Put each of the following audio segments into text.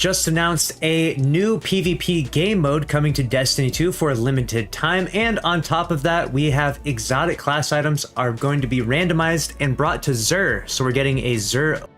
just announced a new PvP game mode coming to Destiny 2 for a limited time, and on top of that, we have exotic class items are going to be randomized and brought to Xur. So we're getting a Xur.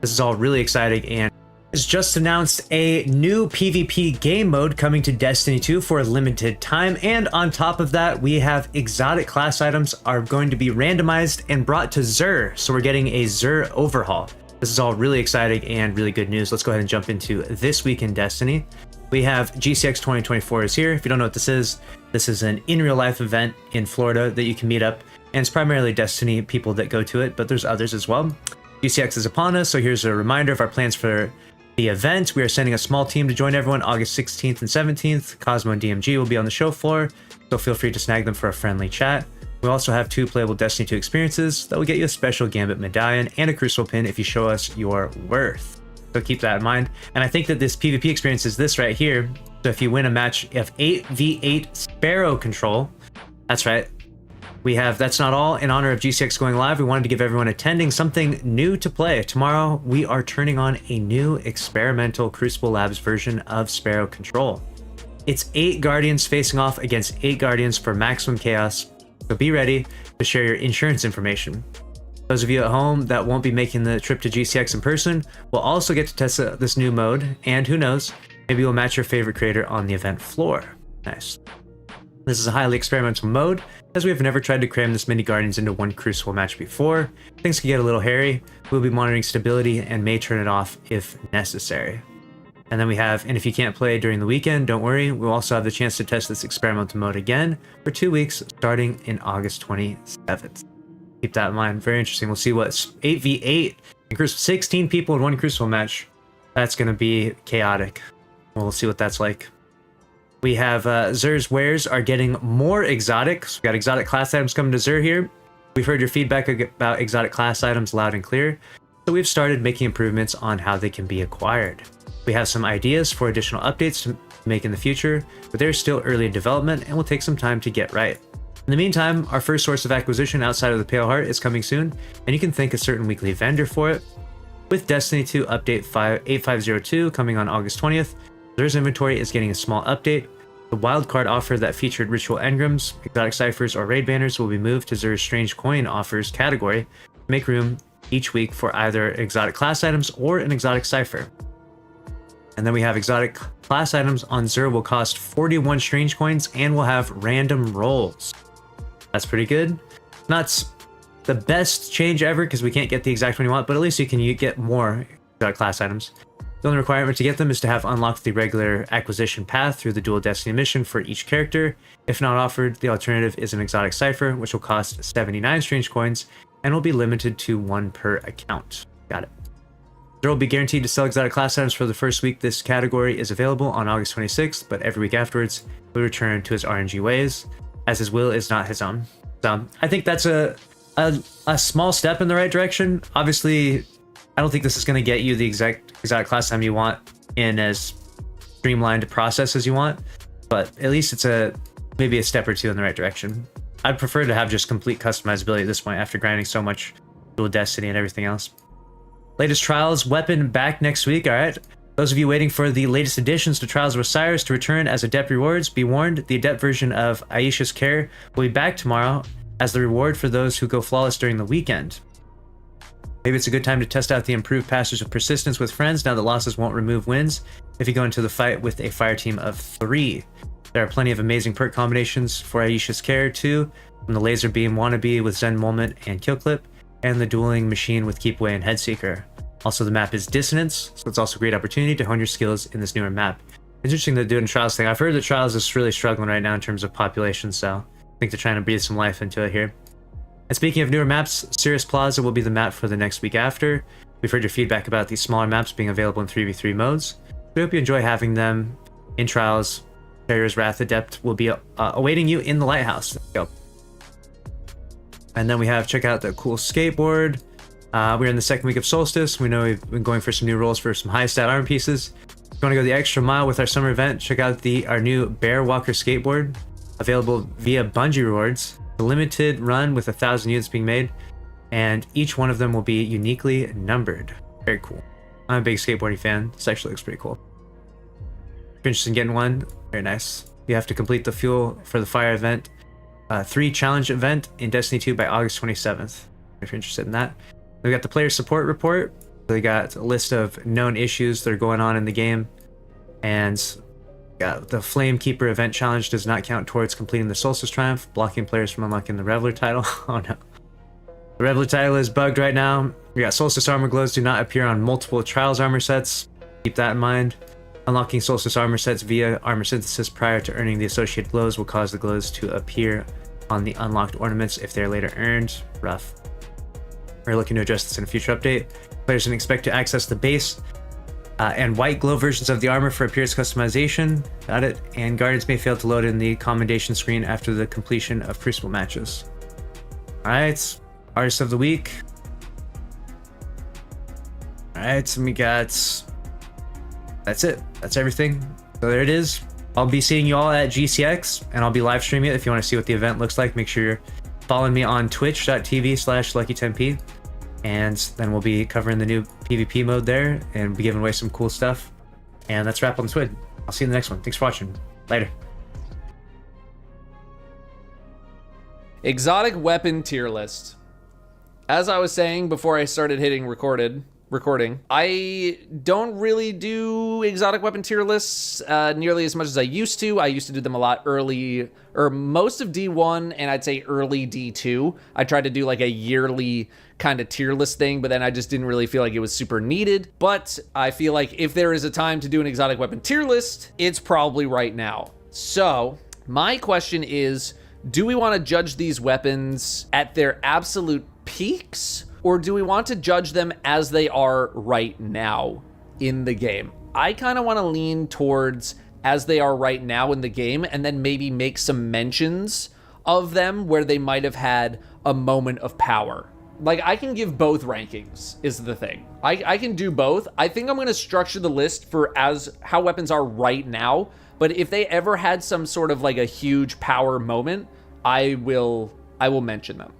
This is all really exciting, and it's just announced a new PvP game mode coming to Destiny 2 for a limited time, and on top of that, we have exotic class items are going to be randomized and brought to Xur. So we're getting a Xur overhaul. This is all really exciting and really good news. Let's go ahead and jump into this week in Destiny. We have GCX 2024 is here. If you don't know what this is an in real life event in Florida that you can meet up, and it's primarily Destiny people that go to it, but there's others as well. GCX is upon us, so here's a reminder of our plans for the event. We are sending a small team to join everyone August 16th and 17th. Cosmo and DMG will be on the show floor, so feel free to snag them for a friendly chat. We also have 2 playable Destiny 2 experiences that will get you a special Gambit medallion and a Crucible pin if you show us your worth. So keep that in mind. And I think that this PvP experience is this right here. So if you win a match of 8v8 Sparrow control, that's right. We have That's Not All in honor of GCX going live. We wanted to give everyone attending something new to play. Tomorrow, we are turning on a new experimental Crucible Labs version of Sparrow control. It's 8 Guardians facing off against 8 Guardians for maximum chaos. So be ready to share your insurance information. Those of you at home that won't be making the trip to GCX in person will also get to test this new mode, and who knows, maybe you'll match your favorite creator on the event floor. Nice. This is a highly experimental mode, as we have never tried to cram this many Guardians into one Crucible match before. Things can get a little hairy. We'll be monitoring stability and may turn it off if necessary. And then we have, and if you can't play during the weekend, don't worry, we'll also have the chance to test this experimental mode again for 2 weeks, starting in August 27th. Keep that in mind, very interesting. We'll see what 8v8 and Crucible, 16 people in one Crucible match. That's gonna be chaotic. We'll see what that's like. We have Xur's wares are getting more exotic. So we got exotic class items coming to Xur here. We've heard your feedback about exotic class items loud and clear, so we've started making improvements on how they can be acquired. We have some ideas for additional updates to make in the future, but they're still early in development and will take some time to get right. In the meantime, our first source of acquisition outside of the Pale Heart is coming soon, and you can thank a certain weekly vendor for it. With Destiny 2 Update 8502 coming on August 20th, Xur's inventory is getting a small update. The wildcard offer that featured ritual engrams, exotic ciphers, or raid banners will be moved to Xur's strange coin offers category to make room each week for either exotic class items or an exotic cipher. And then we have exotic class items on Xur will cost 41 strange coins and will have random rolls. That's pretty good. Not the best change ever because we can't get the exact one you want, but at least you can get more exotic class items. The only requirement to get them is to have unlocked the regular acquisition path through the dual Destiny mission for each character. If not offered, the alternative is an exotic cipher, which will cost 79 strange coins and will be limited to 1 per account. Got it. Xur will be guaranteed to sell exotic class items for the first week this category is available on August 26th, but every week afterwards, he'll return to his RNG ways, as his will is not his own. So I think that's a small step in the right direction. Obviously, I don't think this is going to get you the exact exotic class item you want in as streamlined a process as you want, but at least it's maybe a step or two in the right direction. I'd prefer to have just complete customizability at this point after grinding so much dual Destiny and everything else. Latest Trials weapon back next week, alright? Those of you waiting for the latest additions to Trials of Osiris to return as Adept rewards, be warned, the Adept version of Aisha's Care will be back tomorrow as the reward for those who go flawless during the weekend. Maybe it's a good time to test out the improved Passage of Persistence with friends now that losses won't remove wins if you go into the fight with a fire team of 3. There are plenty of amazing perk combinations for Aisha's Care too, from the Laser Beam Wannabe with Zen Moment and Kill Clip, and the Dueling Machine with Keep Away and Headseeker. Also, the map is Dissonance, so it's also a great opportunity to hone your skills in this newer map. It's interesting they're doing Trials thing. I've heard that Trials is really struggling right now in terms of population, so I think they're trying to breathe some life into it here. And speaking of newer maps, Cirrus Plaza will be the map for the next week after. We've heard your feedback about these smaller maps being available in 3v3 modes. We hope you enjoy having them in Trials. Terrier's Wrath Adept will be awaiting you in the Lighthouse. There you go. And then we have, check out the cool skateboard. We're in the second week of Solstice. We know we've been going for some new rolls for some high stat armor pieces. If you want to go the extra mile with our summer event, check out our new Bear Walker skateboard, available via Bungie rewards. A limited run with 1,000 units being made, and each one of them will be uniquely numbered. Very cool. I'm a big skateboarding fan. This actually looks pretty cool. If you're interested in getting one, very nice. You have to complete the Fuel for the Fire event, 3 challenge event in Destiny 2 by August 27th, if you're interested in that. We got the player support report. They got a list of known issues that are going on in the game, and the Flame Keeper event challenge does not count towards completing the Solstice Triumph, blocking players from unlocking the Reveler title. Oh no. The Reveler title is bugged right now. We got Solstice armor glows do not appear on multiple Trials armor sets. Keep that in mind. Unlocking Solstice armor sets via armor synthesis prior to earning the associated glows will cause the glows to appear on the unlocked ornaments if they're later earned. Rough. We're looking to address this in a future update. Players can expect to access the base and white glow versions of the armor for appearance customization. Got it. And Guardians may fail to load in the commendation screen after the completion of Crucible matches. Alright, Artist of the Week. Alright, so we got... That's it. That's everything. So there it is. I'll be seeing you all at GCX, and I'll be live streaming it. If you want to see what the event looks like, make sure you're following me on twitch.tv/lucky10p. And then we'll be covering the new PvP mode there and be giving away some cool stuff. And that's a wrap on the SWID. I'll see you in the next one. Thanks for watching. Later. Exotic weapon tier list. As I was saying before I started hitting recording, I don't really do exotic weapon tier lists nearly as much as I used to. I used to do them a lot early, or most of D1 and I'd say early D2. I tried to do like a yearly kind of tier list thing, but then I just didn't really feel like it was super needed. But I feel like if there is a time to do an exotic weapon tier list, it's probably right now. So my question is, do we want to judge these weapons at their absolute peaks? Or do we want to judge them as they are right now in the game? I kind of want to lean towards as they are right now in the game, and then maybe make some mentions of them where they might have had a moment of power. Like, I can give both rankings, is the thing. I can do both. I think I'm going to structure the list for as how weapons are right now, but if they ever had some sort of like a huge power moment, I will mention them.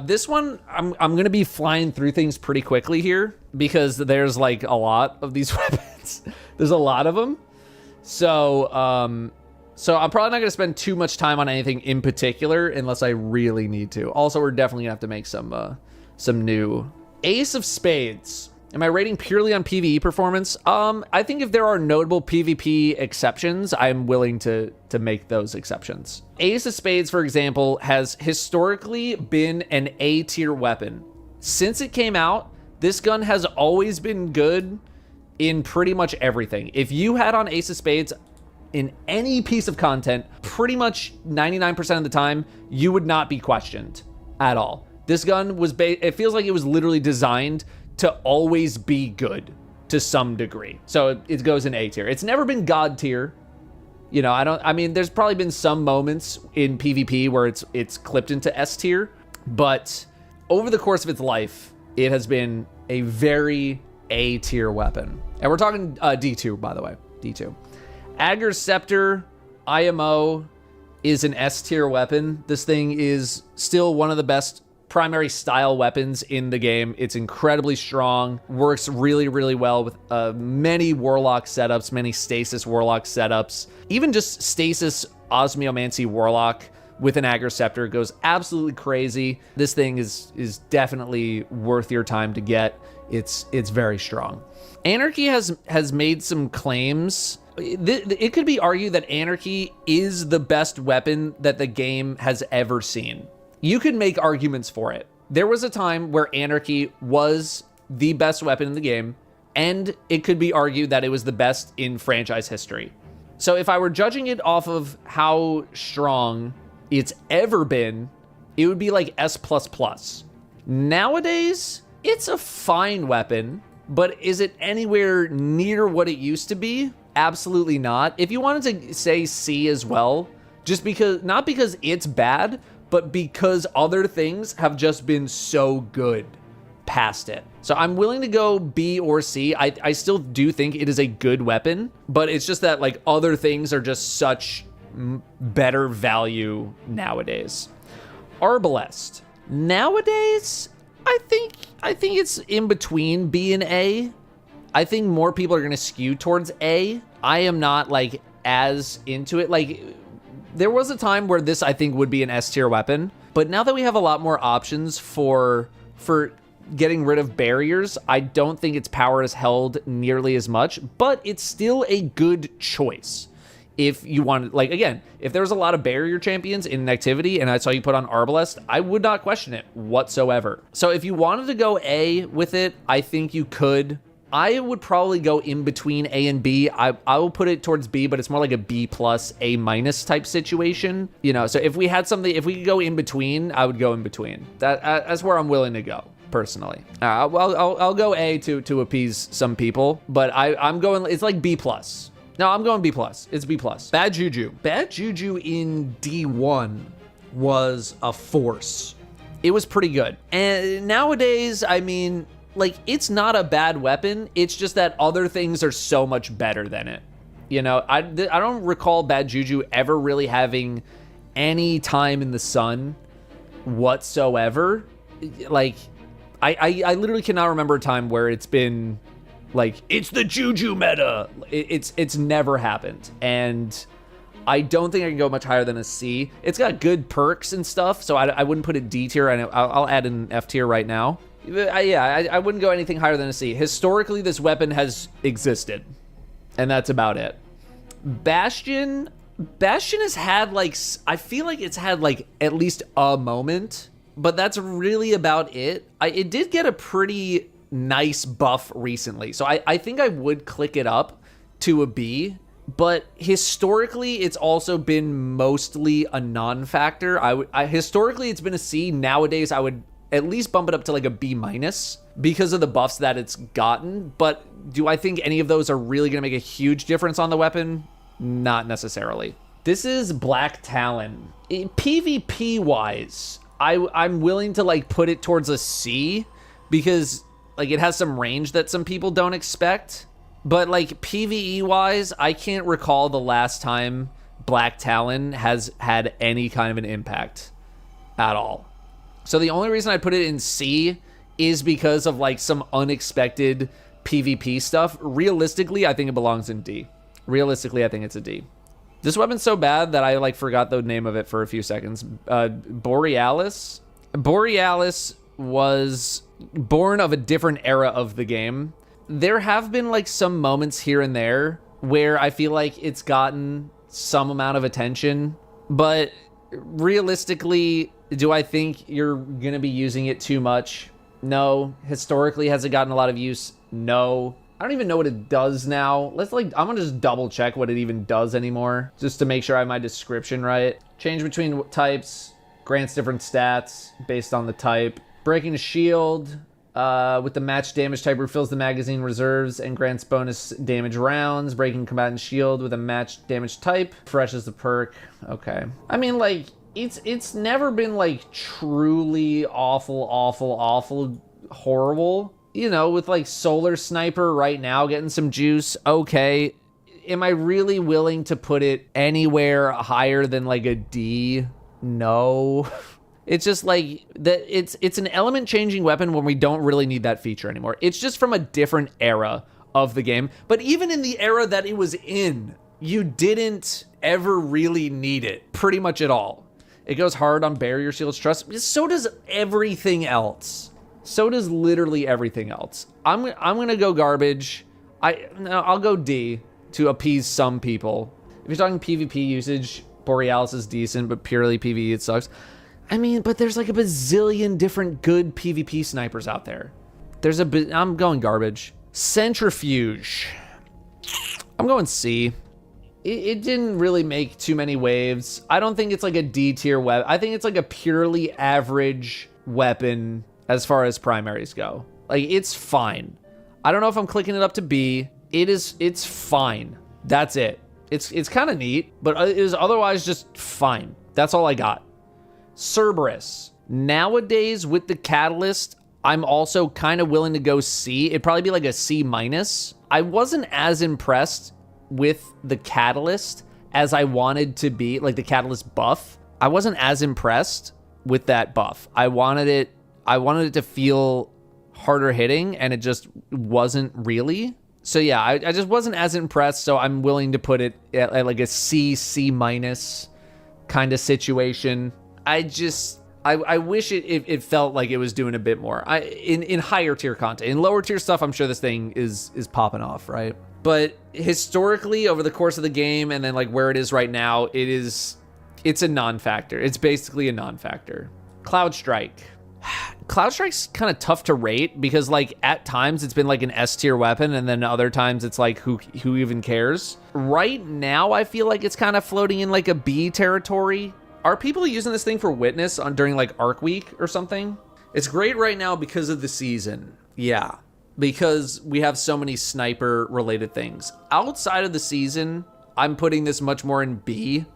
This one, I'm going to be flying through things pretty quickly here because there's like a lot of these weapons. There's a lot of them. So I'm probably not going to spend too much time on anything in particular unless I really need to. Also, we're definitely going to have to make some new. Ace of Spades. Am I rating purely on PvE performance? I think if there are notable PvP exceptions, I'm willing to make those exceptions. Ace of Spades, for example, has historically been an A tier weapon. Since it came out, this gun has always been good in pretty much everything. If you had on Ace of Spades in any piece of content, pretty much 99% of the time, you would not be questioned at all. This gun was, it feels like it was literally designed to always be good to some degree. So it goes in A tier. It's never been God tier. You know, I mean, there's probably been some moments in PvP where it's clipped into S tier, but over the course of its life, it has been a very A tier weapon. And we're talking D2, by the way, D2. Agger's Scepter IMO is an S tier weapon. This thing is still one of the best primary style weapons in the game. It's incredibly strong, works really, really well with many Warlock setups, many Stasis Warlock setups. Even just Stasis Osmiomancy Warlock with an Agger Scepter goes absolutely crazy. This thing is definitely worth your time to get. It's very strong. Anarchy has made some claims. It could be argued that Anarchy is the best weapon that the game has ever seen. You could make arguments for it. There was a time where Anarchy was the best weapon in the game, and it could be argued that it was the best in franchise history. So if I were judging it off of how strong it's ever been, it would be like S++. Nowadays, it's a fine weapon, but is it anywhere near what it used to be? Absolutely not. If you wanted to say C as well, just because, not because it's bad, but because other things have just been so good past it. So I'm willing to go B or C. I still do think it is a good weapon, but it's just that like other things are just such better value nowadays. Arbalest. Nowadays, I think it's in between B and A. I think more people are going to skew towards A. I am not like as into it. Like there was a time where this I think would be an S tier weapon, but now that we have a lot more options for getting rid of barriers, I don't think its power is held nearly as much, but it's still a good choice. If you want, like, again, if there's a lot of barrier champions in an activity and I saw you put on Arbalest, I would not question it whatsoever. So if you wanted to go A with it, I think you could. I would probably go in between A and B. I will put it towards B, but it's more like a B plus, A minus type situation. You know, so if we had something, if we could go in between, I would go in between. That's where I'm willing to go. Personally, I'll go A to appease some people, but I'm going. It's like B plus. No, I'm going B plus. It's B plus. Bad Juju. Bad Juju in D1 was a force. It was pretty good. And nowadays, I mean, like, it's not a bad weapon. It's just that other things are so much better than it. You know, I don't recall Bad Juju ever really having any time in the sun whatsoever. Like, I literally cannot remember a time where it's been like, it's the Juju meta. It's never happened. And I don't think I can go much higher than a C. It's got good perks and stuff, so I wouldn't put it D tier. I'll add an F tier right now. I wouldn't go anything higher than a C. Historically, this weapon has existed, and that's about it. Bastion has had, like, I feel like it's had, like, at least a moment, but that's really about it. It did get a pretty nice buff recently, so I think I would click it up to a B, but historically it's also been mostly a non-factor. Historically it's been a C. Nowadays I would at least bump it up to like a B minus because of the buffs that it's gotten, but do I think any of those are really going to make a huge difference on the weapon? Not necessarily. This is Black Talon. PvP wise, I'm willing to like put it towards a C because like it has some range that some people don't expect, but like PvE wise, I can't recall the last time Black Talon has had any kind of an impact at all. So the only reason I put it in C is because of like some unexpected PvP stuff. Realistically, I think it belongs in D. Realistically, I think it's a D. This weapon's so bad that I like forgot the name of it for a few seconds. Borealis. Borealis was born of a different era of the game. There have been like some moments here and there where I feel like it's gotten some amount of attention, but realistically, do I think you're gonna be using it too much? No. Historically, has it gotten a lot of use? No. I don't even know what it does now. I'm gonna just double check what it even does anymore, just to make sure I have my description right. Change between types, grants different stats based on the type. Breaking a shield with the match damage type refills the magazine reserves and grants bonus damage rounds. Breaking combatant shield with a match damage type refreshes the perk. Okay. I mean, like, it's never been like truly awful, horrible. You know, with like Solar Sniper right now getting some juice, okay. Am I really willing to put it anywhere higher than like a D? No. It's just like that. It's an element changing weapon when we don't really need that feature anymore. It's just from a different era of the game. But even in the era that it was in, you didn't ever really need it pretty much at all. It goes hard on barrier shields, trust. So does everything else. So does literally everything else. I'm gonna go garbage. I'll go D to appease some people. If you're talking PvP usage, Borealis is decent, but purely PvE it sucks. I mean, but there's like a bazillion different good PvP snipers out there. I'm going garbage. Centrifuge. I'm going C. It didn't really make too many waves. I don't think it's like a D tier weapon. I think it's like a purely average weapon as far as primaries go. Like, it's fine. I don't know if I'm clicking it up to B. It's fine. That's it. It's kind of neat, but it is otherwise just fine. That's all I got. Cerberus. Nowadays with the Catalyst, I'm also kind of willing to go C. It'd probably be like a C minus. I wasn't as impressed with the Catalyst as I wanted to be, like the Catalyst buff. I wasn't as impressed with that buff. I wanted it to feel harder hitting, and it just wasn't really. So yeah, I just wasn't as impressed, so I'm willing to put it at like a C minus kind of situation. I wish it felt like it was doing a bit more. In higher tier content. In lower tier stuff, I'm sure this thing is popping off, right? But historically, over the course of the game, and then like where it is right now, it's a non-factor. It's basically a non-factor. Cloud Strike. Cloud Strike's kind of tough to rate because like at times it's been like an S tier weapon, and then other times it's like who even cares? Right now, I feel like it's kind of floating in like a B territory. Are people using this thing for Witness during like Arc Week or something? It's great right now because of the season. Yeah, because we have so many sniper related things. Outside of the season, I'm putting this much more in B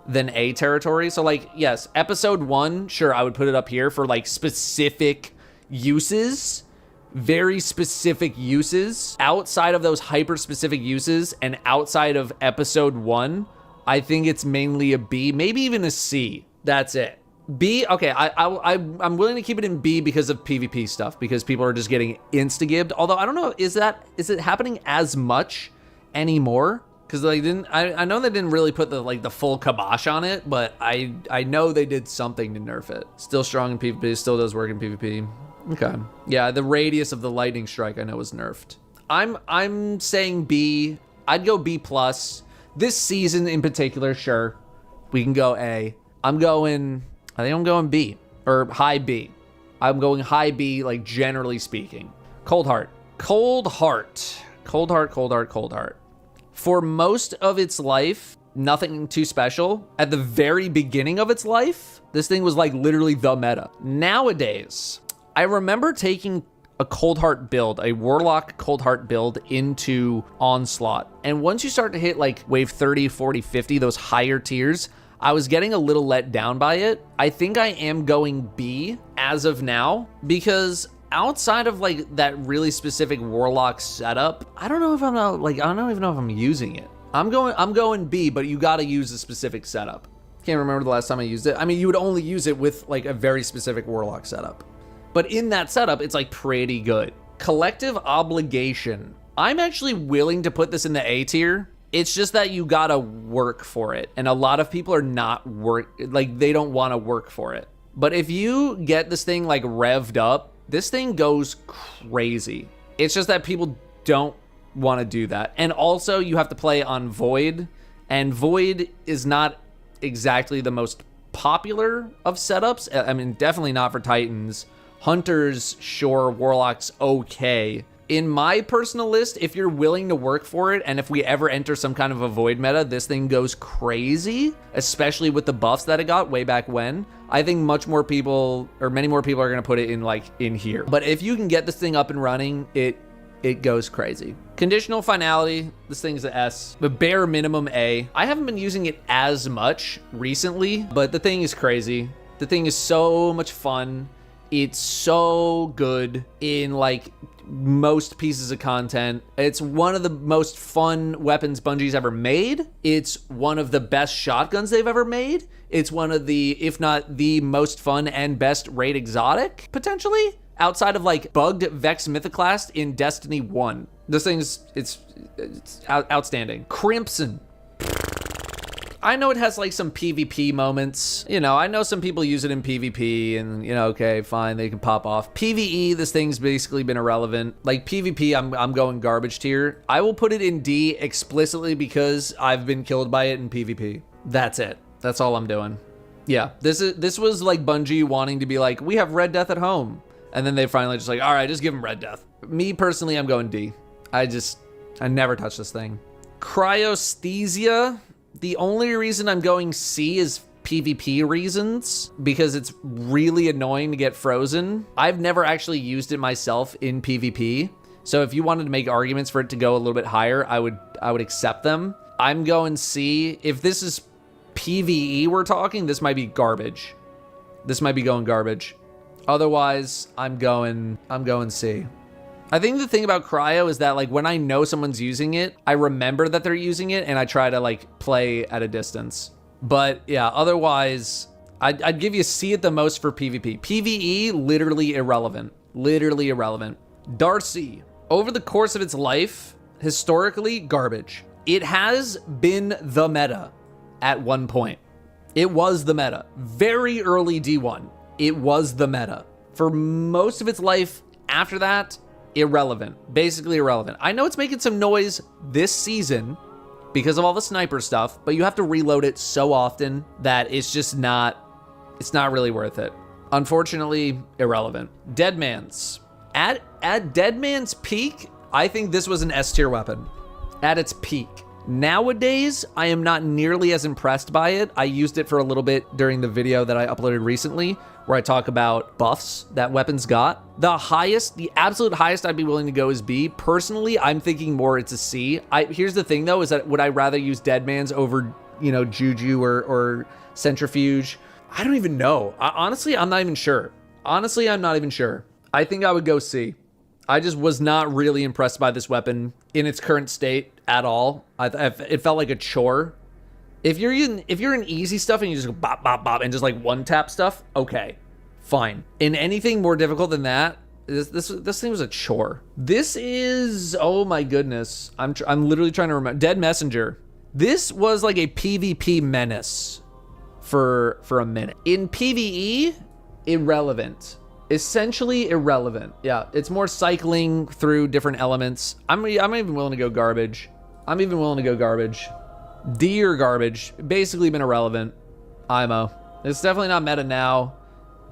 than A territory. So like, yes, episode 1, sure, I would put it up here for like specific uses, very specific uses. Outside of those hyper specific uses and outside of episode 1, I think it's mainly a B, maybe even a C. That's it. B, okay, I'm willing to keep it in B because of PvP stuff, because people are just getting insta-gibbed. Although I don't know, is it happening as much anymore? Because like I know they didn't really put the full kibosh on it, but I know they did something to nerf it. Still strong in PvP, still does work in PvP. Okay, yeah, the radius of the lightning strike I know was nerfed. I'm saying B. I'd go B plus. This season in particular, sure, we can go A. I think I'm going B or high B. I'm going high B, like generally speaking. Cold Heart. For most of its life, nothing too special. At the very beginning of its life, this thing was like literally the meta. Nowadays, I remember taking a Cold Heart build, a Warlock Cold Heart build into Onslaught. And once you start to hit like wave 30, 40, 50, those higher tiers, I was getting a little let down by it. I think I am going B as of now, because outside of like that really specific Warlock setup, I don't even know if I'm using it. I'm going B, but you gotta use a specific setup. Can't remember the last time I used it. I mean, you would only use it with like a very specific Warlock setup. But in that setup, it's like pretty good. Collective Obligation. I'm actually willing to put this in the A tier. It's just that you gotta work for it. And a lot of people are not they don't wanna work for it. But if you get this thing like revved up, this thing goes crazy. It's just that people don't wanna do that. And also you have to play on Void, and Void is not exactly the most popular of setups. I mean, definitely not for Titans. Hunters, sure. Warlock's okay. In my personal list, if you're willing to work for it, and if we ever enter some kind of a Void meta, this thing goes crazy, especially with the buffs that it got way back when. I think many more people are gonna put it in here. But if you can get this thing up and running, it goes crazy. Conditional Finality, this thing's an S, but bare minimum A. I haven't been using it as much recently, but the thing is crazy. The thing is so much fun. It's so good in like most pieces of content. It's one of the most fun weapons Bungie's ever made. It's one of the best shotguns they've ever made. It's one of the, if not the most fun and best raid exotic, potentially, outside of like bugged Vex Mythoclast in Destiny 1. This thing's, it's outstanding. Crimson. I know it has like some PvP moments. You know, I know some people use it in PvP and, you know, okay, fine, they can pop off. PvE, this thing's basically been irrelevant. Like PvP, I'm going garbage tier. I will put it in D explicitly because I've been killed by it in PvP. That's it. That's all I'm doing. Yeah, this was like Bungie wanting to be like, we have Red Death at home. And then they finally just like, all right, just give them Red Death. Me personally, I'm going D. I never touch this thing. Cryosthesia. The only reason I'm going C is PvP reasons, because it's really annoying to get frozen. I've never actually used it myself in PvP. So if you wanted to make arguments for it to go a little bit higher, I would accept them. I'm going C. If this is PvE we're talking, this might be garbage. This might be going garbage. Otherwise, I'm going C. I think the thing about Cryo is that like when I know someone's using it, I remember that they're using it and I try to like play at a distance. But yeah, otherwise, I'd give you a C at the most for PvP. PvE, literally irrelevant. Literally irrelevant. Darcy. Over the course of its life, Historically, garbage. It has been the meta at one point. It was the meta. Very early D1, it was the meta. For most of its life after that, irrelevant. Basically irrelevant. I know it's making some noise this season because of all the sniper stuff, but you have to reload it so often that it's just not really worth it. Unfortunately, irrelevant. Deadman's. At Deadman's peak, I think this was an S tier weapon. At its peak. Nowadays, I am not nearly as impressed by it. I used it for a little bit during the video that I uploaded recently, where I talk about buffs that weapons got. The absolute highest I'd be willing to go is B. Personally, I'm thinking more it's a C. Here's the thing though, is that would I rather use Deadman's over, Juju or Centrifuge? I don't even know. Honestly, I'm not even sure. I think I would go C. I just was not really impressed by this weapon in its current state at all. It felt like a chore. If you're in easy stuff and you just go bop, bop, bop and just like one tap stuff, okay, fine. In anything more difficult than that, this thing was a chore. This is, oh my goodness. I'm literally trying to remember. Dead Messenger. This was like a PvP menace for a minute. In PvE, irrelevant. Essentially irrelevant. Yeah, it's more cycling through different elements. I'm even willing to go garbage. D or garbage. Basically been irrelevant. IMO. It's definitely not meta now.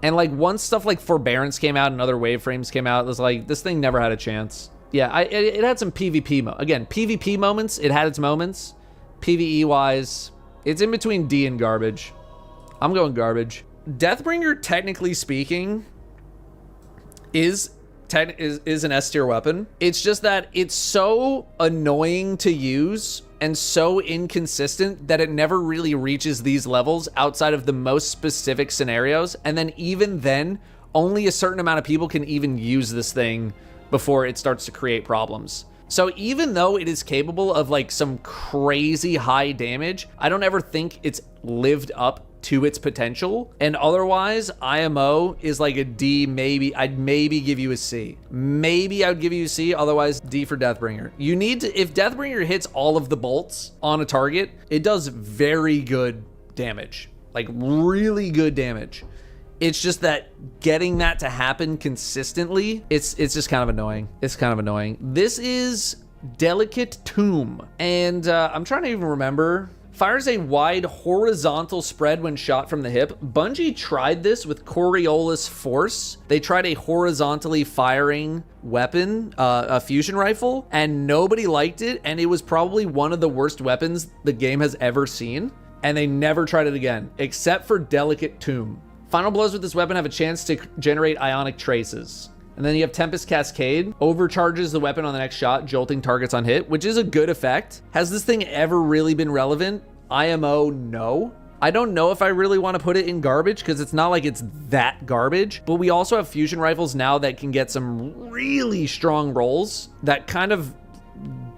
And like once stuff like Forbearance came out and other wave frames came out, it was like this thing never had a chance. Yeah, it had some PvP PvP moments. It had its moments. PvE wise, it's in between D and garbage. I'm going garbage. Deathbringer, technically speaking, is an S tier weapon. It's just that it's so annoying to use and so inconsistent that it never really reaches these levels outside of the most specific scenarios. And then even then, only a certain amount of people can even use this thing before it starts to create problems. So even though it is capable of like some crazy high damage, I don't ever think it's lived up to its potential. And otherwise, IMO is like a D, maybe. I'd maybe give you a C. Maybe I would give you a C, otherwise D for Deathbringer. You need to, if Deathbringer hits all of the bolts on a target, it does very good damage. Like really good damage. It's just that getting that to happen consistently, it's just kind of annoying. This is Delicate Tomb. And I'm trying to even remember. Fires a wide horizontal spread when shot from the hip. Bungie tried this with Coriolis Force. They tried a horizontally firing weapon, a fusion rifle, and nobody liked it. And it was probably one of the worst weapons the game has ever seen. And they never tried it again, except for Delicate Tomb. Final blows with this weapon have a chance to generate ionic traces. And then you have Tempest Cascade, overcharges the weapon on the next shot, jolting targets on hit, which is a good effect. Has this thing ever really been relevant? IMO, no. I don't know if I really want to put it in garbage because it's not like it's that garbage, but we also have fusion rifles now that can get some really strong rolls that kind of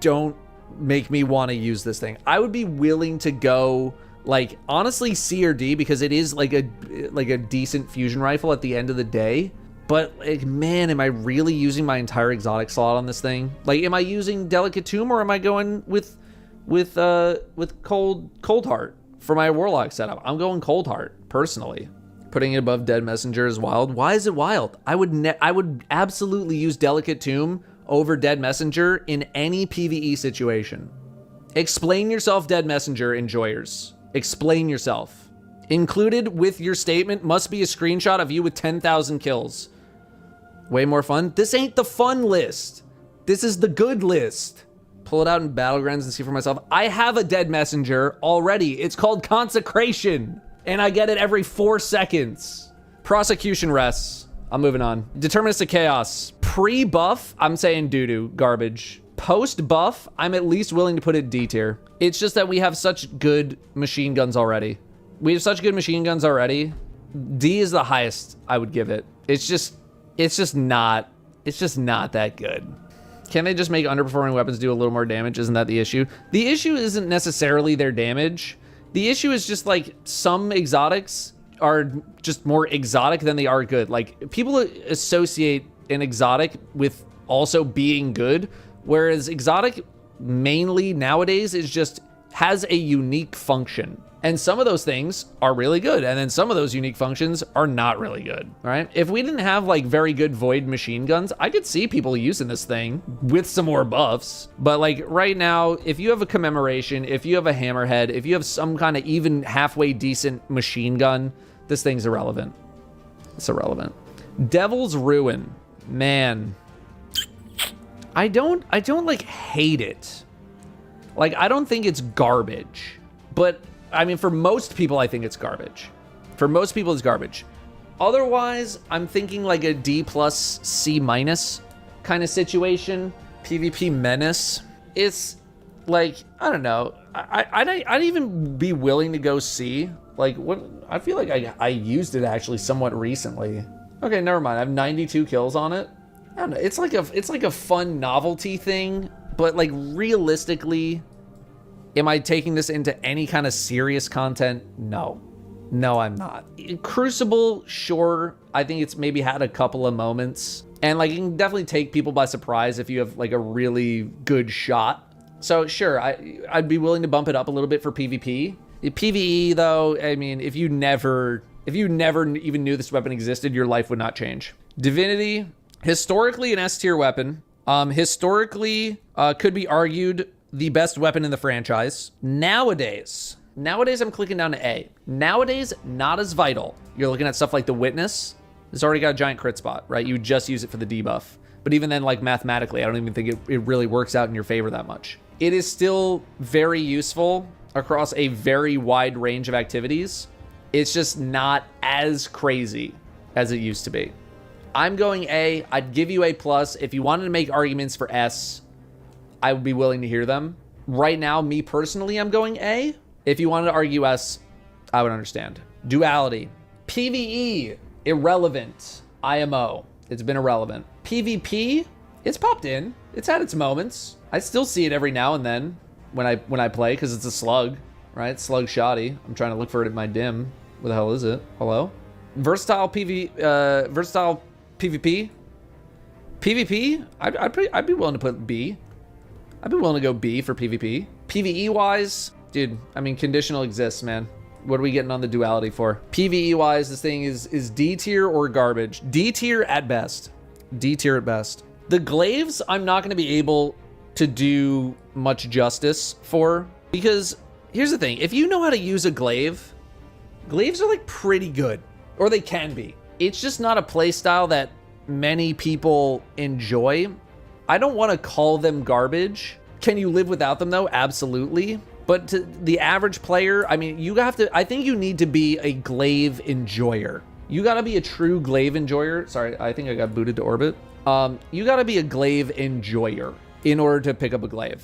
don't make me want to use this thing. I would be willing to go like honestly C or D because it is like a decent fusion rifle at the end of the day. But like, man, am I really using my entire exotic slot on this thing? Like, am I using Delicate Tomb or am I going with Cold Heart for my Warlock setup? I'm going Cold Heart personally. Putting it above Dead Messenger is wild. Why is it wild? I would absolutely use Delicate Tomb over Dead Messenger in any PvE situation. Explain yourself, Dead Messenger enjoyers. Explain yourself. Included with your statement must be a screenshot of you with 10,000 kills. Way more fun. This ain't the fun list. This is the good list. Pull it out in Battlegrounds and see for myself. I have a Dead Messenger already. It's called Consecration. And I get it every 4 seconds. Prosecution rests. I'm moving on. Deterministic Chaos. Pre-buff, I'm saying doo-doo, garbage. Post-buff, I'm at least willing to put it D tier. It's just that we have such good machine guns already. D is the highest I would give it. It's just not that good. Can they just make underperforming weapons do a little more damage? Isn't that the issue? The issue isn't necessarily their damage. The issue is just like some exotics are just more exotic than they are good. Like people associate an exotic with also being good, whereas exotic mainly nowadays is just has a unique function. And some of those things are really good, and then some of those unique functions are not really good, right? If we didn't have like very good void machine guns, I could see people using this thing with some more buffs. But like right now, if you have a commemoration, if you have a hammerhead, if you have some kind of even halfway decent machine gun, this thing's irrelevant. It's irrelevant. Devil's Ruin, man. I don't like hate it. Like, I don't think it's garbage, but I mean, for most people, I think it's garbage. For most people, it's garbage. Otherwise, I'm thinking like a D+, C- kind of situation. PvP Menace. It's like, I don't know. I'd even be willing to go C. Like, what? I feel like I used it actually somewhat recently. Okay, never mind. I have 92 kills on it. I don't know. It's like a fun novelty thing, but like realistically, am I taking this into any kind of serious content? No. No, I'm not. Crucible, sure. I think it's maybe had a couple of moments. And like, it can definitely take people by surprise if you have like a really good shot. So sure, I'd be willing to bump it up a little bit for PvP. PvE though, I mean, if you never even knew this weapon existed, your life would not change. Divinity, historically an S tier weapon. Historically, could be argued the best weapon in the franchise. Nowadays I'm clicking down to A. Nowadays, not as vital. You're looking at stuff like the Witness. It's already got a giant crit spot, right? You just use it for the debuff. But even then, like mathematically, I don't even think it really works out in your favor that much. It is still very useful across a very wide range of activities. It's just not as crazy as it used to be. I'm going A. I'd give you A+. If you wanted to make arguments for S, I would be willing to hear them. Right now, me personally, I'm going A. If you wanted to argue S, I would understand. Duality. PvE, irrelevant. IMO, it's been irrelevant. PvP, it's popped in. It's had its moments. I still see it every now and then when I play, because it's a slug, right? Slug shoddy. I'm trying to look for it in my dim. Where the hell is it? Hello? Versatile PvP. PvP, I'd be willing to put B. I'd be willing to go B for PvP. PvE wise, dude, I mean, conditional exists, man. What are we getting on the duality for? PvE wise, this thing is D tier or garbage. D tier at best. D tier at best. The glaives, I'm not going to be able to do much justice for, because here's the thing. If you know how to use a glaive, glaives are like pretty good, or they can be. It's just not a play style that many people enjoy. I don't want to call them garbage. Can you live without them though? Absolutely. But to the average player, I mean, I think you need to be a glaive enjoyer. You gotta be a true glaive enjoyer. Sorry, I think I got booted to orbit. You gotta be a glaive enjoyer in order to pick up a glaive.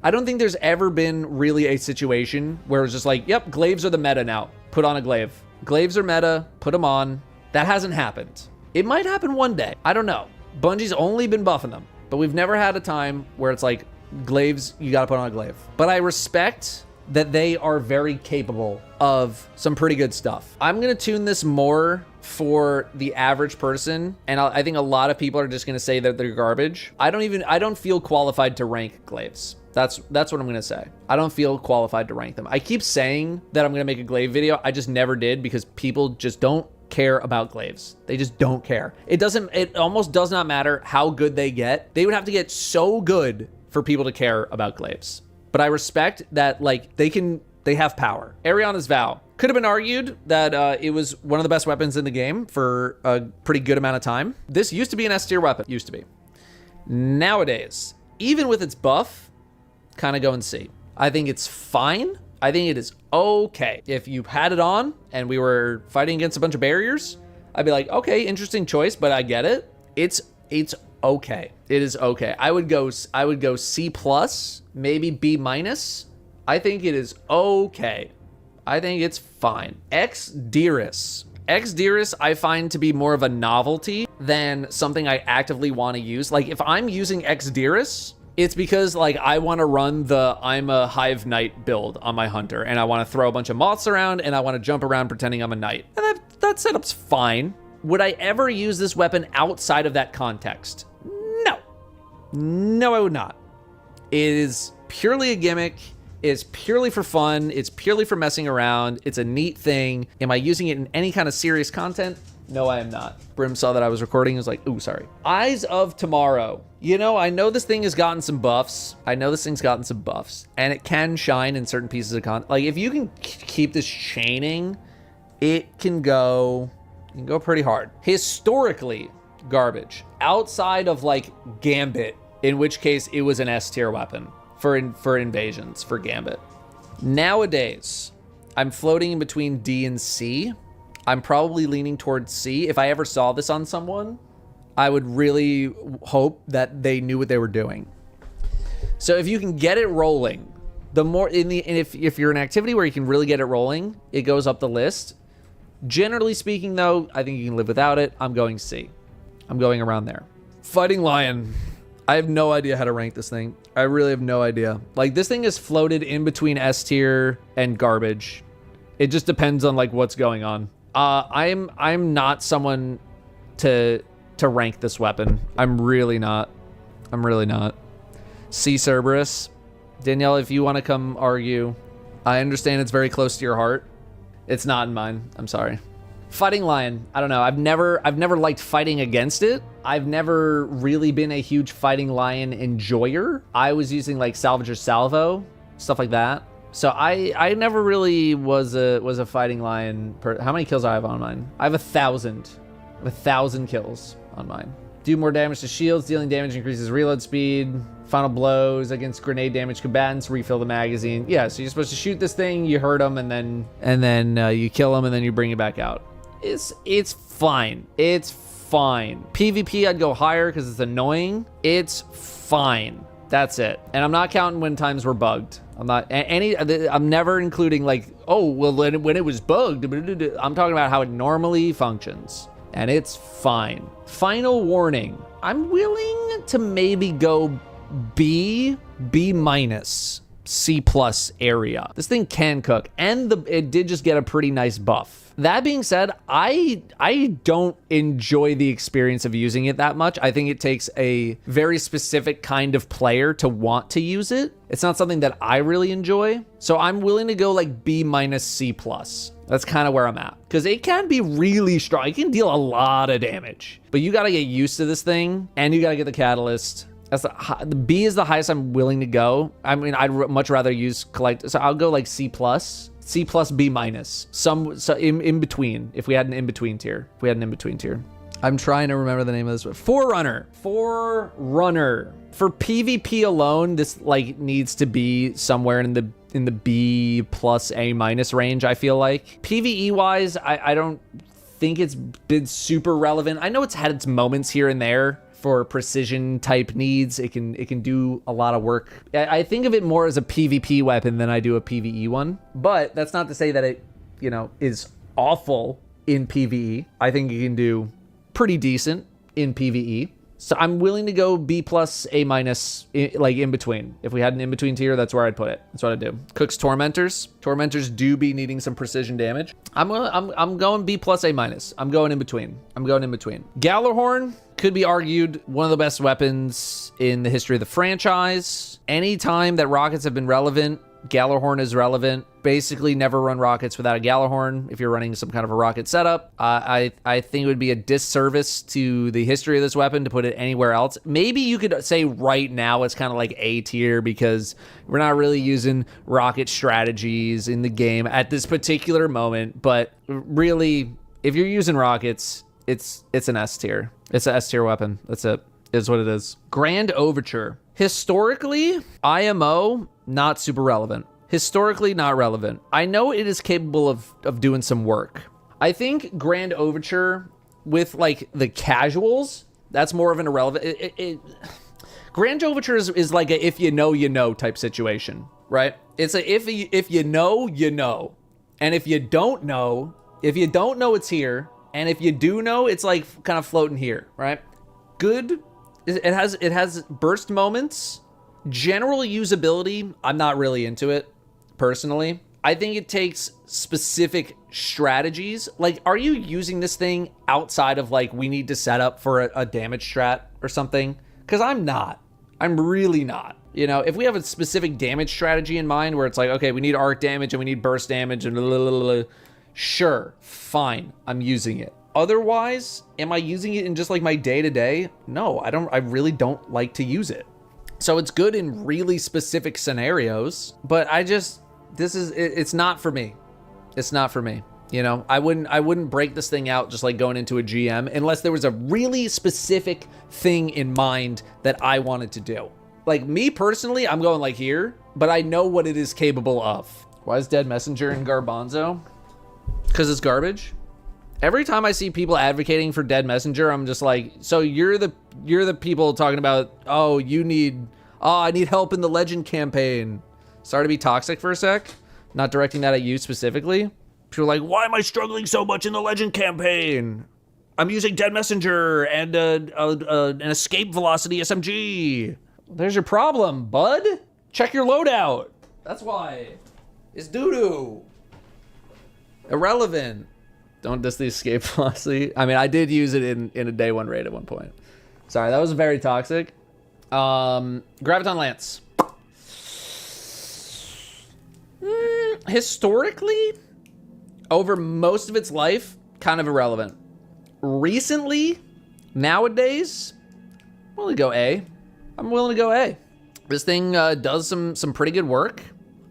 I don't think there's ever been really a situation where it's just like, yep, glaives are the meta now. Put on a glaive. Glaives are meta, put them on. That hasn't happened. It might happen one day. I don't know. Bungie's only been buffing them, but we've never had a time where it's like, glaives, you gotta put on a glaive. But I respect that they are very capable of some pretty good stuff. I'm gonna tune this more for the average person, and I think a lot of people are just gonna say that they're garbage. I don't feel qualified to rank glaives. That's what I'm gonna say. I don't feel qualified to rank them. I keep saying that I'm gonna make a glaive video. I just never did, because people just don't care about glaives. They just don't care. It almost does not matter how good they get. They would have to get so good for people to care about glaives. But I respect that, like, they have power. Ariana's Vow. Could have been argued that it was one of the best weapons in the game for a pretty good amount of time. This used to be an S tier weapon. Used to be. Nowadays, even with its buff, kind of go and see. I think it's fine. I think it is okay. If you had it on and we were fighting against a bunch of barriers, I'd be like, okay, interesting choice, but I get it. It's okay. It is okay. I would go C+, maybe B-. I think it is okay. I think it's fine. Xdirus. Xdirus I find to be more of a novelty than something I actively want to use. Like, if I'm using Xdirus, it's because, like, I want to run the I'm a Hive Knight build on my Hunter, and I want to throw a bunch of moths around, and I want to jump around pretending I'm a knight. And that setup's fine. Would I ever use this weapon outside of that context? No. No, I would not. It is purely a gimmick. It's purely for fun. It's purely for messing around. It's a neat thing. Am I using it in any kind of serious content? No, I am not. Brim saw that I was recording and was like, ooh, sorry. Eyes of Tomorrow. You know, I know this thing has gotten some buffs. And it can shine in certain pieces of content. Like, if you can keep this chaining, it can go pretty hard. Historically, garbage. Outside of, like, Gambit, in which case it was an S tier weapon for invasions, for Gambit. Nowadays, I'm floating in between D and C. I'm probably leaning towards C. If I ever saw this on someone, I would really hope that they knew what they were doing. So if you can get it rolling, the more if you're an activity where you can really get it rolling, it goes up the list. Generally speaking, though, I think you can live without it. I'm going C. I'm going around there. Fighting Lion. I have no idea how to rank this thing. I really have no idea. Like, this thing is floated in between S tier and garbage. It just depends on, like, what's going on. I'm not someone to rank this weapon. I'm really not. C Cerberus. Danielle, if you want to come argue, I understand it's very close to your heart. It's not in mine. I'm sorry. Fighting Lion. I don't know. I've never liked fighting against it. I've never really been a huge Fighting Lion enjoyer. I was using like Salvager Salvo, stuff like that. So I never really was a Fighting Lion. How many kills I have on mine? I have 1,000. I have 1,000 kills on mine. Do more damage to shields. Dealing damage increases reload speed. Final blows against grenade damage combatants. Refill the magazine. Yeah, so you're supposed to shoot this thing. You hurt them, and then you kill them, and then you bring it back out. It's fine. It's fine. PvP, I'd go higher because it's annoying. It's fine. That's it. And I'm not counting when times were bugged. I'm never including like, oh, well, when it was bugged. I'm talking about how it normally functions. And it's fine. Final warning. I'm willing to maybe go B minus, C plus area. This thing can cook, and it did just get a pretty nice buff. That being said, I don't enjoy the experience of using it that much. I think it takes a very specific kind of player to want to use it. It's not something that I really enjoy. So I'm willing to go like B minus, C plus. That's kind of where I'm at. Because it can be really strong. It can deal a lot of damage. But you got to get used to this thing, and you got to get the catalyst. The B is the highest I'm willing to go. I mean, I'd much rather use collect. So I'll go like C plus, B minus. So in between. If we had an in between tier. I'm trying to remember the name of this. Forerunner. For PvP alone, this like needs to be somewhere in the B plus A minus range. I feel like PvE wise, I don't think it's been super relevant. I know it's had its moments here and there. For precision type needs, it can do a lot of work. I think of it more as a PvP weapon than I do a PvE one. But that's not to say that it, is awful in PvE. I think it can do pretty decent in PvE. So I'm willing to go B plus, A minus, like in between. If we had an in between tier, that's where I'd put it. That's what I'd do. Cook's Tormentors. Tormentors do be needing some precision damage. I'm going B plus, A minus. I'm going in between. Gjallarhorn could be argued one of the best weapons in the history of the franchise. Anytime that rockets have been relevant, Gjallarhorn is relevant. Basically never run rockets without a Gjallarhorn if you're running some kind of a rocket setup. I think it would be a disservice to the history of this weapon to put it anywhere else. Maybe you could say right now it's kind of like A tier because we're not really using rocket strategies in the game at this particular moment. But really, if you're using rockets, it's an S tier. It's an S tier weapon. That's it. Is what it is. Grand Overture. Historically, IMO, not super relevant. Historically, not relevant. I know it is capable of doing some work. I think Grand Overture with like the casuals, that's more of an irrelevant. Grand Overture is like a if you know type situation, right? It's a if you know. And if you don't know it's here. And if you do know, it's like kind of floating here, right? Good. It has burst moments. General usability, I'm not really into it, personally. I think it takes specific strategies. Like, are you using this thing outside of, like, we need to set up for a damage strat or something? Because I'm not. I'm really not. You know, if we have a specific damage strategy in mind where it's like, okay, we need arc damage and we need burst damage and blah, blah, blah, blah, sure, fine, I'm using it. Otherwise, am I using it in just like my day-to-day? No, I really don't like to use it. So it's good in really specific scenarios, but it's not for me. It's not for me. You know, I wouldn't break this thing out just like going into a GM unless there was a really specific thing in mind that I wanted to do. Like me personally, I'm going like here, but I know what it is capable of. Why is Dead Messenger in Garbanzo? Because it's garbage. Every time I see people advocating for Dead Messenger, I'm just like, so you're the people talking about, I need help in the Legend campaign. Sorry to be toxic for a sec. Not directing that at you specifically. People are like, why am I struggling so much in the Legend campaign? I'm using Dead Messenger and an Escape Velocity SMG. There's your problem, bud. Check your loadout. That's why. It's doo-doo. Irrelevant. Don't diss the Escape Velocity. I mean, I did use it in a day one raid at one point. Sorry, that was very toxic. Graviton Lance. Historically, over most of its life, kind of irrelevant. Recently, nowadays, I'm willing to go A. I'm willing to go A. This thing does some pretty good work.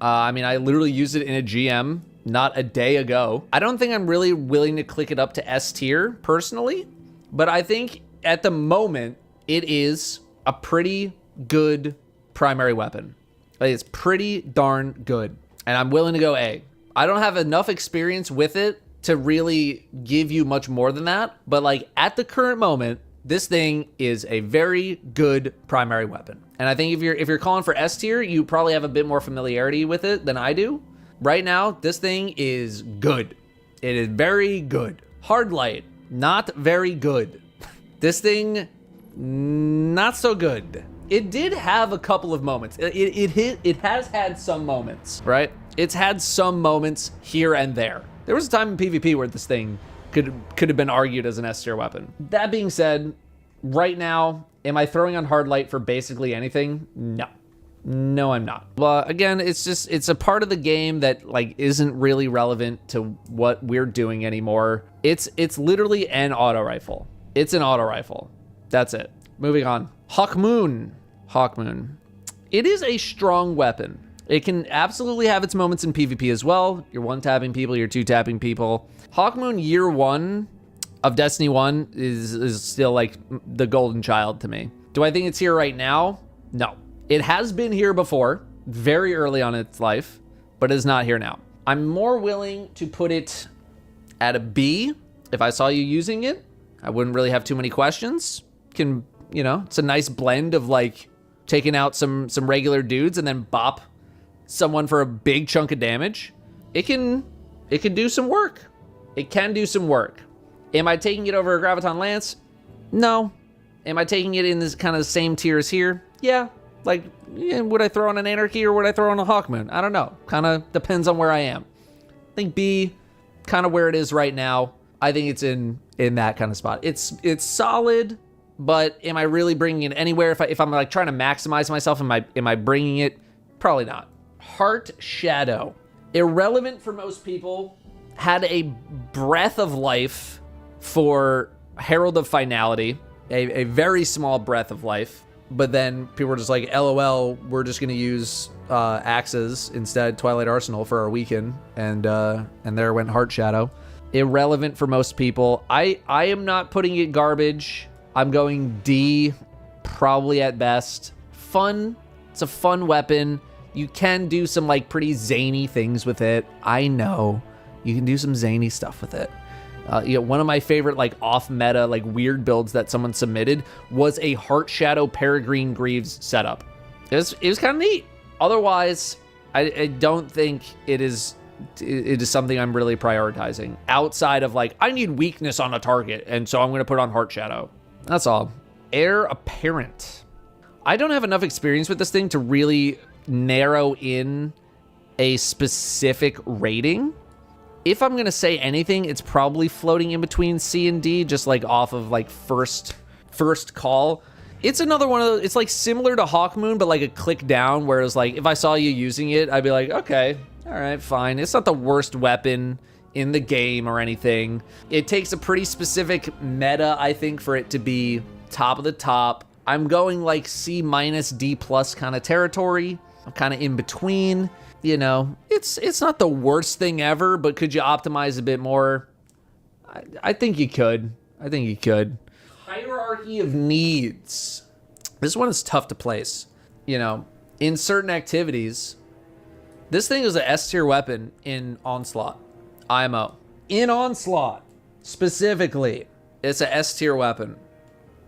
I mean, I literally used it in a GM not a day ago. I don't think I'm really willing to click it up to S tier personally, but I think at the moment it is a pretty good primary weapon. Like, it's pretty darn good, and I'm willing to go A. I don't have enough experience with it to really give you much more than that, but like at the current moment, this thing is a very good primary weapon. And I think if you're calling for S tier, you probably have a bit more familiarity with it than I do. Right now, this thing is good. It is very good. Hard light, not very good. This thing, not so good. It did have a couple of moments. It has had some moments, right? It's had some moments here and there. There was a time in PvP where this thing could have been argued as an S tier weapon. That being said, right now, am I throwing on hard light for basically anything? No, I'm not. But again, it's a part of the game that like isn't really relevant to what we're doing anymore. It's literally an auto rifle. It's an auto rifle. That's it. Moving on. Hawkmoon. It is a strong weapon. It can absolutely have its moments in PvP as well. You're one-tapping people, you're two-tapping people. Hawkmoon year one of Destiny 1 is still like the golden child to me. Do I think it's here right now? No. It has been here before, very early on in its life, but it is not here now. I'm more willing to put it at a B. If I saw you using it, I wouldn't really have too many questions. It's a nice blend of like taking out some regular dudes and then bop someone for a big chunk of damage. It can do some work. It can do some work. Am I taking it over a Graviton Lance? No. Am I taking it in this kind of same tier as here? Yeah. Like, would I throw on an Anarchy or would I throw on a Hawkmoon? I don't know. Kind of depends on where I am. I think B, kind of where it is right now. I think it's in that kind of spot. It's solid, but am I really bringing it anywhere? If I'm like trying to maximize myself, am I bringing it? Probably not. Heart Shadow. Irrelevant for most people. Had a breath of life for Herald of Finality. A very small breath of life. But then people were just like, LOL, we're just going to use axes instead, Twilight Arsenal, for our weekend. And there went Heart Shadow. Irrelevant for most people. I am not putting it garbage. I'm going D, probably at best. Fun. It's a fun weapon. You can do some like pretty zany things with it. I know. You can do some zany stuff with it. One of my favorite like off-meta, like weird builds that someone submitted was a Heart Shadow Peregrine Greaves setup. It was kind of neat. Otherwise, I don't think it is something I'm really prioritizing outside of like, I need weakness on a target, and so I'm going to put on Heart Shadow. That's all. Heir Apparent. I don't have enough experience with this thing to really narrow in a specific rating. If I'm going to say anything, it's probably floating in between C and D, just like off of like first call. It's another one of those, it's like similar to Hawkmoon, but like a click down, whereas like if I saw you using it, I'd be like, okay, all right, fine. It's not the worst weapon in the game or anything. It takes a pretty specific meta, I think, for it to be top of the top. I'm going like C minus D plus kind of territory. I'm kind of in between. You know, it's not the worst thing ever, but could you optimize a bit more? I think you could. I think you could. Hierarchy of needs. This one is tough to place. You know, in certain activities, this thing is an S tier weapon in Onslaught. IMO. In Onslaught, specifically, it's a S tier weapon.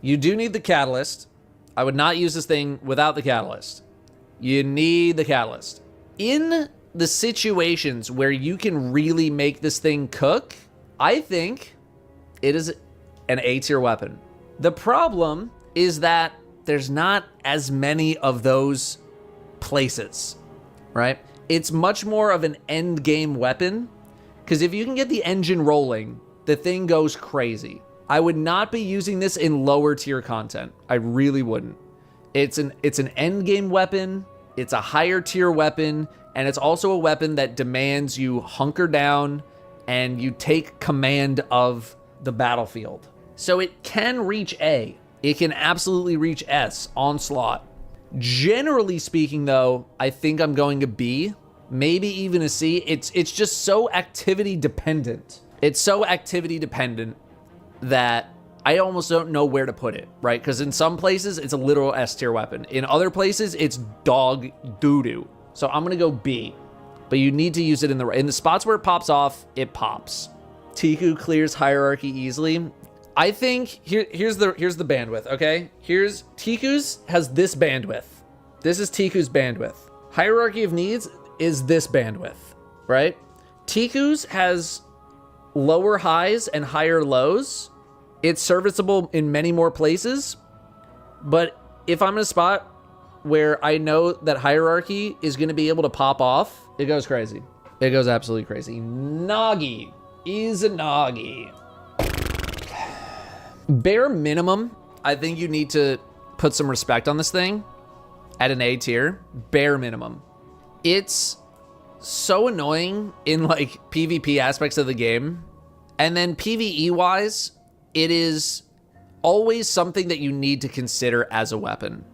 You do need the catalyst. I would not use this thing without the catalyst. You need the catalyst. In the situations where you can really make this thing cook, I think it is an A tier weapon. The problem is that there's not as many of those places, right? It's much more of an end game weapon, because if you can get the engine rolling, the thing goes crazy. I would not be using this in lower tier content. I really wouldn't. It's an end game weapon. It's a higher tier weapon, and it's also a weapon that demands you hunker down and you take command of the battlefield. So it can reach A. It can absolutely reach S, Onslaught. Generally speaking, though, I think I'm going to B, maybe even a C. It's just so activity dependent. It's so activity dependent that I almost don't know where to put it, right? Because in some places, it's a literal S tier weapon. In other places, it's dog doo-doo. So I'm going to go B. But you need to use it in the spots where it pops off, it pops. Tiku clears hierarchy easily. I think here's the bandwidth, okay? Here's Tiku's has this bandwidth. This is Tiku's bandwidth. Hierarchy of needs is this bandwidth, right? Tiku's has lower highs and higher lows. It's serviceable in many more places. But if I'm in a spot where I know that hierarchy is going to be able to pop off, it goes crazy. It goes absolutely crazy. Nagi is a Nagi. Bare minimum, I think you need to put some respect on this thing at an A tier. Bare minimum. It's so annoying in like PvP aspects of the game. And then PvE wise, it is always something that you need to consider as a weapon.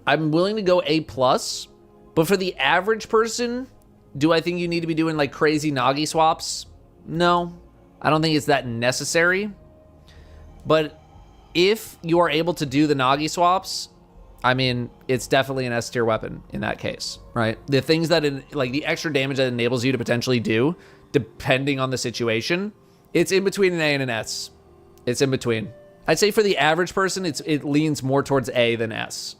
I'm willing to go A+, but for the average person, do I think you need to be doing like crazy Nagi swaps? No, I don't think it's that necessary. But if you are able to do the Nagi swaps, I mean, it's definitely an S tier weapon in that case, right? The things that, like the extra damage that enables you to potentially do, depending on the situation, it's in between an A and an S. It's in between. I'd say for the average person, it leans more towards A than S.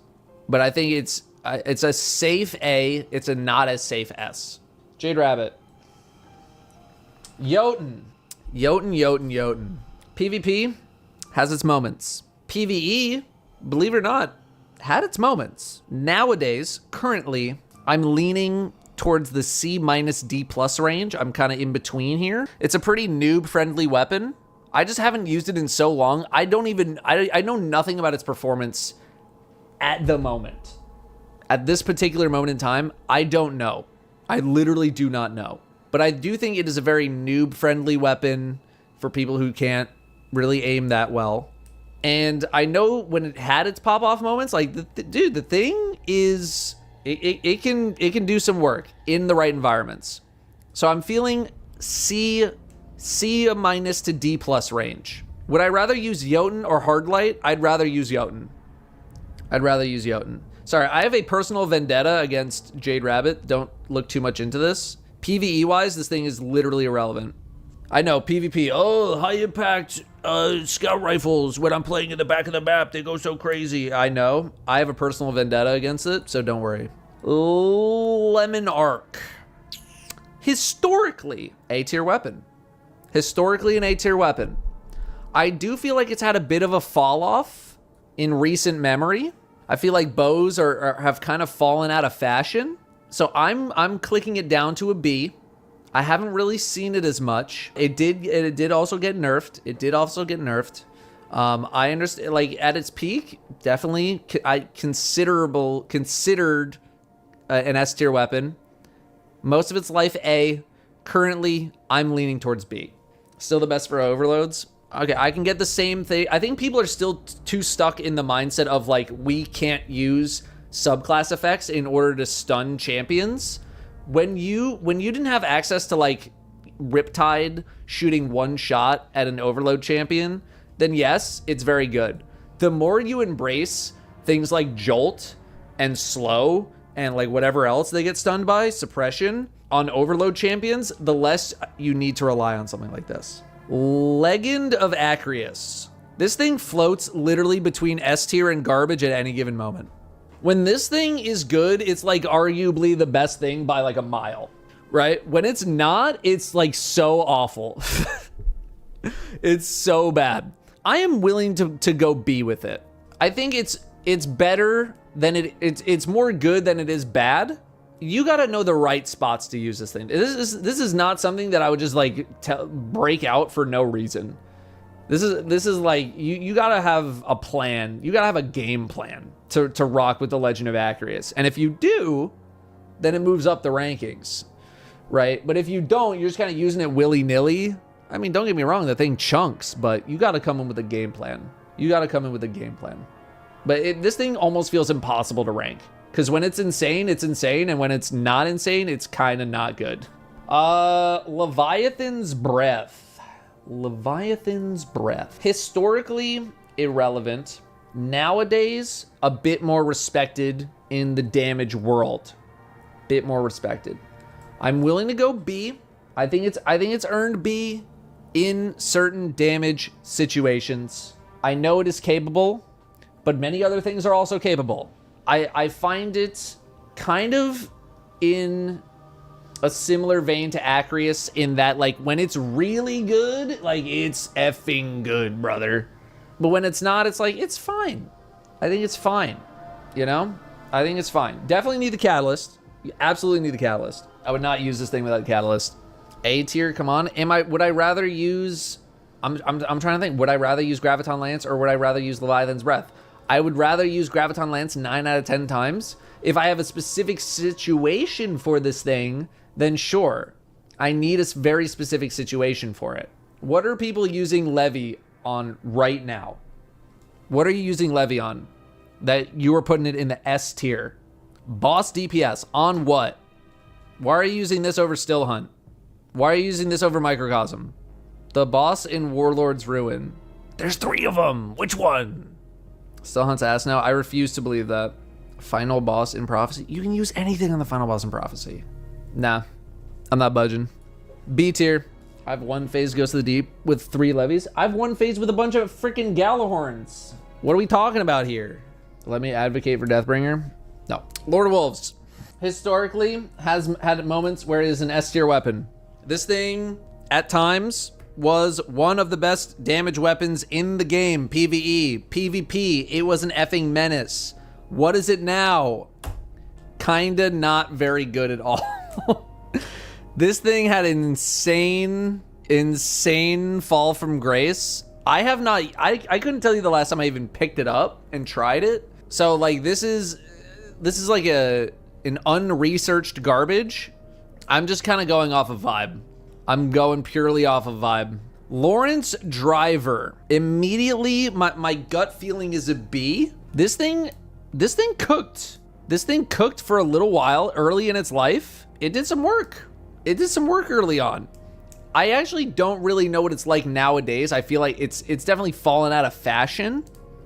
But I think it's a safe A. It's a not as safe S. Jade Rabbit. Jotun. PvP has its moments. PvE, believe it or not, had its moments. Nowadays, currently, I'm leaning towards the C minus D plus range. I'm kind of in between here. It's a pretty noob-friendly weapon. I just haven't used it in so long. I know nothing about its performance at the moment. At this particular moment in time, I don't know. I literally do not know. But I do think it is a very noob-friendly weapon for people who can't really aim that well. And I know when it had its pop-off moments, like, dude, the thing is, it can do some work in the right environments. So I'm feeling C minus to D plus range. Would I rather use Jotun or Hardlight? I'd rather use Jotun. Sorry, I have a personal vendetta against Jade Rabbit. Don't look too much into this. PvE-wise, this thing is literally irrelevant. I know, PvP, high-impact scout rifles. When I'm playing in the back of the map, they go so crazy. I know. I have a personal vendetta against it, so don't worry. Lemon Arc. Historically, A-tier weapon. Historically, an A-tier weapon. I do feel like it's had a bit of a fall-off in recent memory. I feel like bows have kind of fallen out of fashion. So I'm clicking it down to a B. I haven't really seen it as much. It did also get nerfed. I understand, like, at its peak, definitely I considered an S tier weapon. Most of its life A. Currently, I'm leaning towards B. Still the best for overloads. Okay, I can get the same thing. I think people are still too stuck in the mindset of, like, we can't use subclass effects in order to stun champions. When you didn't have access to, like, Riptide shooting one shot at an overload champion, then yes, it's very good. The more you embrace things like Jolt and Slow and, like, whatever else they get stunned by, suppression, on overload champions, the less you need to rely on something like this. Legend of Acrius. This thing floats literally between S tier and garbage at any given moment. When this thing is good, it's like arguably the best thing by like a mile, right? When it's not, it's like so awful. It's so bad. I am willing to go B with it. I think it's better than it's more good than it is bad. You got to know the right spots to use this thing. This is not something that I would just like break out for no reason. This is like you got to have a plan. You got to have a game plan to rock with the Legend of Acrius. And if you do, then it moves up the rankings, right? But if you don't, you're just kind of using it willy-nilly. I mean, don't get me wrong, the thing chunks, but you got to come in with a game plan. You got to come in with a game plan. But this thing almost feels impossible to rank. Because when it's insane, and when it's not insane, it's kind of not good. Leviathan's Breath. Leviathan's Breath. Historically irrelevant. Nowadays, a bit more respected in the damage world. Bit more respected. I'm willing to go B. I think it's earned B in certain damage situations. I know it is capable, but many other things are also capable. I find it kind of in a similar vein to Acrius in that, like, when it's really good, like, it's effing good, brother. But when it's not, it's like, it's fine. I think it's fine, you know? I think it's fine. Definitely need the catalyst. You absolutely need the catalyst. I would not use this thing without the catalyst. A tier, come on. Would I rather use... I'm trying to think. Would I rather use Graviton Lance or would I rather use Leviathan's Breath? I would rather use Graviton Lance 9 out of 10 times. If I have a specific situation for this thing, then sure. I need a very specific situation for it. What are people using Levy on right now? What are you using Levy on that you are putting it in the S tier? Boss DPS on what? Why are you using this over Still Hunt? Why are you using this over Microcosm? The boss in Warlord's Ruin. There's 3 of them. Which one? Still Hunt's ass now. I refuse to believe that. Final boss in Prophecy. You can use anything on the final boss in Prophecy. Nah, I'm not budging. B tier. I have one phase Goes to the Deep with 3 levies. I have one phase with a bunch of freaking Galahorns. What are we talking about here? Let me advocate for Deathbringer. No. Lord of Wolves. Historically has had moments where it is an S tier weapon. This thing, at times, was one of the best damage weapons in the game. PvE, PvP, it was an effing menace. What is it now? Kinda not very good at all. This thing had an insane fall from grace. I couldn't tell you the last time I even picked it up and tried it. So like this is like an unresearched garbage. I'm just kind of going off of vibe. I'm going purely off of vibe. Lawrence Driver. Immediately, my gut feeling is a B. This thing cooked. This thing cooked for a little while early in its life. It did some work. It did some work early on. I actually don't really know what it's like nowadays. I feel like it's definitely fallen out of fashion.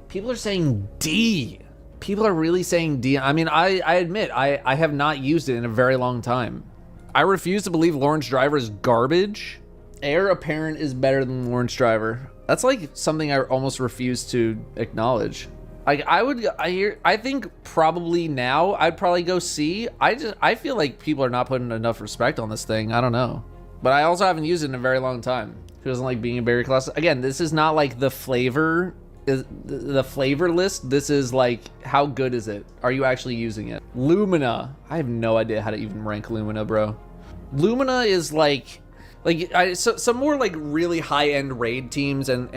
People are saying D. People are really saying D. I mean, I admit, I have not used it in a very long time. I refuse to believe Lawrence Driver is garbage. Heir Apparent is better than Lawrence Driver. That's like something I almost refuse to acknowledge. I think probably now I'd probably go C. I feel like people are not putting enough respect on this thing. I don't know. But I also haven't used it in a very long time. Who doesn't like being a berry class? Again, this is not like the flavor list. This is like, how good is it? Are you actually using it? Lumina. I have no idea how to even rank Lumina, bro. Lumina is like, Some more like really high-end raid teams and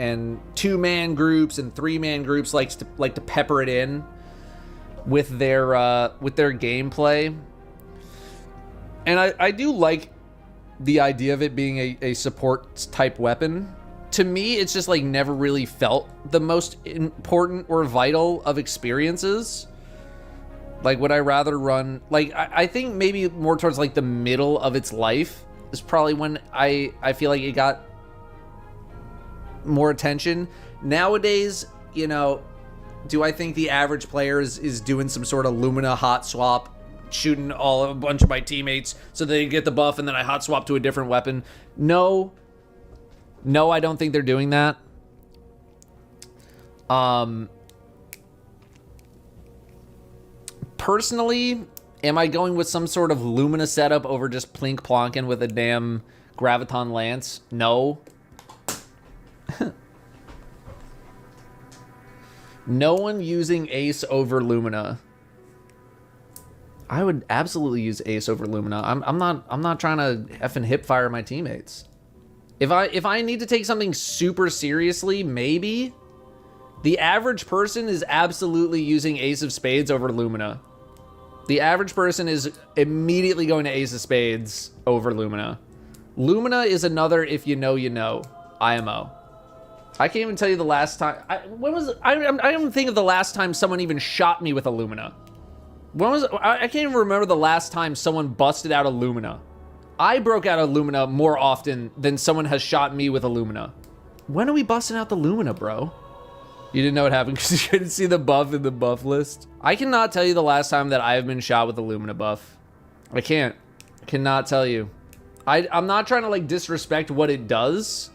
2-man groups and 3-man groups like to pepper it in with their gameplay. And I do like the idea of it being a support type weapon. To me, it's just like never really felt the most important or vital of experiences. Like, would I rather run, like, I think maybe more towards like the middle of its life is probably when I feel like it got more attention. Nowadays, you know, do I think the average player is doing some sort of Lumina hot swap, shooting a bunch of my teammates so they get the buff and then I hot swap to a different weapon? No, I don't think they're doing that. Personally, am I going with some sort of Lumina setup over just plink plonking with a damn Graviton Lance? No. No one using Ace over Lumina. I would absolutely use Ace over Lumina. I'm not trying to effing hip fire my teammates. If I need to take something super seriously, maybe. The average person is absolutely using Ace of Spades over Lumina. The average person is immediately going to Ace of Spades over Lumina. Lumina is another if you know, you know, IMO. I can't even tell you the last time. I don't think of the last time someone even shot me with a Lumina. I can't even remember the last time someone busted out a Lumina. I broke out a Lumina more often than someone has shot me with a Lumina. When are we busting out the Lumina, bro? You didn't know what happened because you couldn't see the buff in the buff list? I cannot tell you the last time that I have been shot with a Lumina buff. I cannot tell you. I'm not trying to like disrespect what it does,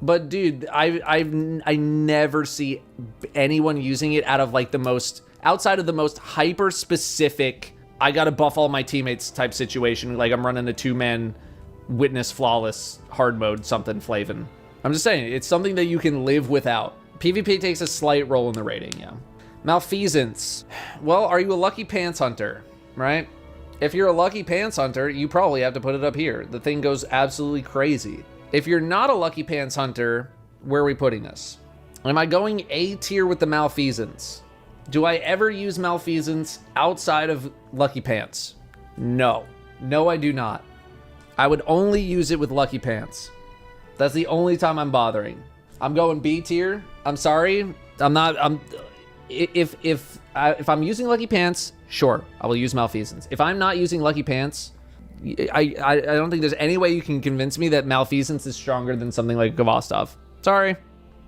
but dude, I never see anyone using it outside of the most hyper specific, I gotta buff all my teammates type situation. Like I'm running a 2-man witness flawless hard mode something Flavin. I'm just saying, it's something that you can live without. PvP takes a slight role in the rating, yeah. Malfeasance. Well, are you a Lucky Pants Hunter, right? If you're a Lucky Pants Hunter, you probably have to put it up here. The thing goes absolutely crazy. If you're not a Lucky Pants Hunter, where are we putting this? Am I going A tier with the Malfeasance? Do I ever use Malfeasance outside of Lucky Pants? No. No, I do not. I would only use it with Lucky Pants. That's the only time I'm bothering. I'm going B tier. I'm sorry. If I'm using Lucky Pants, sure, I will use Malfeasance. If I'm not using Lucky Pants, I don't think there's any way you can convince me that Malfeasance is stronger than something like Gavostov. Sorry.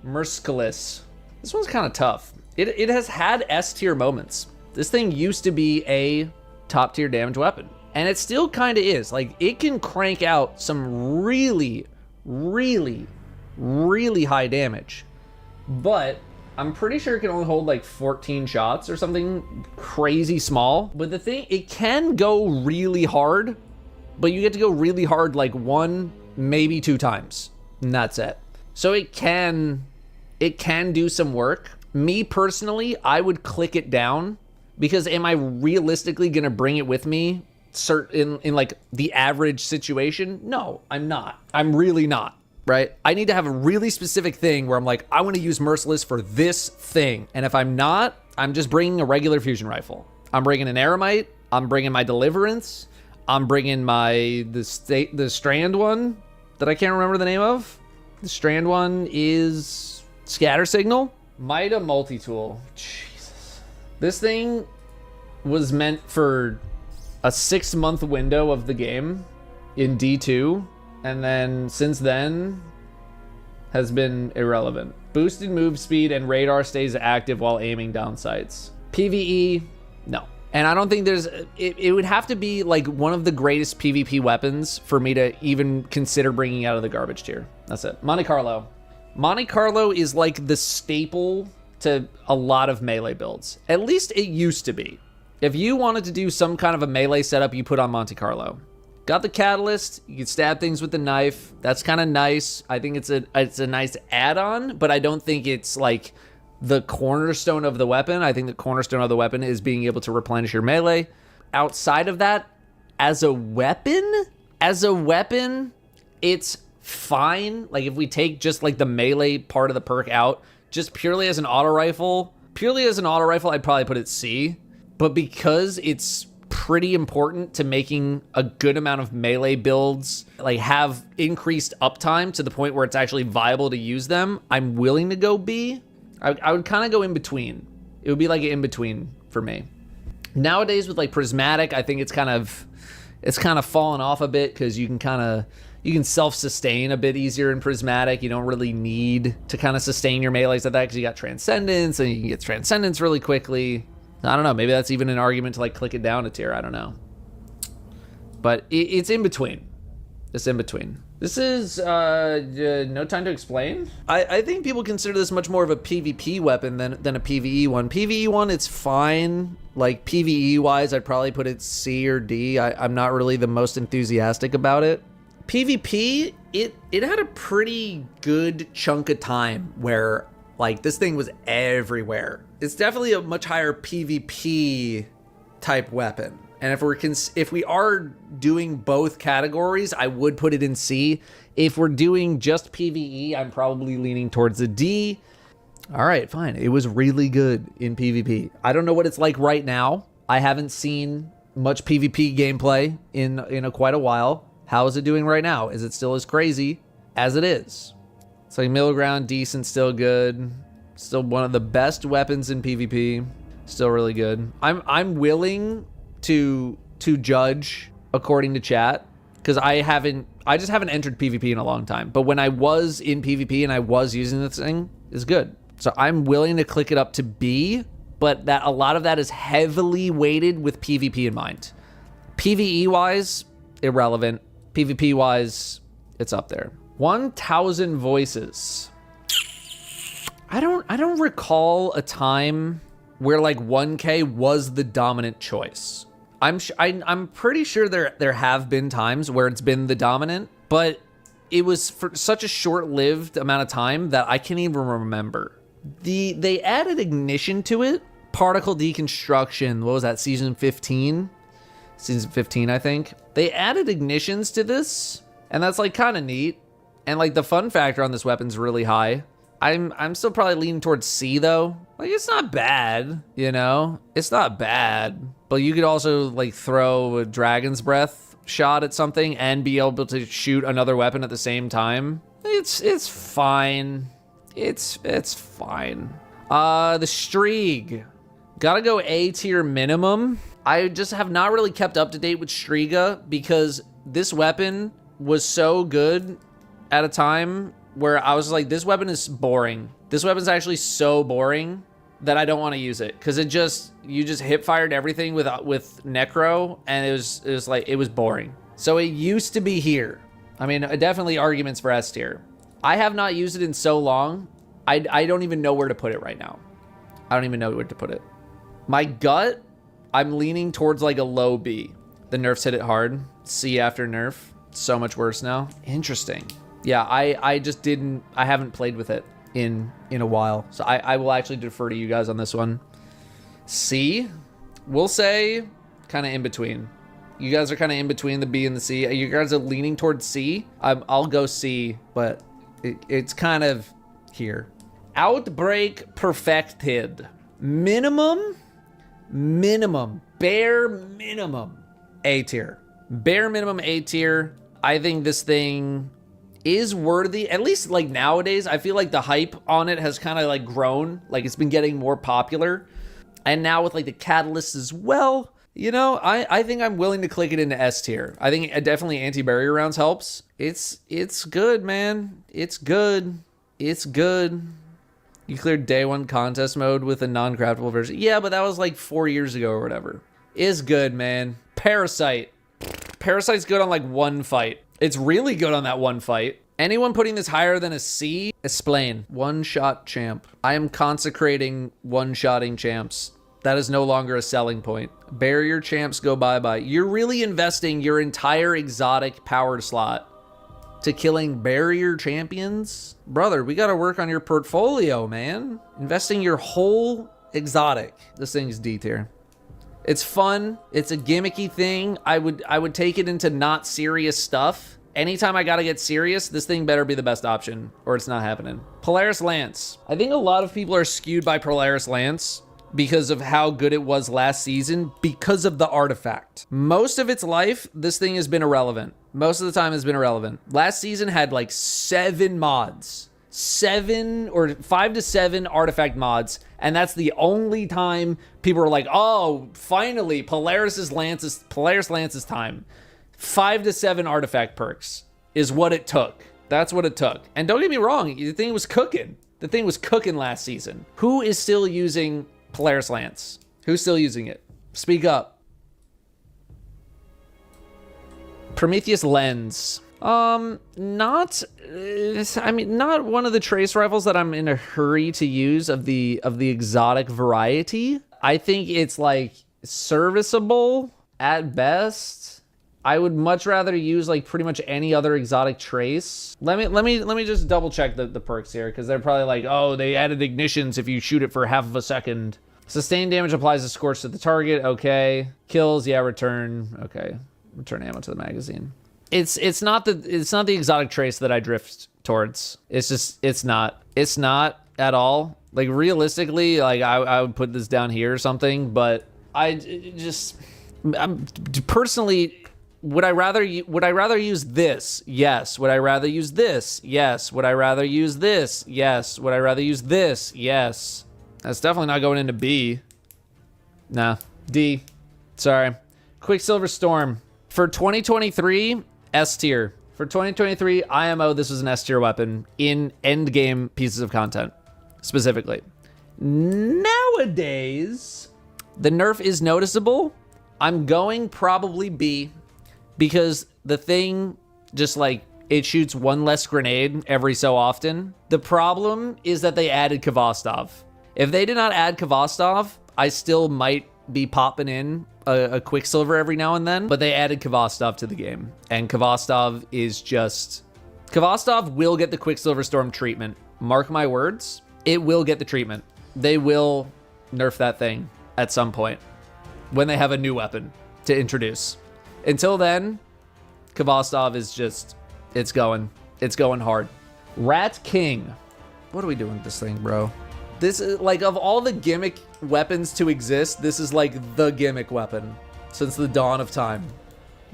Merciless. This one's kind of tough. It has had S tier moments. This thing used to be a top tier damage weapon, and it still kind of is. Like, it can crank out some really, really, really high damage, but I'm pretty sure it can only hold like 14 shots or something crazy small. But the thing, it can go really hard, but you get to go really hard like 1, maybe 2 times, and that's it. So it can do some work. Me personally, I would click it down, because am I realistically gonna bring it with me in like the average situation? No, I'm not. I'm really not. Right? I need to have a really specific thing where I'm like, I want to use Merciless for this thing. And if I'm not, I'm just bringing a regular fusion rifle. I'm bringing an Eremite. I'm bringing my Deliverance. I'm bringing the Strand one that I can't remember the name of. The Strand one is Scatter Signal. Mida Multi-Tool. Jesus. This thing was meant for a 6-month window of the game in D2. And then since then has been irrelevant. Boosted move speed and radar stays active while aiming down sights. PvE, no. And I don't think it would have to be like one of the greatest PvP weapons for me to even consider bringing out of the garbage tier. That's it. Monte Carlo. Monte Carlo is like the staple to a lot of melee builds. At least it used to be. If you wanted to do some kind of a melee setup, you put on Monte Carlo. Got the catalyst, you can stab things with the knife. That's kind of nice. I think it's a nice add-on, but I don't think it's like the cornerstone of the weapon. I think the cornerstone of the weapon is being able to replenish your melee. Outside of that, as a weapon, It's fine. Like if we take just like the melee part of the perk out, just purely as an auto rifle, I'd probably put it C. But because it's pretty important to making a good amount of melee builds, like have increased uptime to the point where it's actually viable to use them, I'm willing to go B. I would kind of go in between. It would be like an in between for me. Nowadays with like prismatic, I think it's kind of fallen off a bit because you can self-sustain a bit easier in prismatic. You don't really need to kind of sustain your melees at that because you got transcendence and you can get transcendence really quickly. I don't know, maybe that's even an argument to like click it down a tier, I don't know. But it's in between. It's in between. This is No Time to Explain. I think people consider this much more of a PvP weapon than a PvE one. PvE one, it's fine. Like PvE wise, I'd probably put it C or D. I'm not really the most enthusiastic about it. PvP, it had a pretty good chunk of time where like this thing was everywhere. It's definitely a much higher PvP type weapon. And if we are doing both categories, I would put it in C. If we're doing just PvE, I'm probably leaning towards a D. All right, fine. It was really good in PvP. I don't know what it's like right now. I haven't seen much PvP gameplay in quite a while. How is it doing right now? Is it still as crazy as it is? It's like middle ground, decent, still good. Still one of the best weapons in PvP. Still really good. I'm willing to judge according to chat because I just haven't entered PvP in a long time. But when I was in PvP and I was using this thing, it's good. So I'm willing to click it up to B, but that a lot of that is heavily weighted with PvP in mind. PvE wise, irrelevant. PvP wise, it's up there. 1,000 voices. I don't recall a time where like 1K was the dominant choice. I'm pretty sure there have been times where it's been the dominant, but it was for such a short-lived amount of time that I can't even remember. They added ignition to it, particle deconstruction. What was that? Season 15, I think. They added ignitions to this, and that's like kind of neat. And like the fun factor on this weapon's really high. I'm still probably leaning towards C though. Like it's not bad, you know? It's not bad. But you could also like throw a dragon's breath shot at something and be able to shoot another weapon at the same time. It's fine. It's fine. The Strieg. Gotta go A tier minimum. I just have not really kept up to date with Striega because this weapon was so good at a time where I was like, this weapon is boring. This weapon's actually so boring that I don't want to use it because you just hip fired everything with Necro and it was boring. So it used to be here. I mean, definitely arguments for S tier. I have not used it in so long. I don't even know where to put it right now. I don't even know where to put it. My gut, I'm leaning towards like a low B. The nerfs hit it hard. C after nerf. So much worse now. Interesting. Yeah, I haven't played with it in a while. So I will actually defer to you guys on this one. C, we'll say kind of in between. You guys are kind of in between the B and the C. You guys are leaning towards C. I'll go C, but it's kind of here. Outbreak Perfected. Minimum, bare minimum, A tier. Bare minimum A tier. I think this thing is worthy, at least like nowadays. I feel like the hype on it has kind of like grown, like it's been getting more popular. And now with like the catalyst as well, you know, I think I'm willing to click it into S tier. I think definitely anti-barrier rounds helps. It's good, man. It's good. You cleared day one contest mode with a non-craftable version. Yeah, but that was like 4 years ago or whatever. Is good, man. Parasite. Parasite's good on like one fight. It's really good on that one fight. Anyone putting this higher than a C? Explain. One-shot champ. I am consecrating one-shotting champs. That is no longer a selling point. Barrier champs go bye-bye. You're really investing your entire exotic power slot to killing barrier champions? Brother, we gotta work on your portfolio, man. Investing your whole exotic. This thing's D tier. It's fun. It's a gimmicky thing. I would take it into not serious stuff. anytime I gotta get serious, this thing better be the best option or it's not happening. Polaris Lance. I think a lot of people are skewed by Polaris Lance because of how good it was last season because of the artifact. Most of its life, this thing has been irrelevant. Most of the time has been irrelevant. Last season had like 7 mods. 7 or 5 to 7 artifact mods, and that's the only time people are like, oh, finally, Polaris Lance's time. 5 to 7 artifact perks is what it took. That's what it took. And don't get me wrong, the thing was cooking. The thing was cooking last season. Who is still using Polaris Lance? Who's still using it? Speak up. Prometheus Lens. Not one of the trace rifles that I'm in a hurry to use of the exotic variety. I think it's like serviceable at best. I would much rather use like pretty much any other exotic trace. Let me just double check the perks here, because they're probably like, oh, they added ignitions if you shoot it for half of a second. Sustained damage applies a scorch to the target. Okay. Kills, yeah, return. Okay. Return ammo to the magazine. It's not the exotic trace that I drift towards. It's not at all. Like realistically, like I would put this down here or something, but I'm personally, would I rather use this? Yes. Would I rather use this? Yes. Would I rather use this? Yes. Would I rather use this? Yes. That's definitely not going into B. Nah. D. Sorry. Quicksilver Storm. For 2023, S tier. For 2023 IMO, this was an S tier weapon in end game pieces of content, specifically. Nowadays, the nerf is noticeable. I'm going probably B, because the thing just like, it shoots one less grenade every so often. The problem is that they added Kvostov. If they did not add Kvostov, I still might be popping in a Quicksilver every now and then, but they added Kvostov to the game, and Kvostov will get the Quicksilver Storm treatment. Mark my words, it will get the treatment. They will nerf that thing at some point when they have a new weapon to introduce. Until then, Kvostov is just, it's going hard. Rat King. What are we doing with this thing, bro? This is like, of all the gimmick weapons to exist, this is like the gimmick weapon since the dawn of time.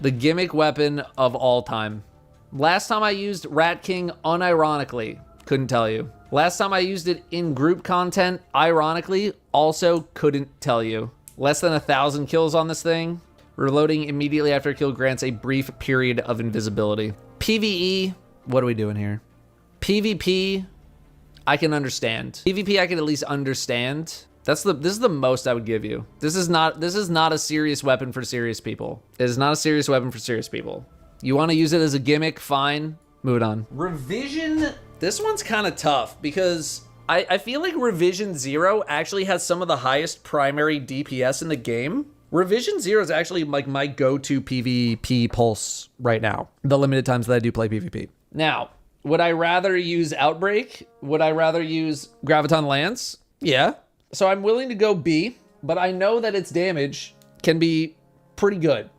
The gimmick weapon of all time. Last time I used Rat King unironically, couldn't tell you. Last time I used it in group content, ironically, also couldn't tell you. Less than 1,000 kills on this thing. Reloading immediately after a kill grants a brief period of invisibility. PvE, what are we doing here? PvP, I can understand. PvP, I can at least understand. This is the most I would give you. This is not a serious weapon for serious people. It is not a serious weapon for serious people. You want to use it as a gimmick, fine. Move it on. Revision, this one's kind of tough because I feel like Revision 0 actually has some of the highest primary DPS in the game. Revision 0 is actually like my go-to PvP pulse right now. The limited times that I do play PvP. Now, would I rather use Outbreak? Would I rather use Graviton Lance? Yeah. So I'm willing to go B, but I know that its damage can be pretty good.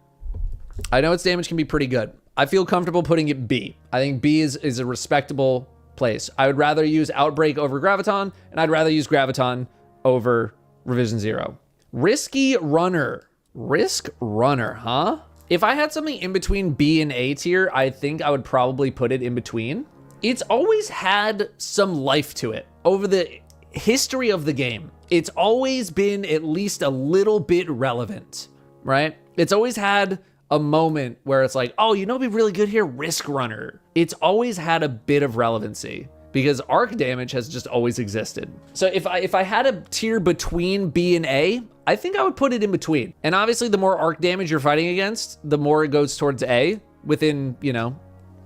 I feel comfortable putting it B. I think B is a respectable place. I would rather use Outbreak over Graviton, and I'd rather use Graviton over Revision 0. Risky Runner. Risk Runner, huh? If I had something in between B and A tier, I think I would probably put it in between. It's always had some life to it. Over the history of the game, it's always been at least a little bit relevant, right? It's always had a moment where it's like, oh, you know what'd be really good here? Risk Runner. It's always had a bit of relevancy because arc damage has just always existed. So if I had a tier between B and A, I think I would put it in between. And obviously the more arc damage you're fighting against, the more it goes towards A within, you know,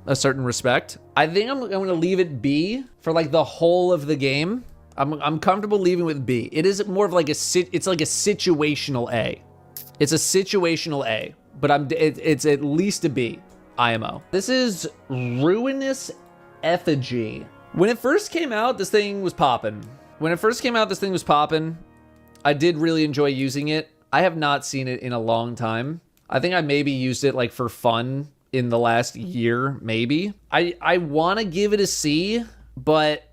a certain respect. I think I'm going to leave it B for like the whole of the game. I'm comfortable leaving with B. It is more of like it's like a situational A. It's a situational A, but it's at least a B, IMO. This is Ruinous Effigy. When it first came out, this thing was popping. I did really enjoy using it. I have not seen it in a long time. I think I maybe used it like for fun in the last year, maybe. I want to give it a C, but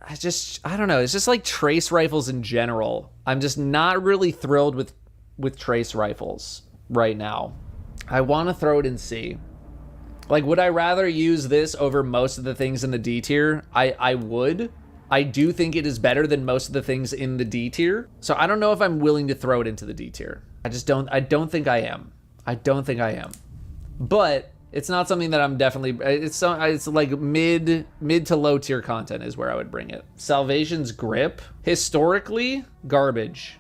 I don't know. It's just like trace rifles in general. I'm just not really thrilled with trace rifles right now. I want to throw it in C. Like, would I rather use this over most of the things in the D tier? I would. I do think it is better than most of the things in the D tier. So I don't know if I'm willing to throw it into the D tier. I don't think I am. I don't think I am. But it's not something that I'm definitely, it's like mid to low tier content is where I would bring it. Salvation's Grip, historically, garbage.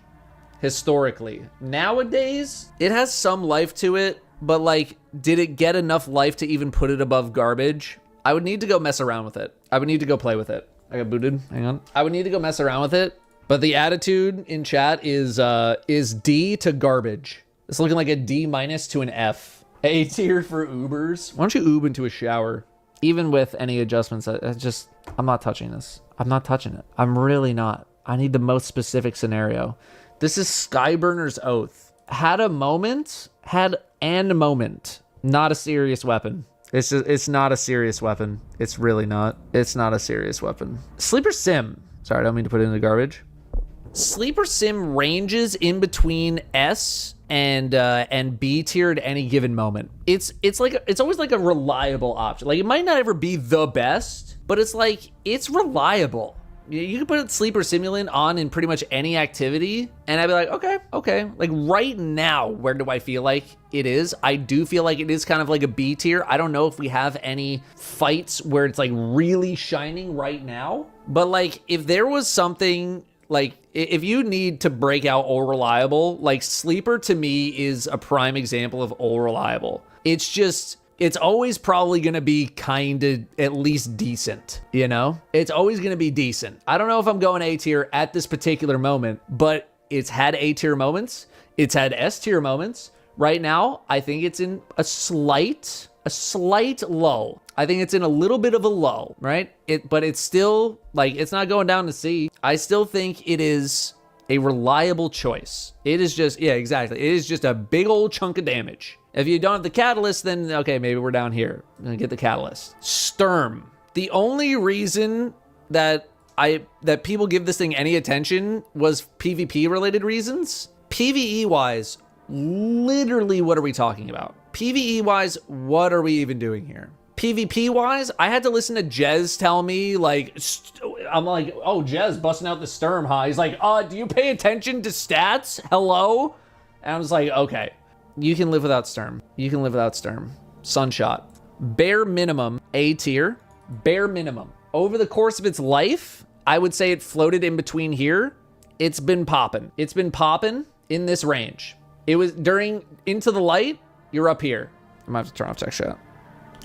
Historically. Nowadays, it has some life to it, but like, did it get enough life to even put it above garbage? I would need to go mess around with it. I would need to go play with it. I got booted. Hang on. I would need to go mess around with it. But the attitude in chat is D to garbage. It's looking like a D minus to an F. A tier for Ubers. Why don't you Ube into a shower? Even with any adjustments, I'm not touching this. I'm not touching it. I'm really not. I need the most specific scenario. This is Skyburner's Oath. Had an moment. Not a serious weapon. It's not a serious weapon. It's really not. It's not a serious weapon. Sleeper Sim. Sorry, I don't mean to put it in the garbage. Sleeper Sim ranges in between S and B tier at any given moment. It's always like a reliable option. Like, it might not ever be the best, but it's like, it's reliable. You can put Sleeper Simulant on in pretty much any activity, and I'd be like, okay. Like, right now, where do I feel like it is? I do feel like it is kind of like a B tier. I don't know if we have any fights where it's like really shining right now, but like, if there was something, like, if you need to break out all reliable, like, Sleeper to me is a prime example of all reliable. It's always probably going to be kind of at least decent, you know? It's always going to be decent. I don't know if I'm going A tier at this particular moment, but it's had A tier moments. It's had S tier moments. Right now, I think it's in a slight low. I think it's in a little bit of a low, right? But it's still, like, it's not going down to C. I still think it is a reliable choice. It is just, yeah, exactly. It is just a big old chunk of damage. If you don't have the catalyst, then okay, maybe we're down here. I'm gonna get the catalyst. Sturm. The only reason that people give this thing any attention was PvP related reasons. PvE wise, literally what are we talking about? PvE wise, what are we even doing here? PvP wise, I had to listen to Jez tell me, like, I'm like, oh, Jez busting out the Sturm, huh? He's like, do you pay attention to stats? Hello? And I was like, okay. You can live without Sturm. You can live without Sturm. Sunshot. Bare minimum, A tier. Bare minimum. Over the course of its life, I would say it floated in between here. It's been popping. It's been popping in this range. It was during Into the Light, you're up here. I might have to turn off tech chat.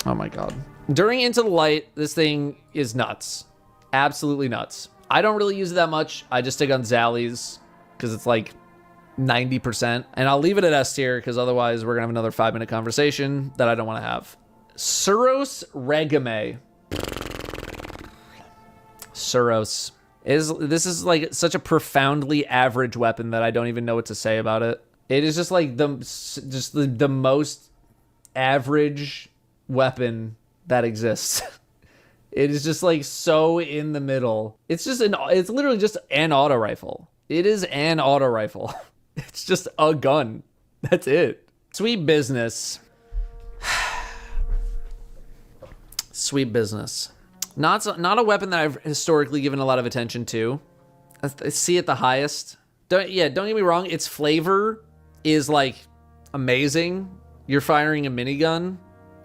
Oh my God. During Into the Light, this thing is nuts. Absolutely nuts. I don't really use it that much. I just stick on Zally's because it's like 90%, and I'll leave it at S tier because otherwise we're gonna have another 5-minute conversation that I don't want to have. Suros Regame. Suros this is like such a profoundly average weapon that I don't even know what to say about it. It is just like the most average weapon that exists. It is just like so in the middle. It's literally just an auto rifle. It is an auto rifle. It's just a gun. That's it. Sweet business. Sweet business. Not a weapon that I've historically given a lot of attention to. I see it the highest. Don't get me wrong. Its flavor is like amazing. You're firing a minigun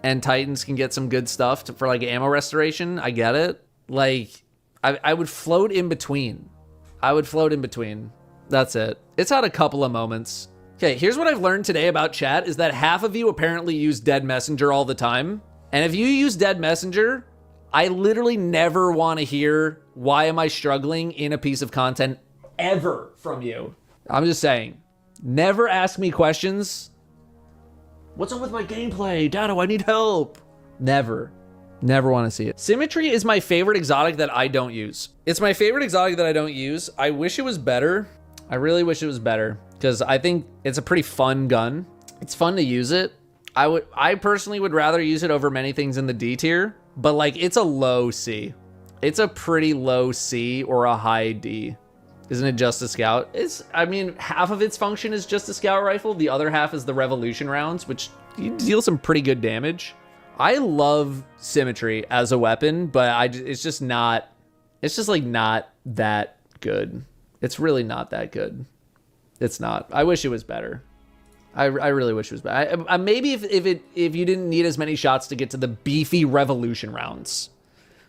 and Titans can get some good stuff for like ammo restoration. I get it. Like, I would float in between. That's it. It's had a couple of moments. Okay, here's what I've learned today about chat is that half of you apparently use Dead Messenger all the time. And if you use Dead Messenger, I literally never want to hear why am I struggling in a piece of content ever from you. I'm just saying, never ask me questions. What's up with my gameplay? Dado, I need help. Never want to see it. Symmetry is my favorite exotic that I don't use. It's my favorite exotic that I don't use. I wish it was better. I really wish it was better because I think it's a pretty fun gun. It's fun to use it. I personally would rather use it over many things in the D tier, but like it's a low C. It's a pretty low C or a high D. Isn't it just a scout? I mean, half of its function is just a scout rifle. The other half is the revolution rounds, which you deal some pretty good damage. I love symmetry as a weapon, but it's just not that good. It's really not that good. It's not. I wish it was better. I really wish it was better. Maybe if you didn't need as many shots to get to the beefy revolution rounds,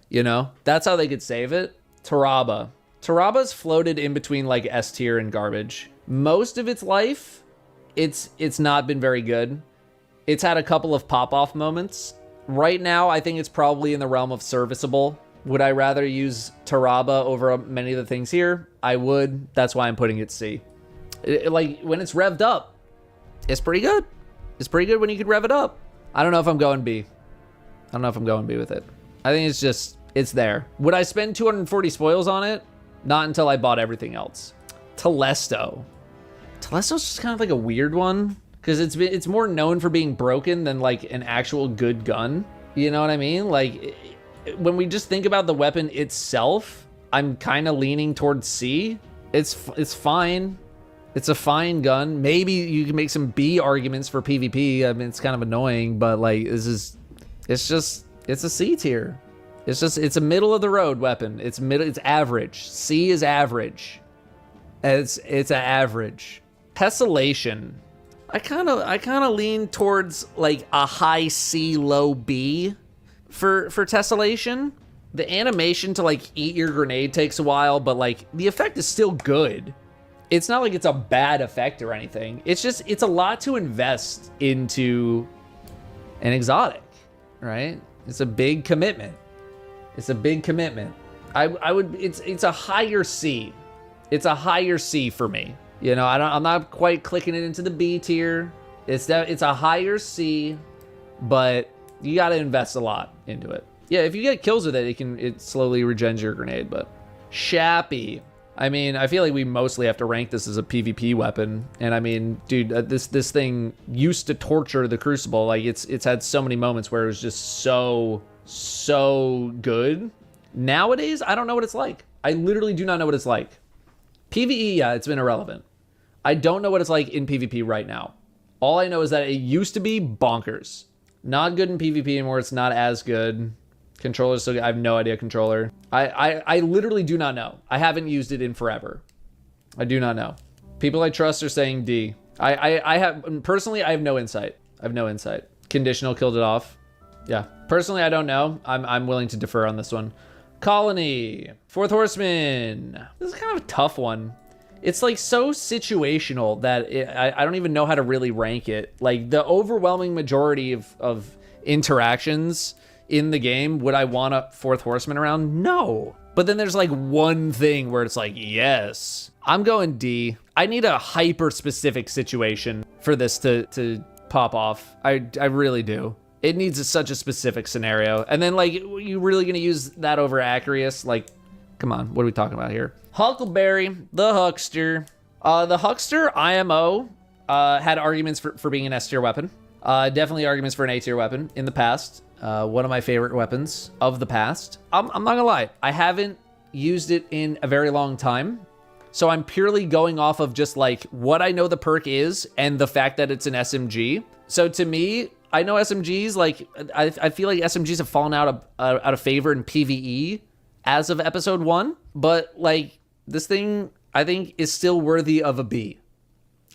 you know, that's how they could save it. Taraba's floated in between like S tier and garbage. Most of its life, it's not been very good. It's had a couple of pop-off moments. Right now, I think it's probably in the realm of serviceable. Would I rather use Taraba over many of the things here? I would. That's why I'm putting it C. Like, when it's revved up, it's pretty good. It's pretty good when you can rev it up. I don't know if I'm going B. I don't know if I'm going B with it. I think it's there. Would I spend 240 spoils on it? Not until I bought everything else. Telesto. Telesto's just kind of like a weird one, because it's more known for being broken than like an actual good gun. You know what I mean? Like, when we just think about the weapon itself, I'm kind of leaning towards C. It's fine. It's a fine gun. Maybe you can make some B arguments for PvP. I mean, it's kind of annoying, but like, it's a C tier. It's a middle of the road weapon. It's average. C is average. It's an average. Tessellation. I kind of lean towards like a high C, low B for Tessellation. The animation to like eat your grenade takes a while, but like the effect is still good. It's not like it's a bad effect or anything. It's a lot to invest into an exotic, right? It's a big commitment. It's a higher C. It's a higher C for me. You know, I'm not quite clicking it into the B tier. It's a higher C, but you got to invest a lot into it. Yeah, if you get kills with it, it slowly regens your grenade. But Shappy, I mean, I feel like we mostly have to rank this as a PvP weapon. And I mean, dude, this thing used to torture the Crucible. Like it's had so many moments where it was just so good. Nowadays, I don't know what it's like. I literally do not know what it's like. PvE, yeah, it's been irrelevant. I don't know what it's like in PvP right now. All I know is that it used to be bonkers. Not good in PvP anymore. It's not as good. Controller's still good. I have no idea controller. I literally do not know. I haven't used it in forever. I do not know. People I trust are saying D. I have personally, I have no insight. Conditional killed it off. Yeah. Personally, I don't know. I'm willing to defer on this one. Colony. Fourth Horseman. This is kind of a tough one. It's like so situational that I don't even know how to really rank it. Like the overwhelming majority of interactions in the game, would I want a Fourth Horseman around? No. But then there's like one thing where it's like, yes. I'm going D. I need a hyper specific situation for this to pop off. I really do. It needs such a specific scenario. And then like, you really gonna use that over Acarius? Like, come on, what are we talking about here? Huckleberry, the Huckster. The Huckster IMO had arguments for being an S tier weapon. Definitely arguments for an A tier weapon in the past. One of my favorite weapons of the past. I'm not gonna lie, I haven't used it in a very long time. So I'm purely going off of just like what I know the perk is and the fact that it's an SMG. So to me, I know SMGs, like, I feel like SMGs have fallen out of favor in PvE as of episode 1, but like this thing, I think is still worthy of a B.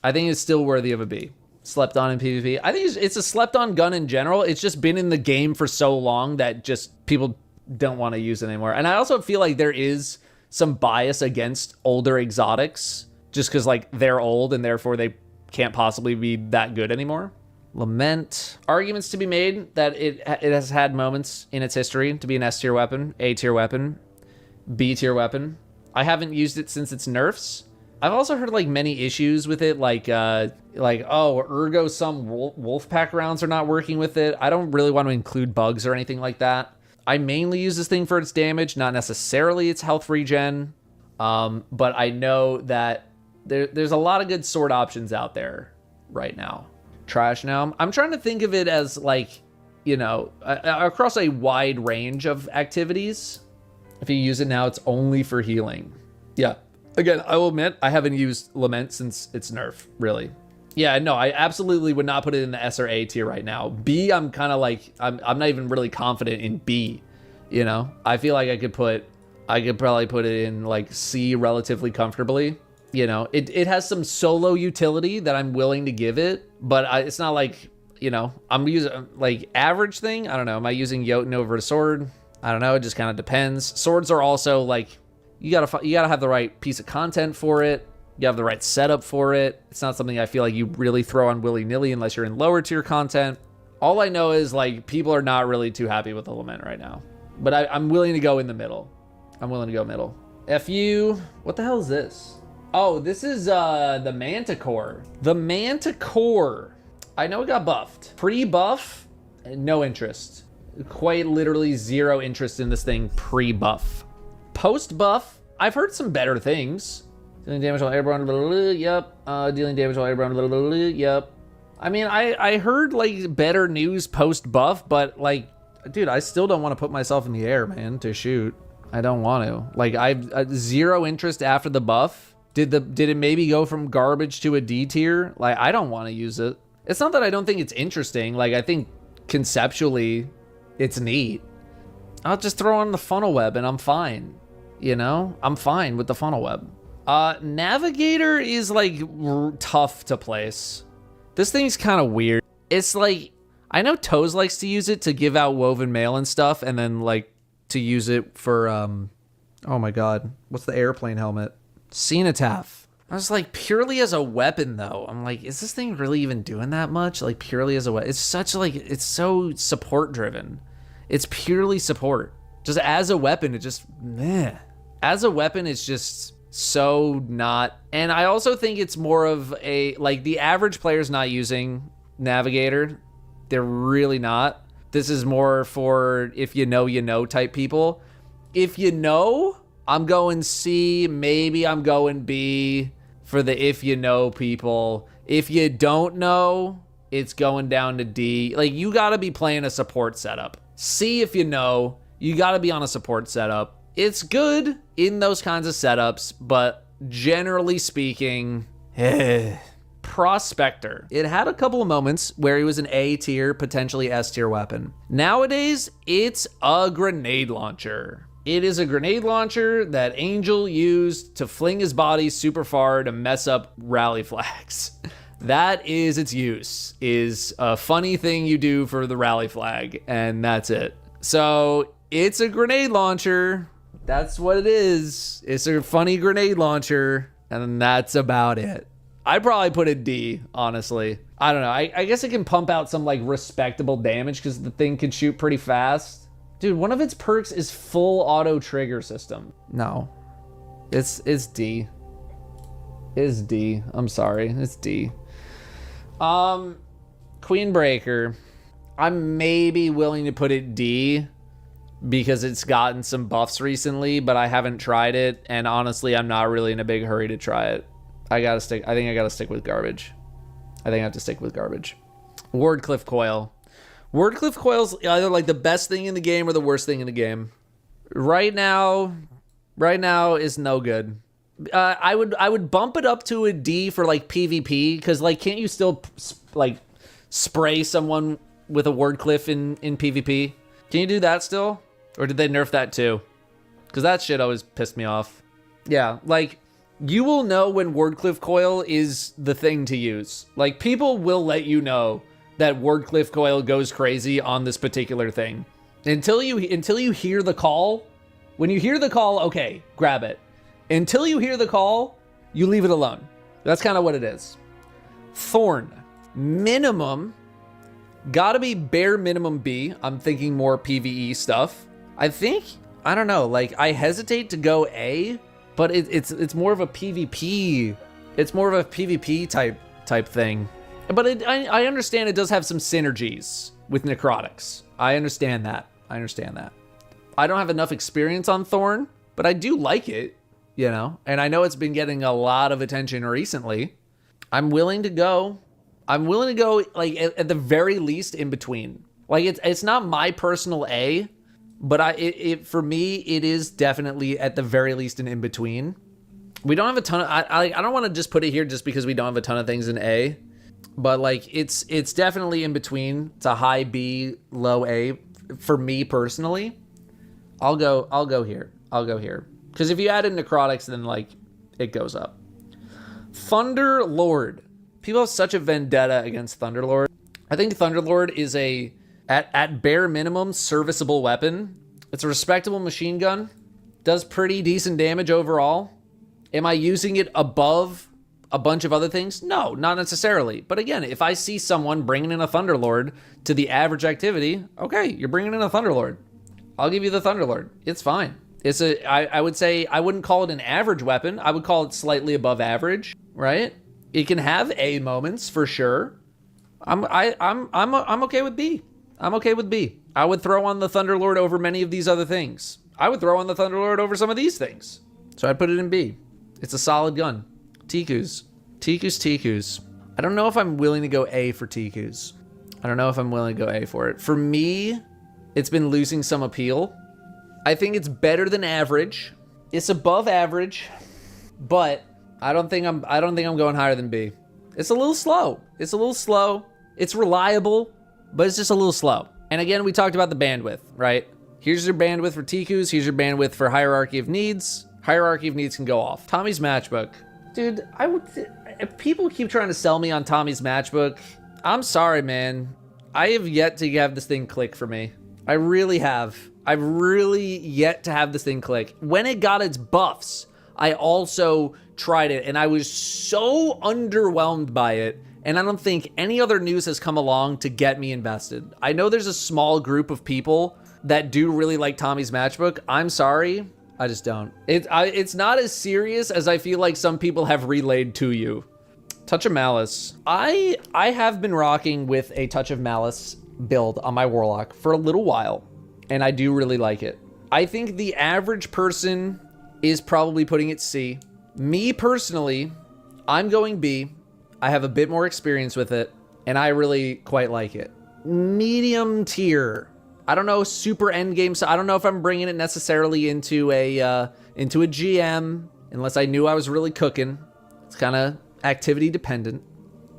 Slept on in PvP. I think it's a slept on gun in general. It's just been in the game for so long that just people don't want to use it anymore. And I also feel like there is some bias against older exotics just because like they're old and therefore they can't possibly be that good anymore. Lament. Arguments to be made that it has had moments in its history to be an S tier weapon, A tier weapon, B tier weapon. I haven't used it since its nerfs. I've also heard like many issues with it, like ergo some wolf pack rounds are not working with it. I don't really want to include bugs or anything like that. I mainly use this thing for its damage, not necessarily its health regen. But I know that there's a lot of good sword options out there right now. trash now. I'm trying to think of it as like, you know, across a wide range of activities. If you use it now, it's only for healing. Yeah. Again, I will admit, I haven't used Lament since its nerf, really. Yeah, no, I absolutely would not put it in the S or A tier right now. B, I'm kind of like, I'm not even really confident in B, you know? I feel like I could probably put it in like C relatively comfortably. You know, it has some solo utility that I'm willing to give it, but it's not like, you know, I'm using like average thing. I don't know. Am I using Jotun over a sword? I don't know. It just kind of depends. Swords are also like, you gotta have the right piece of content for it. You have the right setup for it. It's not something I feel like you really throw on willy-nilly unless you're in lower tier content. All I know is like people are not really too happy with the Lament right now, but I'm willing to go in the middle. I'm willing to go middle. FU, what the hell is this? Oh, this is the Manticore. The Manticore. I know it got buffed. Pre-buff, no interest. Quite literally zero interest in this thing pre-buff. Post-buff, I've heard some better things. Dealing damage while airborne, yep. Dealing damage while airborne, yep. I mean, I heard like better news post-buff, but like, dude, I still don't want to put myself in the air, man, to shoot. I don't want to. Like, I've zero interest after the buff. Did it maybe go from garbage to a D tier? Like, I don't want to use it. It's not that I don't think it's interesting. Like, I think conceptually it's neat. I'll just throw on the funnel web and I'm fine. You know, I'm fine with the funnel web. Navigator is like tough to place. This thing's kind of weird. It's like, I know Toes likes to use it to give out woven mail and stuff, and then like to use it for, oh my God, what's the airplane helmet? Cenotaph. I was like, purely as a weapon though. I'm like, is this thing really even doing that much? Like purely as a weapon. It's such like, it's so support driven. It's purely support. Just as a weapon, it just, meh. As a weapon, it's just so not. And I also think it's more of a, like the average player's not using Navigator. They're really not. This is more for if you know type people. If you know, I'm going C, maybe I'm going B for the if you know people. If you don't know, it's going down to D. Like, you gotta be playing a support setup. C if you know, you gotta be on a support setup. It's good in those kinds of setups, but generally speaking, Prospector. It had a couple of moments where he was an A tier, potentially S tier weapon. Nowadays, it's a grenade launcher. It is a grenade launcher that Angel used to fling his body super far to mess up rally flags. That is its use, is a funny thing you do for the rally flag, and that's it. So it's a grenade launcher. That's what it is. It's a funny grenade launcher, and that's about it. I'd probably put it D, honestly. I don't know. I guess it can pump out some like respectable damage because the thing can shoot pretty fast. Dude, one of its perks is full auto trigger system. No, it's D. It's D. I'm sorry, it's D. Queenbreaker. I'm maybe willing to put it D because it's gotten some buffs recently, but I haven't tried it, and honestly, I'm not really in a big hurry to try it. I think I gotta stick with garbage. I think I have to stick with garbage. Wardcliff Coil. Wardcliff Coil's either like the best thing in the game or the worst thing in the game. Right now is no good. I would bump it up to a D for like PvP, because like, can't you still like spray someone with a Wardcliff in PvP? Can you do that still? Or did they nerf that too? Because that shit always pissed me off. Yeah, like, you will know when Wardcliff Coil is the thing to use. Like, people will let you know that Wardcliff Coil goes crazy on this particular thing. Until you hear the call. When you hear the call, okay, grab it. Until you hear the call, you leave it alone. That's kind of what it is. Thorn. Minimum. Gotta be bare minimum B. I'm thinking more PvE stuff. I don't know, like, I hesitate to go A, but it's more of a PvP. It's more of a PvP type thing. But I understand it does have some synergies with Necrotics. I understand that. I don't have enough experience on Thorn, but I do like it, you know? And I know it's been getting a lot of attention recently. I'm willing to go I'm willing to go like at the very least in between. Like it's not my personal A, but for me it is definitely at the very least an in between. We don't have a ton of I don't want to just put it here just because we don't have a ton of things in A, but like it's definitely in between. It's a high B, low A for me personally. I'll go here. Because if you add in necrotics, then like it goes up. Thunderlord. People have such a vendetta against Thunderlord. I think Thunderlord is at bare minimum, serviceable weapon. It's a respectable machine gun. Does pretty decent damage overall. Am I using it above a bunch of other things? No, not necessarily. But again, if I see someone bringing in a Thunderlord to the average activity, okay, you're bringing in a Thunderlord. I'll give you the Thunderlord. It's fine. I would say I wouldn't call it an average weapon. I would call it slightly above average, right? It can have A moments for sure. I'm okay with B. I'm okay with B. I would throw on the Thunderlord over many of these other things. I would throw on the Thunderlord over some of these things. So I'd put it in B. It's a solid gun. Tikus. I don't know if I'm willing to go A for Tikus. I don't know if I'm willing to go A for it. For me, it's been losing some appeal. I think it's better than average. It's above average, but I don't think I'm going higher than B. It's a little slow. It's reliable, but it's just a little slow. And again, we talked about the bandwidth, right? Here's your bandwidth for Tikus. Here's your bandwidth for Hierarchy of Needs. Hierarchy of Needs can go off. Tommy's Matchbook. Dude, if people keep trying to sell me on Tommy's Matchbook, I'm sorry, man. I have yet to have this thing click for me. I really have. I've really yet to have this thing click. When it got its buffs, I also tried it, and I was so underwhelmed by it, and I don't think any other news has come along to get me invested. I know there's a small group of people that do really like Tommy's Matchbook. I'm sorry, I just don't. It's not as serious as I feel like some people have relayed to you. Touch of Malice. I have been rocking with a Touch of Malice build on my Warlock for a little while, and I do really like it. I think the average person is probably putting it C. Me personally, I'm going B. I have a bit more experience with it, and I really quite like it. Medium tier. I don't know, super endgame, so I don't know if I'm bringing it necessarily into a GM, unless I knew I was really cooking. It's kind of activity dependent.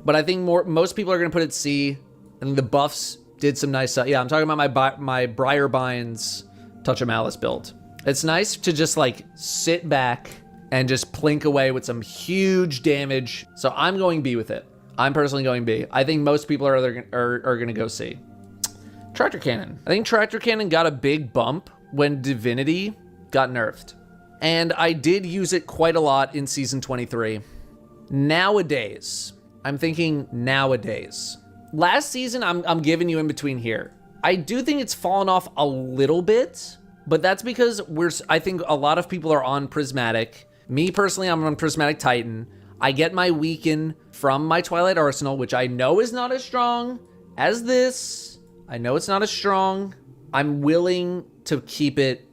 But I think most people are going to put it C, and the buffs did some nice stuff. Yeah, I'm talking about my Briarbind's Touch of Malice build. It's nice to just like sit back and just plink away with some huge damage. So I'm going B with it. I'm personally going B. I think most people are going to go C. Tractor Cannon. I think Tractor Cannon got a big bump when Divinity got nerfed. And I did use it quite a lot in Season 23. Nowadays, I'm thinking nowadays. Last season, I'm giving you in between here. I do think it's fallen off a little bit, but that's because I think a lot of people are on Prismatic. Me personally, I'm on Prismatic Titan. I get my Weaken from my Twilight Arsenal, which I know is not as strong as this. I know it's not as strong. I'm willing to keep it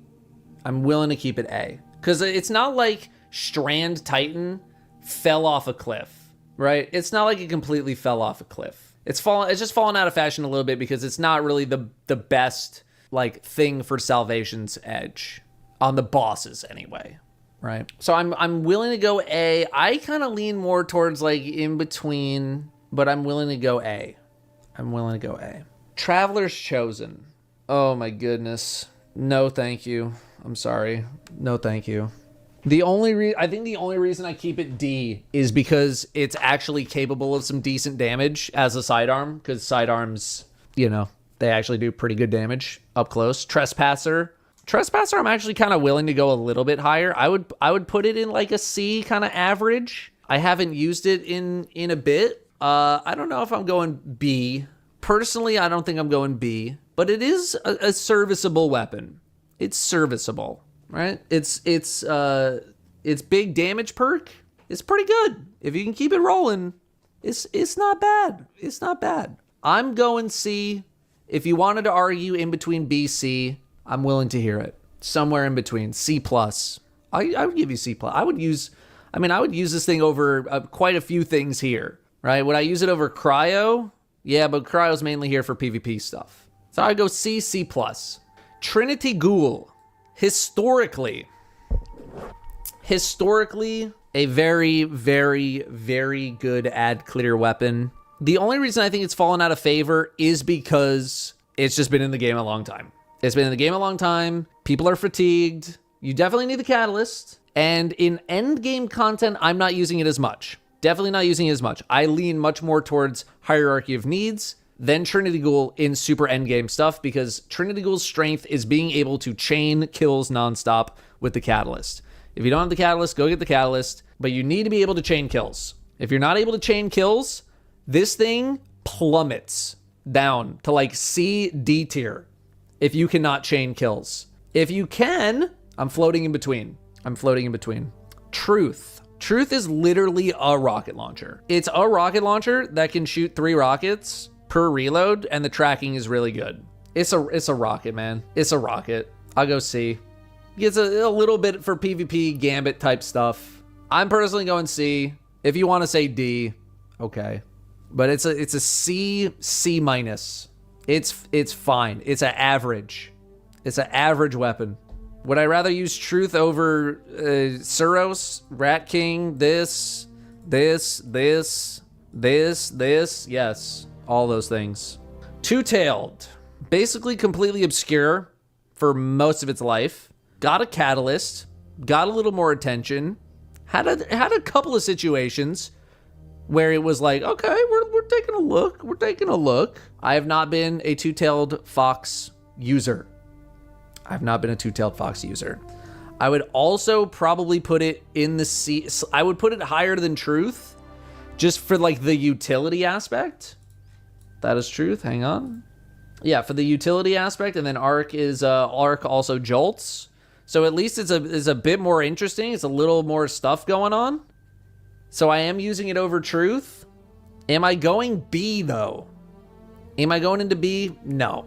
A. Because it's not like Strand Titan fell off a cliff, right? It's not like it completely fell off a cliff. It's just fallen out of fashion a little bit because it's not really the best like thing for Salvation's Edge on the bosses anyway, right? So I'm willing to go A. I kind of lean more towards like in between, but I'm willing to go A. Traveler's Chosen. Oh my goodness. No, thank you. I'm sorry. No, thank you. I think the only reason I keep it D is because it's actually capable of some decent damage as a sidearm, because sidearms, they actually do pretty good damage up close. Trespasser, I'm actually kind of willing to go a little bit higher. I would put it in like a C kind of average. I haven't used it in a bit. I don't know if I'm going B. Personally, I don't think I'm going B, but it is a serviceable weapon. It's serviceable, right? It's big damage perk. It's pretty good. If you can keep it rolling, it's not bad. It's not bad. I'm going C. If you wanted to argue in between B, C, I'm willing to hear it. Somewhere in between. C+. I would give you C+. I would use this thing over quite a few things here, right? Would I use it over Cryo? Yeah, but Cryo's mainly here for PvP stuff. So I go C, C+. Trinity Ghoul. Historically, a very, very, very good add clear weapon. The only reason I think it's fallen out of favor is because it's just been in the game a long time. It's been in the game a long time. People are fatigued. You definitely need the catalyst. And in end game content, I'm not using it as much. Definitely not using it as much. I lean much more towards Hierarchy of Needs than Trinity Ghoul in super end game stuff, because Trinity Ghoul's strength is being able to chain kills nonstop with the catalyst. If you don't have the catalyst, go get the catalyst, but you need to be able to chain kills. If you're not able to chain kills, this thing plummets down to like C, D tier if you cannot chain kills. If you can, I'm floating in between. Truth. Truth is literally a rocket launcher. It's a rocket launcher that can shoot 3 rockets per reload, and the tracking is really good. It's a rocket, man. It's a rocket. I'll go C. Gets a little bit for PvP Gambit type stuff. I'm personally going C. If you want to say D, okay. But it's a C, C minus. It's fine. It's an average. It's an average weapon. Would I rather use Truth over Suros, Rat King, this? Yes, all those things. Two-Tailed, basically completely obscure for most of its life. Got a catalyst, got a little more attention, had a couple of situations where it was like, okay, we're taking a look. I have not been a Two-Tailed Fox user. I would also probably put it in the C. I would put it higher than Truth, just for like the utility aspect. That is Truth. Hang on. Yeah, for the utility aspect, and then Arc also jolts. So at least it's a bit more interesting. It's a little more stuff going on. So I am using it over Truth. Am I going B though? Am I going into B? No.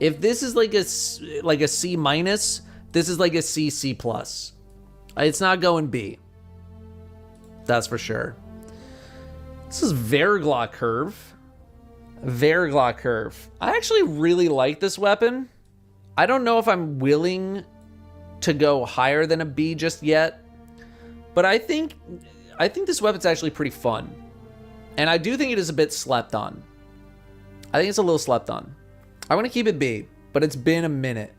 If this is like a C minus, this is like a C, C plus. It's not going B. That's for sure. This is Verglaw Curve. I actually really like this weapon. I don't know if I'm willing to go higher than a B just yet, but I think this weapon's actually pretty fun. And I do think it is a bit slept on. I think it's a little slept on. I want to keep it B, but it's been a minute.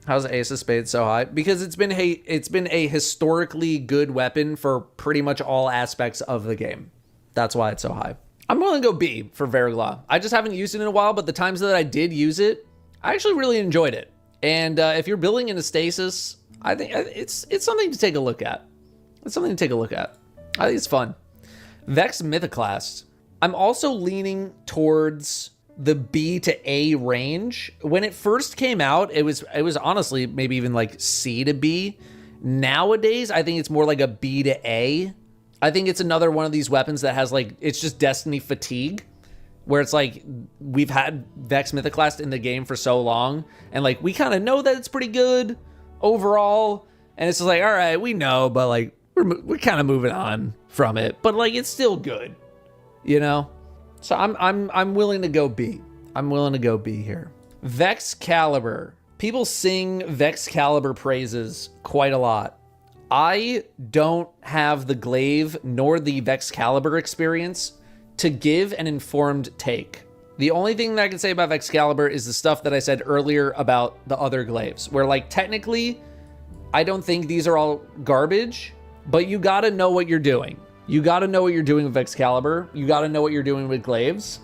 How's Ace of Spades so high? Because it's been a historically good weapon for pretty much all aspects of the game. That's why it's so high. I'm willing to go B for Verglaw. I just haven't used it in a while, but the times that I did use it, I actually really enjoyed it. And if you're building into Stasis, I think it's something to take a look at. I think it's fun. Vex Mythoclast. I'm also leaning towards the B to A range. When it first came out, it was honestly maybe even like C to B. Nowadays, I think it's more like a B to A. I think it's another one of these weapons that has like, it's just Destiny fatigue, where it's like, we've had Vex Mythoclast in the game for so long, and like, we kind of know that it's pretty good overall, and it's just like, all right, we know, but like, we're kind of moving on from it, but like, it's still good, you know? So I'm willing to go B. I'm willing to go B here. Vexcalibur. People sing Vexcalibur praises quite a lot. I don't have the glaive nor the Vexcalibur experience to give an informed take. The only thing that I can say about Vexcalibur is the stuff that I said earlier about the other glaives, where like technically, I don't think these are all garbage, but you gotta know what you're doing. You got to know what you're doing with Excalibur. You got to know what you're doing with glaives.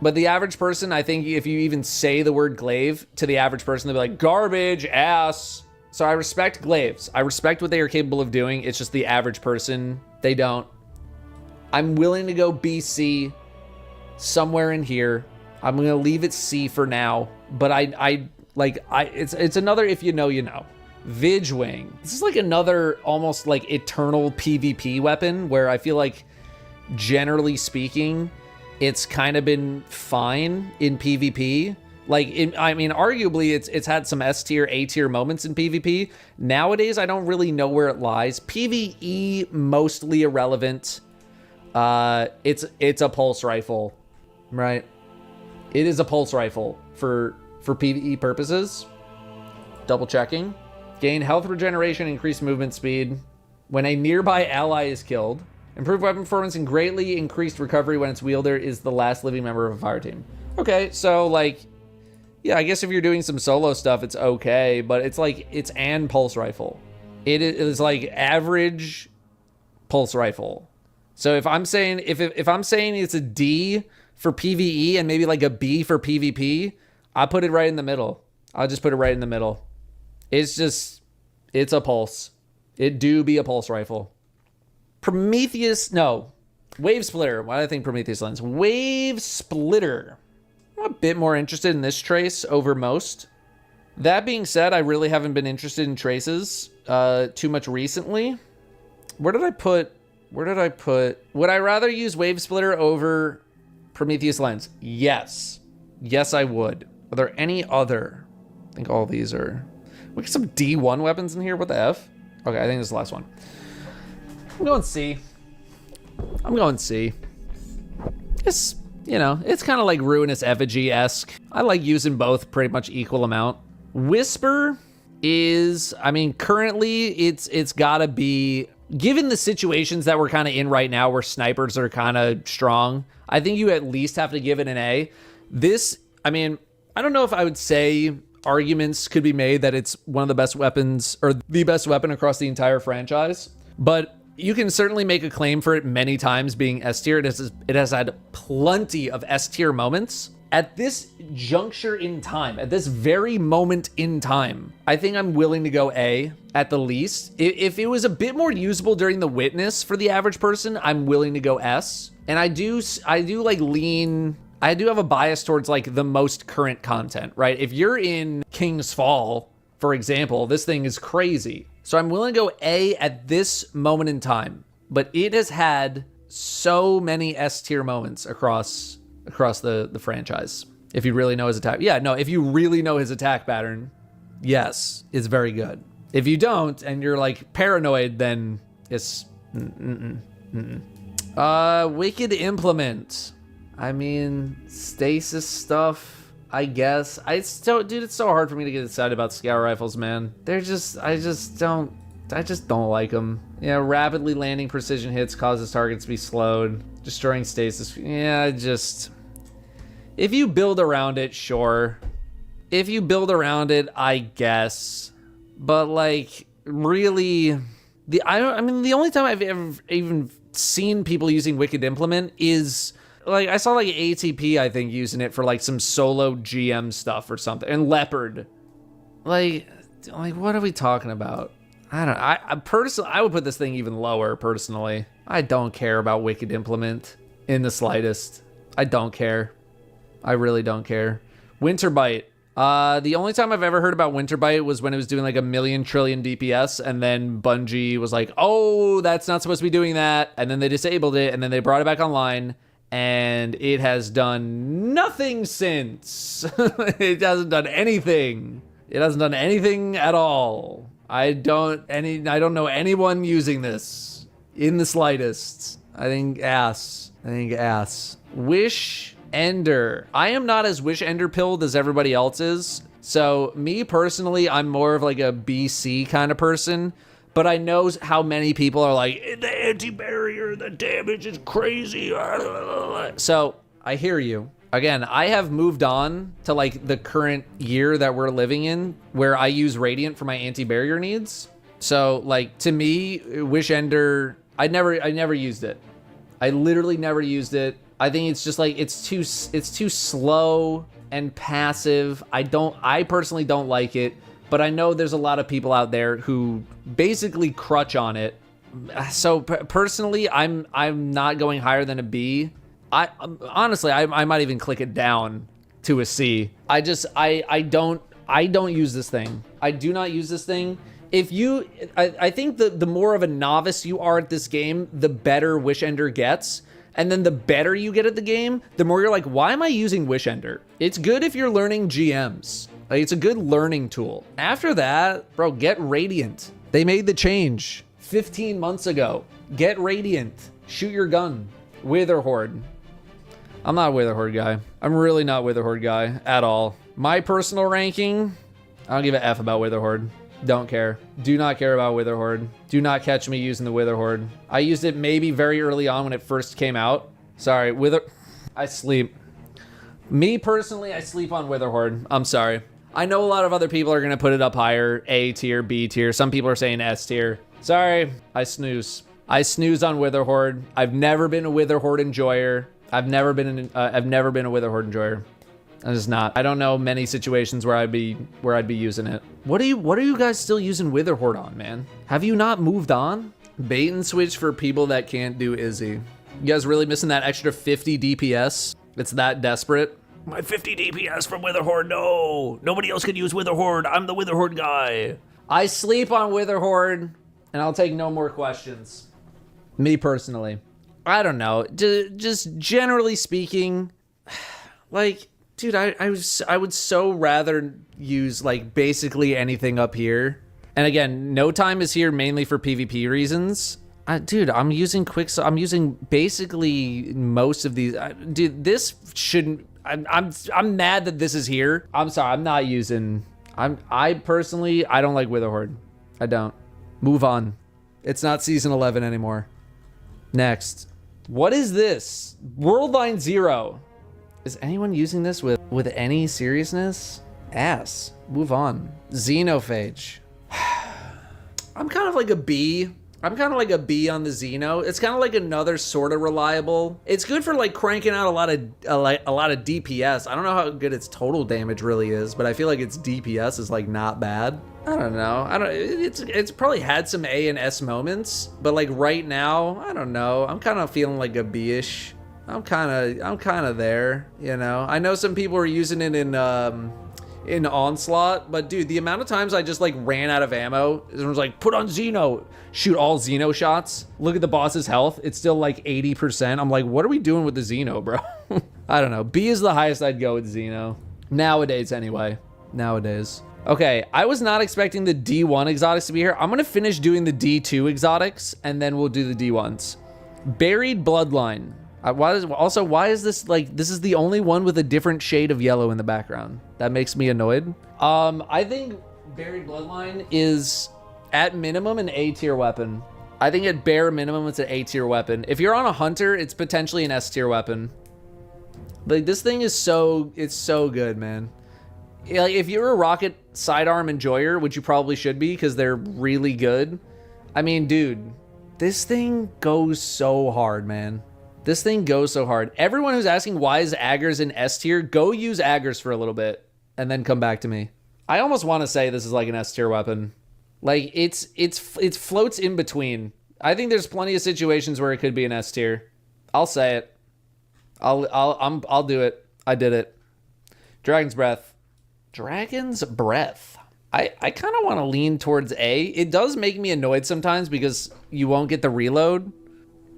But the average person, I think if you even say the word glaive to the average person, they'll be like, garbage, ass. So I respect glaives. I respect what they are capable of doing. It's just the average person, they don't. I'm willing to go BC somewhere in here. I'm going to leave it C for now. But it's another if you know, you know. Vigwing. This is like another almost like eternal PvP weapon where I feel like generally speaking, it's kind of been fine in PvP. Like, arguably it's had some S tier, A tier moments in PvP. Nowadays, I don't really know where it lies. PvE, mostly irrelevant. It's a pulse rifle, right? It is a pulse rifle for PvE purposes. Double checking. Gain health regeneration, increased movement speed when a nearby ally is killed. Improved weapon performance and greatly increased recovery when its wielder is the last living member of a fire team. Okay, so like, yeah, I guess if you're doing some solo stuff, it's okay, but it's like, it's an pulse rifle. It is like average pulse rifle. So if I'm saying, if I'm saying it's a D for PvE and maybe like a B for PvP, I put it right in the middle. I'll just put it right in the middle. It's a pulse. It do be a pulse rifle. Wave Splitter. Why do I think Prometheus Lens? Wave Splitter. I'm a bit more interested in this trace over most. That being said, I really haven't been interested in traces too much recently. Where did I put? Would I rather use Wave Splitter over Prometheus Lens? Yes. Yes, I would. Are there any other? I think all these are... We got some D1 weapons in here. What the F? Okay, I think this is the last one. I'm going C. It's, you know, it's kind of like Ruinous Effigy-esque. I like using both pretty much equal amount. Whisper is, I mean, currently it's gotta be, given the situations that we're kind of in right now where snipers are kind of strong, I think you at least have to give it an A. This, I mean, I don't know if I would say arguments could be made that it's one of the best weapons or the best weapon across the entire franchise, but you can certainly make a claim for it many times being S tier. It has had plenty of S tier moments. At this juncture in time, at this very moment in time, I think I'm willing to go A at the least. If it was a bit more usable during the witness for the average person, I'm willing to go S. And I do like lean, I do have a bias towards like the most current content, right? If you're in King's Fall, for example, this thing is crazy. So I'm willing to go A at this moment in time, but it has had so many S tier moments across the franchise. If you really know his attack. Yeah, no, if you really know his attack pattern, yes, it's very good. If you don't, and you're like paranoid, then it's Wicked Implement. I mean, stasis stuff, I guess. Dude, it's so hard for me to get excited about scout rifles, man. I just don't like them. Yeah, rapidly landing precision hits causes targets to be slowed. Destroying stasis, yeah, if you build around it, sure. If you build around it, I guess. But like, really, the only time I've ever even seen people using Wicked Implement is like, I saw like ATP, I think, using it for like some solo GM stuff or something, and Leopard. Like what are we talking about? I don't know. I personally, I would put this thing even lower, personally. I don't care about Wicked Implement in the slightest. I don't care. I really don't care. Winterbite. The only time I've ever heard about Winterbite was when it was doing like 1,000,000,000,000,000 DPS, and then Bungie was like, oh, that's not supposed to be doing that. And then they disabled it, and then they brought it back online, and it has done nothing since. It hasn't done anything. It hasn't done anything at all. I don't know anyone using this in the slightest. I think ass. Wish Ender. I am not as Wish Ender pilled as everybody else is. So me personally, I'm more of like a BC kind of person, but I know how many people are like, the anti-barrier, the damage is crazy. So I hear you. Again, I have moved on to like the current year that we're living in, where I use Radiant for my anti-barrier needs. So like, to me, Wish Ender, I never used it. I literally never used it. I think it's just like, it's too slow and passive. I personally don't like it, but I know there's a lot of people out there who basically crutch on it. So personally, I'm not going higher than a B. Honestly, I might even click it down to a C. I don't use this thing. I do not use this thing. I think the more of a novice you are at this game, the better Wish Ender gets. And then the better you get at the game, the more you're like, why am I using Wish Ender? It's good if you're learning GMs. Like, it's a good learning tool. After that, bro, get Radiant. They made the change 15 months ago. Get Radiant. Shoot your gun. Wither Horde. I'm not a Wither Horde guy. I'm really not Wither Horde guy at all. My personal ranking, I don't give a F about Wither Horde. Don't care. Do not care about Wither Horde. Do not catch me using the Wither Horde. I used it maybe very early on when it first came out. Sorry, I sleep. Me personally, I sleep on Wither Horde. I'm sorry. I know a lot of other people are gonna put it up higher, A tier, B tier. Some people are saying S tier. Sorry, I snooze. I snooze on Wither Horde. I've never been a Wither Horde enjoyer. I've never been a Wither Horde enjoyer. I'm just not. I don't know many situations where I'd be using it. What are you guys still using Wither Horde on, man? Have you not moved on? Bait and switch for people that can't do Izzy. You guys really missing that extra 50 DPS? It's that desperate. My 50 DPS from Wither Horde, no! Nobody else can use Wither Horde, I'm the Wither Horde guy! I sleep on Wither Horde, and I'll take no more questions. Me personally. I don't know. Just generally speaking, like, dude, I would so rather use, like, basically anything up here. And again, no time is here mainly for PvP reasons. Dude, I'm using I'm using basically most of these. Dude, this shouldn't. I'm mad that this is here. I'm sorry. I'm not using. I personally, I don't like Wither Horde. I don't. Move on. It's not season 11 anymore. Next. What is this? Worldline 0. Is anyone using this with any seriousness? Ass. Move on. Xenophage. I'm kind of like a B. I'm kind of like a B on the Xeno. It's kind of like another sort of reliable. It's good for like cranking out a lot of DPS. I don't know how good its total damage really is, but I feel like its DPS is like not bad. I don't know. It's probably had some A and S moments, but like right now, I don't know. I'm kind of feeling like a B-ish. I'm kind of there, you know. I know some people are using it in Onslaught, but dude, the amount of times I just like ran out of ammo, it was like, put on Xeno, shoot all Xeno shots, look at the boss's health, it's still like 80%. I'm like, what are we doing with the Xeno, bro? I don't know. B is the highest I'd go with Xeno. Nowadays, anyway. Nowadays. Okay, I was not expecting the D1 exotics to be here. I'm gonna finish doing the D2 exotics, and then we'll do the D1s. Buried Bloodline. Why is this like, this is the only one with a different shade of yellow in the background? That makes me annoyed. I think Buried Bloodline is at minimum an A tier weapon. I think at bare minimum it's an A tier weapon. If you're on a hunter, it's potentially an S tier weapon. Like this thing is it's so good, man. Like if you're a rocket sidearm enjoyer, which you probably should be because they're really good. I mean, dude, this thing goes so hard, man. This thing goes so hard. Everyone who's asking why is Aggers in S tier, go use Aggers for a little bit and then come back to me. I almost want to say this is like an S tier weapon. Like it floats in between. I think there's plenty of situations where it could be an S tier. I'll say it. I'll do it. I did it. Dragon's Breath. Dragon's Breath. I kind of want to lean towards A. It does make me annoyed sometimes because you won't get the reload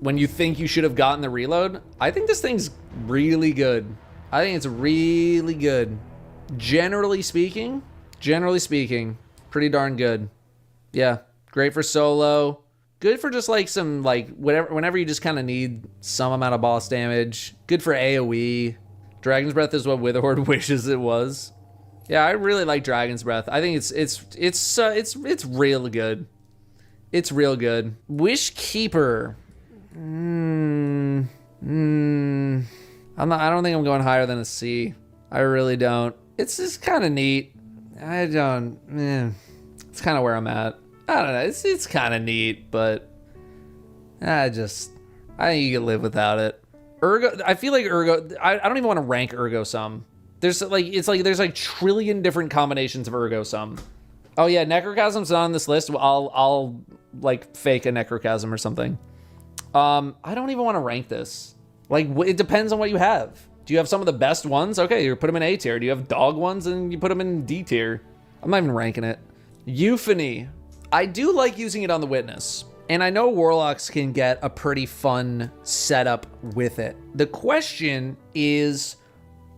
when you think you should have gotten the reload. I think this thing's really good. I think it's really good. Generally speaking, pretty darn good. Yeah, great for solo. Good for just like some like whenever you just kind of need some amount of boss damage. Good for AoE. Dragon's Breath is what Wither Horde wishes it was. Yeah, I really like Dragon's Breath. I think it's real good. It's real good. Wish Keeper. I don't think I'm going higher than a C. I really don't. It's just kind of neat. It's kind of where I'm at. I don't know. It's kind of neat, but I think you can live without it. Ergo, I feel like Ergo. I don't even want to rank Ergo Sum. There's like trillion different combinations of Ergo Sum. Oh yeah, Necrochasm's not on this list. I'll like fake a Necrochasm or something. I don't even want to rank this. Like, it depends on what you have. Do you have some of the best ones? Okay, you put them in A tier. Do you have dog ones and you put them in D tier? I'm not even ranking it. Euphony. I do like using it on the Witness. And I know Warlocks can get a pretty fun setup with it. The question is,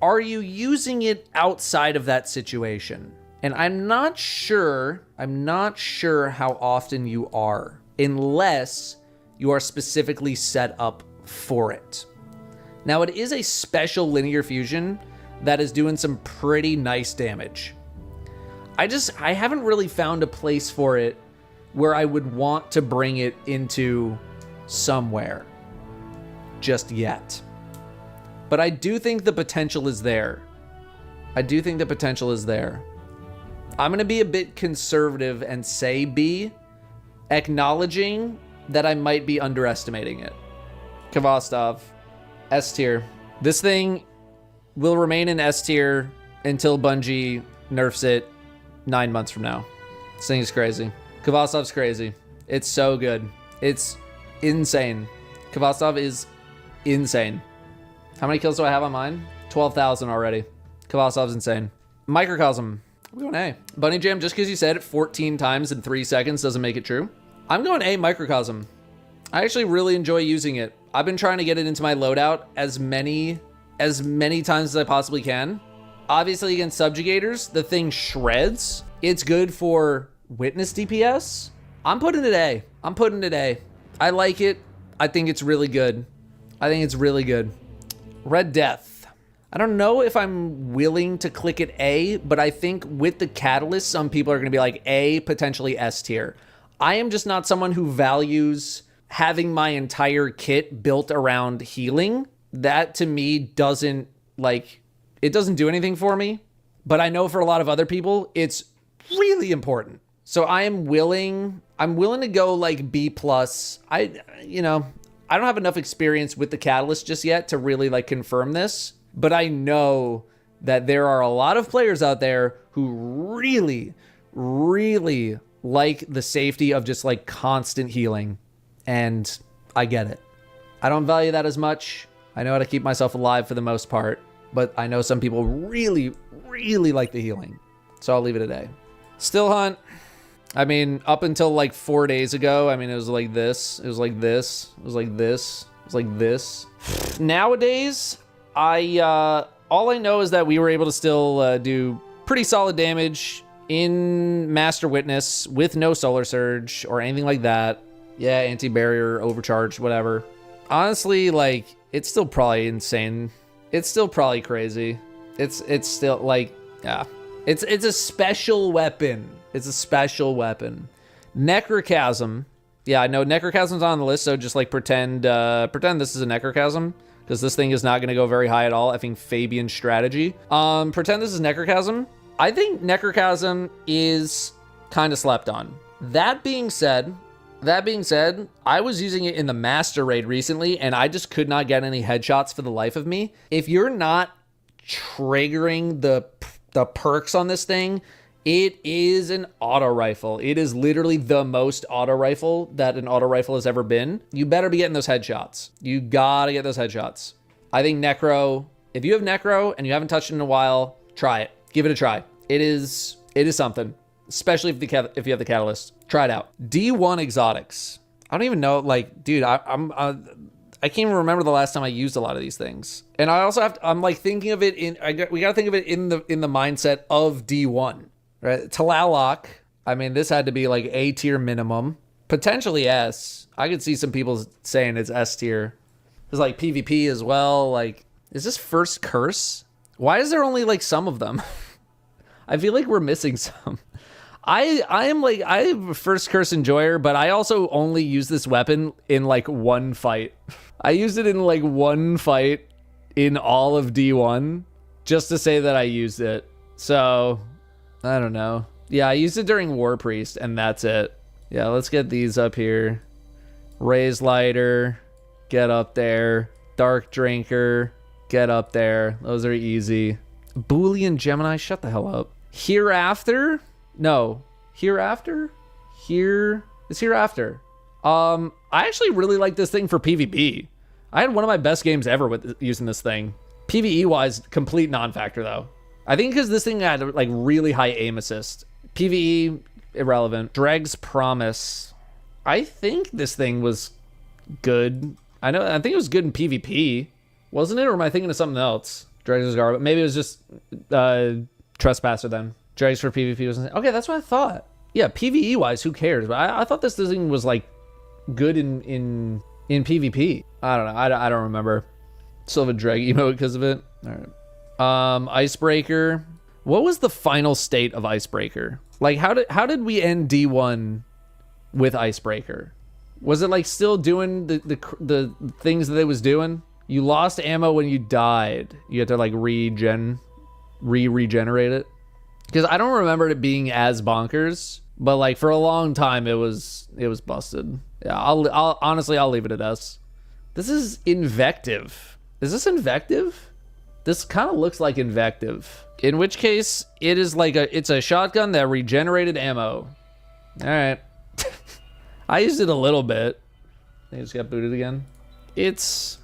are you using it outside of that situation? And I'm not sure how often you are, unless you are specifically set up for it. Now, it is a special linear fusion that is doing some pretty nice damage. I haven't really found a place for it where I would want to bring it into somewhere just yet. But I do think the potential is there. I'm going to be a bit conservative and say B, acknowledging that I might be underestimating it. Kvastov, S tier. This thing will remain in S tier until Bungie nerfs it 9 months from now. This thing is crazy. Kvastov's crazy. It's so good. It's insane. Kvastov is insane. How many kills do I have on mine? 12,000 already. Kvastov's insane. Microcosm. I'm going A. Bunny Jam, just because you said it 14 times in 3 seconds doesn't make it true. I'm going A, Microcosm. I actually really enjoy using it. I've been trying to get it into my loadout as many times as I possibly can. Obviously, against subjugators, the thing shreds. It's good for witness DPS. I'm putting it A. I like it. I think it's really good. Red Death. I don't know if I'm willing to click it A, but I think with the catalyst, some people are going to be like A, potentially S tier. I am just not someone who values having my entire kit built around healing. That to me doesn't it doesn't do anything for me, but I know for a lot of other people, it's really important. So I'm willing to go like B+. I don't have enough experience with the catalyst just yet to really like confirm this, but I know that there are a lot of players out there who really, really like the safety of just like constant healing. And I get it. I don't value that as much. I know how to keep myself alive for the most part, but I know some people really, really like the healing. So I'll leave it at A. Still Hunt. I mean, up until like 4 days ago, I mean, it was like this. It was like this. It was like this. It was like this. Nowadays, all I know is that we were able to still do pretty solid damage in Master Witness with no Solar Surge or anything like that. Yeah, anti-barrier, overcharged, whatever. Honestly, like, it's still probably insane. It's still probably crazy. It's still like, yeah. It's a special weapon. It's a special weapon. Necrochasm. Yeah, I know Necrochasm's on the list, so just like pretend this is a Necrochasm, because this thing is not going to go very high at all. I think Fabian strategy. Pretend this is Necrochasm. I think Necrochasm is kind of slept on. That being said, I was using it in the Master Raid recently, and I just could not get any headshots for the life of me. If you're not triggering the perks on this thing, it is an auto rifle. It is literally the most auto rifle that an auto rifle has ever been. You better be getting those headshots. You gotta get those headshots. I think Necro, if you have Necro and you haven't touched it in a while, try it. Give it a try. It is something, especially if you have the catalyst. Try it out. D1 exotics. I don't even know, like, dude, I can't even remember the last time I used a lot of these things. And I also I'm like thinking of it we got to think of it in the mindset of D1, right? Tlaloc. I mean, this had to be like A tier minimum, potentially S. I could see some people saying it's S tier. There's like PvP as well. Like, is this first curse? Why is there only like some of them? I feel like we're missing some. I'm a first curse enjoyer, but I also only use this weapon in like one fight. I used it in like one fight in all of D1 just to say that I used it. So, I don't know. Yeah, I used it during War Priest, and that's it. Yeah, let's get these up here. Raise Lighter, get up there. Dark Drinker, get up there. Those are easy. Boolean Gemini, shut the hell up. Hereafter? No. Hereafter? Here is Hereafter. I actually really like this thing for PvP. I had one of my best games ever with using this thing. PvE wise, complete non-factor though. I think because this thing had like really high aim assist. PvE, irrelevant. Dreg's Promise. I think this thing was good. I think it was good in PvP. Wasn't it? Or am I thinking of something else? Dreg's Garbage. Maybe it was just Trespasser then. Dregs for PvP was okay. That's what I thought. Yeah, PvE wise, who cares? But I thought this thing was like good in PvP. I don't know. I don't remember. Still have a drag emote because of it. All right. Icebreaker. What was the final state of Icebreaker? Like, how did we end D1 with Icebreaker? Was it like still doing the things that it was doing? You lost ammo when you died. You had to like regenerate it. Because I don't remember it being as bonkers, but like for a long time it was busted. Yeah, I'll honestly leave it at S. This is Invective. Is this Invective? This kind of looks like Invective. In which case, it is like it's a shotgun that regenerated ammo. All right. I used it a little bit. I just got booted again. It's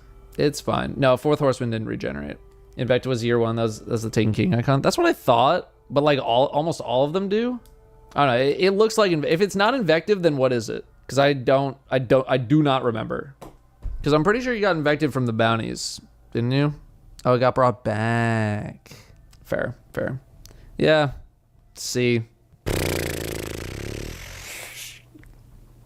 fine. No, Fourth Horseman didn't regenerate. Invective was year 1. That's the Taken King icon. That's what I thought, but like almost all of them do. I don't know. It looks like if it's not Invective, then what is it? Because I do not remember. Because I'm pretty sure you got Invective from the bounties, didn't you? Oh, it got brought back. Fair. Yeah. C.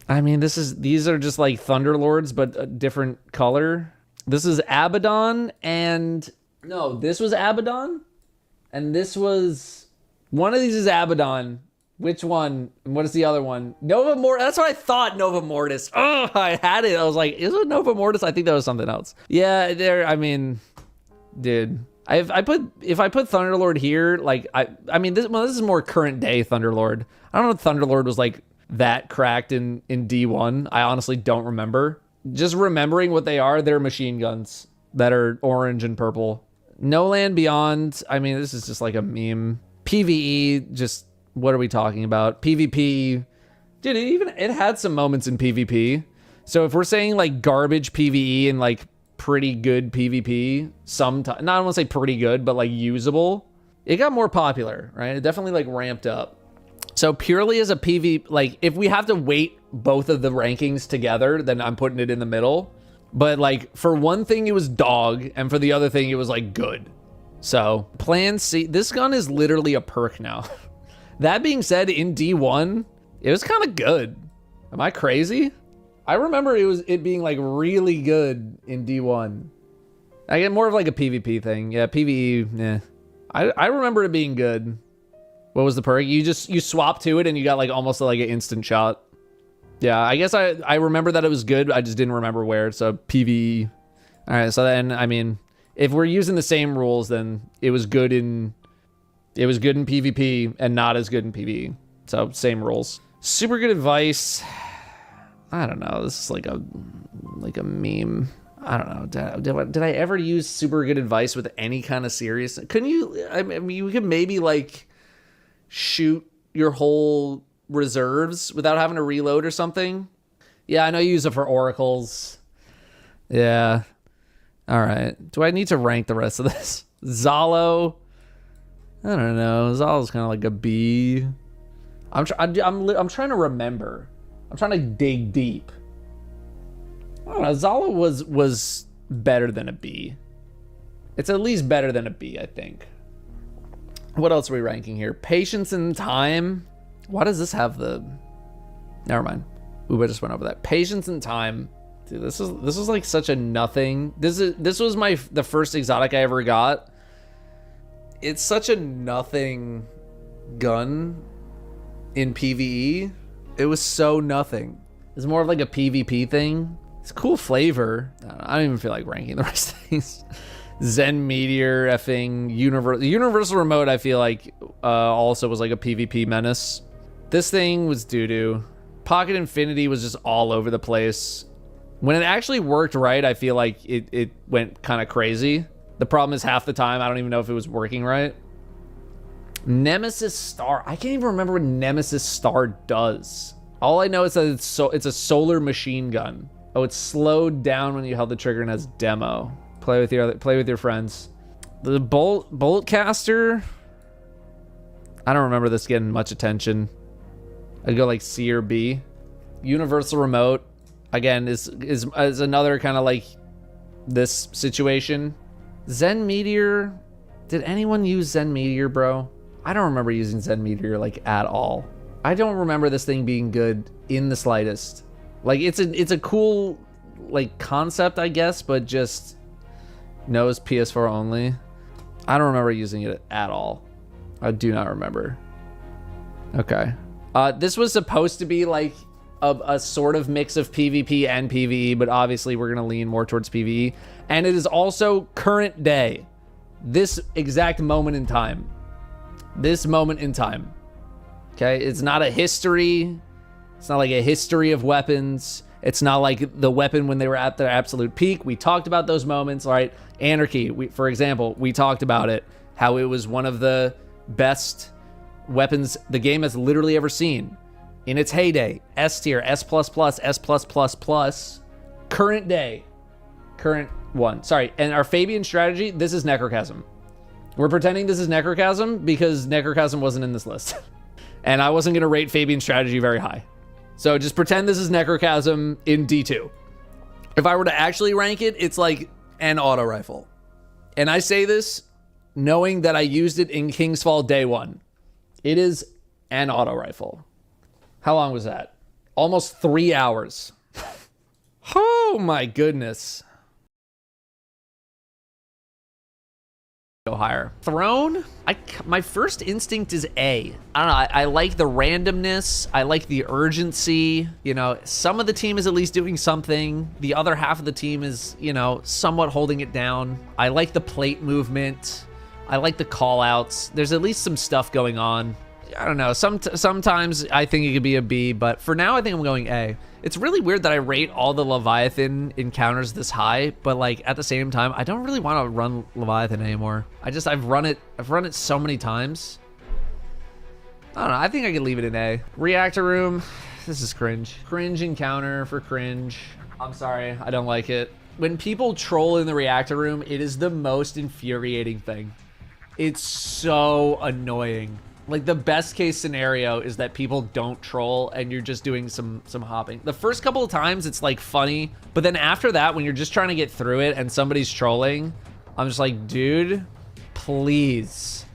I mean, these are just like Thunderlords, but a different color. This is Abaddon, and no, this was Abaddon, and this was one of these is Abaddon. Which one? And what is the other one? Nova Mortis. That's what I thought. Nova Mortis. Oh, I had it. I was like, is it Nova Mortis? I think that was something else. Yeah, I mean, dude. If I put Thunderlord here, like I mean this is more current day Thunderlord. I don't know if Thunderlord was like that cracked in D1. I honestly don't remember. Just remembering what they are, they're machine guns that are orange and purple. No Land Beyond, I mean, this is just like a meme. PvE, just what are we talking about? PvP, dude, it had some moments in PvP. So if we're saying like garbage PvE and like pretty good PvP, sometimes, not I want to say pretty good, but like usable, it got more popular, right? It definitely like ramped up. So purely as a PV, like if we have to weight both of the rankings together, then I'm putting it in the middle. But like for one thing, it was dog, and for the other thing, it was like good. So Plan C, this gun is literally a perk now. That being said, in D1, it was kind of good. Am I crazy? I remember it being like really good in D1. I get more of like a PvP thing. Yeah, PvE, yeah. I remember it being good. What was the perk? You swap to it and you got like almost like an instant shot. Yeah, I guess I remember that it was good. I just didn't remember where. So PvE. All right, so then I mean, if we're using the same rules, then it was good in PvP and not as good in PvE. So same rules. Super good advice. I don't know. This is like a meme. I don't know. Did I ever use super good advice with any kind of serious? Couldn't you? I mean, you could maybe like shoot your whole reserves without having to reload or something. Yeah, I know you use it for oracles. Yeah. All right. Do I need to rank the rest of this? Zalo. I don't know. Zalo's kind of like a B. I'm trying to remember. I'm trying to dig deep. I don't know. Zalo was better than a B. It's at least better than a B, I think. What else are we ranking here? Patience and Time. Why does this have the... Never mind. We just went over that. Patience and Time. Dude, this is like such a nothing. This was the first exotic I ever got. It's such a nothing gun in PvE. It was so nothing. It's more of like a PvP thing. It's a cool flavor. I don't even feel like ranking the rest of these. Zen Meteor, effing Universal Remote, I feel like also was like a PvP menace. This thing was doo-doo. Pocket Infinity was just all over the place. When it actually worked right, I feel like it went kind of crazy. The problem is half the time, I don't even know if it was working right. Nemesis Star. I can't even remember what Nemesis Star does. All I know is that it's a solar machine gun. Oh, it's slowed down when you held the trigger and has demo. Play with your friends. The bolt caster. I don't remember this getting much attention. I'd go like C or B. Universal Remote again is another kind of like this situation. Zen Meteor. Did anyone use Zen Meteor, bro? I don't remember using Zen Meteor like at all. I don't remember this thing being good in the slightest. Like it's a cool like concept, I guess, but just knows PS4 only. I don't remember using it at all. I do not remember. Okay. This was supposed to be like a sort of mix of PvP and PvE, but obviously we're going to lean more towards PvE. And it is also current day. This exact moment in time. This moment in time. Okay? It's not a history. It's not like a history of weapons. It's not like the weapon when they were at their absolute peak. We talked about those moments, right? Anarchy, for example, we talked about it. How it was one of the best weapons the game has literally ever seen. In its heyday, S tier, S++, S+++, current day, current one. Sorry, and our Fabian strategy, this is Necrochasm. We're pretending this is Necrochasm because Necrochasm wasn't in this list. And I wasn't going to rate Fabian strategy very high. So just pretend this is Necrochasm in D2. If I were to actually rank it, it's like an auto rifle. And I say this knowing that I used it in King's Fall day one. It is an auto rifle. How long was that? Almost 3 hours. Oh my goodness. Go higher. Throne? My first instinct is A. I don't know. I like the randomness. I like the urgency. You know, some of the team is at least doing something. The other half of the team is, you know, somewhat holding it down. I like the plate movement. I like the call outs. There's at least some stuff going on. I don't know. Sometimes I think it could be a B, but for now I think I'm going A. It's really weird that I rate all the Leviathan encounters this high, but like at the same time, I don't really want to run Leviathan anymore. I've run it so many times. I don't know. I think I could leave it in A. Reactor room. This is cringe. Cringe encounter for cringe. I'm sorry. I don't like it. When people troll in the reactor room, it is the most infuriating thing. It's so annoying. Like the best case scenario is that people don't troll and you're just doing some hopping. The first couple of times it's like funny, but then after that, when you're just trying to get through it and somebody's trolling, I'm just like, dude, please,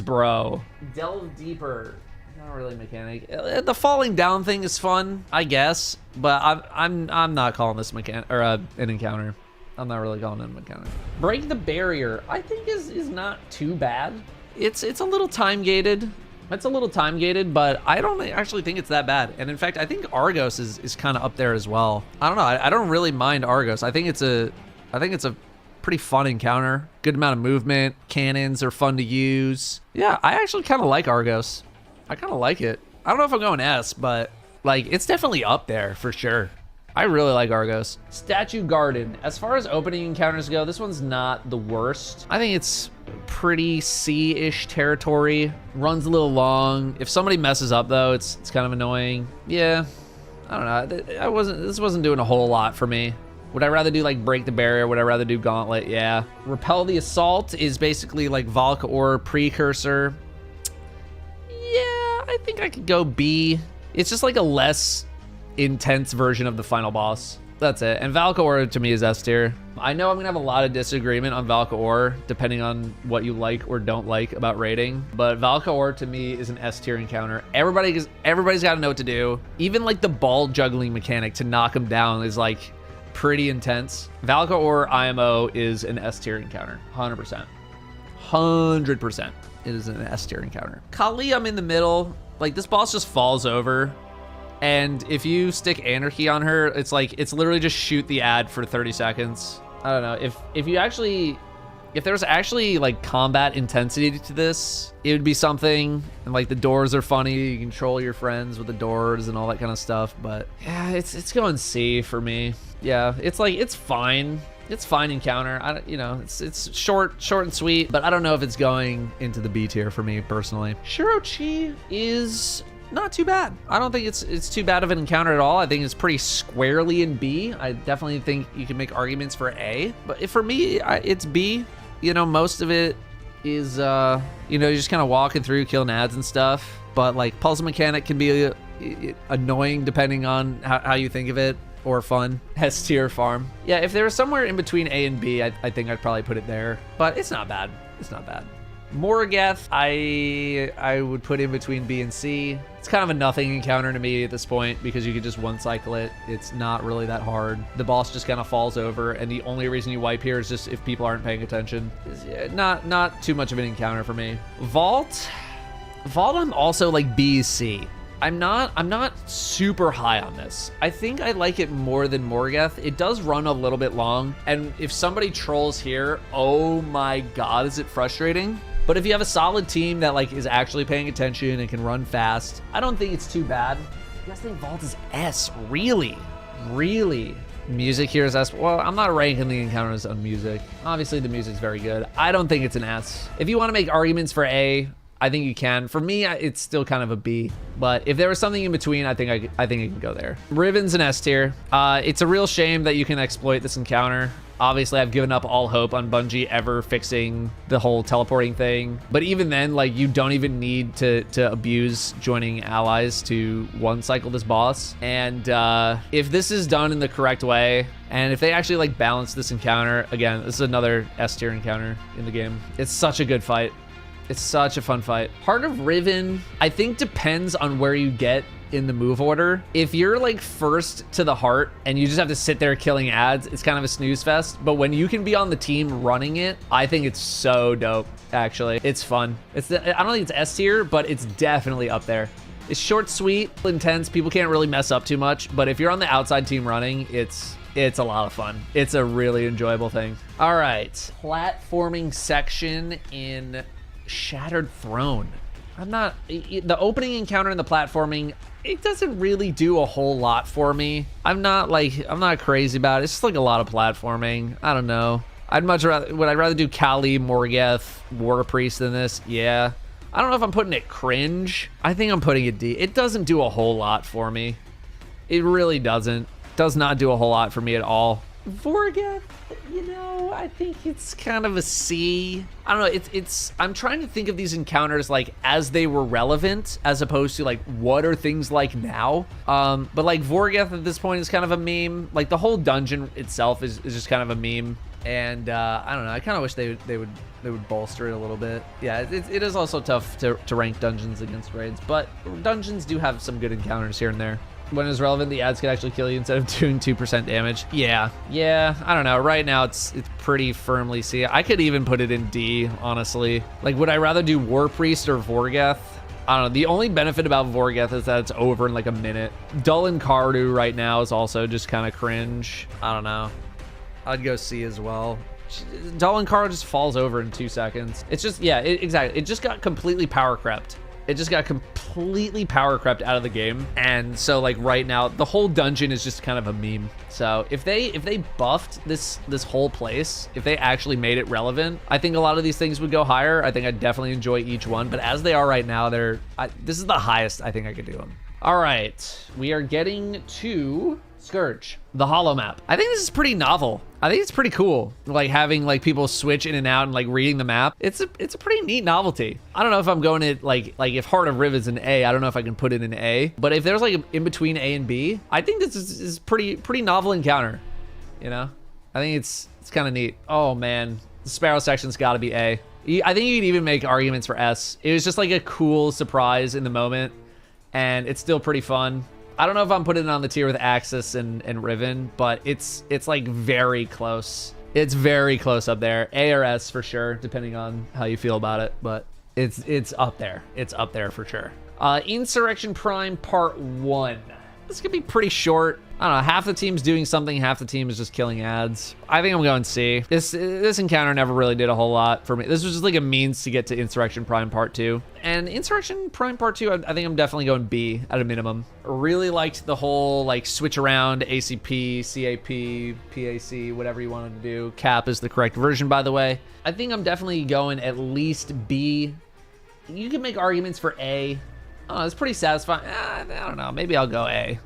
bro. Delve deeper. Not really mechanic. The falling down thing is fun, I guess, but I'm not calling this mechanic or an encounter. I'm not really calling it an encounter. Break the barrier, I think is not too bad. It's a little time gated. It's a little time gated, but I don't actually think it's that bad. And in fact, I think Argos is kind of up there as well. I don't know. I don't really mind Argos. I think it's a pretty fun encounter. Good amount of movement. Cannons are fun to use. Yeah, I actually kind of like Argos. I kind of like it. I don't know if I'm going S, but like it's definitely up there for sure. I really like Argos. Statue Garden. As far as opening encounters go, this one's not the worst. I think it's pretty C-ish territory. Runs a little long. If somebody messes up though, it's kind of annoying. Yeah, I don't know. This wasn't doing a whole lot for me. Would I rather do like Break the Barrier? Would I rather do Gauntlet? Yeah. Repel the Assault is basically like Valkor precursor. Yeah, I think I could go B. It's just like a less intense version of the final boss. That's it. And Valkor to me is S tier. I know I'm gonna have a lot of disagreement on Valkor depending on what you like or don't like about rating, but Valkor to me is an S tier encounter. Everybody's got to know what to do. Even like the ball juggling mechanic to knock him down is like pretty intense. Valkor IMO is an S tier encounter. 100%. 100%. It is an S tier encounter. Kali, I'm in the middle. Like this boss just falls over. And if you stick Anarchy on her, it's literally just shoot the ad for 30 seconds. I don't know. If there's actually like combat intensity to this, it would be something. And like the doors are funny. You control your friends with the doors and all that kind of stuff. But yeah, it's going C for me. Yeah, it's fine. It's fine encounter. It's short and sweet, but I don't know if it's going into the B tier for me personally. Shirochi is not too bad. I don't think it's too bad of an encounter at all. I think it's pretty squarely in B. I definitely think you can make arguments for A, but for me, it's B. You know, most of it is, you're just kind of walking through, killing ads and stuff, but like puzzle mechanic can be annoying depending on how you think of it, or fun. S tier farm. Yeah, if there was somewhere in between A and B, I think I'd probably put it there, but it's not bad. It's not bad. Morgath, I would put in between B and C. It's kind of a nothing encounter to me at this point because you could just one cycle it. It's not really that hard. The boss just kind of falls over, and the only reason you wipe here is just if people aren't paying attention. It's not too much of an encounter for me. Vault, I'm also like B, C. I'm not super high on this. I think I like it more than Morgeth. It does run a little bit long, and if somebody trolls here, oh my god, is it frustrating? But if you have a solid team that like is actually paying attention and can run fast, I don't think it's too bad. You guys think Vault is S? Really? Music here is S. Well, I'm not ranking the encounters on music. Obviously, the music's very good. I don't think it's an S. If you want to make arguments for A, I think you can. For me, it's still kind of a B. But if there was something in between, I think it can go there. Riven's an S tier. It's a real shame that you can exploit this encounter. Obviously, I've given up all hope on Bungie ever fixing the whole teleporting thing. But even then, like, you don't even need to abuse joining allies to one cycle this boss. And if this is done in the correct way, and if they actually like balance this encounter, again, this is another S tier encounter in the game. It's such a good fight. It's such a fun fight. Heart of Riven, I think depends on where you get in the move order. If you're like first to the heart and you just have to sit there killing ads, it's kind of a snooze fest. But when you can be on the team running it, I think it's so dope, actually. It's fun. I don't think it's S tier, but it's definitely up there. It's short, sweet, intense. People can't really mess up too much. But if you're on the outside team running, it's a lot of fun. It's a really enjoyable thing. All right, platforming section in Shattered Throne. The opening encounter in the platforming, it doesn't really do a whole lot for me. I'm not crazy about it. It's just like a lot of platforming. I don't know. Would I rather do Kali, Morgeth, War Priest than this? Yeah. I don't know if I'm putting it cringe. I think I'm putting it D. It doesn't do a whole lot for me. It really doesn't. Does not do a whole lot for me at all. Vorgeth, I think it's kind of a C. I don't know, I'm trying to think of these encounters like as they were relevant as opposed to like what are things like now. But like Vorgeth at this point is kind of a meme. Like the whole dungeon itself is just kind of a meme. And I don't know, I kind of wish they would bolster it a little bit. Yeah, it is also tough to rank dungeons against raids, but dungeons do have some good encounters here and there. When it's relevant, the ads can actually kill you instead of doing 2% damage. Yeah, I don't know. Right now, it's pretty firmly C. I could even put it in D, honestly. Like, would I rather do War Priest or Vorgeth? I don't know. The only benefit about Vorgeth is that it's over in like a minute. Dulin Kardu right now is also just kind of cringe. I don't know. I'd go C as well. Dulin Kardu just falls over in 2 seconds. It's just, yeah, exactly. It just got completely power crept. It just got completely power crept out of the game. And so like right now, the whole dungeon is just kind of a meme. So if they buffed this whole place, if they actually made it relevant, I think a lot of these things would go higher. I think I'd definitely enjoy each one. But as they are right now, this is the highest I think I could do them. All right, we are getting to Scourge, the Hollow map. I think this is pretty novel. I think it's pretty cool, like having like people switch in and out and like reading the map. It's a pretty neat novelty. I don't know if I'm going to like if Heart of Riv is an A, I don't know if I can put it in A. But if there's like in between A and B, I think this is pretty novel encounter. I think it's kind of neat. Oh man, the Sparrow section's got to be A. I think you could even make arguments for S. It was just like a cool surprise in the moment, and it's still pretty fun. I don't know if I'm putting it on the tier with Axis and Riven, but it's like very close. It's very close up there. A or S for sure, depending on how you feel about it, but it's up there. It's up there for sure. Insurrection Prime Part 1. This could be pretty short. I don't know, half the team's doing something, half the team is just killing ads. I think I'm going C. This encounter never really did a whole lot for me. This was just like a means to get to Insurrection Prime Part 2. And Insurrection Prime Part 2, I think I'm definitely going B at a minimum. Really liked the whole like switch around ACP, CAP, PAC, whatever you wanted to do. CAP is the correct version, by the way. I think I'm definitely going at least B. You can make arguments for A. Oh, it's pretty satisfying. I don't know, maybe I'll go A.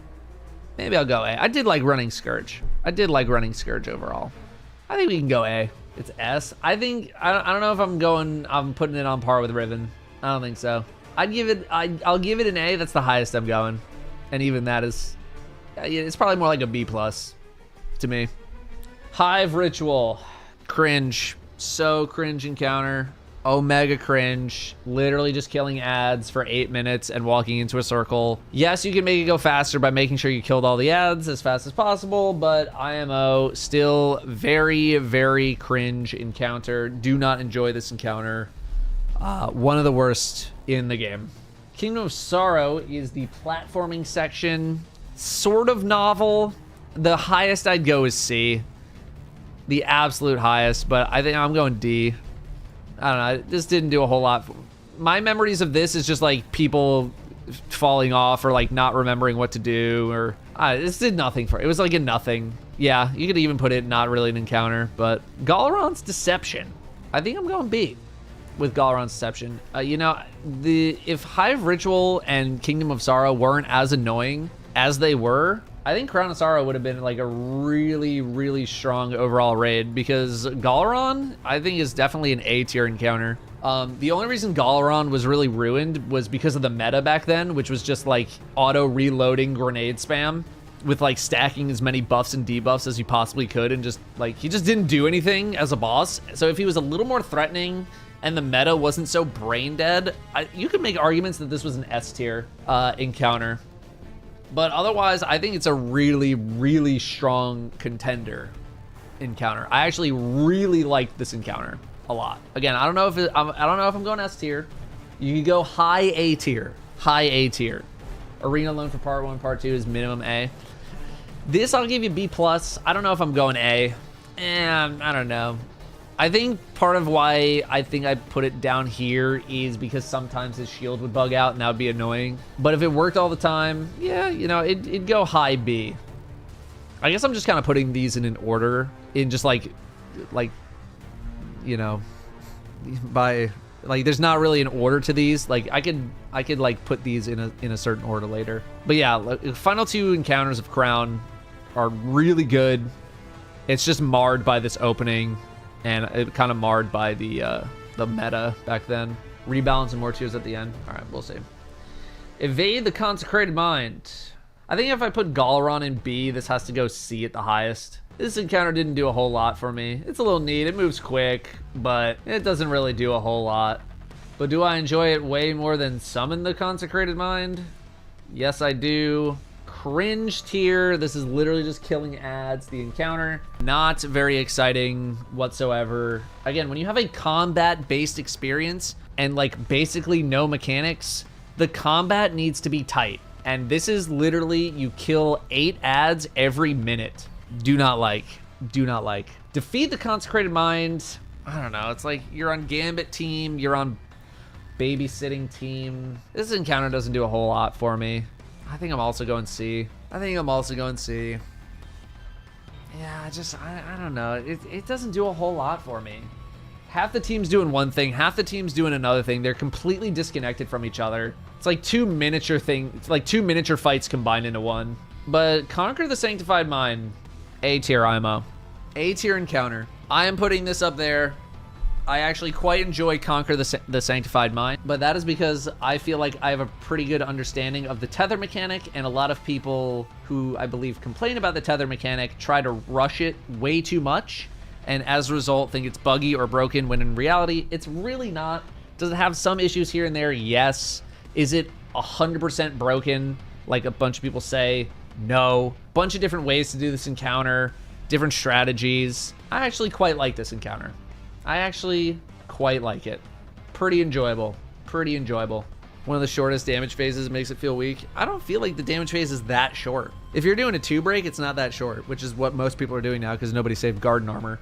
Maybe I'll go A. I did like running Scourge. I did like running Scourge overall. I think we can go A. It's S. I don't know if I'm putting it on par with Riven. I don't think so. I'll give it an A. That's the highest I'm going. And even that is, it's probably more like a B+ to me. Hive Ritual. Cringe. So cringe encounter. Omega cringe. Literally just killing ads for 8 minutes and walking into a circle. Yes, you can make it go faster by making sure you killed all the ads as fast as possible, but IMO, still very, very cringe encounter. Do not enjoy this encounter. One of the worst in the game. Kingdom of Sorrow is the platforming section. Sort of novel. The highest I'd go is C. The absolute highest, but I think I'm going D. I don't know. This didn't do a whole lot. My memories of this is just like people falling off or like not remembering what to do, or this did nothing for it. It was like a nothing. Yeah, you could even put it not really an encounter, but Galaron's Deception. I think I'm going B with Galaron's Deception. You know, if Hive Ritual and Kingdom of Sorrow weren't as annoying as they were, I think Crown of Sorrow would have been like a really, really strong overall raid, because Galaron, I think, is definitely an A tier encounter. The only reason Galaron was really ruined was because of the meta back then, which was just like auto reloading grenade spam with like stacking as many buffs and debuffs as you possibly could, and just like he just didn't do anything as a boss. So if he was a little more threatening and the meta wasn't so brain dead, you could make arguments that this was an S tier encounter. But otherwise, I think it's a really, really strong contender encounter. I actually really liked this encounter a lot. Again, I don't know if I'm going S tier. You could go high A tier. High A tier. Arena alone for part 1, part 2 is minimum A. This I'll give you B+. I don't know if I'm going A. I don't know. I think part of why I think I put it down here is because sometimes his shield would bug out and that would be annoying. But if it worked all the time, yeah, you know, it'd go high B. I guess I'm just kind of putting these in an order, in just like, you know, by like, there's not really an order to these. Like I could like put these in a certain order later. But yeah, final 2 encounters of Crown are really good. It's just marred by this opening, and it kind of marred by the meta back then. Rebalance and more tiers at the end. All right, we'll see. Evade the Consecrated Mind. I think if I put Galaron in B, this has to go C at the highest. This encounter didn't do a whole lot for me. It's a little neat. It moves quick, but it doesn't really do a whole lot. But do I enjoy it way more than Summon the Consecrated Mind? Yes, I do. Cringe tier. This is literally just killing ads. The encounter, not very exciting whatsoever. Again, when you have a combat-based experience and like basically no mechanics, the combat needs to be tight. And this is literally, you kill 8 ads every minute. Do not like. Do not like. Defeat the Consecrated Mind. I don't know. It's like you're on Gambit team. You're on babysitting team. This encounter doesn't do a whole lot for me. I think I'm also going C. I think I'm also going C. Yeah, I don't know. It doesn't do a whole lot for me. Half the team's doing one thing, half the team's doing another thing. They're completely disconnected from each other. It's like 2 miniature fights combined into one. But Conquer the Sanctified Mind, A tier IMO. A tier encounter. I am putting this up there. I actually quite enjoy Conquer the Sanctified Mind, but that is because I feel like I have a pretty good understanding of the tether mechanic, and a lot of people who I believe complain about the tether mechanic try to rush it way too much, and as a result think it's buggy or broken, when in reality it's really not. Does it have some issues here and there? Yes. Is it 100% broken like a bunch of people say? No. Bunch of different ways to do this encounter, different strategies. I actually quite like this encounter. I actually quite like it. Pretty enjoyable. Pretty enjoyable. One of the shortest damage phases makes it feel weak. I don't feel like the damage phase is that short. If you're doing a 2 break, it's not that short, which is what most people are doing now because nobody saved Garden Armor.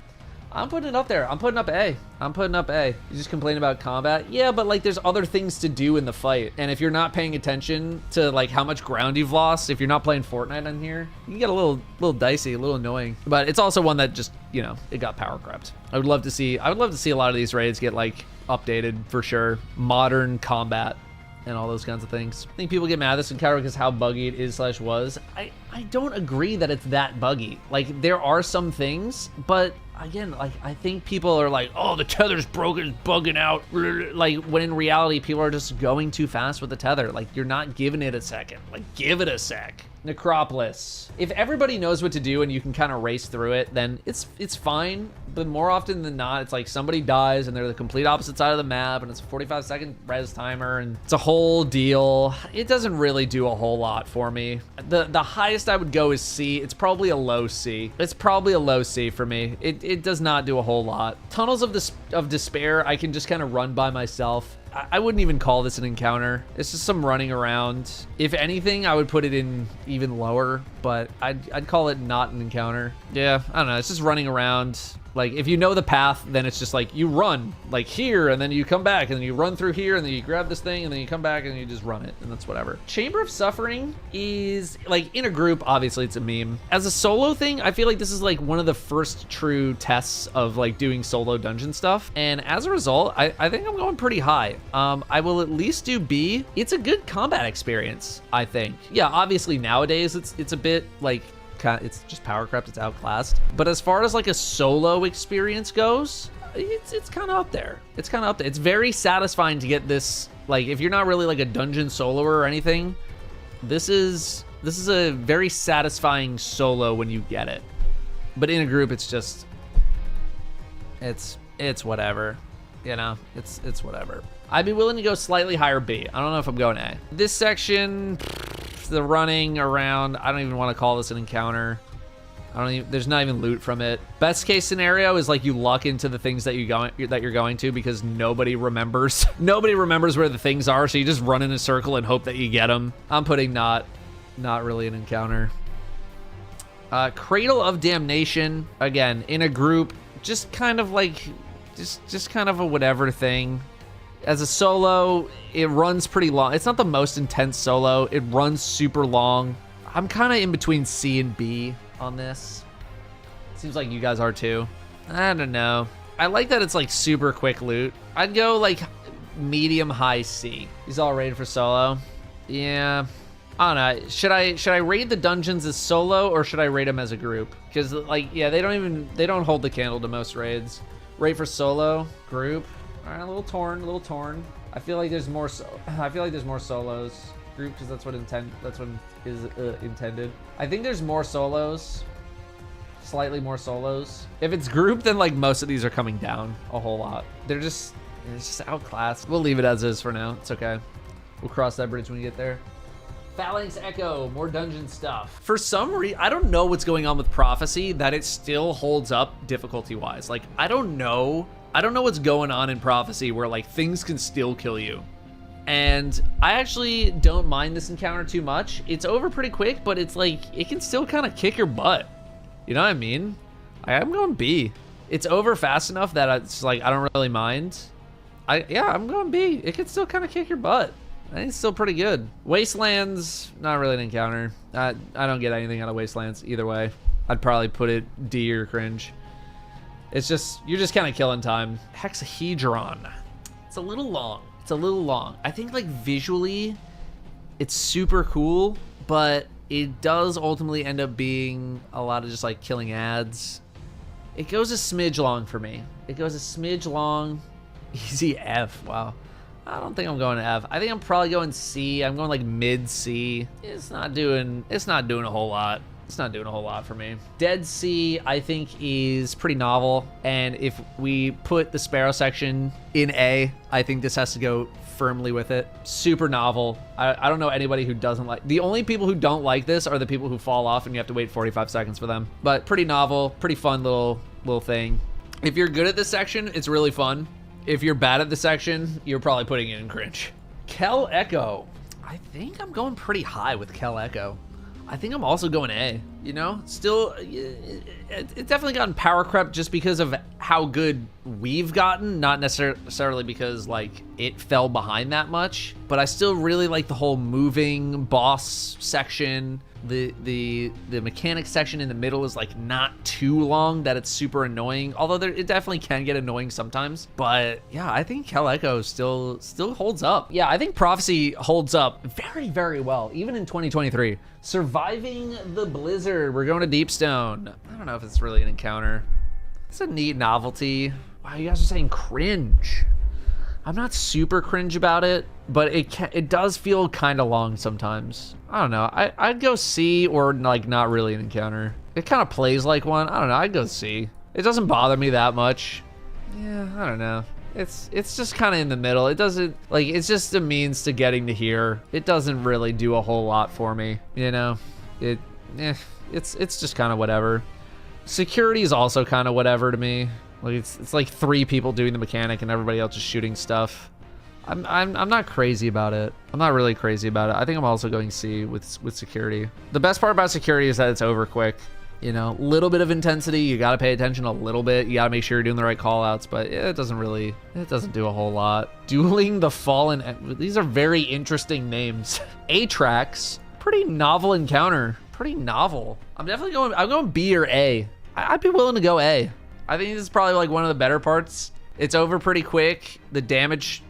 I'm putting it up there. I'm putting up A. I'm putting up A. You just complain about combat? Yeah, but like there's other things to do in the fight. And if you're not paying attention to like how much ground you've lost, if you're not playing Fortnite on here, you can get a little dicey, a little annoying. But it's also one that just, you know, it got power crept. I would love to see a lot of these raids get like updated for sure. Modern combat and all those kinds of things. I think people get mad at this encounter because how buggy it is / was. I don't agree that it's that buggy. Like there are some things, but again, like I think people are like, oh, the tether's broken, it's bugging out. Like when in reality, people are just going too fast with the tether. Like you're not giving it a second. Like give it a sec. Necropolis. If everybody knows what to do and you can kind of race through it, then it's fine. But more often than not, it's like somebody dies and they're the complete opposite side of the map, and it's a 45-second res timer, and it's a whole deal. It doesn't really do a whole lot for me. The highest I would go is C. It's probably a low C. It's probably a low C for me. It does not do a whole lot. Tunnels of Despair, I can just kind of run by myself. I wouldn't even call this an encounter. It's just some running around. If anything, I would put it in even lower, but I'd call it not an encounter. Yeah, I don't know. It's just running around. Like, if you know the path, then it's just like you run like here, and then you come back, and then you run through here, and then you grab this thing, and then you come back, and you just run it, and that's whatever. Chamber of Suffering is, like, in a group, obviously it's a meme. As a solo thing, I feel like this is like one of the first true tests of like doing solo dungeon stuff, and as a result, I think I'm going pretty high. I will at least do B. It's a good combat experience, I think. Yeah, obviously nowadays it's a bit like, it's just power crept, it's outclassed. But as far as like a solo experience goes, it's kind of up there. It's kind of up there. It's very satisfying to get this. Like, if you're not really like a dungeon soloer or anything, this is a very satisfying solo when you get it. But in a group, it's just, it's whatever, you know. It's whatever. I'd be willing to go slightly higher B. I don't know if I'm going A. This section, the running around, I don't even want to call this an encounter. There's not even loot from it. Best case scenario is like you luck into the things that you're going to, because nobody remembers. Nobody remembers where the things are, so you just run in a circle and hope that you get them. I'm putting not really an encounter. Cradle of Damnation, again, in a group, just kind of like, just kind of a whatever thing. As a solo, it runs pretty long. It's not the most intense solo. It runs super long. I'm kind of in between C and B on this. Seems like you guys are too. I don't know. I like that it's like super quick loot. I'd go like medium high C. He's all rated for solo. Yeah. I don't know. Should I rate the dungeons as solo, or should I rate them as a group? Because like, yeah, they don't hold the candle to most raids. Rate for solo, group. All right, a little torn. I feel like there's more solos. Group, because that's what is intended. I think there's more solos, slightly more solos. If it's group, then like most of these are coming down a whole lot. It's just outclassed. We'll leave it as is for now. It's okay. We'll cross that bridge when we get there. Phalanx Echo, more dungeon stuff. For some reason, I don't know what's going on with Prophecy, that it still holds up difficulty-wise. Like, I don't know what's going on in Prophecy where like things can still kill you. And I actually don't mind this encounter too much. It's over pretty quick, but it's like, it can still kind of kick your butt. You know what I mean? I'm going B. It's over fast enough that it's like, I don't really mind. I'm going B. It can still kind of kick your butt. I think it's still pretty good. Wastelands, not really an encounter. I don't get anything out of Wastelands either way. I'd probably put it D or cringe. It's just, you're just kind of killing time. Hexahedron. It's a little long. I think like visually, it's super cool, but it does ultimately end up being a lot of just like killing ads. It goes a smidge long for me. Easy F, wow. I don't think I'm going to F. I think I'm probably going C. I'm going like mid C. It's not doing a whole lot. It's not doing a whole lot for me. Dead Sea, I think, is pretty novel. And if we put the Sparrow section in A, I think this has to go firmly with it. Super novel. I don't know anybody who doesn't like. The only people who don't like this are the people who fall off and you have to wait 45 seconds for them. But pretty novel, pretty fun little thing. If you're good at this section, it's really fun. If you're bad at the section, you're probably putting it in cringe. Kel Echo. I think I'm going pretty high with Kel Echo. I think I'm also going A, you know? Still, it's definitely gotten power crept just because of how good we've gotten, not necessarily because, like, it fell behind that much. But I still really like the whole moving boss section. The mechanic section in the middle is, like, not too long that it's super annoying. Although it definitely can get annoying sometimes. But, yeah, I think Kel Echo still holds up. Yeah, I think Prophecy holds up very, very well, even in 2023. Surviving the Blizzard. We're going to Deepstone. I don't know if it's really an encounter. It's a neat novelty. Wow, you guys are saying cringe. I'm not super cringe about it, but it does feel kind of long sometimes. I don't know. I'd go C or like not really an encounter. It kind of plays like one. I don't know. I'd go C. It doesn't bother me that much. Yeah, I don't know. It's just kind of in the middle. It doesn't, like, it's just a means to getting to here. It doesn't really do a whole lot for me, you know? It's just kind of whatever. Security is also kind of whatever to me. Like it's like 3 people doing the mechanic and everybody else just shooting stuff. I'm not crazy about it. I'm not really crazy about it. I think I'm also going C with security. The best part about security is that it's over quick. You know, little bit of intensity. You got to pay attention a little bit. You got to make sure you're doing the right call outs, but it doesn't do a whole lot. Dueling the Fallen. These are very interesting names. Atrax, pretty novel encounter. Pretty novel. I'm going B or A. I'd be willing to go A. I think this is probably like one of the better parts. It's over pretty quick. The damage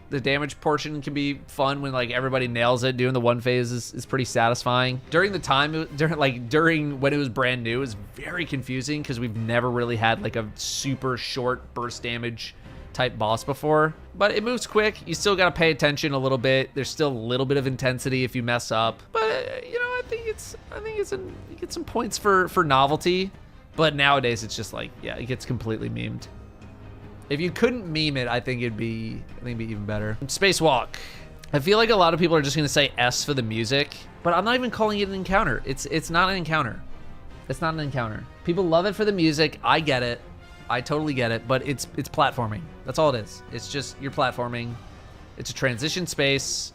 portion can be fun when like everybody nails it. Doing the one phase is pretty satisfying. During the time, during when it was brand new, it was very confusing because we've never really had like a super short burst damage type boss before. But it moves quick. You still gotta pay attention a little bit. There's still a little bit of intensity if you mess up. But you know, I think you get some points for novelty. But nowadays it's just like, yeah, it gets completely memed. If you couldn't meme it, I think it'd be even better. Spacewalk. I feel like a lot of people are just gonna say S for the music, but I'm not even calling it an encounter. It's not an encounter. It's not an encounter. People love it for the music. I get it. I totally get it, but it's platforming. That's all it is. It's just you're platforming. It's a transition space.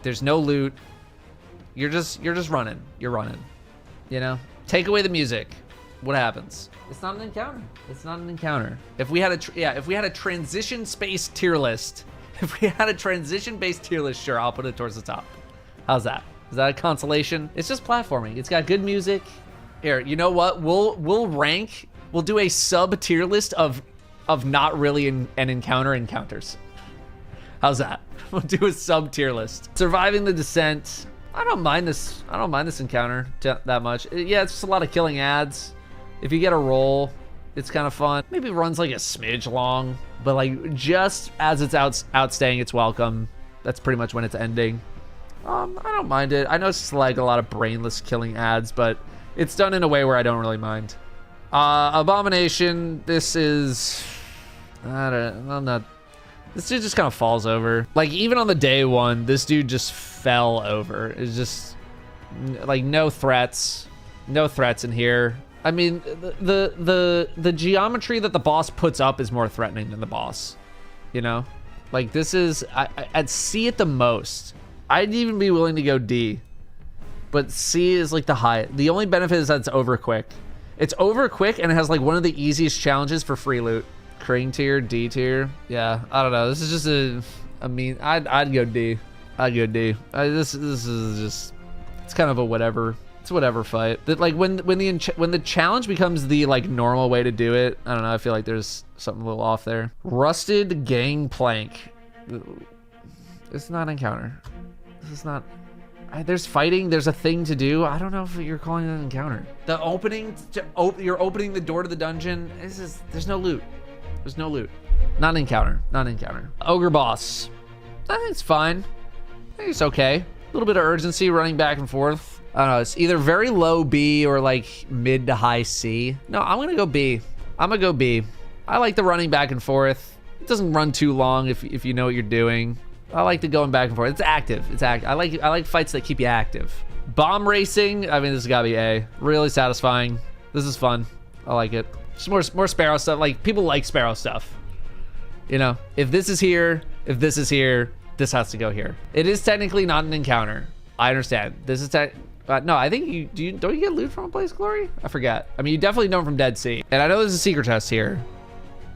There's no loot. You're just running. You're running. You know? Take away the music. What happens? It's not an encounter. It's not an encounter. If we had a transition space tier list, sure, I'll put it towards the top. How's that? Is that a consolation? It's just platforming. It's got good music. Here, you know what? We'll do a sub tier list of not really an encounter encounters. How's that? We'll do a sub tier list. Surviving the Descent. I don't mind this encounter that much. Yeah, it's just a lot of killing ads. If you get a roll, it's kind of fun. Maybe it runs like a smidge long, but like just as it's outstaying its welcome, that's pretty much when it's ending. I don't mind it. I know it's just like a lot of brainless killing ads, but it's done in a way where I don't really mind. Abomination, this is, this dude just kind of falls over. Like even on the day one, this dude just fell over. It's just like no threats in here. I mean, the geometry that the boss puts up is more threatening than the boss, you know? Like this is, I'd C at the most. I'd even be willing to go D, but C is like the high. The only benefit is that it's over quick. It's over quick and it has like one of the easiest challenges for free loot. Crane tier, D tier. Yeah, I don't know. This is just I'd go D. I'd go D. This is just, it's kind of a whatever. It's whatever fight. That like when the challenge becomes the like normal way to do it, I don't know. I feel like there's something a little off there. Rusted Gangplank. It's not an encounter. This is not. There's fighting. There's a thing to do. I don't know if you're calling it an encounter. The opening. You're opening the door to the dungeon. There's no loot. There's no loot. Not an encounter. Not an encounter. Ogre boss. I think it's fine. I think it's okay. A little bit of urgency running back and forth. I don't know, it's either very low B or like mid to high C. No, I'm gonna go B. I'm gonna go B. I like the running back and forth. It doesn't run too long if you know what you're doing. I like the going back and forth. It's active. It's active. I like fights that keep you active. Bomb racing. I mean, this has gotta be A. Really satisfying. This is fun. I like it. Just more Sparrow stuff. Like people like Sparrow stuff. You know, if this is here, this has to go here. It is technically not an encounter. I understand. This is no, I think don't you get loot from a Blaze Glory? I forget. I mean, you definitely know from Dead Sea. And I know there's a secret chest here.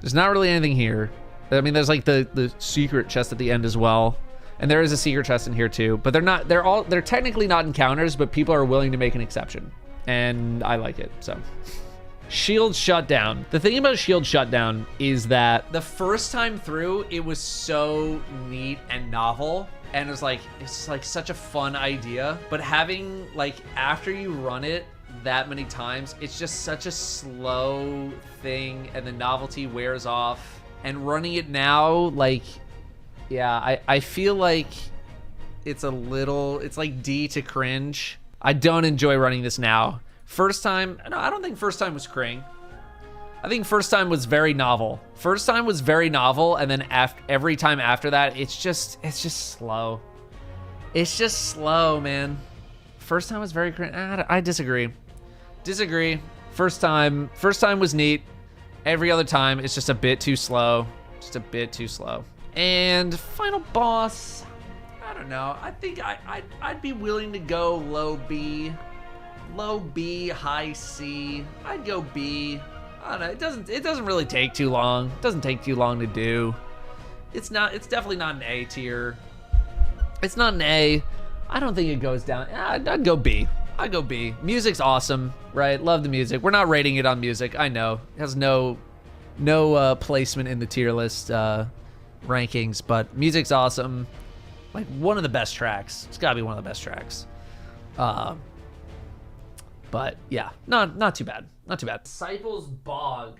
There's not really anything here. I mean, there's like the secret chest at the end as well. And there is a secret chest in here too. But they're technically not encounters, but people are willing to make an exception. And I like it, so. Shield Shutdown. The thing about Shield Shutdown is that the first time through, it was so neat and novel. And it's like such a fun idea, but having like after you run it that many times, it's just such a slow thing and the novelty wears off. And running it now, like Yeah, I feel like it's like D to cringe. I don't enjoy running this now. First time, no, I don't think first time was cring. I think first time was very novel. First time was very novel, and then every time after that, it's just slow. It's just slow, man. First time was very cringe. I disagree. First time was neat. Every other time, it's just a bit too slow. Just a bit too slow. And final boss, I don't know. I think I'd be willing to go low B, high C. I'd go B. I don't know. It doesn't really take too long. It doesn't take too long to do. It's definitely not an A tier. It's not an A. I don't think it goes down. I'd go B. I'd go B. Music's awesome, right? Love the music. We're not rating it on music. I know. It has no placement in the tier list rankings, but music's awesome. Like one of the best tracks. It's gotta be one of the best tracks. But yeah, not too bad. Not too bad. Disciples Bog.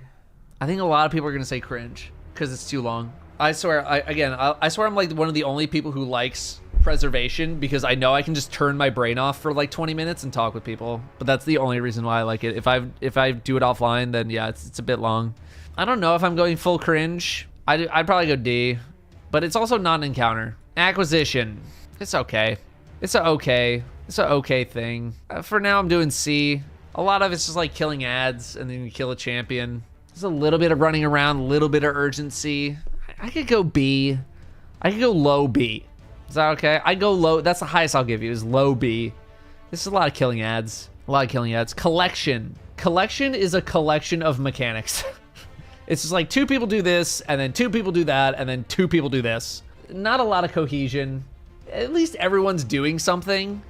I think a lot of people are gonna say cringe because it's too long. I swear, I swear I'm like one of the only people who likes preservation because I know I can just turn my brain off for like 20 minutes and talk with people. But that's the only reason why I like it. If I do it offline, then yeah, it's a bit long. I don't know if I'm going full cringe. I'd probably go D, but it's also not an encounter. Acquisition. It's okay. It's a okay thing. For now, I'm doing C. A lot of it's just like killing ads and then you kill a champion. There's a little bit of running around, a little bit of urgency. I could go B. I could go low B. Is that okay? I go low. That's the highest I'll give you is low B. This is a lot of killing ads. Collection. Collection is a collection of mechanics. It's just like 2 people do this, and then 2 people do that, and then 2 people do this. Not a lot of cohesion. At least everyone's doing something.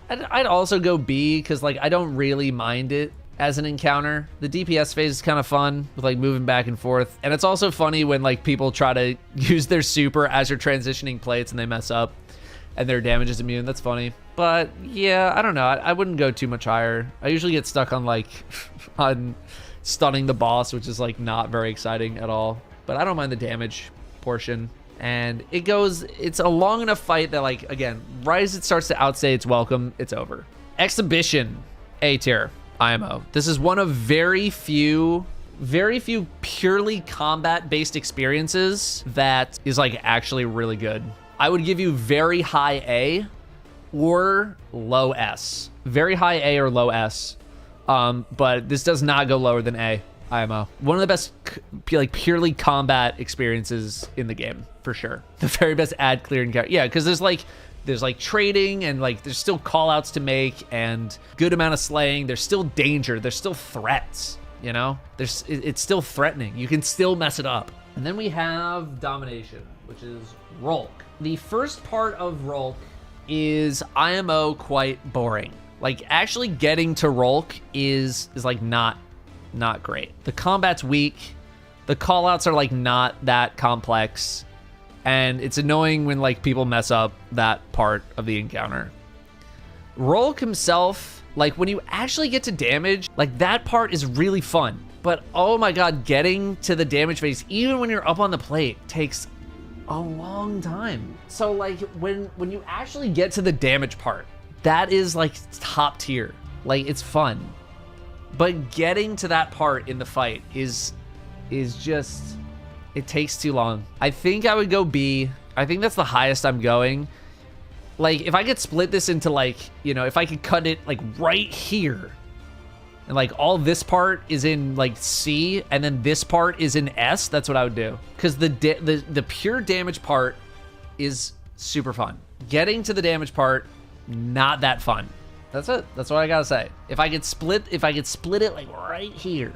I'd also go B, because like I don't really mind it as an encounter. The DPS phase is kind of fun with like moving back and forth. And it's also funny when like people try to use their super as you're transitioning plates and they mess up and their damage is immune. That's funny. But yeah, I don't know. I wouldn't go too much higher. I usually get stuck on like on stunning the boss, which is like not very exciting at all. But I don't mind the damage portion. And it's a long enough fight that like, again, right as it starts to outstay its welcome, it's over. Exhibition, A tier. IMO. This is one of very few purely combat-based experiences that is like actually really good. I would give you very high A or low S. Very high A or low S. But this does not go lower than A. IMO. One of the best like purely combat experiences in the game, for sure. The very best ad clearing character. Yeah, because there's like trading and like there's still call outs to make and good amount of slaying. There's still danger. There's still threats, you know? It's still threatening. You can still mess it up. And then we have domination, which is Rolk. The first part of Rolk is IMO quite boring. Like actually getting to Rolk is like not great. The combat's weak. The call outs are like not that complex. And it's annoying when like people mess up that part of the encounter. Rolk himself, like when you actually get to damage, like that part is really fun. But oh my god, getting to the damage phase, even when you're up on the plate, takes a long time. So like when you actually get to the damage part, that is like top tier. Like it's fun. But getting to that part in the fight is just... It takes too long. I think I would go B. I think that's the highest I'm going. Like, if I could split this into, like, you know, if I could cut it, like, right here. And, like, all this part is in, like, C, and then this part is in S, that's what I would do. Because the pure damage part is super fun. Getting to the damage part, not that fun. That's it. That's what I gotta say. If I could split it, like, right here,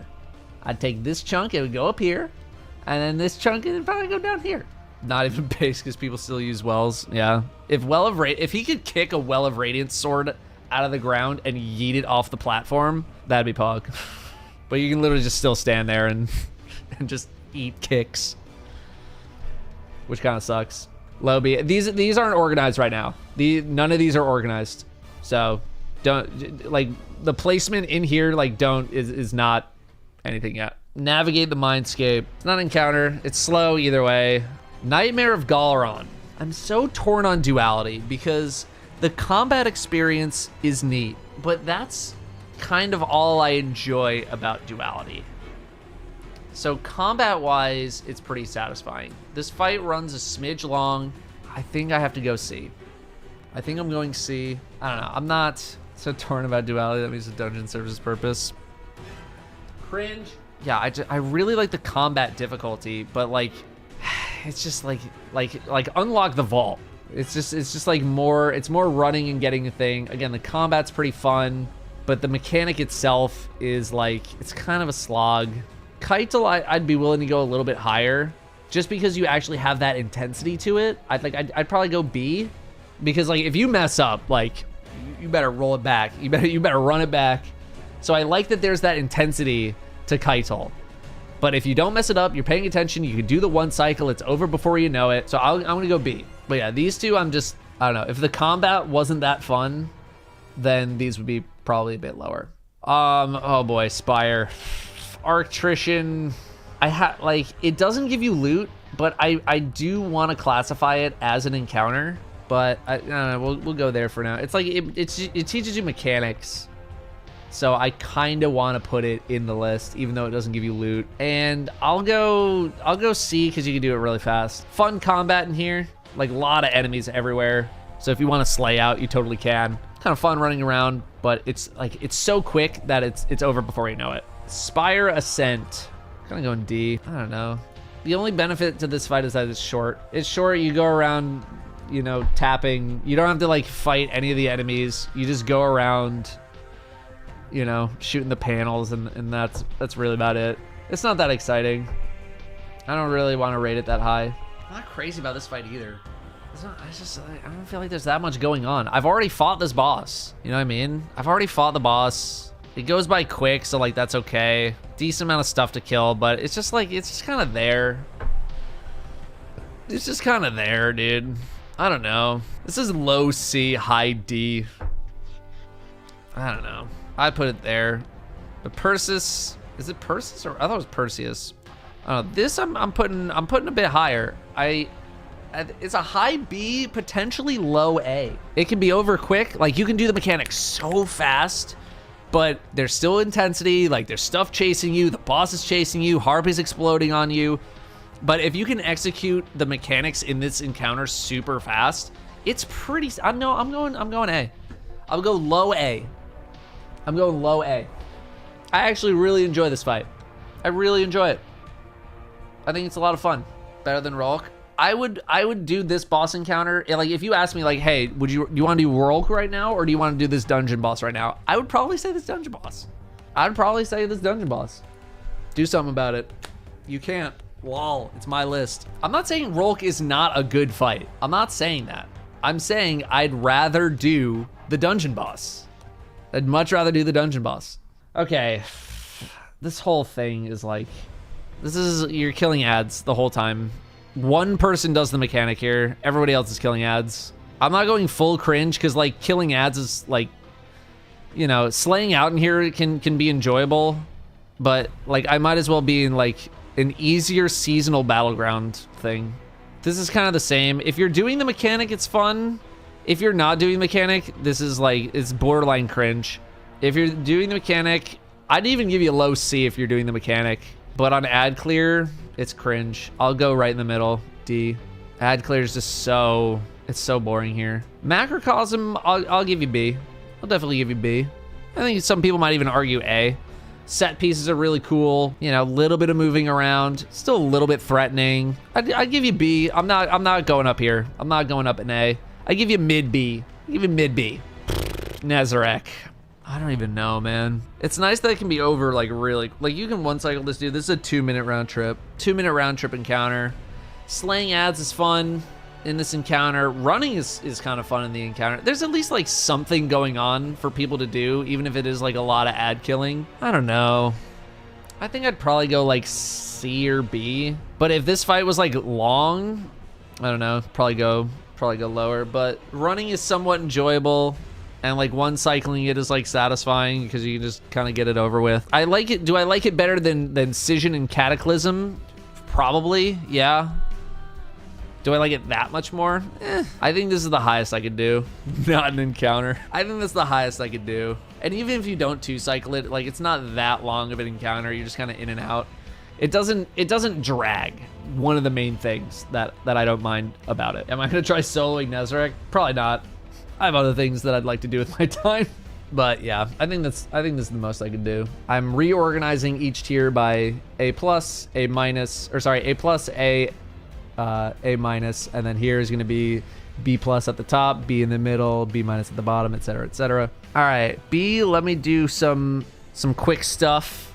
I'd take this chunk, it would go up here. And then this chunk would probably go down here. Not even base because people still use wells. Yeah. If he could kick a Well of Radiance sword out of the ground and yeet it off the platform, that'd be pog. But you can literally just still stand there and just eat kicks, which kind of sucks. Low B. These aren't organized right now. None of these are organized. So don't like the placement in here. Like is not anything yet. Navigate the Mindscape. It's not an encounter. It's slow either way. Nightmare of Galaron. I'm so torn on duality because the combat experience is neat, but that's kind of all I enjoy about duality. So combat-wise, it's pretty satisfying. This fight runs a smidge long. I think I have to go C. I think I'm going C. I don't know. I'm not so torn about duality. That means the dungeon serves its purpose. Cringe. Yeah, I really like the combat difficulty, but like, it's just like unlock the vault. It's just like more. It's more running and getting a thing. Again, the combat's pretty fun, but the mechanic itself is like, it's kind of a slog. Keitel, I'd be willing to go a little bit higher, just because you actually have that intensity to it. I'd probably go B, because like if you mess up, like you better roll it back. You better run it back. So I like that there's that intensity to Keitel. But if you don't mess it up, you're paying attention, you can do the one cycle, it's over before you know it. So I'm gonna go B. But yeah, these two, I don't know. If the combat wasn't that fun, then these would be probably a bit lower. Oh boy, Spire. Arctrician, it doesn't give you loot, but I do want to classify it as an encounter, but I don't know, we'll go there for now. It's like, it teaches you mechanics, so I kind of want to put it in the list, even though it doesn't give you loot. And I'll go C, because you can do it really fast. Fun combat in here, like a lot of enemies everywhere, so if you want to slay out, you totally can. Kind of fun running around, but it's so quick that it's over before you know it. Spire Ascent. Kind of going D. I don't know. The only benefit to this fight is that it's short. It's short. You go around, you know, tapping. You don't have to like fight any of the enemies. You just go around, you know, shooting the panels, and that's really about it. It's not that exciting. I don't really want to rate it that high. I'm not crazy about this fight either. I don't feel like there's that much going on. I've already fought this boss. You know what I mean? I've already fought the boss. It goes by quick, so like that's okay. Decent amount of stuff to kill, but it's just kind of there. It's just kind of there, dude. I don't know. This is low C, high D. I don't know. I put it there. But Persis, is it Persis or I thought it was Perseus? I don't know. This I'm putting a bit higher. It's a high B, potentially low A. It can be over quick. Like you can do the mechanics so fast, but there's still intensity, like there's stuff chasing you, the boss is chasing you, Harpy's exploding on you. But if you can execute the mechanics in this encounter super fast, it's pretty, I'm going A. I'll go low A. I'm going low A. I actually really enjoy this fight. I really enjoy it. I think it's a lot of fun. Better than Rolk. I would do this boss encounter, like if you ask me like, hey, do you want to do Rolk right now, or do you want to do this dungeon boss right now? I would probably say this dungeon boss. Do something about it. You can't. Lol, it's my list. I'm not saying Rolk is not a good fight. I'm not saying that. I'm saying I'd rather do the dungeon boss. I'd much rather do the dungeon boss. Okay, this whole thing is like, you're killing ads the whole time. One person does the mechanic here. Everybody else is killing ads. I'm not going full cringe because like killing ads is like, you know, slaying out in here can be enjoyable, but like I might as well be in like an easier seasonal battleground thing. This is kind of the same. If you're doing the mechanic, it's fun. If you're not doing the mechanic, this is like, it's borderline cringe. If you're doing the mechanic, I'd even give you a low C if you're doing the mechanic. But on ad clear, it's cringe. I'll go right in the middle, D. Ad clear is just it's so boring here. Macrocosm, I'll give you B. I'll definitely give you B. I think some people might even argue A. Set pieces are really cool. You know, a little bit of moving around, still a little bit threatening. I'd give you B. I'm not going up here. I'm not going up in A. I give you mid B. Even mid B. Nezarec. I don't even know, man. It's nice that it can be over like really, like you can one cycle this dude. This is a 2-minute round trip. 2-minute round trip encounter. Slaying ads is fun in this encounter. Running is kind of fun in the encounter. There's at least like something going on for people to do, even if it is like a lot of ad killing. I don't know. I think I'd probably go like C or B. But if this fight was like long, I don't know, probably go lower. But running is somewhat enjoyable. And like one cycling it is like satisfying because you can just kind of get it over with. I like it. Do I like it better than Scission and Cataclysm? Probably, yeah. Do I like it that much more? I think this is the highest I could do. Not an encounter. I think that's the highest I could do. And even if you don't 2-cycle it, like, it's not that long of an encounter. You're just kind of in and out. It doesn't drag. One of the main things that I don't mind about it. Am I gonna try soloing Nezarec? Probably not. I have other things that I'd like to do with my time. But yeah, I think this is the most I could do. I'm reorganizing each tier by A+, A-, or sorry, A+, A minus, and then here is going to be B+ at the top, B in the middle, B- at the bottom, etc., etc. All right, B. Let me do some quick stuff.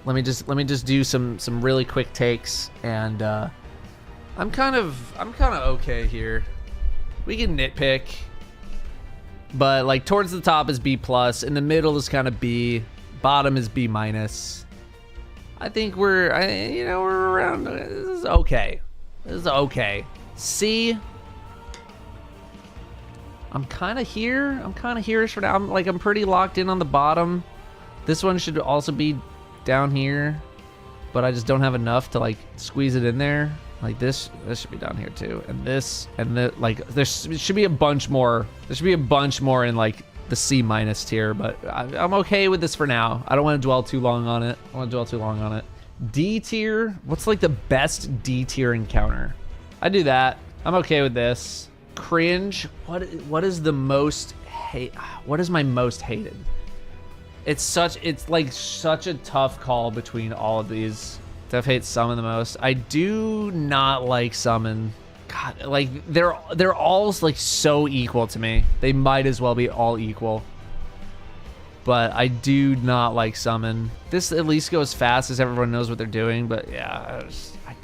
Let me just do some really quick takes, and I'm kind of okay here. We can nitpick, but like towards the top is B+, in the middle is kind of B, bottom is B-. I think we're around. This is okay. This is okay. C. I'm kind of here. I'm kind of here-ish for now. I'm pretty locked in on the bottom. This one should also be down here, but I just don't have enough to like squeeze it in there. Like this should be down here too, and this, and the like. There should be a bunch more. There should be a bunch more in like the C- tier, but I'm okay with this for now. I don't want to dwell too long on it. D tier. What's like the best D tier encounter? I do that. I'm okay with this. Cringe. What is the most hate? What is my most hated? It's like such a tough call between all of these. Def hates Summon the most. I do not like Summon. God, like they're all like so equal to me. They might as well be all equal. But I do not like Summon. This at least goes fast as everyone knows what they're doing, but yeah, I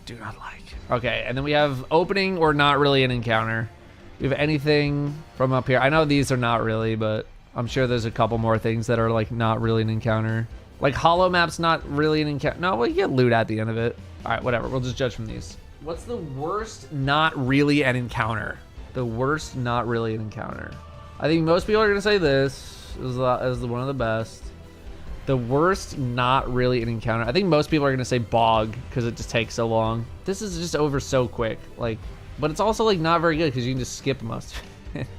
do not like. Okay, and then we have opening or not really an encounter. Do we have anything from up here? I know these are not really, but I'm sure there's a couple more things that are like not really an encounter. Like Hollow Map's not really an encounter. No, well, you get loot at the end of it. All right, whatever. We'll just judge from these. What's the worst not really an encounter? The worst not really an encounter. I think most people are gonna say this is one of the best. The worst not really an encounter. I think most people are gonna say Bog because it just takes so long. This is just over so quick. Like, but it's also like not very good because you can just skip most.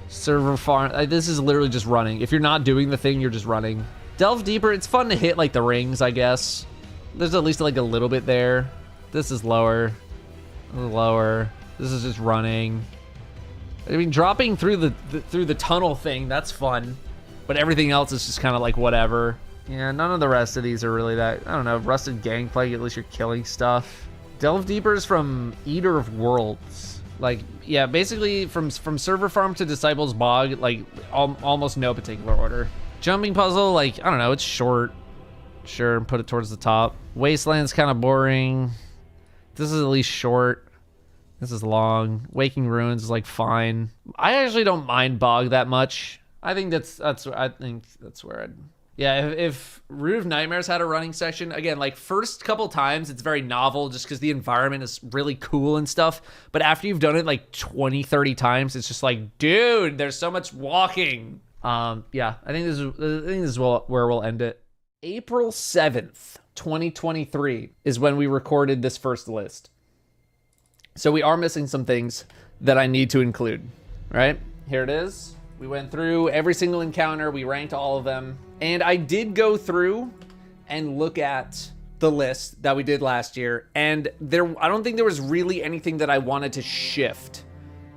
Server farm. This is literally just running. If you're not doing the thing, you're just running. Delve deeper. It's fun to hit like the rings, I guess. There's at least like a little bit there. This is lower. Lower. This is just running. I mean, dropping through the tunnel thing, that's fun. But everything else is just kind of like whatever. Yeah, none of the rest of these are really that. I don't know. Rusted Gangplank, at least you're killing stuff. Delve deeper is from Eater of Worlds. Like, yeah, basically from Server Farm to Disciples Bog, like almost no particular order. Jumping puzzle, like, I don't know, it's short. Sure, put it towards the top. Wasteland's kind of boring. This is at least short. This is long. Waking Ruins is like fine. I actually don't mind Bog that much. I think that's where I'd. Yeah, if Root of Nightmares had a running section, again, like first couple times it's very novel just because the environment is really cool and stuff. But after you've done it like 20, 30 times, it's just like, dude, there's so much walking. Yeah, I think this is where we'll end it. April 7th, 2023 is when we recorded this first list. So we are missing some things that I need to include, right? Here it is. We went through every single encounter. We ranked all of them. And I did go through and look at the list that we did last year. And I don't think there was really anything that I wanted to shift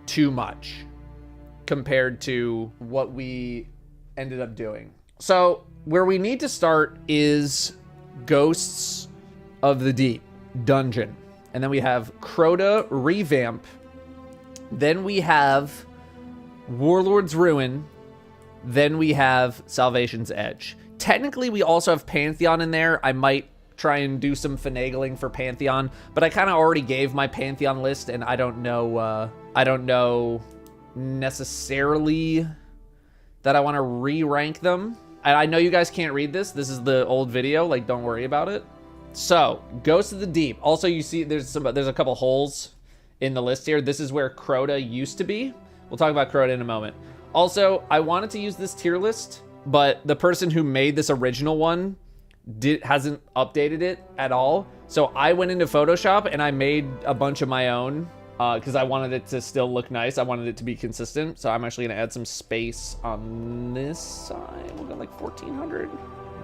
too much compared to what we ended up doing. So where we need to start is Ghosts of the Deep Dungeon. And then we have Crota Revamp. Then we have Warlord's Ruin. Then we have Salvation's Edge. Technically, we also have Pantheon in there. I might try and do some finagling for Pantheon, but I kind of already gave my Pantheon list, and I don't know necessarily that I want to re-rank them. And I know you guys can't read this. This is the old video. Like, don't worry about it. So, Ghosts of the Deep. Also, you see there's a couple holes in the list here. This is where Crota used to be. We'll talk about Crota in a moment. Also, I wanted to use this tier list, but the person who made this original one hasn't updated it at all. So I went into Photoshop and I made a bunch of my own because I wanted it to still look nice. I wanted it to be consistent. So I'm actually gonna add some space on this side. We'll go like 1400.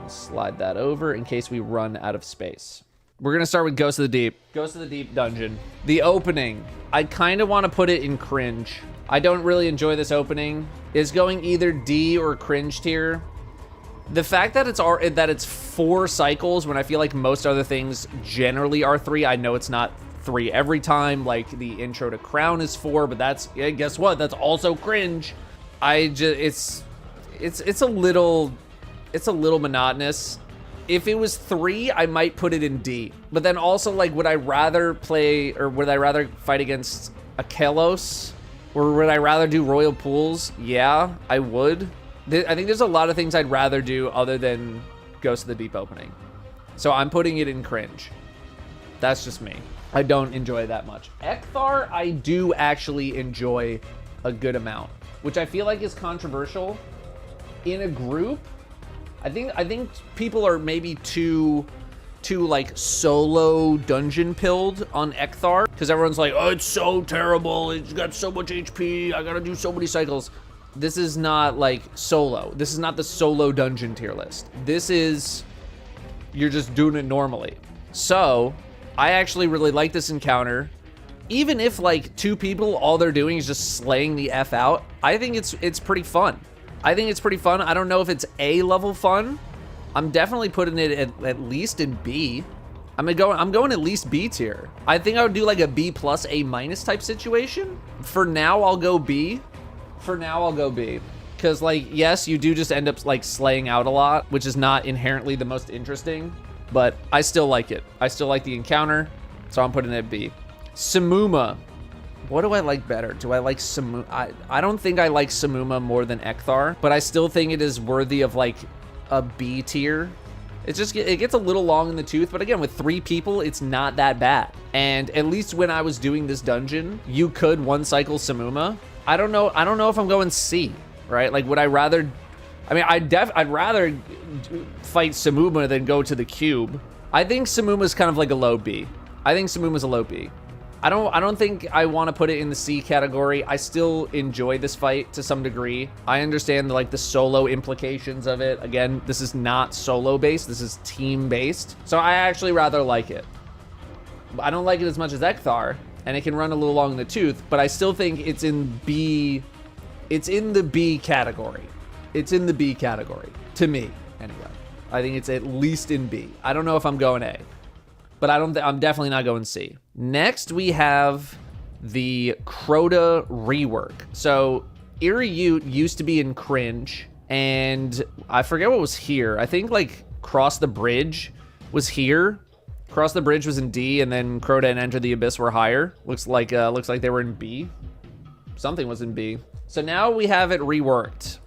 Slide that over in case we run out of space. We're gonna start with Ghost of the Deep. Ghost of the Deep dungeon. The opening, I kind of want to put it in cringe. I don't really enjoy this opening. It's going either D or cringe tier. The fact that it's 4 cycles when I feel like most other things generally are 3. I know it's not 3 every time. Like the intro to Crown is 4, but that's, yeah, guess what? That's also cringe. It's a little monotonous. If it was 3, I might put it in D. But then also, like, would I rather fight against Akelos? Or would I rather do Royal Pools? Yeah, I would. I think there's a lot of things I'd rather do other than Ghost of the Deep opening. So I'm putting it in cringe. That's just me. I don't enjoy it that much. Ekthar, I do actually enjoy a good amount, which I feel like is controversial. In a group, I think people are maybe too like solo dungeon pilled on Ekthar, because everyone's like, oh, it's so terrible, it's got so much HP, I gotta do so many cycles. This is not like solo. This is not the solo dungeon tier list. This is, you're just doing it normally. So I actually really like this encounter. Even if like 2 people, all they're doing is just slaying the F out, I think it's pretty fun. I think it's pretty fun. I don't know if it's A level fun. I'm definitely putting it at least in B. I'm going at least B tier. I think I would do like a B plus A minus type situation. For now, I'll go B. Because like, yes, you do just end up like slaying out a lot, which is not inherently the most interesting, but I still like it. I still like the encounter, so I'm putting it at B. Samuma. What do I like better? Do I like Samuma? I don't think I like Samuma more than Ekthar, but I still think it is worthy of like a B tier. It gets a little long in the tooth, but again, with 3 people, it's not that bad. And at least when I was doing this dungeon, you could 1 cycle Samuma. I don't know if I'm going C, right? Like, would I rather? I mean, I'd rather fight Samuma than go to the cube. I think Samuma's kind of like a low B. I think Samuma's a low B. I don't think I want to put it in the C category. I still enjoy this fight to some degree. I understand the solo implications of it. Again, this is not solo based. This is team based. So I actually rather like it. I don't like it as much as Ekthar, and it can run a little long in the tooth, but I still think it's in B. It's in the B category. It's in the B category, to me, anyway. I think it's at least in B. I don't know if I'm going A, but I'm definitely not going C. Next, we have the Crota rework. So Eerie Ute used to be in cringe, and I forget what was here. I think like Cross the Bridge was here. Cross the Bridge was in D, and then Crota and Enter the Abyss were higher. Looks like they were in B. Something was in B. So now we have it reworked.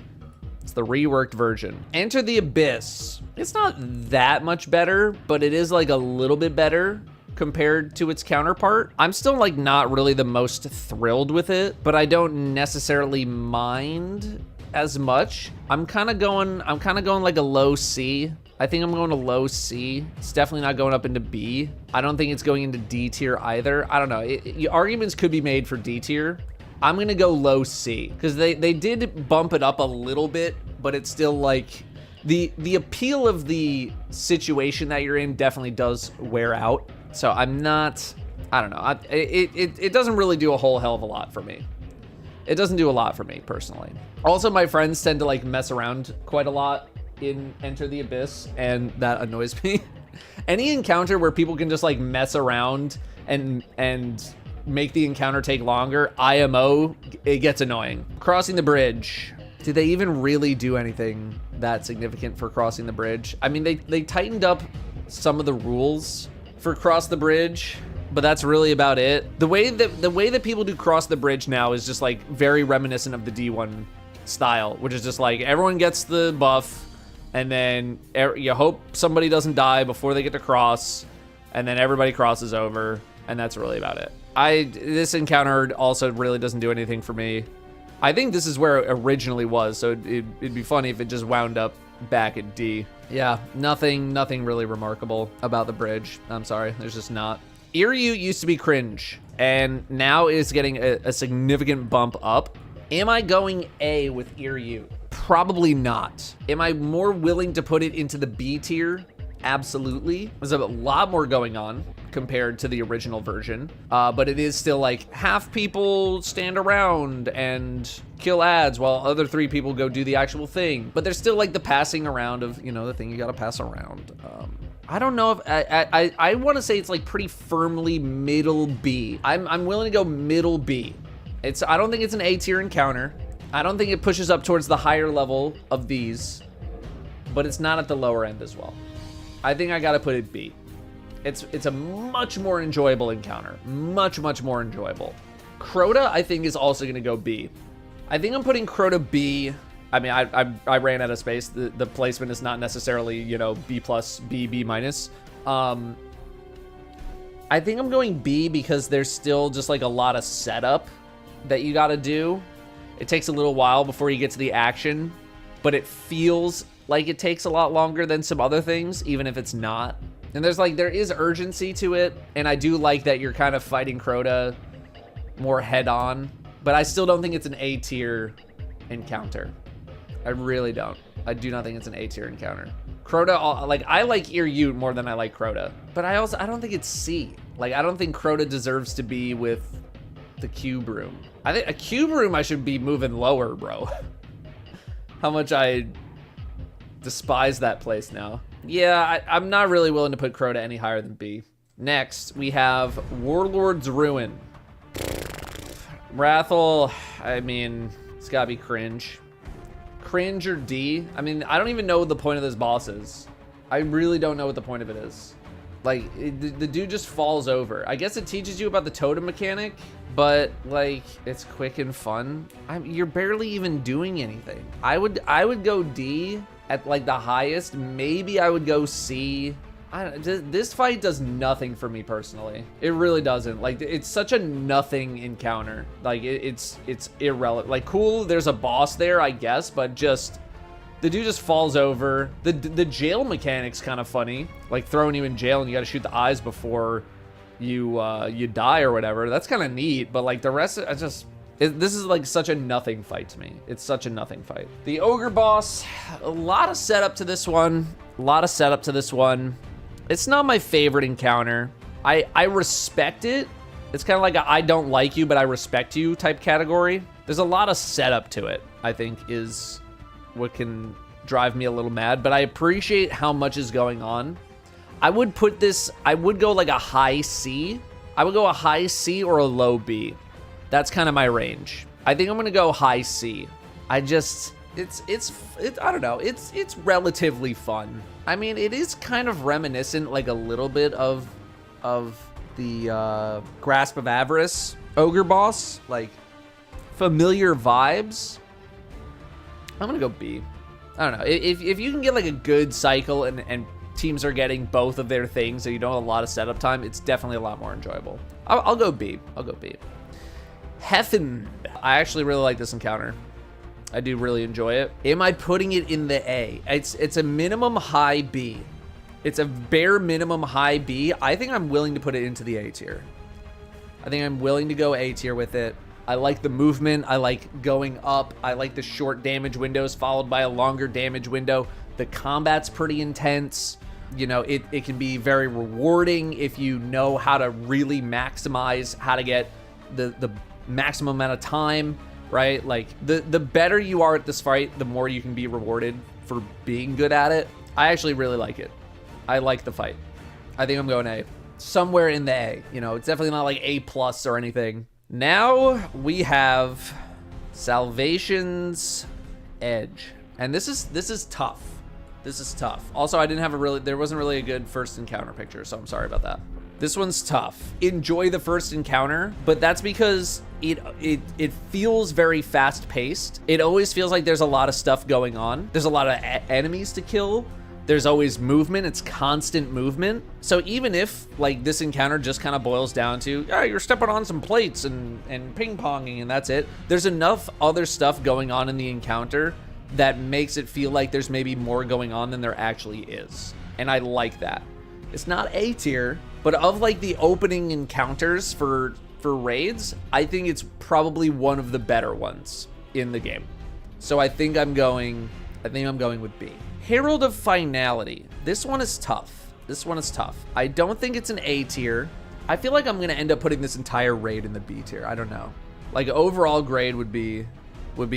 It's the reworked version. Enter the Abyss. It's not that much better, but it is like a little bit better compared to its counterpart. I'm still like not really the most thrilled with it, but I don't necessarily mind as much. I'm kind of going like a low C. I think I'm going to low C. It's definitely not going up into B. I don't think it's going into D tier either. I don't know. Arguments could be made for D tier. I'm gonna go low C because they did bump it up a little bit, but it's still like the appeal of the situation that you're in definitely does wear out. So I don't know. It doesn't really do a whole hell of a lot for me. It doesn't do a lot for me personally. Also, my friends tend to like mess around quite a lot in Enter the Abyss, and that annoys me. Any encounter where people can just like mess around and make the encounter take longer, IMO, it gets annoying. Crossing the bridge. Did they even really do anything that significant for crossing the bridge? I mean, they tightened up some of the rules for cross the bridge, but that's really about it. The way that people do cross the bridge now is just like very reminiscent of the D1 style, which is just like everyone gets the buff, and then you hope somebody doesn't die before they get to cross, and then everybody crosses over, and that's really about it. This encounter also really doesn't do anything for me. I think this is where it originally was, so it'd be funny if it just wound up back at D. Yeah, nothing really remarkable about the bridge. I'm sorry, there's just not. Iryu used to be cringe, and now is getting a significant bump up. Am I going A with Iryu? Probably not. Am I more willing to put it into the B tier? Absolutely. There's a lot more going on compared to the original version, but it is still like half people stand around and kill ads while other 3 people go do the actual thing. But there's still like the passing around of, you know, the thing you gotta pass around. I don't know if I want to say it's like pretty firmly middle B. I'm willing to go middle B. I don't think it's an A tier encounter. I don't think it pushes up towards the higher level of these, but it's not at the lower end as well. I think I gotta put it B. It's a much more enjoyable encounter. Much more enjoyable. Crota, I think, is also gonna go B. I think I'm putting Crota B. I mean, I ran out of space. The placement is not necessarily, you know, B+, B minus. I think I'm going B because there's still just like a lot of setup that you gotta do. It takes a little while before you get to the action, but it feels like it takes a lot longer than some other things, even if it's not. And there is urgency to it, and I do like that you're kind of fighting Crota more head on, but I still don't think it's an A tier encounter. I really don't. I do not think it's an A tier encounter. Crota, like, I like Iryu more than I like Crota, but I don't think it's C. Like, I don't think Crota deserves to be with the cube room. I think a cube room I should be moving lower, bro. How much I despise that place now. Yeah, I'm not really willing to put Crota any higher than B. Next, we have Warlord's Ruin. Wrathel, I mean, it's gotta be cringe. Cringe or D? I mean, I don't even know what the point of this boss is. I really don't know what the point of it is. Like, the dude just falls over. I guess it teaches you about the totem mechanic, but like, it's quick and fun. You're barely even doing anything. I would go D at like the highest. Maybe I would go C. This fight does nothing for me personally. It really doesn't. Like, it's such a nothing encounter. Like, it's irrelevant. Like, cool, there's a boss there, I guess, but just the dude just falls over. The jail mechanic's kind of funny, like throwing you in jail and you got to shoot the eyes before you die or whatever. That's kind of neat, but like the rest, this is like such a nothing fight to me. It's such a nothing fight. The ogre boss, a lot of setup to this one. It's not my favorite encounter. I respect it. It's kind of like a I don't like you, but I respect you type category. There's a lot of setup to it, I think, is what can drive me a little mad, but I appreciate how much is going on. I would go like a high C. I would go a high C or a low B. That's kind of my range. I think I'm gonna go high C. I don't know. It's relatively fun. I mean, it is kind of reminiscent, like a little bit of the Grasp of Avarice ogre boss, like familiar vibes. I'm gonna go B. I don't know. If you can get like a good cycle and teams are getting both of their things, so you don't have a lot of setup time, it's definitely a lot more enjoyable. I'll go B. Heffen. I actually really like this encounter. I do really enjoy it. Am I putting it in the A? It's a minimum high B. It's a bare minimum high B. I think I'm willing to put it into the A tier. I think I'm willing to go A tier with it. I like the movement. I like going up. I like the short damage windows followed by a longer damage window. The combat's pretty intense. You know, it can be very rewarding if you know how to really maximize how to get the maximum amount of time, right? Like, the better you are at this fight, the more you can be rewarded for being good at it. I actually really like it. I like the fight. I think I'm going A. Somewhere in the A. You know, it's definitely not like A+ or anything. Now we have Salvation's Edge. And this is tough. This is tough. Also, there wasn't really a good first encounter picture, so I'm sorry about that. This one's tough. Enjoy the first encounter, but that's because it feels very fast paced. It always feels like there's a lot of stuff going on. There's a lot of enemies to kill. There's always movement. It's constant movement. So even if like this encounter just kind of boils down to, yeah, you're stepping on some plates and ping ponging and that's it, there's enough other stuff going on in the encounter that makes it feel like there's maybe more going on than there actually is. And I like that. It's not A tier, but of like the opening encounters for raids, I think it's probably one of the better ones in the game. So I think I'm going with B. Herald of Finality. This one is tough. I don't think it's an A tier. I feel like I'm gonna end up putting this entire raid in the B tier. I don't know. Like overall grade would be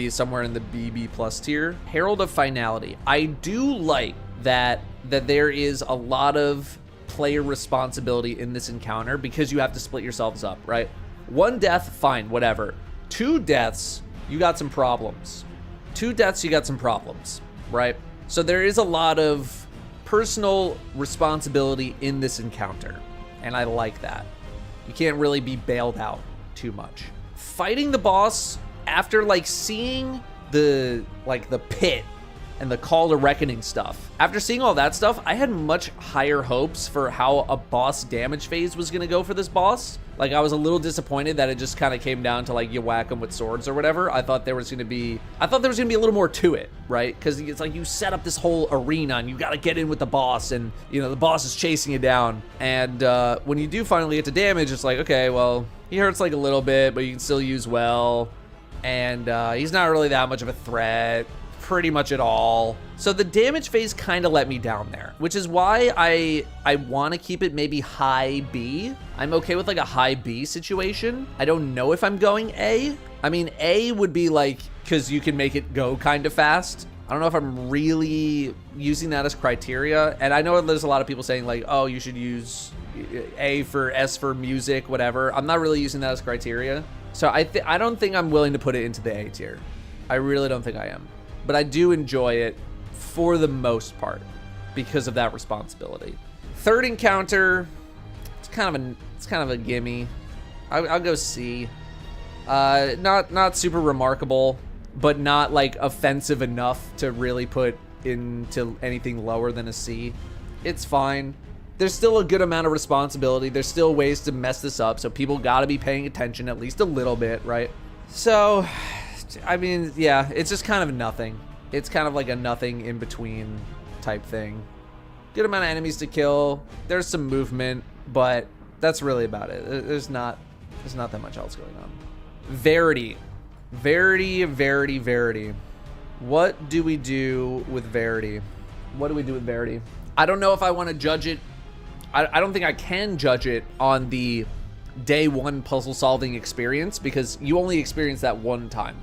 somewhere in the B plus tier. Herald of Finality. I do like that there is a lot of player responsibility in this encounter because you have to split yourselves up, right? 1 death, fine, whatever. 2 deaths, you got some problems. 2 deaths, you got some problems, right? So there is a lot of personal responsibility in this encounter, and I like that. You can't really be bailed out too much. Fighting the boss after like seeing the pit and the call to reckoning stuff. After seeing all that stuff, I had much higher hopes for how a boss damage phase was gonna go for this boss. Like I was a little disappointed that it just kind of came down to like you whack them with swords or whatever. I thought there was gonna be a little more to it, right? Because it's like you set up this whole arena and you gotta get in with the boss, and you know the boss is chasing you down. And when you do finally get to damage, it's like, okay, well, he hurts like a little bit, but you can still use well. And he's not really that much of a threat, pretty much at all. So the damage phase kind of let me down there, which is why I want to keep it maybe high B. I'm okay with like a high B situation. I don't know if I'm going A. I mean, A would be like, because you can make it go kind of fast. I don't know if I'm really using that as criteria. And I know there's a lot of people saying like, oh, you should use A for S for music, whatever. I'm not really using that as criteria. So I don't think I'm willing to put it into the A tier. I really don't think I am. But I do enjoy it for the most part because of that responsibility. Third encounter, it's kind of a gimme. I'll go C. Not super remarkable, but not like offensive enough to really put into anything lower than a C. It's fine. There's still a good amount of responsibility. There's still ways to mess this up, so people gotta be paying attention at least a little bit, right? So, I mean, yeah, it's just kind of nothing. It's kind of like a nothing in between type thing. Good amount of enemies to kill. There's some movement, but that's really about it. There's not that much else going on. Verity. Verity. What do we do with Verity? I don't know if I want to judge it. I don't think I can judge it on the day 1 puzzle solving experience because you only experience that one time.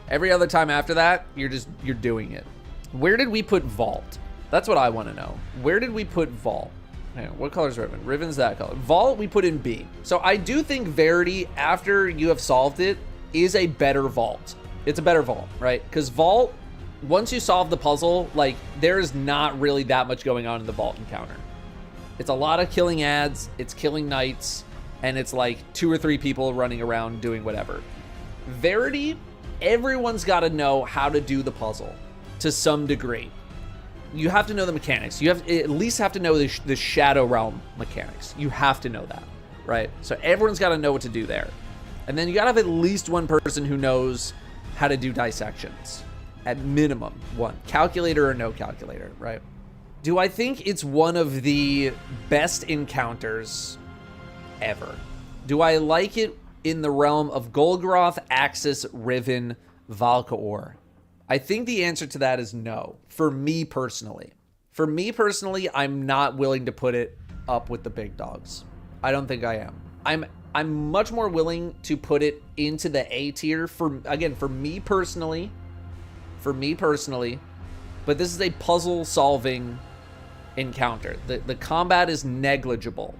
Every other time after that, you're doing it. Where did we put Vault? That's what I want to know. Where did we put Vault? Hang on, what color is Riven? Riven's that color. Vault, we put in B. So I do think Verity, after you have solved it, is a better Vault. It's a better Vault, right? Because Vault, once you solve the puzzle, like, there's not really that much going on in the Vault encounter. It's a lot of killing ads, it's killing knights, and it's like 2 or 3 people running around doing whatever. Verity, everyone's got to know how to do the puzzle to some degree. You have to know the mechanics. You at least have to know the Shadow Realm mechanics. You have to know that, right? So everyone's got to know what to do there. And then you got to have at least one person who knows how to do dissections. At minimum, one. Calculator or no calculator, right? Do I think it's one of the best encounters ever? Do I like it in the realm of Golgoroth, Axis, Riven, Valkaor? I think the answer to that is no, for me personally. For me personally, I'm not willing to put it up with the big dogs. I don't think I am. I'm much more willing to put it into the A tier for me personally. But this is a puzzle solving encounter. The combat is negligible,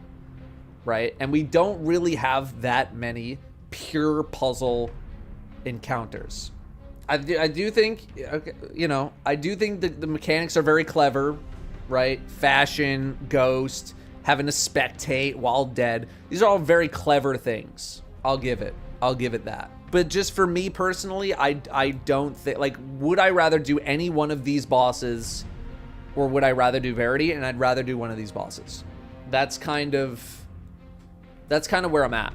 right? And we don't really have that many pure puzzle encounters. I do think, I do think that the mechanics are very clever, right? Fashion, ghost, having to spectate while dead. These are all very clever things. I'll give it that. But just for me personally, I don't think, like, would I rather do any one of these bosses or would I rather do Verity? And I'd rather do one of these bosses. That's kind of where I'm at.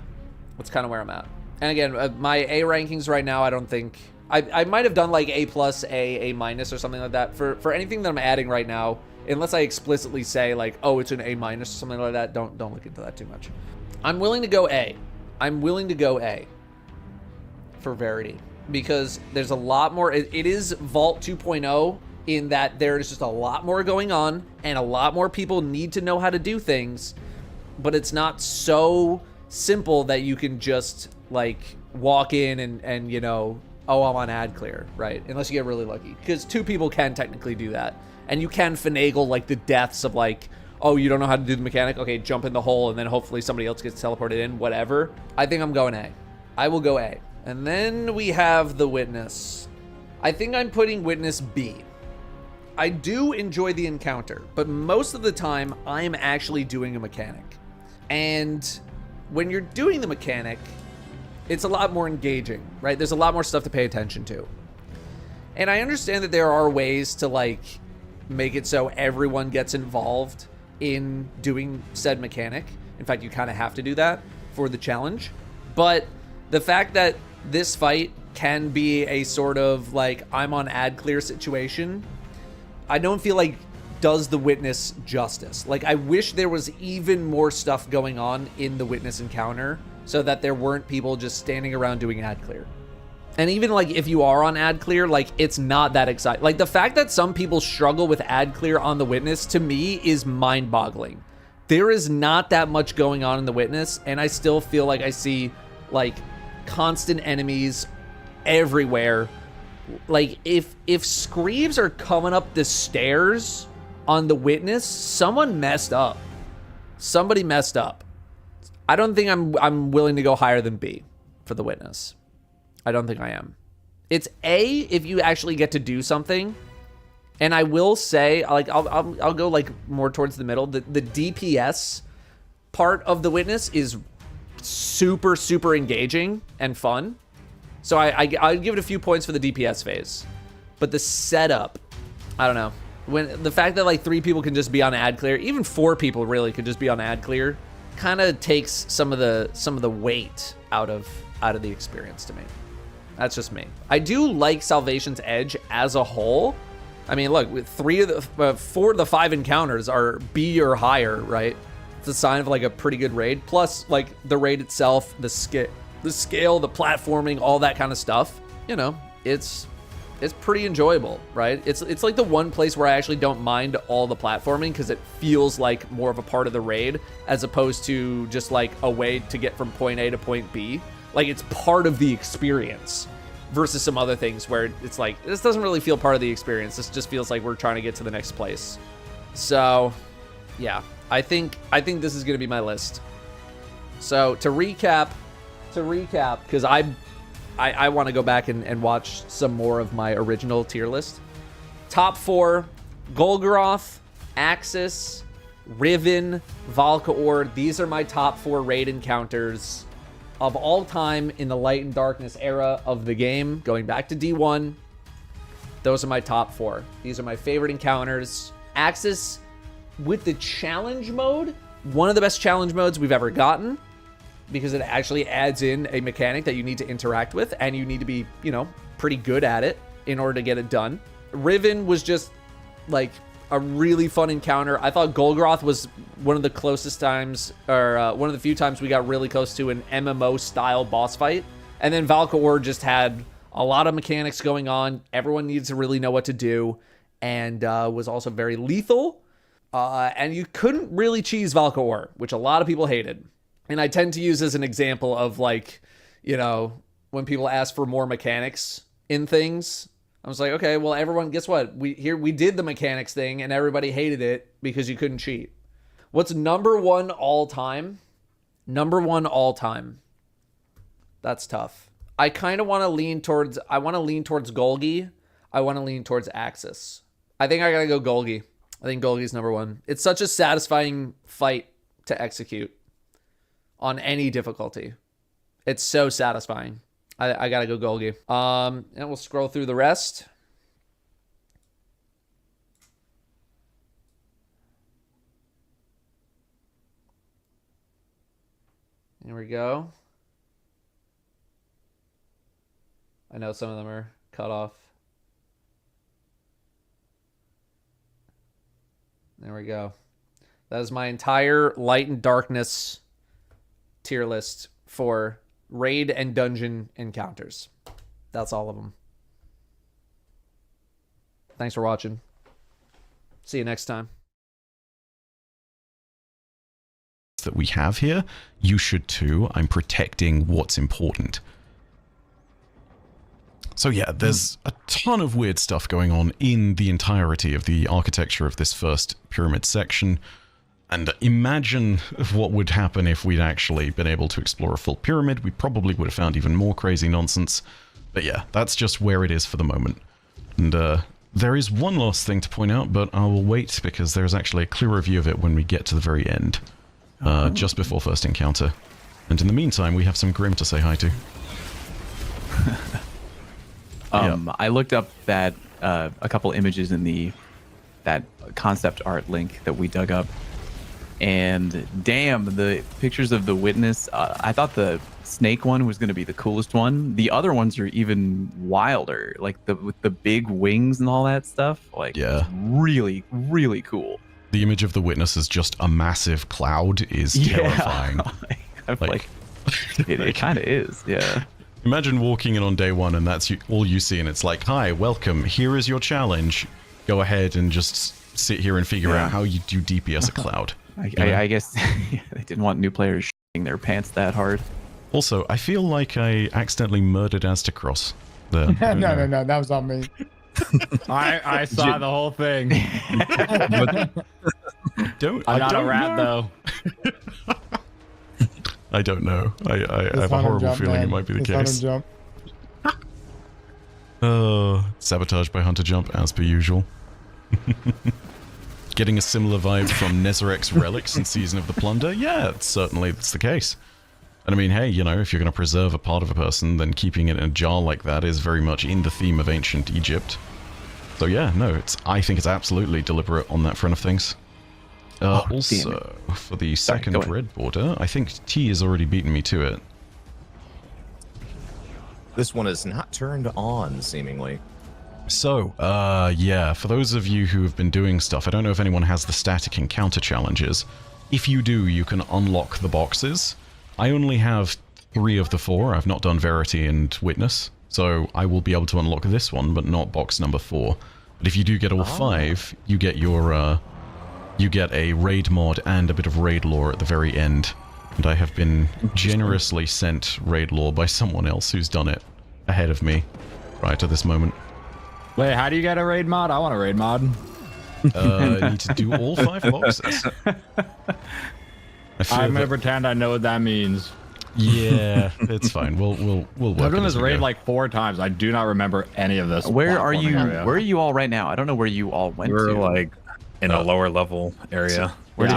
And again, my A rankings right now, I don't think I might have done like A+, A minus, or something like that. For anything that I'm adding right now, unless I explicitly say like, oh, it's an A minus or something like that, don't look into that too much. I'm willing to go A. I'm willing to go A for Verity, because there's a lot more. It is Vault 2.0 in that there is just a lot more going on, and a lot more people need to know how to do things, but it's not so simple that you can just like walk in and you know, oh, I'm on ad clear, right? Unless you get really lucky, because 2 people can technically do that, and you can finagle like the deaths of like, oh, you don't know how to do the mechanic, okay, jump in the hole and then hopefully somebody else gets teleported in, whatever. I think I'm going A. I will go A. And then we have the Witness. I think I'm putting Witness B. I do enjoy the encounter, but most of the time I'm actually doing a mechanic. And when you're doing the mechanic, it's a lot more engaging, right? There's a lot more stuff to pay attention to. And I understand that there are ways to like make it so everyone gets involved in doing said mechanic. In fact, you kind of have to do that for the challenge. But the fact that this fight can be a sort of like I'm on ad clear situation, I don't feel like does the Witness justice. Like, I wish there was even more stuff going on in the Witness encounter so that there weren't people just standing around doing ad clear. And even like if you are on ad clear, like it's not that exciting. Like the fact that some people struggle with ad clear on the Witness to me is mind boggling. There is not that much going on in the Witness, and I still feel like I see like constant enemies everywhere. Like if Screeves are coming up the stairs on the Witness, someone messed up. Somebody messed up. I don't think I'm willing to go higher than B for the Witness. I don't think I am. It's A if you actually get to do something. And I will say, like, I'll go like more towards the middle. The DPS part of the Witness is super, super engaging and fun. So I'd give it a few points for the DPS phase. But the setup, I don't know. When the fact that like 3 people can just be on ad clear, even 4 people really could just be on ad clear, kind of takes some of the weight out of the experience to me. That's just me. I do like Salvation's Edge as a whole. I mean, look, with 4 of the 5 encounters are B or higher, right? It's a sign of like a pretty good raid. Plus, like the raid itself, the scale, the platforming, all that kind of stuff. You know, it's pretty enjoyable, right? It's like the one place where I actually don't mind all the platforming because it feels like more of a part of the raid as opposed to just like a way to get from point A to point B. Like it's part of the experience versus some other things where it's like, this doesn't really feel part of the experience. This just feels like we're trying to get to the next place. So yeah, I think this is going to be my list. So to recap, because I want to go back and watch some more of my original tier list. Top 4, Golgoroth, Axis, Riven, Valka'or. These are my top 4 raid encounters of all time in the Light and Darkness era of the game, going back to D1. Those are my top 4. These are my favorite encounters. Axis with the challenge mode, one of the best challenge modes we've ever gotten, because it actually adds in a mechanic that you need to interact with, and you need to be, you know, pretty good at it in order to get it done. Riven was just like a really fun encounter. I thought Golgoroth was one of the closest times, or one of the few times we got really close to an MMO style boss fight. And then Valka'or just had a lot of mechanics going on. Everyone needs to really know what to do, and was also very lethal. And you couldn't really cheese Valka'or, which a lot of people hated. And I tend to use as an example of like, you know, when people ask for more mechanics in things, I was like, okay, well, everyone, guess what? We did the mechanics thing and everybody hated it because you couldn't cheat. What's number 1 all time? Number 1 all time. That's tough. I kind of want to lean towards Golgi. I want to lean towards Axis. I think I got to go Golgi. I think Golgi's number 1. It's such a satisfying fight to execute on any difficulty. It's so satisfying. I gotta go Golgi. And we'll scroll through the rest. Here we go. I know some of them are cut off. There we go. That is my entire Light and Darkness tier list for raid and dungeon encounters. That's all of them. Thanks for watching. See you next time. That we have here, you should too. I'm protecting what's important. So yeah, there's a ton of weird stuff going on in the entirety of the architecture of this first pyramid section. And imagine what would happen if we'd actually been able to explore a full pyramid. We probably would have found even more crazy nonsense. But yeah, that's just where it is for the moment. And there is one last thing to point out, but I will wait because there's actually a clearer view of it when we get to the very end. Just before first encounter. And in the meantime, we have some Grim to say hi to. I looked up that a couple images in that concept art link that we dug up, and damn, the pictures of the witness. I thought the snake one was going to be the coolest one. The other ones are even wilder, like with the big wings and all that stuff. Like, yeah, really, really cool. The image of the witness as just a massive cloud is terrifying. Like it kind of is, yeah. Imagine walking in on day one and that's all you see, and it's like, hi, welcome, here is your challenge. Go ahead and just sit here and figure out how you do DPS a cloud. I guess they didn't want new players shitting their pants that hard. Also, I feel like I accidentally murdered Aztecross there. No, that was on me. I saw the whole thing. I'm not a rat, though. I don't know. I have a horrible feeling it might be the case. Jump. Sabotage by Hunter Jump, as per usual. Getting a similar vibe from Nezarek's relics in Season of the Plunder? Yeah, that's the case. And I mean, hey, you know, if you're going to preserve a part of a person, then keeping it in a jar like that is very much in the theme of ancient Egypt. So yeah, no, I think it's absolutely deliberate on that front of things. Also, for the second red border, I think T has already beaten me to it. This one is not turned on, seemingly. So, yeah, for those of you who have been doing stuff, I don't know if anyone has the static encounter challenges. If you do, you can unlock the boxes. I only have 3 of the 4. I've not done Verity and Witness, so I will be able to unlock this one, but not box number 4. But if you do get all 5, you get your, you get a raid mod and a bit of raid lore at the very end. And I have been generously sent raid lore by someone else who's done it ahead of me prior to this moment. Wait, how do you get a raid mod? I want a raid mod. Need to do all 5 boxes. I'm gonna pretend I know what that means. Yeah, it's fine. We'll work. I've done this raid like 4 times. I do not remember any of this. Where are you? Area. Where are you all right now? I don't know where you all went to. We're like in a lower level area. Where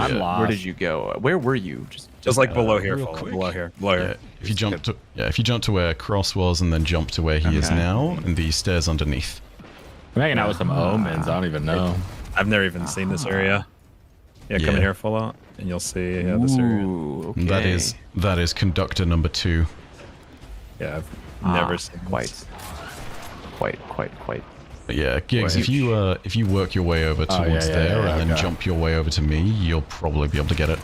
did you go? Where were you? Just like below here. Below here. Yeah, if you jump to where Cross was and then jump to where he is now, and the stairs underneath. I'm hanging out with some omens. I don't even know. I've never even seen this area. Yeah, come in here full out, and you'll see this area. Okay. That is conductor number 2. Yeah, I've never seen quite. But yeah, Giggs, if you work your way over towards there and then jump your way over to me, you'll probably be able to get it.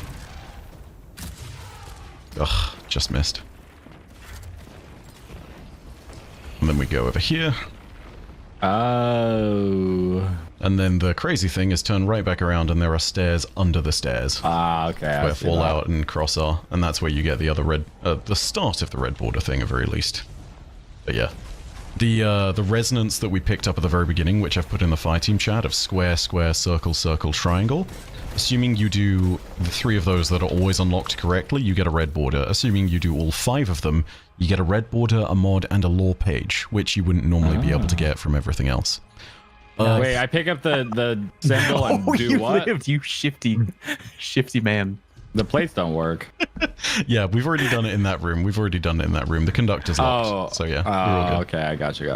Ugh, just missed. And then we go over here. Oh. And then the crazy thing is turn right back around and there are stairs under the stairs. Okay. Where Fallout and Cross are, and that's where you get the other red, the start of the red border thing at very least. But yeah. The resonance that we picked up at the very beginning, which I've put in the fireteam chat of square, square, circle, circle, triangle. Assuming you do the 3 of those that are always unlocked correctly, you get a red border. Assuming you do all 5 of them, you get a red border, a mod, and a lore page, which you wouldn't normally be able to get from everything else. Wait, I pick up the symbol and do what? Lived, you shifty man. The plates don't work. Yeah, we've already done it in that room. The conductor's locked. So yeah, we're all good. Okay, I got you.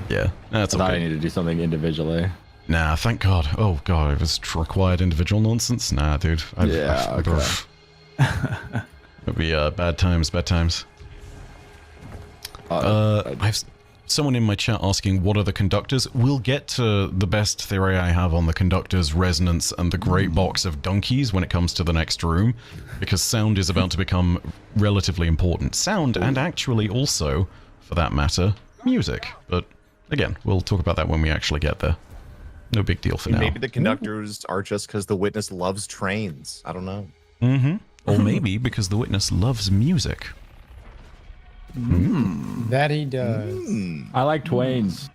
Yeah, that's okay. I thought I need to do something individually. Nah, thank God. Oh God, it was required individual nonsense. Nah, dude. Okay. It'd be bad times. someone in my chat asking what are the conductors. We'll get to the best theory I have on the conductors, resonance, and the great box of donkeys when it comes to the next room, because sound is about to become relatively important. Sound, and actually also, for that matter, music. But again, we'll talk about that when we actually get there. No big deal for now. Maybe the conductors are just because the witness loves trains. I don't know. Or maybe because the witness loves music. That he does. I like Twains.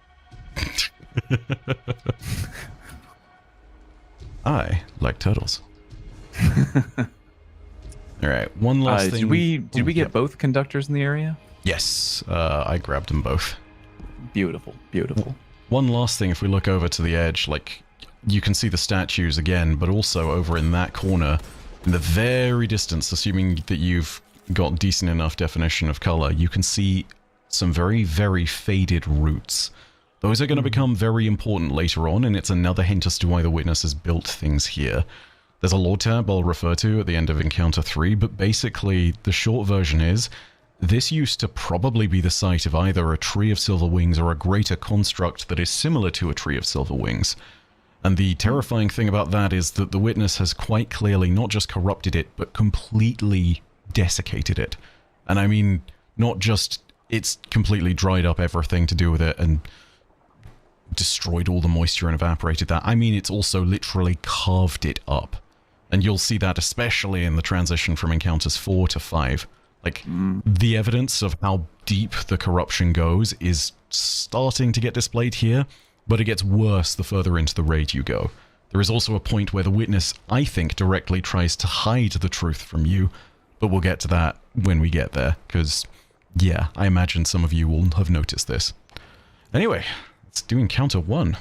I like turtles. All right, one last thing. Did we get both conductors in the area? Yes, I grabbed them both. Beautiful, beautiful. One last thing, if we look over to the edge, like, you can see the statues again, but also over in that corner, in the very distance, assuming that you've got decent enough definition of color, you can see some very, very faded roots. Those are going to become very important later on, and it's another hint as to why the witness has built things here. There's a lore tab I'll refer to at the end of Encounter 3, but basically the short version is, this used to probably be the site of either a Tree of Silver Wings or a greater construct that is similar to a Tree of Silver Wings. And the terrifying thing about that is that the witness has quite clearly not just corrupted it, but completely desiccated it. And I mean, not just it's completely dried up everything to do with it and destroyed all the moisture and evaporated that. I mean, it's also literally carved it up. And you'll see that especially in the transition from Encounters 4 to 5. Like, the evidence of how deep the corruption goes is starting to get displayed here, but it gets worse the further into the raid you go. There is also a point where the witness, I think, directly tries to hide the truth from you, but we'll get to that when we get there, because, yeah, I imagine some of you will have noticed this. Anyway, let's do Encounter 1.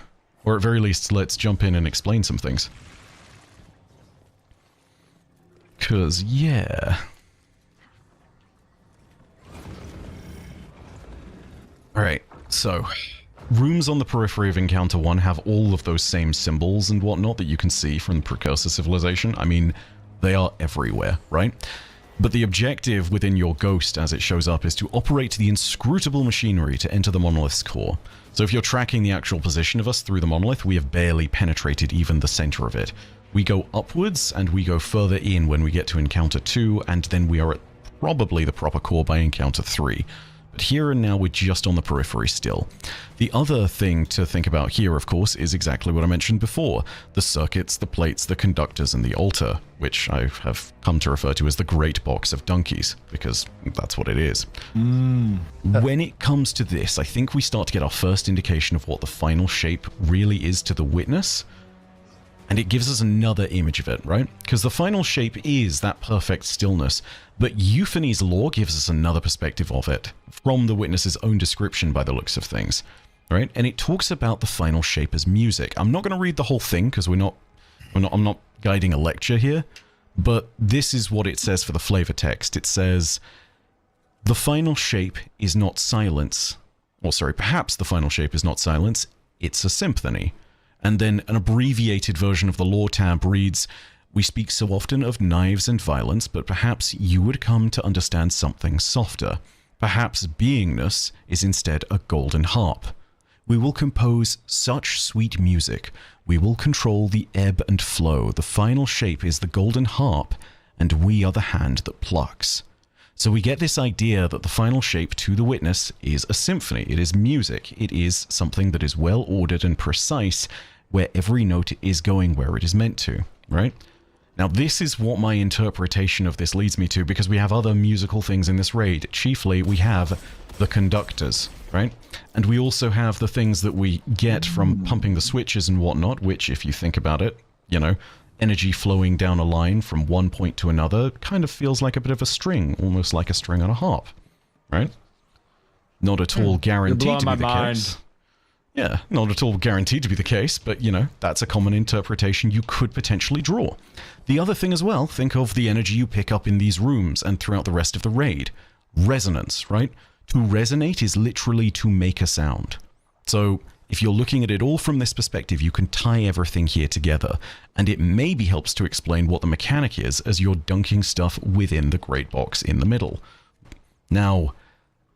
Or at very least, let's jump in and explain some things. Because, yeah... Alright, so... rooms on the periphery of Encounter 1 have all of those same symbols and whatnot that you can see from Precursor Civilization. I mean, they are everywhere, right? But the objective within your ghost as it shows up is to operate the inscrutable machinery to enter the monolith's core. So if you're tracking the actual position of us through the monolith, we have barely penetrated even the center of it. We go upwards and we go further in when we get to Encounter 2, and then we are at probably the proper core by Encounter 3. But here and now we're just on the periphery still. The other thing to think about here, of course, is exactly what I mentioned before. The circuits, the plates, the conductors, and the altar, which I have come to refer to as the Great Box of Donkeys, because that's what it is. When it comes to this, I think we start to get our first indication of what the final shape really is to the witness. And it gives us another image of it, right? Because the final shape is that perfect stillness, but Euphony's lore gives us another perspective of it, from the witness's own description by the looks of things, right? And it talks about the final shape as music. I'm not going to read the whole thing, because I'm not guiding a lecture here, but this is what it says for the flavor text. It says, the final shape is not silence, or sorry, perhaps the final shape is not silence, it's a symphony. And then an abbreviated version of the lore tab reads, we speak so often of knives and violence, but perhaps you would come to understand something softer. Perhaps beingness is instead a golden harp. We will compose such sweet music. We will control the ebb and flow. The final shape is the golden harp, and we are the hand that plucks. So we get this idea that the final shape to the witness is a symphony. It is music. It is something that is well ordered and precise, where every note is going where it is meant to, right? Now this is what my interpretation of this leads me to, because we have other musical things in this raid. Chiefly, we have the conductors, right? And we also have the things that we get from pumping the switches and whatnot, which, if you think about it, you know, energy flowing down a line from one point to another kind of feels like a bit of a string, almost like a string on a harp, right? Not at all guaranteed to be the case. Yeah, not at all guaranteed to be the case, but, you know, that's a common interpretation you could potentially draw. The other thing as well, think of the energy you pick up in these rooms and throughout the rest of the raid. Resonance, right? To resonate is literally to make a sound. So, if you're looking at it all from this perspective, you can tie everything here together, and it maybe helps to explain what the mechanic is as you're dunking stuff within the Great Box in the middle. Now,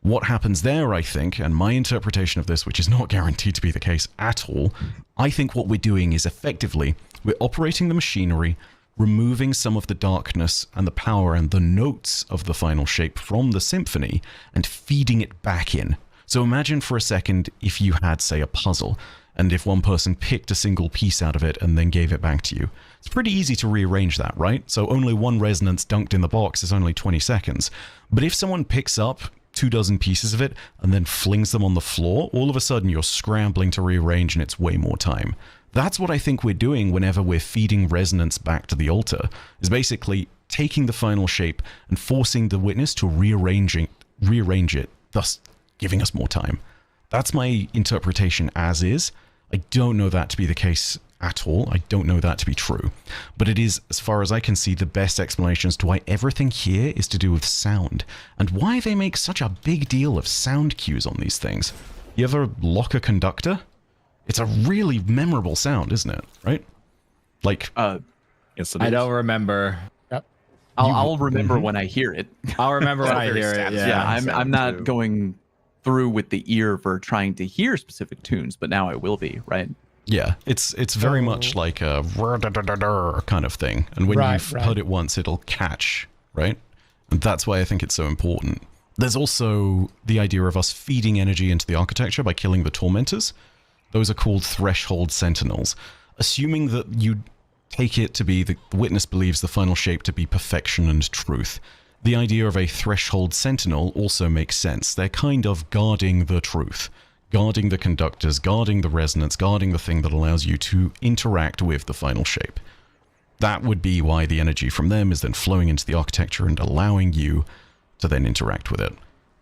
What happens there, I think, and my interpretation of this, which is not guaranteed to be the case at all, I think what we're doing is effectively, we're operating the machinery, removing some of the darkness and the power and the notes of the final shape from the symphony and feeding it back in. So imagine for a second if you had, say, a puzzle, and if one person picked a single piece out of it and then gave it back to you. It's pretty easy to rearrange that, right? So only one resonance dunked in the box is only 20 seconds. But if someone picks up 24 pieces of it and then flings them on the floor, all of a sudden you're scrambling to rearrange and it's way more time. That's what I think we're doing whenever we're feeding resonance back to the altar, is basically taking the final shape and forcing the witness to rearrange it, thus giving us more time. That's my interpretation as is. I don't know that to be the case at all. I don't know that to be true. But it is, as far as I can see, the best explanation as to why everything here is to do with sound, and why they make such a big deal of sound cues on these things. You ever lock a conductor? It's a really memorable sound, isn't it? Right? Like, Yes, it I is. don't remember. I'll remember when I hear it. I'll remember when I hear it. Yeah, Yeah. I'm not going through with the ear for trying to hear specific tunes, but now I will be, right? yeah, it's very much like a kind of thing. And when you've heard it once, it'll catch, right? And that's why I think it's so important. There's also the idea of us feeding energy into the architecture by killing the tormentors. Those are called threshold sentinels. Assuming that you take it to be the witness believes the final shape to be perfection and truth. The idea of a threshold sentinel also makes sense. They're kind of guarding the truth, guarding the conductors, guarding the resonance, guarding the thing that allows you to interact with the final shape. That would be why the energy from them is then flowing into the architecture and allowing you to then interact with it.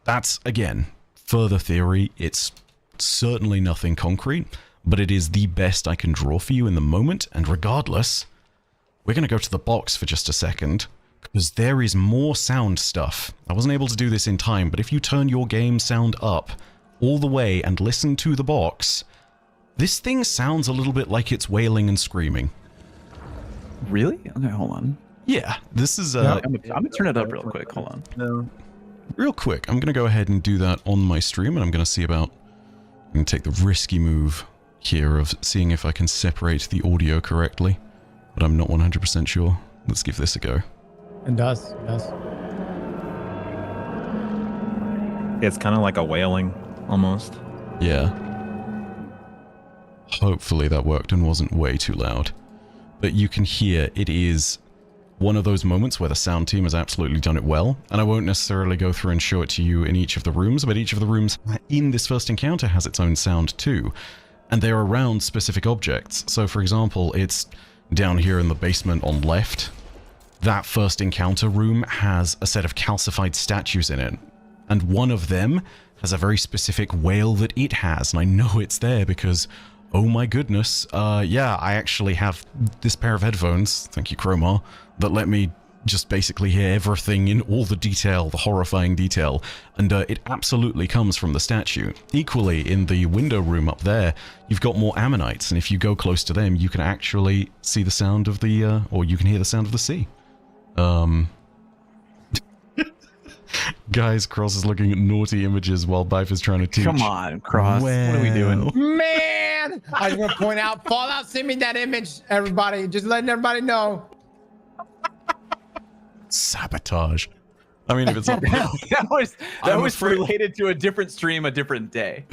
That's, again, further theory. It's certainly nothing concrete, but it is the best I can draw for you in the moment, and regardless, we're going to go to the box for just a second, because there is more sound stuff. I wasn't able to do this in time, but if you turn your game sound up all the way and listen to the box, this thing sounds a little bit like it's wailing and screaming. Really? Okay, hold on. Yeah, this is... I'm gonna turn it up real quick. Hold on. No. Real quick, I'm going to go ahead and do that on my stream, and I'm going to see about... I'm going to take the risky move here of seeing if I can separate the audio correctly, but I'm not 100% sure. Let's give this a go. It does. It does. It's kind of like a wailing, almost. Yeah. Hopefully that worked and wasn't way too loud. But you can hear it is one of those moments where the sound team has absolutely done it well, and I won't necessarily go through and show it to you in each of the rooms, but each of the rooms in this first encounter has its own sound too, and they're around specific objects. So for example, it's down here in the basement on left. That first encounter room has a set of calcified statues in it, and one of them has a very specific wail that it has, and I know it's there because, oh my goodness, yeah, I actually have this pair of headphones, thank you Chromar, that let me just basically hear everything in all the detail, the horrifying detail, and it absolutely comes from the statue. Equally, in the window room up there, you've got more ammonites, and if you go close to them, you can actually see the sound of the, or you can hear the sound of the sea. Guys, Cross is looking at naughty images while Bife is trying to teach. Come on, Cross. What are we doing? Man, I just want to point out, Fallout sent me that image, everybody. Just letting everybody know. Sabotage. I mean, if it's not... that was related to a different stream, a different day.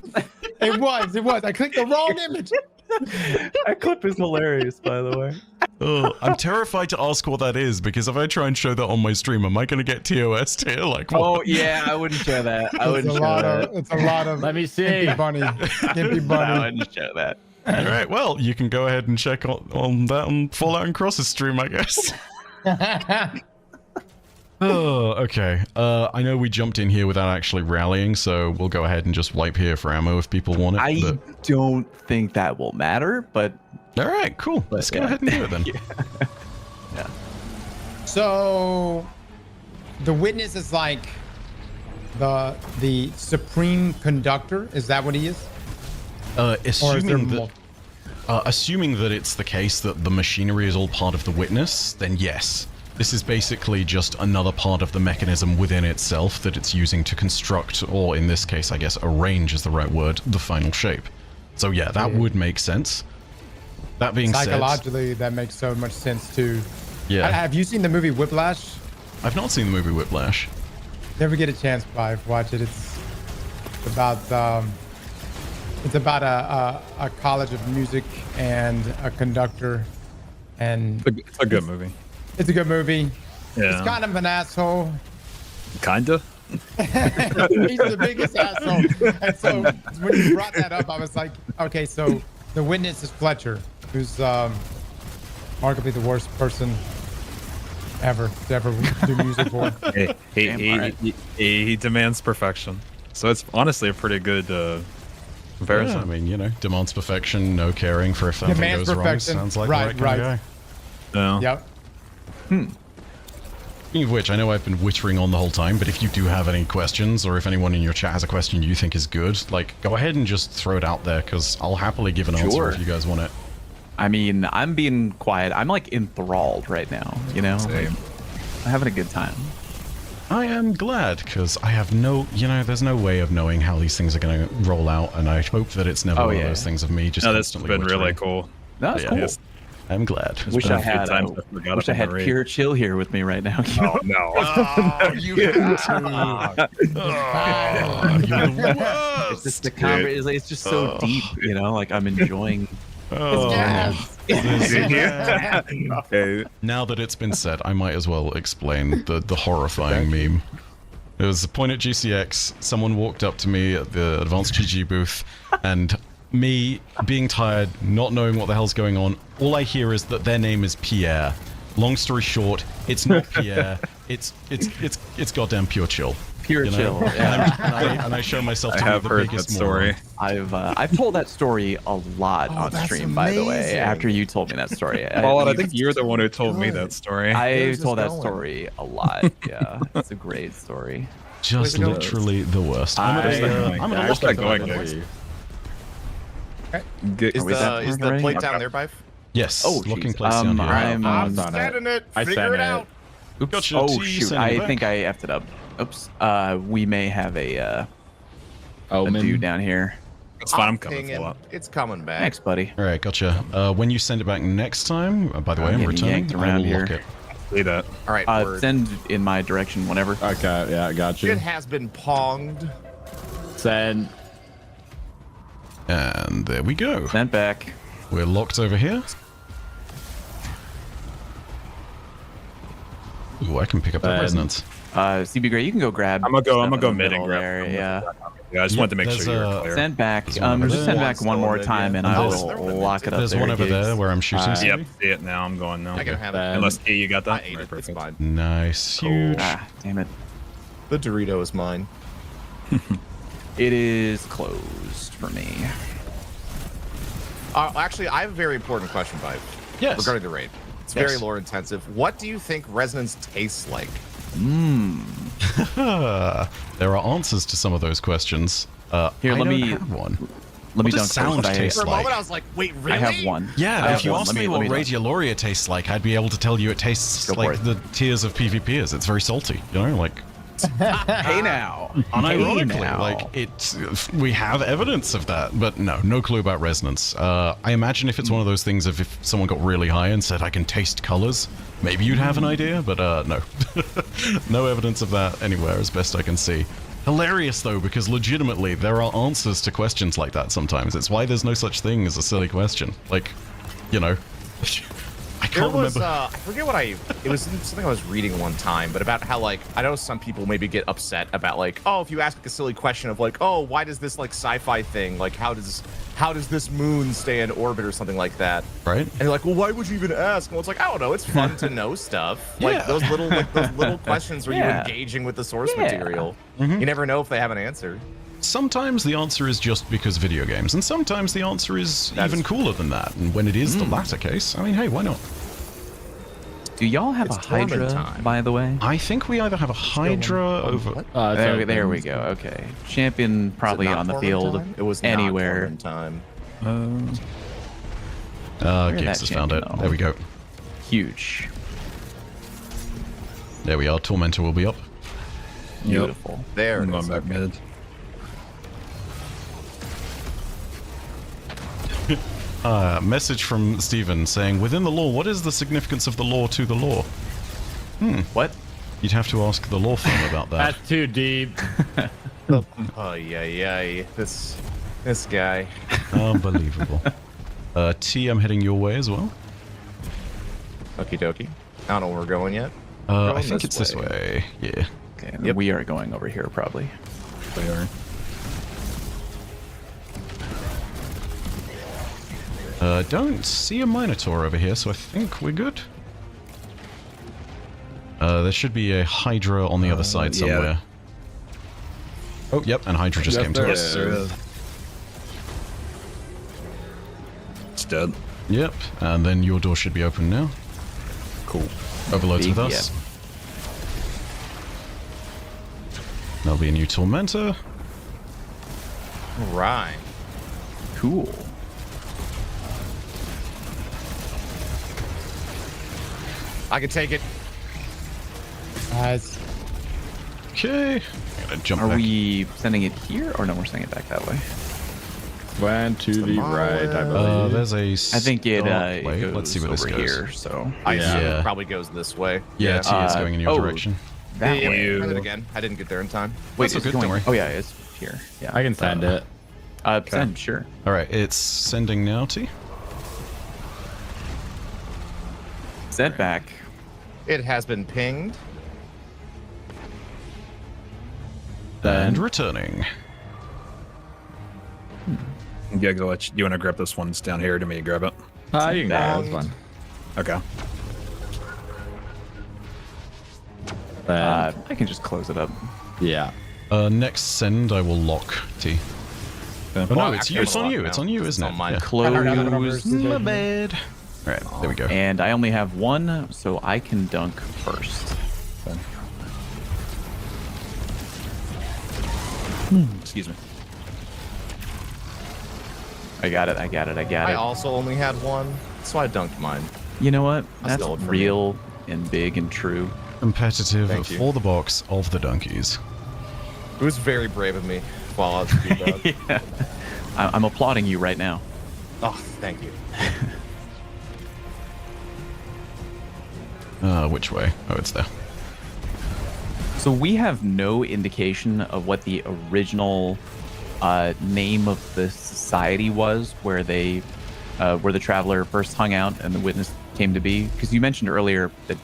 It was. I clicked the wrong image. That clip is hilarious, by the way. Oh, I'm terrified to ask what that is, because if I try and show that on my stream, am I going to get TOS here? Like, what? Oh yeah, I wouldn't show that. I wouldn't show that. It's a lot of. Let me see. Gimpy bunny. Gimpy No, I bunny. wouldn't show that. All right, well, you can go ahead and check on that on Fallout and Cross's stream, I guess. Oh, okay. I know we jumped in here without actually rallying, so we'll go ahead and just wipe here for ammo if people want it. I don't think that will matter, but All right, cool. Let's go ahead and do it then. yeah. So, the witness is like the supreme conductor. Is that what he is? Assuming that it's the case that the machinery is all part of the witness, then yes. This is basically just another part of the mechanism within itself that it's using to construct, or in this case, I guess, arrange is the right word, the final shape. So yeah, that would make sense. That being said... Psychologically, that makes so much sense too. Yeah. Have you seen the movie Whiplash? I've not seen the movie Whiplash. Never get a chance, to watch it. It's about a college of music and a conductor, and It's a good movie. it's a good movie. Yeah. It's kind of an asshole. Kinda. He's the biggest asshole. And so when you brought that up, I was like, okay, so the witness is Fletcher, who's arguably the worst person ever to ever do music for. He demands perfection. So it's honestly a pretty good comparison. Yeah, I mean, you know, demands perfection, no caring for if something Demands goes wrong. perfection. Sounds like Right, the right kind of Yeah. Yep. guy. Speaking of which, I know I've been wittering on the whole time, but if you do have any questions, or if anyone in your chat has a question you think is good, like, go ahead and just throw it out there, because I'll happily give an answer Sure. if you guys want it. I mean, I'm being quiet. I'm like enthralled right now, you know? Like, Same. I'm having a good time. I am glad, because I have no, you know, there's no way of knowing how these things are going to roll out, and I hope that it's never one of those things of me just No, this has constantly been really wittering. cool. That's Yeah. cool. Yes. I'm glad. Wish been I a few had, times I forgot wish I about had the raid. Pure Chill here with me right now. Oh, no. It's just the it's just so deep, you know. Like I'm enjoying. Now that it's been said, I might as well explain the horrifying meme. There was a point at GCX, someone walked up to me at the Advanced GG booth, and me being tired, not knowing what the hell's going on, all I hear is that their name is Pierre. Long story short, it's not Pierre, it's goddamn Pure Chill. Pure you know? Chill. Yeah. And I show myself to I be have the heard that biggest story. moron. I've told that story a lot on that's stream, by the way. amazing. After you told me that story, Paul, I think you're the one who told me that story. I Where's this told that going? story a lot. Yeah, it's a great story. Just it going? literally the worst. I'm gonna Where's that going next? Is the right? plate down there, Bife? Yes, Oh, locking jeez. place down here. I'm Sending it. I Figure sent it out. it. Gotcha. Oh T, shoot! sending it I back. think I effed it up. Oops. We may have a Omen. dude down here. It's fine. I'm coming pinging. full up. It's coming back. Thanks, buddy. All right, gotcha. When you send it back next time, by the way, I'm getting returning. yanked I will around lock here. it. See that. All right. word. Send in my direction whenever. Okay, yeah, I got you. It has been ponged. Send. And there we go. Sent back. We're locked over here. Ooh, I can pick up that And- resonance. CB Gray, you can go grab. I'm gonna go stuff in the mid and middle grab there. from the- Yeah. Yeah, I just wanted to make There's sure you're a- clear. Send back. There's one over Just there. send back One's one more still time, in, and yeah. I Oh, will lock it up There's there. one over Gigs. there where I'm shooting. Uh, CB. Yep, see it now. I'm going now. I can have it. Then- Unless E, you got that. I ate Right, it. It's perfect. fine. Nice, huge. Ah, damn it. The Dorito is mine. It is closed for me. Actually, I have a very important question, Bife. Yes. Regarding the raid. It's Yes. very lore intensive. What do you think resonance tastes like? There are answers to some of those questions. Here, I let don't me- have one. Let me What does dunk sound first. taste For a like? moment, I was like, wait, really? I have one. I Yeah, have if you one. ask Let me let what dunk. Radioloria tastes like, I'd be able to tell you it tastes Go for like it. the tears of PvPers. It's very salty, you know, like Hey now. unironically, now. like it's. We have evidence of that, but no clue about resonance. I imagine if it's one of those things of if someone got really high and said I can taste colors, maybe you'd have an idea, but no, no evidence of that anywhere, as best I can see. Hilarious though, because legitimately there are answers to questions like that sometimes. It's why there's no such thing as a silly question. Like, you know, I There can't was, remember. I forget what it was something I was reading one time, but about how, like, I know some people maybe get upset about, like, oh, if you ask like, a silly question of, like, oh, why does this, like, sci-fi thing, like, how does this moon stay in orbit or something like that? Right? And you're like, well, why would you even ask? Well, it's like, I don't know, it's fun to know stuff. Like, Yeah. those little questions where Yeah. you're engaging with the source Yeah. material. You never know if they have an answer. Sometimes the answer is just because video games, and sometimes the answer is That's- even cooler than that. And when it is the latter case, I mean, hey, why not? Do y'all have It's a Hydra, tournament time. by the way? I think we either have a Hydra over. There we go. Okay. Champion probably Is it not on the tournament field. time? It was not anywhere. tournament time. Where did Giggs that has found it. champion go? There we go. Huge. There we are. Tormentor will be up. Beautiful. There it I'm going is. back Okay. mid. Message from Steven saying, within the lore, what is the significance of the lore to the lore? What? You'd have to ask the law firm about that. That's too deep. Oh yeah. This guy. Unbelievable. T, I'm heading your way as well. Okie dokie. I don't know where we're going yet. I Going think it's this way. Yeah. Okay, Yep. we are going over here probably. They are. Don't see a Minotaur over here, so I think we're good. There should be a Hydra on the other side yeah. somewhere. Oh, yep, and Hydra just came to Yes, us. there is. It's dead. Yep, and then your door should be open now. Cool. Overloads with Big us. There'll be a new Tormentor. Right. Cool. I can take it. Nice. Okay. I'm gonna jump Are back. we sending it here or no? We're sending it back that way. Went to the right, I believe. There's a I think it, start- Wait, goes let's see where this over goes. here. So I assume Yeah. it probably goes this way. Yeah, T is going in your direction. that Yeah, way. try that again. I didn't get there in time. Wait, That's it's okay, don't going. worry. Oh yeah, it's here. Yeah. I can send it. Send, sure. All right, it's sending now, T. Send back. It has been pinged. And returning. Yeah, go let you want to grab this one that's down here to me grab it. You can grab this one. Okay. I can just close it up. Yeah. Next send, I will lock T. Oh, no, Well, it's actually, you. It's on lock you. now. It's on you, isn't on it? mine. Yeah. Close. My bad. All right, there we go. And I only have one, so I can dunk first. Excuse me. I got it. I got it. I got I it. also only had one, so I dunked mine. You know what? I That's stole it from real and big and true. Competitive Thank you. for the box of the donkeys. It was very brave of me while I was being bad. I'm applauding you right now. Oh, thank you. Which way? Oh, it's there. So we have no indication of what the original name of the society was, where they, where the traveler first hung out and the witness came to be. Because you mentioned earlier that,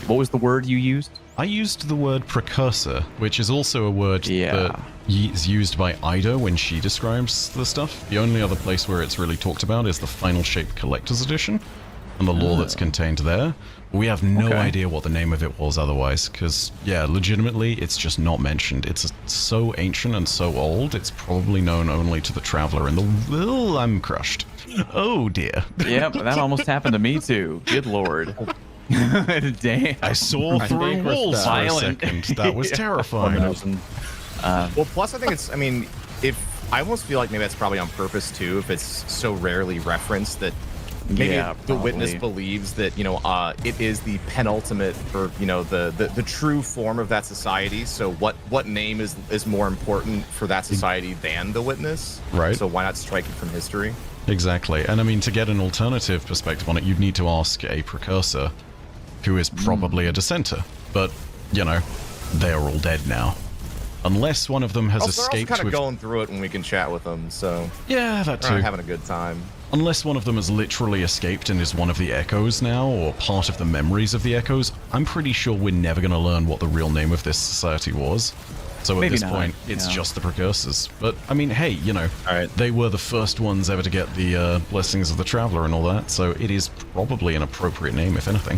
what was the word you used? I used the word precursor, which is also a word Yeah. that is used by Ida when she describes the stuff. The only other place where it's really talked about is the Final Shape Collector's Edition and the lore that's contained there. We have no Okay. idea what the name of it was otherwise, because, yeah, legitimately, it's just not mentioned. It's so ancient and so old, it's probably known only to the Traveler and the... Oh, I'm crushed. Oh, dear. Yep, that almost happened to me too. Good lord. Damn. I saw through think we're walls for a violent. second. That was terrifying. Well, plus I think it's, I mean, if I almost feel like maybe that's probably on purpose too, if it's so rarely referenced that maybe Yeah, the witness probably. believes that, you know, it is the penultimate or, you know, the true form of that society. So what name is more important for that society than the witness? Right. So why not strike it from history? Exactly. And I mean, to get an alternative perspective on it, you'd need to ask a precursor who is probably a dissenter. But, you know, they're all dead now. Unless one of them has Also, they're also escaped kind of with... going through it when we can chat with them, so Yeah, that we're too. having a good time. Unless one of them has literally escaped and is one of the Echoes now, or part of the memories of the Echoes, I'm pretty sure we're never going to learn what the real name of this society was. So at Maybe this not, point, it's yeah. just the precursors. But, I mean, hey, you know, Alright. they were the first ones ever to get the blessings of the Traveler and all that, so it is probably an appropriate name, if anything.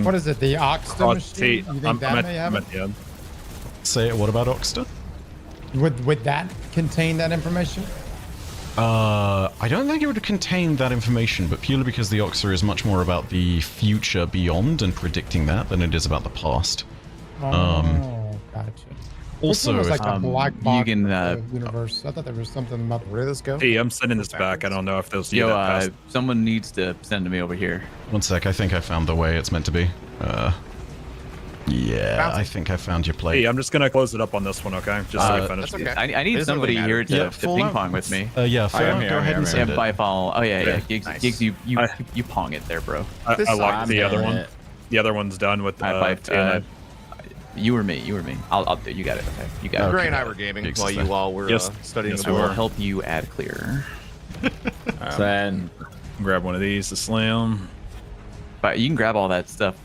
What is it? The Oxta machine? You think that may have it? yeah. Say it, what about Oxter? Would that contain that information? I don't think it would contain that information, but purely because the Oxer is much more about the future beyond and predicting that than it is about the past. Oh, gotcha. Also, This one was if- like a black box can, of the universe. I thought there was something about. Where did this go? Hey, I'm sending this back. I don't know if they'll see Yo, that past. someone needs to send me over here. one sec, I think I found the way it's meant to be. Yeah, I think I found your plate. Hey, I'm just gonna close it up on this one, okay? Just so we finish. That's okay. I need It doesn't somebody really here matter. to, Yeah, to full ping out. pong with me. Yeah, I am go here, ahead I'm and here, send Yeah, it. by fall. Oh yeah, yeah. Gigs, Nice. Gigs, you Nice. you pong it there, bro. I locked I'm the other doing one. it. The other one's done with High five. TNA. You or me. I'll do. You got it. Okay, you got it. Gray and I were gaming Gigs while is you there. all were Yes. studying Yes, the I we will board. help you add clear. Then Grab one of these to slam. But you can grab all that stuff.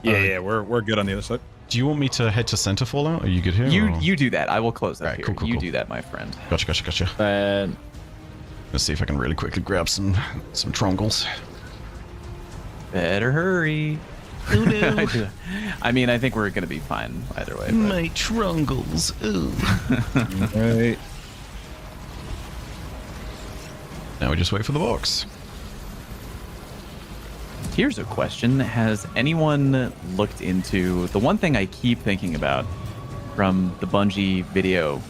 Yeah, we're good on the other side. Do you want me to head to center Fallout? Are you good here? or- You do that. I will close that Alright, here. cool, cool, you cool. do that, my friend. Gotcha. then Let's see if I can really quickly grab some trongles. Better hurry. I mean, I think we're gonna be fine either way. But My trongles. Ooh. Right. Now we just wait for the box. here's a question: has anyone looked into the one thing I keep thinking about from the Bungie video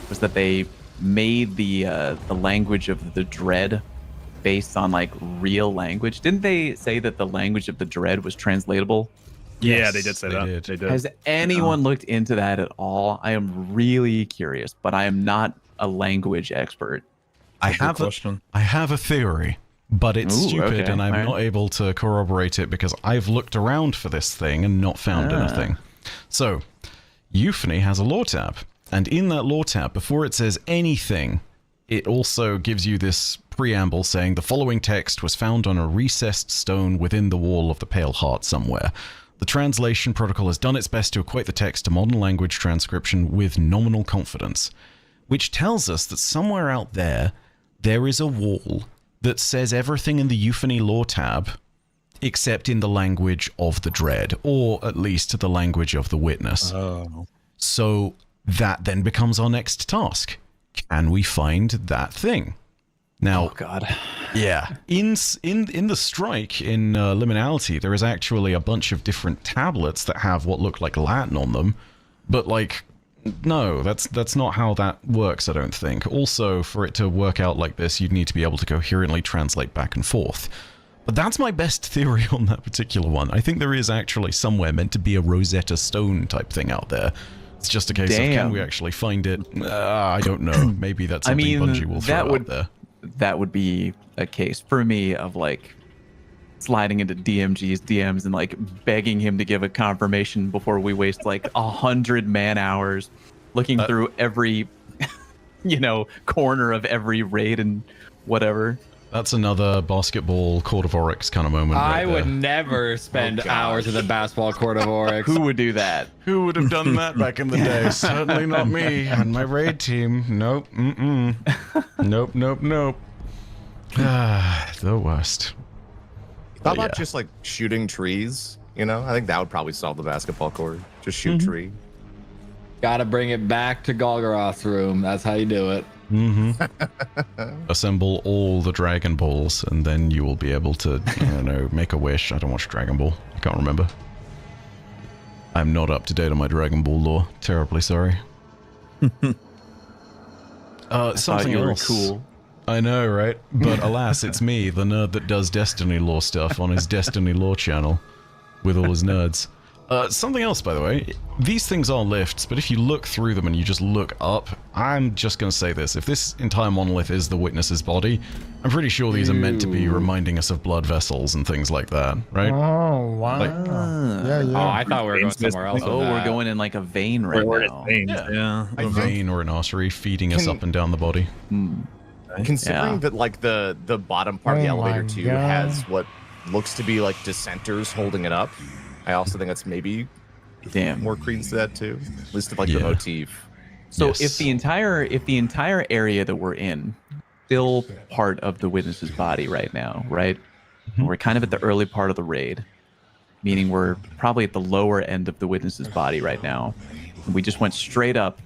was that they made the language of the Dread based on like real language. Didn't they say that the language of the Dread was translatable? Yeah, Yes, they did say they that. did. They did. Has anyone looked into that at all? I am really curious, but I am not a language expert. I Good have question. I have a theory, but it's Ooh, stupid, okay, and I'm alright. not able to corroborate it because I've looked around for this thing and not found anything. So, Euphony has a lore tab, and in that lore tab, before it says anything, it also gives you this preamble saying the following text was found on a recessed stone within the wall of the Pale Heart somewhere. The translation protocol has done its best to equate the text to modern language transcription with nominal confidence, which tells us that somewhere out there is a wall that says everything in the Euphony lore tab except in the language of the Dread, or at least the language of the Witness. Oh. So that then becomes our next task. Can we find that thing? Now, Oh God. yeah, in the strike in Liminality, there is actually a bunch of different tablets that have what look like Latin on them, but like, no, that's not how that works. I don't think. Also, for it to work out like this, you'd need to be able to coherently translate back and forth. But that's my best theory on that particular one. I think there is actually somewhere meant to be a Rosetta Stone type thing out there. It's just a case of can we actually find it? I don't know. Maybe that's something Bungie will throw out there. That would be a case for me of like sliding into DMG's DMs and like begging him to give a confirmation before we waste like 100 man hours looking through every, corner of every raid and whatever. That's another basketball Court of Oryx kind of moment. I right would there. never spend hours in the basketball court of Oryx. Who would do that? Who would have done that back in the day? Certainly not me and my raid team. Nope. Nope. The worst. How But about yeah. just like shooting trees? I think that would probably solve the basketball court. Just shoot tree. Gotta bring it back to Golgoroth's room. That's how you do it. Assemble all the Dragon Balls, and then you will be able to, make a wish. I don't watch Dragon Ball. I can't remember. I'm not up to date on my Dragon Ball lore. Terribly sorry. Something you were else. cool. I know, right? But alas, it's me, the nerd that does Destiny lore stuff on his Destiny lore channel with all his nerds. Something else, by the way. These things are lifts, but if you look through them and you just look up, I'm just going to say this. If this entire monolith is the Witness's body, I'm pretty sure these are meant to be reminding us of blood vessels and things like that, right? Oh, wow. Like- yeah. Oh, I thought we were going somewhere else. Oh, with we're that. going in like a vein right Where now. it veins, yeah. I A think- vein or an artery feeding us Can- up and down the body. Considering Yeah. that like the bottom part of the Oh elevator my too God. has what looks to be like dissenters holding it up. I also think that's maybe Damn. more credence to that too. At least of like the Yeah. motif. So Yes. if the entire area that we're in, still part of the Witness's body right now, right? We're kind of at the early part of the raid, meaning we're probably at the lower end of the Witness's body right now. We just went straight up.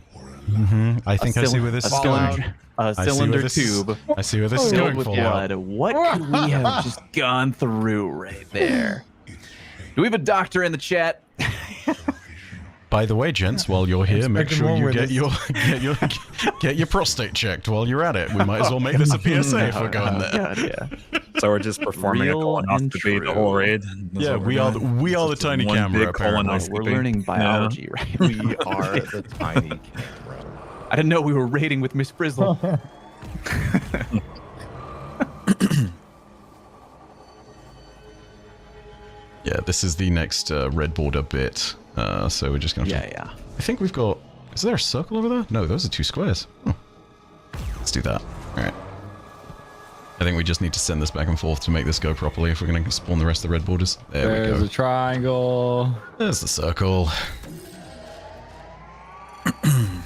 I think I see where this is going. A I see where cylinder this is- tube I see where this is filled going with for. blood. What could we have just gone through right there? Do we have a doctor in the chat? By the way, gents, while you're here, make Expecting sure more you with get your prostate checked while you're at it. We might as well make this a PSA if we're going there. God, yeah. So we're just performing Real a and colonoscopy the whole true. raid. That's Yeah, what we're we are doing. we are the Just tiny one camera. big Apparently. We're colonoscopy. learning biology, right? We are the tiny camera. I didn't know we were raiding with Miss Frizzle. Yeah, this is the next red border bit. So we're just gonna. Yeah. I think we've got. Is there a circle over there? No, those are 2 squares. Oh. Let's do that. All right. I think we just need to send this back and forth to make this go properly if we're going to spawn the rest of the red borders. There we There's go. a triangle. There's the circle. Can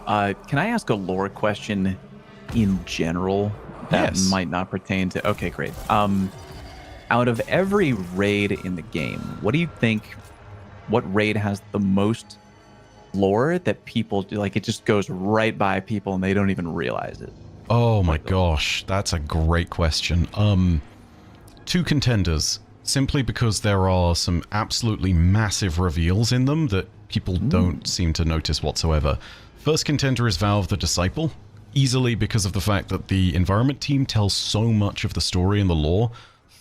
I ask a lore question in general that Yes. might not pertain to? Okay, great. Out of every raid in the game, what do you think? What raid has the most lore that people do? Like, it just goes right by people and they don't even realize it. Oh my gosh, that's a great question. 2 contenders, simply because there are some absolutely massive reveals in them that people don't seem to notice whatsoever. First contender is Valve the Disciple, easily because of the fact that the environment team tells so much of the story and the lore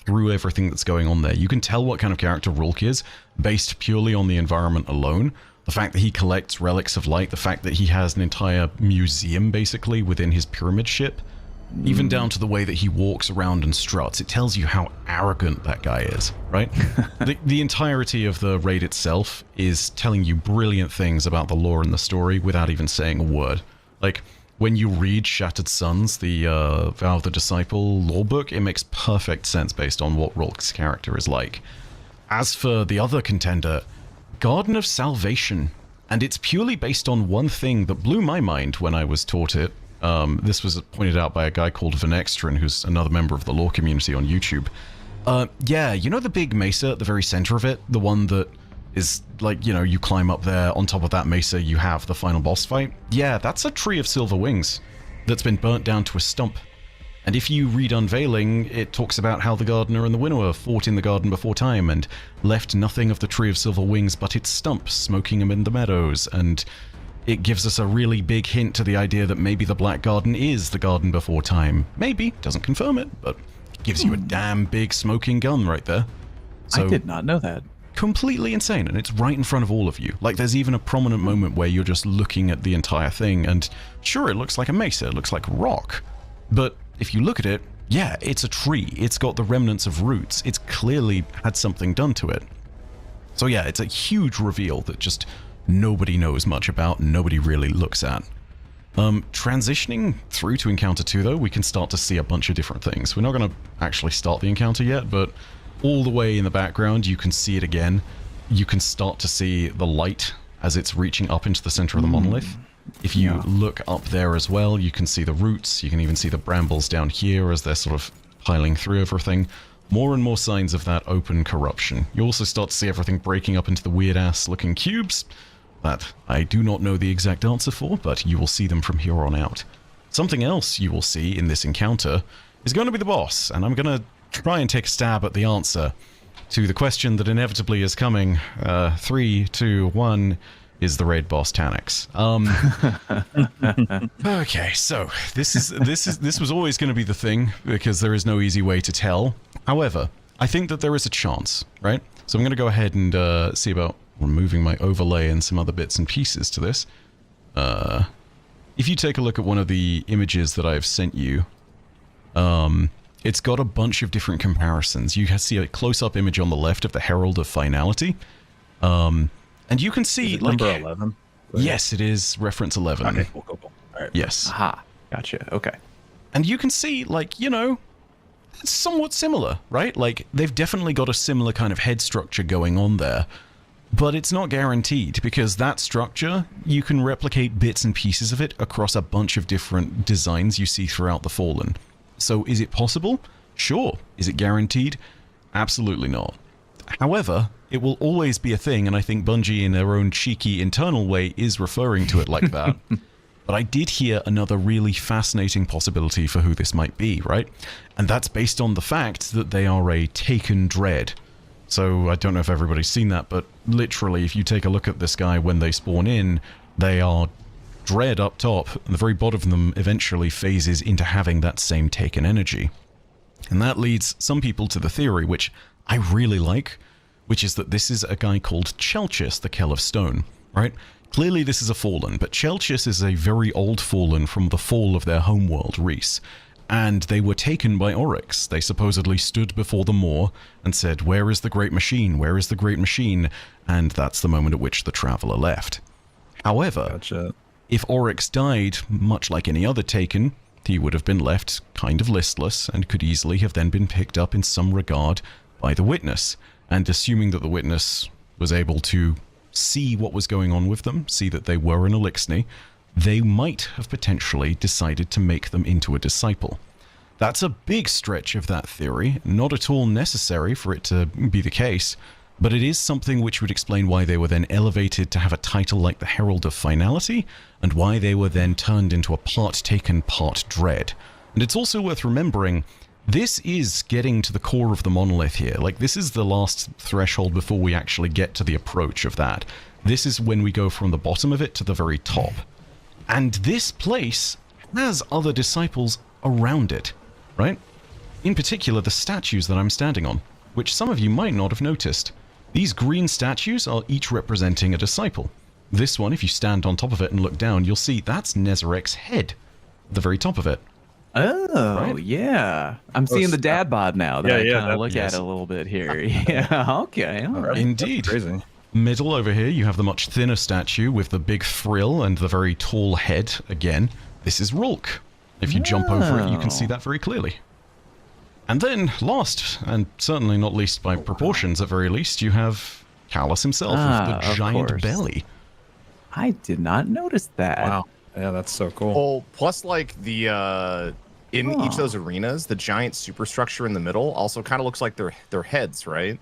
through everything that's going on there. You can tell what kind of character Rulk is based purely on the environment alone. The fact that he collects relics of light, the fact that he has an entire museum basically within his pyramid ship, even down to the way that he walks around and struts. It tells you how arrogant that guy is, right? The entirety of the raid itself is telling you brilliant things about the lore and the story without even saying a word. Like, when you read Shattered Suns, the Valve the Disciple lore book, it makes perfect sense based on what Rulk's character is like. As for the other contender, Garden of Salvation, and it's purely based on one thing that blew my mind when I was taught it. This was pointed out by a guy called Venextran, who's another member of the lore community on YouTube. Yeah, you know the big mesa at the very center of it? The one that is, like, you know, you climb up there, on top of that mesa you have the final boss fight? Yeah, that's a tree of silver wings that's been burnt down to a stump. And if you read Unveiling, it talks about how the gardener and the winnower fought in the garden before time and left nothing of the Tree of Silver Wings but its stump, smoking them in the meadows, and it gives us a really big hint to the idea that maybe the Black Garden is the garden before time. Maybe, doesn't confirm it, but it gives you a damn big smoking gun right there. So, I did not know that. completely insane, and it's right in front of all of you. Like, there's even a prominent moment where you're just looking at the entire thing, and sure, it looks like a mesa, it looks like rock, but if you look at it, yeah, it's a tree. It's got the remnants of roots. It's clearly had something done to it. So yeah, it's a huge reveal that just nobody knows much about, nobody really looks at. Transitioning through to Encounter 2, though, we can start to see a bunch of different things. We're not going to actually start the encounter yet, but all the way in the background, you can see it again. You can start to see the light as it's reaching up into the center of the monolith. If you look up there as well, you can see the roots. You can even see the brambles down here as they're sort of piling through everything. More and more signs of that open corruption. You also start to see everything breaking up into the weird-ass looking cubes that I do not know the exact answer for, but you will see them from here on out. Something else you will see in this encounter is going to be the boss, and I'm going to try and take a stab at the answer to the question that inevitably is coming. 3, 2, 1... is the raid boss Taniks. Okay, so this was always going to be the thing because there is no easy way to tell. However, I think that there is a chance, right? So I'm going to go ahead and see about removing my overlay and some other bits and pieces to this. If you take a look at one of the images that I've sent you, it's got a bunch of different comparisons. You see a close-up image on the left of the Herald of Finality. And you can see, like, number 11? Yes, it is reference 11. Okay, cool. All right. Yes. Aha, gotcha. Okay. And you can see, like, you know, it's somewhat similar, right? Like, they've definitely got a similar kind of head structure going on there. But it's not guaranteed, because that structure, you can replicate bits and pieces of it across a bunch of different designs you see throughout the Fallen. So, is it possible? Sure. Is it guaranteed? Absolutely not. However, it will always be a thing, and I think Bungie, in their own cheeky internal way, is referring to it like that. But I did hear another really fascinating possibility for who this might be, right? And that's based on the fact that they are a Taken Dread. So I don't know if everybody's seen that, but literally, if you take a look at this guy when they spawn in, they are Dread up top, and the very bottom of them eventually phases into having that same Taken energy. And that leads some people to the theory, which I really like, which is that this is a guy called Chelchis, the Kell of Stone, right? Clearly this is a Fallen, but Chelchis is a very old Fallen from the fall of their homeworld, Reese. And they were taken by Oryx. They supposedly stood before the Maw and said, "Where is the Great Machine? Where is the Great Machine?" And that's the moment at which the Traveler left. However, Gotcha. if Oryx died, much like any other Taken, he would have been left kind of listless and could easily have then been picked up in some regard by the Witness. And assuming that the Witness was able to see what was going on with them, see that they were an Elixni, they might have potentially decided to make them into a disciple. That's a big stretch of that theory, not at all necessary for it to be the case, but it is something which would explain why they were then elevated to have a title like the Herald of Finality, and why they were then turned into a part Taken, part Dread. And it's also worth remembering, this is getting to the core of the monolith here. Like, this is the last threshold before we actually get to the approach of that. This is when we go from the bottom of it to the very top. And this place has other disciples around it, right? In particular, the statues that I'm standing on, which some of you might not have noticed. These green statues are each representing a disciple. This one, if you stand on top of it and look down, you'll see that's Nezarek's head at the very top of it. Oh, Right? yeah. I'm seeing the dad bod now that I kind of look yes. at it a little bit here. Yeah, okay. All right. Indeed. Crazy. Middle over here, you have the much thinner statue with the big frill and the very tall head. Again, this is Rulk. If you jump over it, you can see that very clearly. And then, last, and certainly not least by proportions at very least, you have Callus himself with the of giant course. belly. I did not notice that. Wow. Yeah, that's so cool. Well, plus like the in each of those arenas, the giant superstructure in the middle also kind of looks like their heads, right?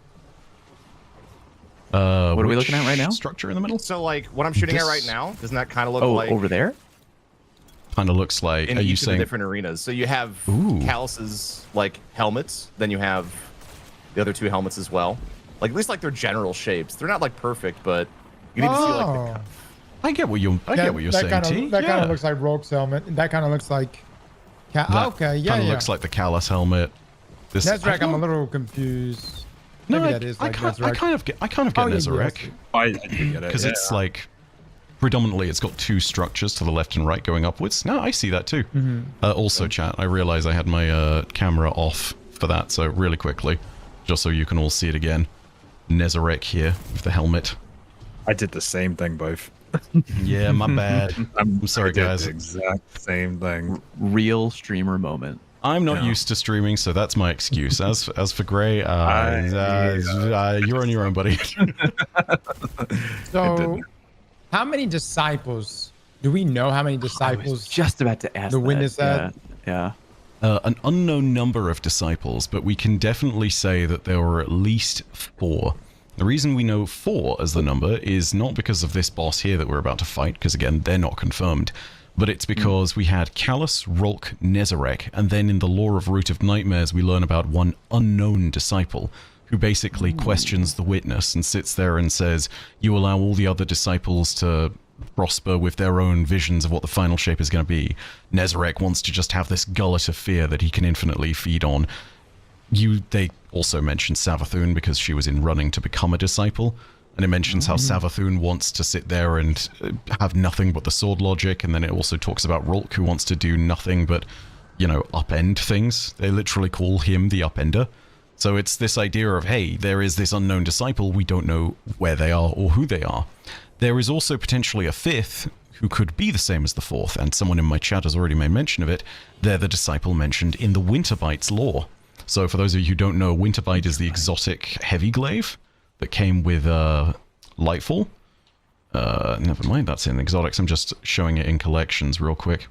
What are we Which looking at right now? Structure in the middle? So like what I'm shooting at right This- now, doesn't that kind of look Oh, like over there? Kind of looks like, in are you each of the saying, different arenas? So you have Ooh. Callus's like helmets, then you have the other two helmets as well. Like at least like their general shapes. They're not like perfect, but you need to see like the I get what you're saying, T. That kind Yeah. of looks like Rogue's helmet. That kind of looks like. That Okay, yeah, kind of yeah. looks like the Callus helmet. This, Nezarek, I'm a don't- little confused. No, Maybe I, that is I, like kind, I Nezarek. kind of get Oh, yeah, Nezarek. yes. I do get it. Because yeah. it's like, predominantly it's got two structures to the left and right going upwards. No, I see that too. Also, chat, I realize I had my camera off for that, so really quickly, just so you can all see it again. Nezarek here with the helmet. I did the same thing, both. Yeah, my bad. I'm sorry, I did guys. the exact same thing. Real streamer moment. I'm not used to streaming, so that's my excuse. As for Gray, you're on your own, buddy. So, how many disciples? Do we know how many I was disciples? just about to ask the that. witness had? Yeah. An unknown number of disciples, but we can definitely say that there were at least 4. The reason we know 4 as the number is not because of this boss here that we're about to fight, because again, they're not confirmed, but it's because we had Callus, Rulk, Nezarek, and then in the lore of Root of Nightmares, we learn about one unknown disciple who basically questions the witness and sits there and says, you allow all the other disciples to prosper with their own visions of what the final shape is going to be. Nezarek wants to just have this gullet of fear that he can infinitely feed on. They also mention Savathun because she was in running to become a disciple, and it mentions how Savathun wants to sit there and have nothing but the sword logic, and then it also talks about Rulk who wants to do nothing but, upend things. They literally call him the upender. So it's this idea of, hey, there is this unknown disciple, we don't know where they are or who they are. There is also potentially a 5th who could be the same as the 4th, and someone in my chat has already made mention of it. They're the disciple mentioned in the Winterbites lore. So for those of you who don't know, Winterbite is the exotic heavy glaive that came with Lightfall. Never mind, that's in exotics. I'm just showing it in collections real quick.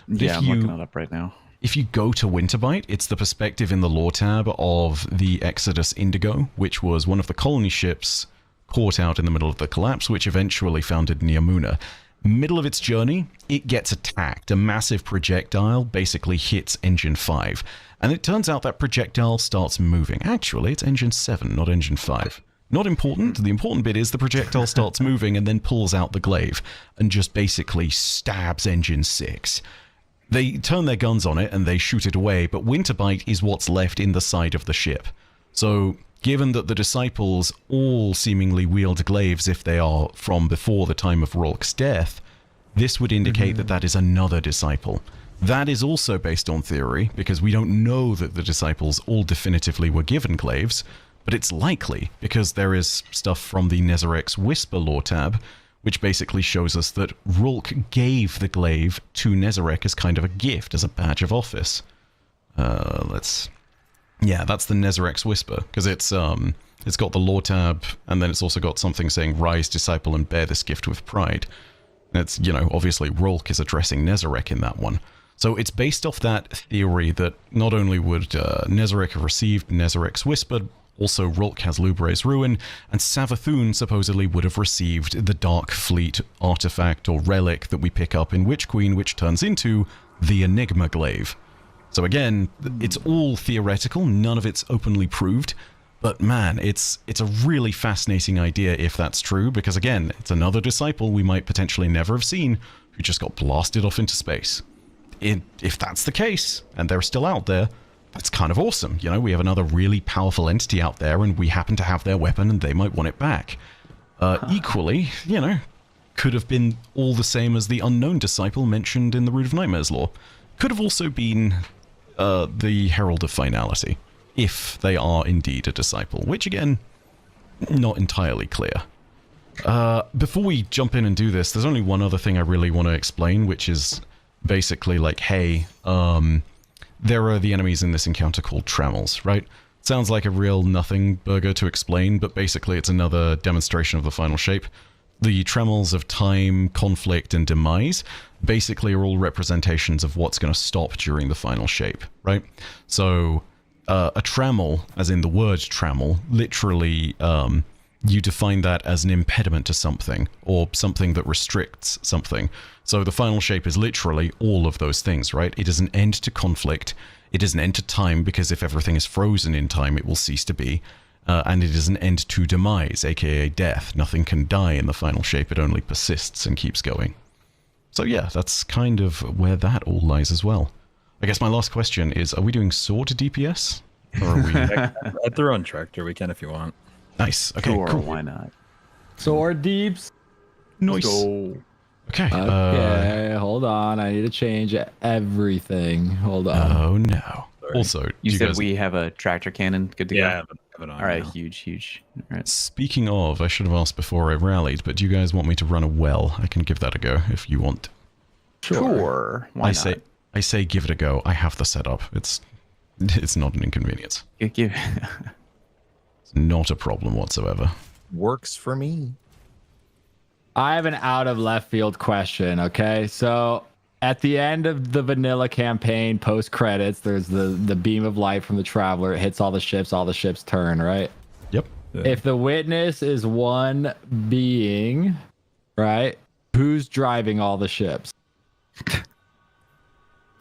But Yeah, I'm looking it up right now. if you go to Winterbite, it's the perspective in the lore tab of the Exodus Indigo, which was one of the colony ships caught out in the middle of the collapse, which eventually founded Neomuna. Middle of its journey, it gets attacked. A massive projectile basically hits Engine 5. And it turns out that projectile starts moving. Actually, it's Engine 7, not Engine 5. Not important. The important bit is the projectile starts moving and then pulls out the glaive and just basically stabs Engine 6. They turn their guns on it and they shoot it away, but Winterbite is what's left in the side of the ship. So, given that the disciples all seemingly wield glaives if they are from before the time of Rulk's death, this would indicate that that is another disciple. That is also based on theory, because we don't know that the disciples all definitively were given glaives, but it's likely, because there is stuff from the Nezarec's Whisper lore tab, which basically shows us that Rulk gave the glaive to Nezarec as kind of a gift, as a badge of office. Yeah, that's the Nezarec's Whisper, because it's got the lore tab, and then it's also got something saying, "Rise, disciple, and bear this gift with pride." And it's, you know, obviously Rulk is addressing Nezarec in that one. So it's based off that theory that not only would Nezarec have received Nezarec's Whisper, also Rulk has Lubre's Ruin, and Savathun supposedly would have received the Dark Fleet artifact or relic that we pick up in Witch Queen, which turns into the Enigma Glaive. So again, it's all theoretical, none of it's openly proved, but man, it's a really fascinating idea if that's true, because again, it's another disciple we might potentially never have seen who just got blasted off into space. If that's the case, and they're still out there, that's kind of awesome. You know, we have another really powerful entity out there, and we happen to have their weapon, and they might want it back. Equally, you know, could have been all the same as the unknown disciple mentioned in the Root of Nightmares lore. Could have also been the Herald of Finality, if they are indeed a disciple, which again, not entirely clear. Before we jump in and do this, there's only one other thing I really want to explain, which is basically like, hey, there are the enemies in this encounter called Trammels, right? Sounds like a real nothing burger to explain, but basically it's another demonstration of the final shape. The Trammels of time, conflict, and demise basically are all representations of what's going to stop during the final shape, right? So a trammel, as in the word trammel, literally you define that as an impediment to something, or something that restricts something. So the final shape is literally all of those things, right? It is an end to conflict, it is an end to time, because if everything is frozen in time, it will cease to be, and it is an end to demise, aka death. Nothing can die in the final shape, it only persists and keeps going. So yeah, that's kind of where that all lies as well. I guess my last question is, are we doing sword DPS? Or are we... At their own tractor, we can if you want. Nice, okay, Sure, cool. why not? Sword deeps. Nice. Okay. Okay, hold on. I need to change everything. Hold on. Oh no. Also, do You said guys... we have a tractor cannon. Good to Yeah, I go. have it on. All right, now. huge. All right. Speaking of, I should have asked before I rallied, but do you guys want me to run a well? I can give that a go if you want. Sure. Why not? I say give it a go. I have the setup. It's not an inconvenience. Give It's not a problem whatsoever. Works for me. I have an out of left field question. Okay, so at the end of the vanilla campaign, post credits, there's the beam of light from the Traveler. It hits all the ships turn, right? Yep. If the witness is one being, right, who's driving all the ships?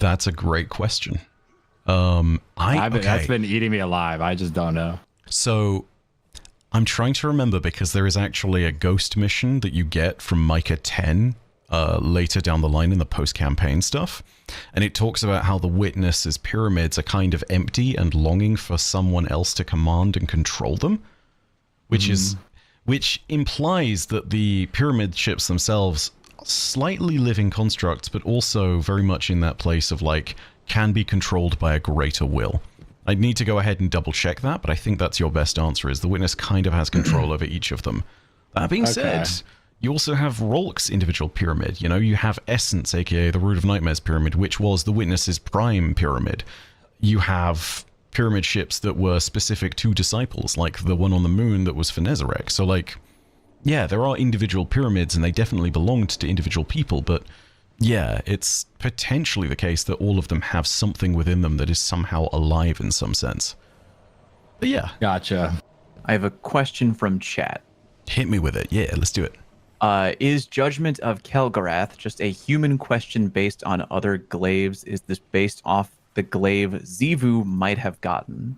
That's a great question. That's been eating me alive. I just don't know. So I'm trying to remember, because there is actually a ghost mission that you get from Micah 10 later down the line in the post-campaign stuff. And it talks about how the Witness's pyramids are kind of empty and longing for someone else to command and control them. Which implies that the pyramid ships themselves are slightly living constructs, but also very much in that place of like, can be controlled by a greater will. I'd need to go ahead and double check that, but I think that's your best answer, is the Witness kind of has control over each of them. That being said, you also have Rulk's individual pyramid. You know, you have Essence, aka the Root of Nightmares pyramid, which was the Witness's prime pyramid. You have pyramid ships that were specific to disciples, like the one on the moon that was for Nezarec. So like, yeah, there are individual pyramids and they definitely belonged to individual people, but yeah, it's potentially the case that all of them have something within them that is somehow alive in some sense. But yeah. Gotcha. I have a question from chat. Hit me with it. Yeah, let's do it. Is Judgment of Kelgarath just a human question based on other glaives? Is this based off the glaive Xivu might have gotten?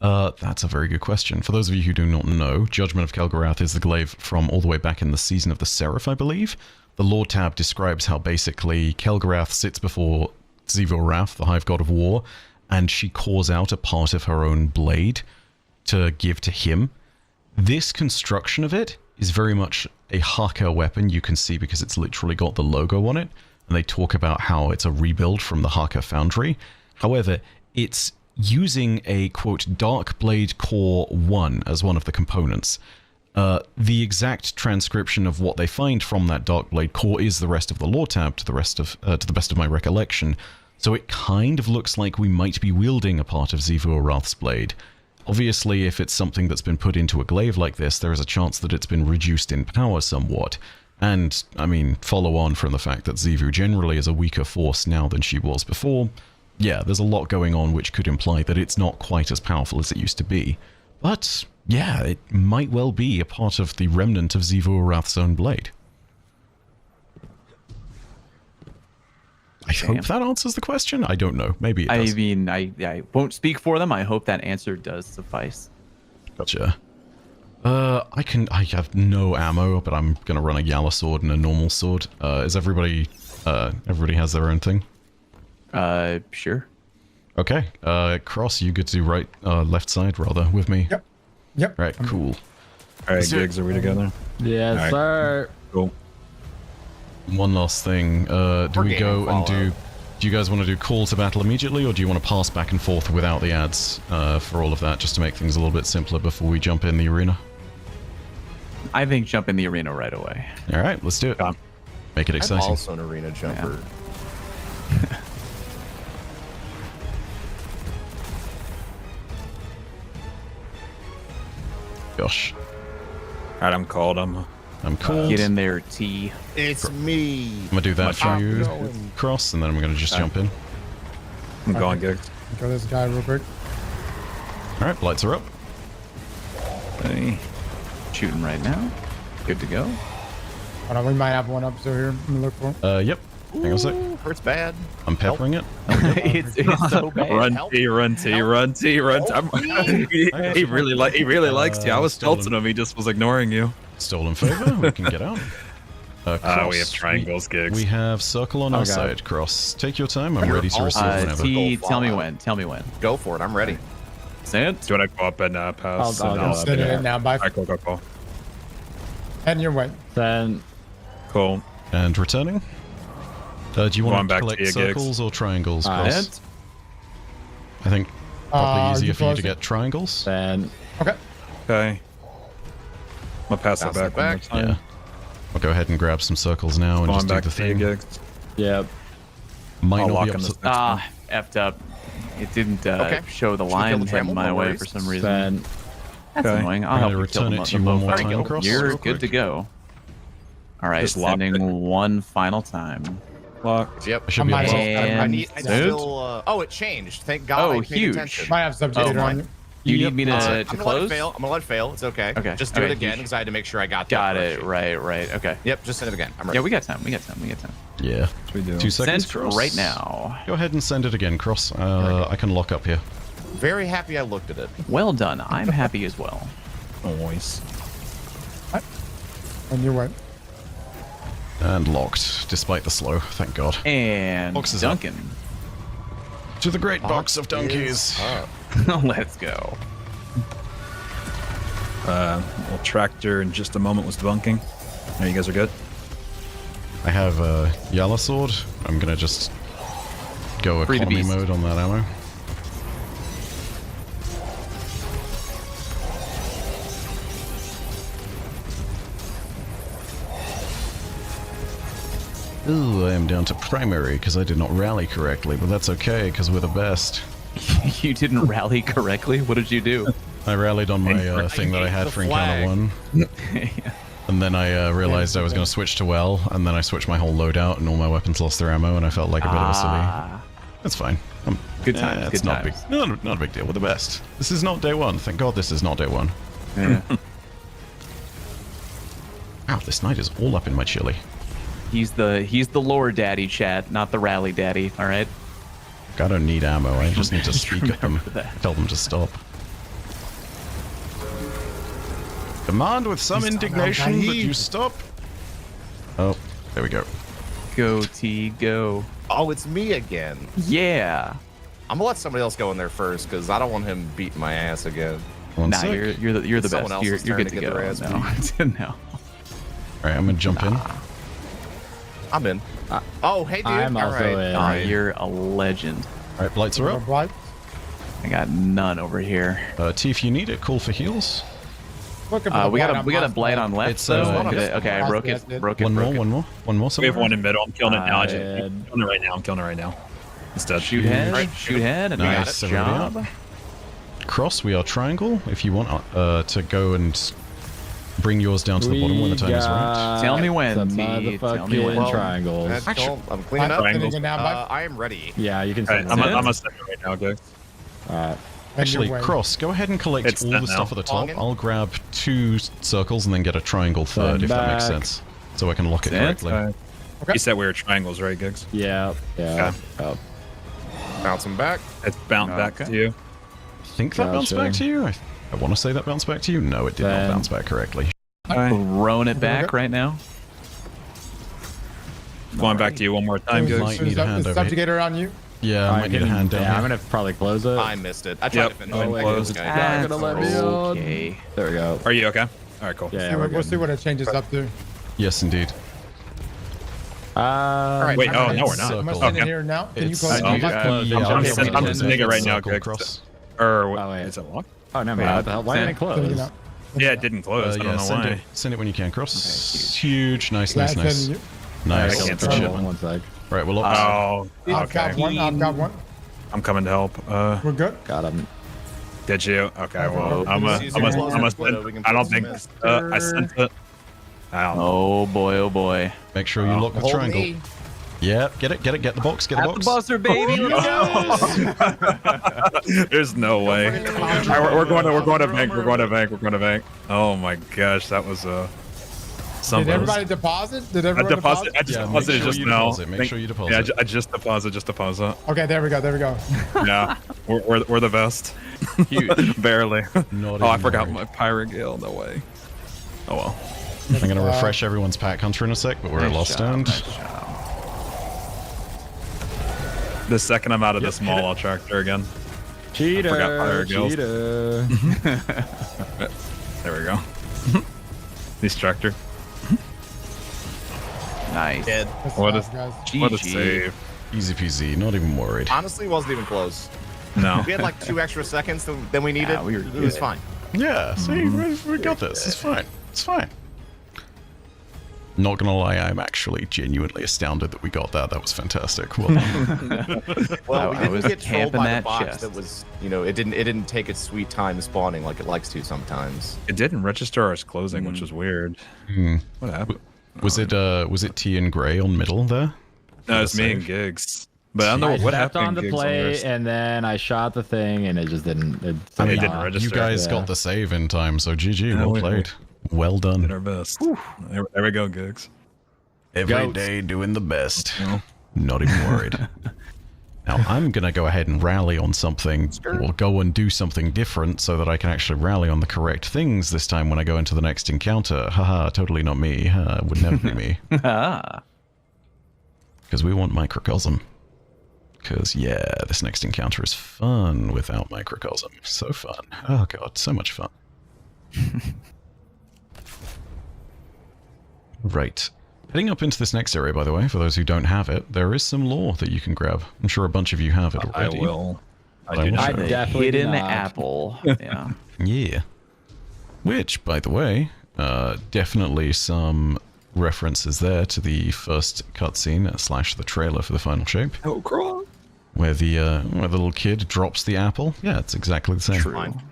That's a very good question. For those of you who do not know, Judgment of Kelgarath is the glaive from all the way back in the Season of the Seraph, I believe. the lore tab describes how basically Kel'Garath sits before Xivu-Arath, the Hive God of War, and she cores out a part of her own blade to give to him. This construction of it is very much a Haka weapon, you can see, because it's literally got the logo on it, and they talk about how it's a rebuild from the Haka Foundry. However, it's using a, quote, Dark Blade Core 1 as one of the components. The exact transcription of what they find from that Dark Blade Core is the rest of the lore tab, to the best of my recollection. So it kind of looks like we might be wielding a part of Xivu-Arath's blade. Obviously, if it's something that's been put into a glaive like this, there is a chance that it's been reduced in power somewhat. And, I mean, follow on from the fact that Xivu generally is a weaker force now than she was before. Yeah, there's a lot going on which could imply that it's not quite as powerful as it used to be. But, yeah, it might well be a part of the remnant of Xivu-Arath's own blade. I hope that answers the question. I don't know. Maybe it does. I mean, I won't speak for them. I hope that answer does suffice. Gotcha. I have no ammo, but I'm gonna run a Yala sword and a normal sword. Is everybody has their own thing? Sure. Okay. Cross, you get to left side rather with me. Yep. Right, cool. All right, Gigs, are we together? Yes, All right. sir. Cool. One last thing. Do we go and do you guys want to do call to battle immediately, or do you want to pass back and forth without the ads for all of that, just to make things a little bit simpler before we jump in the arena? I think jump in the arena right away. All right, let's do it. Make it I'm exciting. also an arena jumper. Gosh. All right, I'm called. I'm called. Get in there, T. It's me. I'm gonna do that for I'm you, going. Cross, and then I'm gonna just jump in. I'm going, Gigs. Go this guy real quick. All right, lights are up. Hey. Shooting right now. Good to go. Hold on, we might have one up so here. Let me look for him. Yep. Hang on a sec. Hurts bad. I'm peppering it. it's so bad. Run Help. T, run T, Help. run T, run T. he really likes you. I was stolen. tilting him. He just was ignoring you. Stolen favor. We can get out. We have Cross, triangles, Gigs. We have circle on our Okay. side. Cross. Take your time. I'm ready to receive whenever. T, Go tell me follow. when. Tell me when. Go for it. I'm ready. Sent. Do you want to go up and pass? I'll and go I'm up sending there. it now. Bye. All right, go. Heading your way. Then Cool. And returning. Do you want Going to back to collect you, Gigs. circles or triangles, Cross? Sent. I think probably are easier you for you to close? get triangles. then Okay. Okay. I'm gonna pass it Bounce back. it back. One more Yeah. time. I'll go ahead and grab some circles now and Going just do back the to you, thing. Gigs. yep. Might I'll not lock be in up this to... next one. Effed up. It didn't Okay. show the Should we kill line the heading Trammel? my No way worries. for some reason. Then That's Okay. annoying. I'll I'm help gonna you kill return them it to you both. one more There you time, go. Cross, You're real good to quick. go. All right, Just lock sending it. one final time. Locked. Yep. I should be I able might to... as well- I And need. I sent. still. Oh, it changed. Thank God. Oh, I paid huge. attention. Might have subjugated Oh, on my. you. Do you Yep. need me to, I'm to gonna let it close? fail. I'm gonna let it fail. It's okay. Okay. Just do Alright, it again huge. because I had to make sure I got that. Got first it. sheet. Right. Okay. Yep. Just send it again. I'm ready. Yeah, we got time. We got time. Yeah. We do. 2 seconds, Sent Cross. right now. Go ahead and send it again, Cross. I can lock up here. Very happy I looked at it. Well done. I'm happy as well. Nice. On your way. And locked, despite the slow, thank God. And Box is up. Duncan. To the great box of donkeys. Let's go. We'll tractor in just a moment was debunking. There, you guys are good. I have a Yala sword. I'm gonna just go Free the economy beast. mode on that ammo. Ooh, I am down to primary because I did not rally correctly, but that's okay because we're the best. You didn't rally correctly. What did you do? I rallied on my thing that I had the for Encounter 1. And then I realized I was going to switch to Well, and then I switched my whole loadout, and all my weapons lost their ammo, and I felt like a bit of a silly. That's fine. Good times, It's good not times. big. Not a big deal. We're the best. This is not day one. Thank God this is not day one. Yeah. Wow, this night is all up in my chili. He's the lore daddy, chat, not the rally daddy. All right. I don't need ammo. I just need to speak at them. Remember that. Tell them to stop. Command with some indignation that you stop. Oh, There we go. Go T, go. Oh, it's me again. Yeah. I'm gonna let somebody else go in there first because I don't want him beating my ass again. One Nah, sec. you're the It's someone best. else's You're turn good to to get go. their ass No. No. Alright, I'm gonna jump in. I'm in. Oh, hey, dude. I'm All also right. in. All right. You're a legend. Alright, lights are up. Right. I got none over here. T, if you need it, call for heals. Looking for the We blight got on a my blight on side. left. It's, So uh, okay, I broke it. Broke it. One more, broke it. one more, one more. We have one somewhere. in middle. I'm killing it now. I'm Dead. killing it right now. I'm killing it right now. It's dead. Shoot head. Right. Shoot head. Nice, Nice everybody job. Cross, we are triangle. If you want to go and bring yours down to the bottom when the time is right. Tell me when, The T. Tell me motherfucking when. triangles. That's Actually- cool. I'm cleaning up. Sending it now, bud. I am ready. Yeah, you can All right, send I'm it. gonna send it right now, guys. Alright. Actually, Your way. Cross, go ahead and collect It's all done the now. stuff at the top. Longin? I'll grab 2 circles and then get a triangle third, Send if that makes back. sense. So I can lock it Send. correctly. Okay. You said we were triangles, right, Gigs? Yeah. Yeah. Oh. Bouncing back. It's bounced back Okay. to you. I think that bounced Gotcha. back to you. I want to say that bounced back to you. No, it did not Then- bounce back correctly. Throwing it back right now. Going back to you one more time, Is- Gigs. Might need a hand is over here. subjugator on you? Yeah, I might need a hand down Yeah, I'm here. gonna probably close it. I missed it. I tried Yep. to finish Oh, it. wait, Thank you, close. guys. Not gonna let me on. Okay. There we go. Are you okay? All right, cool. Yeah, See we're what- we'll good. see what it changes up to. Yes, indeed. All Wait, oh, no, we're not. I'm Okay. sitting in here now. Can you It's- close Oh, it? yeah. close it. Yeah, I'm I'm just sending- I'm just sending it right now, circle Gigs. across. Or Oh, wait. is it locked? Oh, never mind. What the hell? Why didn't it Sending it close? out. Yeah, it didn't close. I Yeah, don't know send why. it. Send it when you can. Cross. Huge. Nice, Yeah, nice, it's nice. sending you. Nice. I can't Good send shit, it. man. One sec. Right, well, Oh, I've got okay. one. I've got one. I'm coming to help. We're good. Got him. Did you? Okay, well, I'm a- I'm a- I don't think I sent it. I don't know. Oh boy, oh boy. make sure you lock the Hold triangle. me. Yep, get it, get the box, get the box. buster, baby. There's no way. All right, we're going to bank. We're going to bank. We're going to bank. Oh my gosh, that was Did something. everybody deposit? Did I everyone deposit. I just Yeah, make deposited sure just you now. deposit, make sure you deposit. Yeah, I just deposit. Just deposit. Okay, there we go. There we go. Yeah, we're the best. Huge. Barely. Not Oh, I even forgot worried. my Pirate Gale. No way. Oh well. I'm gonna refresh everyone's pack hunter in a sec, but we're at lost stand. The second I'm out of this mall, I'll tractor again. Cheater. forgot Fire Gills. Cheater. There we go. He's tractor. Nice. Dead. That's What nice, is- guys. What a GG. save. Easy peasy, not even worried. Honestly, wasn't even close. No. We had like 2 extra seconds than we needed. Yeah, we were It was good. fine. Yeah, see, we got this. It's fine. It's fine. Not gonna lie, I'm actually genuinely astounded that we got that. That was fantastic. Well done. Well, we I didn't was get trolled camping by the that box chest. that was, it didn't take its sweet time spawning like it likes to sometimes. It didn't register ours closing, which was weird. Hmm. What happened? Was it T and Gray on middle there? No, it's For the me and save? Gigs. But I don't know I what stepped happened. on the Gigs play yours. and then I shot the thing and it just didn't. It I mean, it somehow- didn't register. You guys Yeah. got the save in time, so GG, Yeah, well we played. Well Did done. our best. There we go, Gigs. Every day Goats. doing the best. No. Not even worried. Now I'm gonna go ahead and rally on something, or go and do something different so that I can actually rally on the correct things this time when I go into the next encounter. Haha, totally not me. Would never be me. Ah. Because we want microcosm. Because, yeah, this next encounter is fun without microcosm. So fun. Oh god, so much fun. Right. Heading up into this next area, by the way, for those who don't have it, there is some lore that you can grab. I'm sure a bunch of you have it I already. will. I I do will not. I show. definitely did Hidden not. apple. Yeah. Yeah. Which, by the way, definitely some references there to the first cutscene / the trailer for the final shape, Oh, crawl. where the little kid drops the apple. Yeah, it's exactly the same. Fine.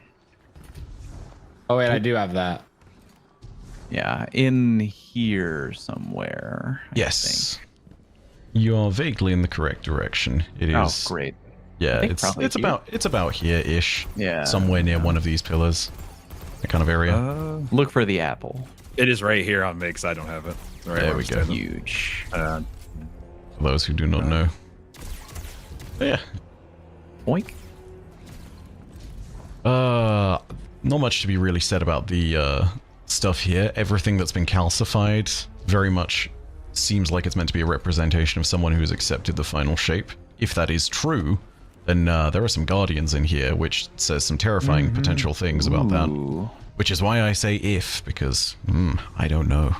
Oh wait, I do have that. Yeah. In here somewhere. I Yes. You are vaguely in the correct direction. It think. is. Oh, great. Yeah, think it's probably it's here. about here-ish. Yeah. Somewhere near one of these pillars. That kind of area. Look for the apple. It is right here on me because I don't have it. It's right There where we I'm go. standing. Huge. For those who do not know. Yeah. Boink. Not much to be really said about the stuff here. Everything that's been calcified very much seems like it's meant to be a representation of someone who has accepted the final shape. If that is true, then there are some guardians in here, which says some terrifying potential things about that. Which is why I say if, because I don't know.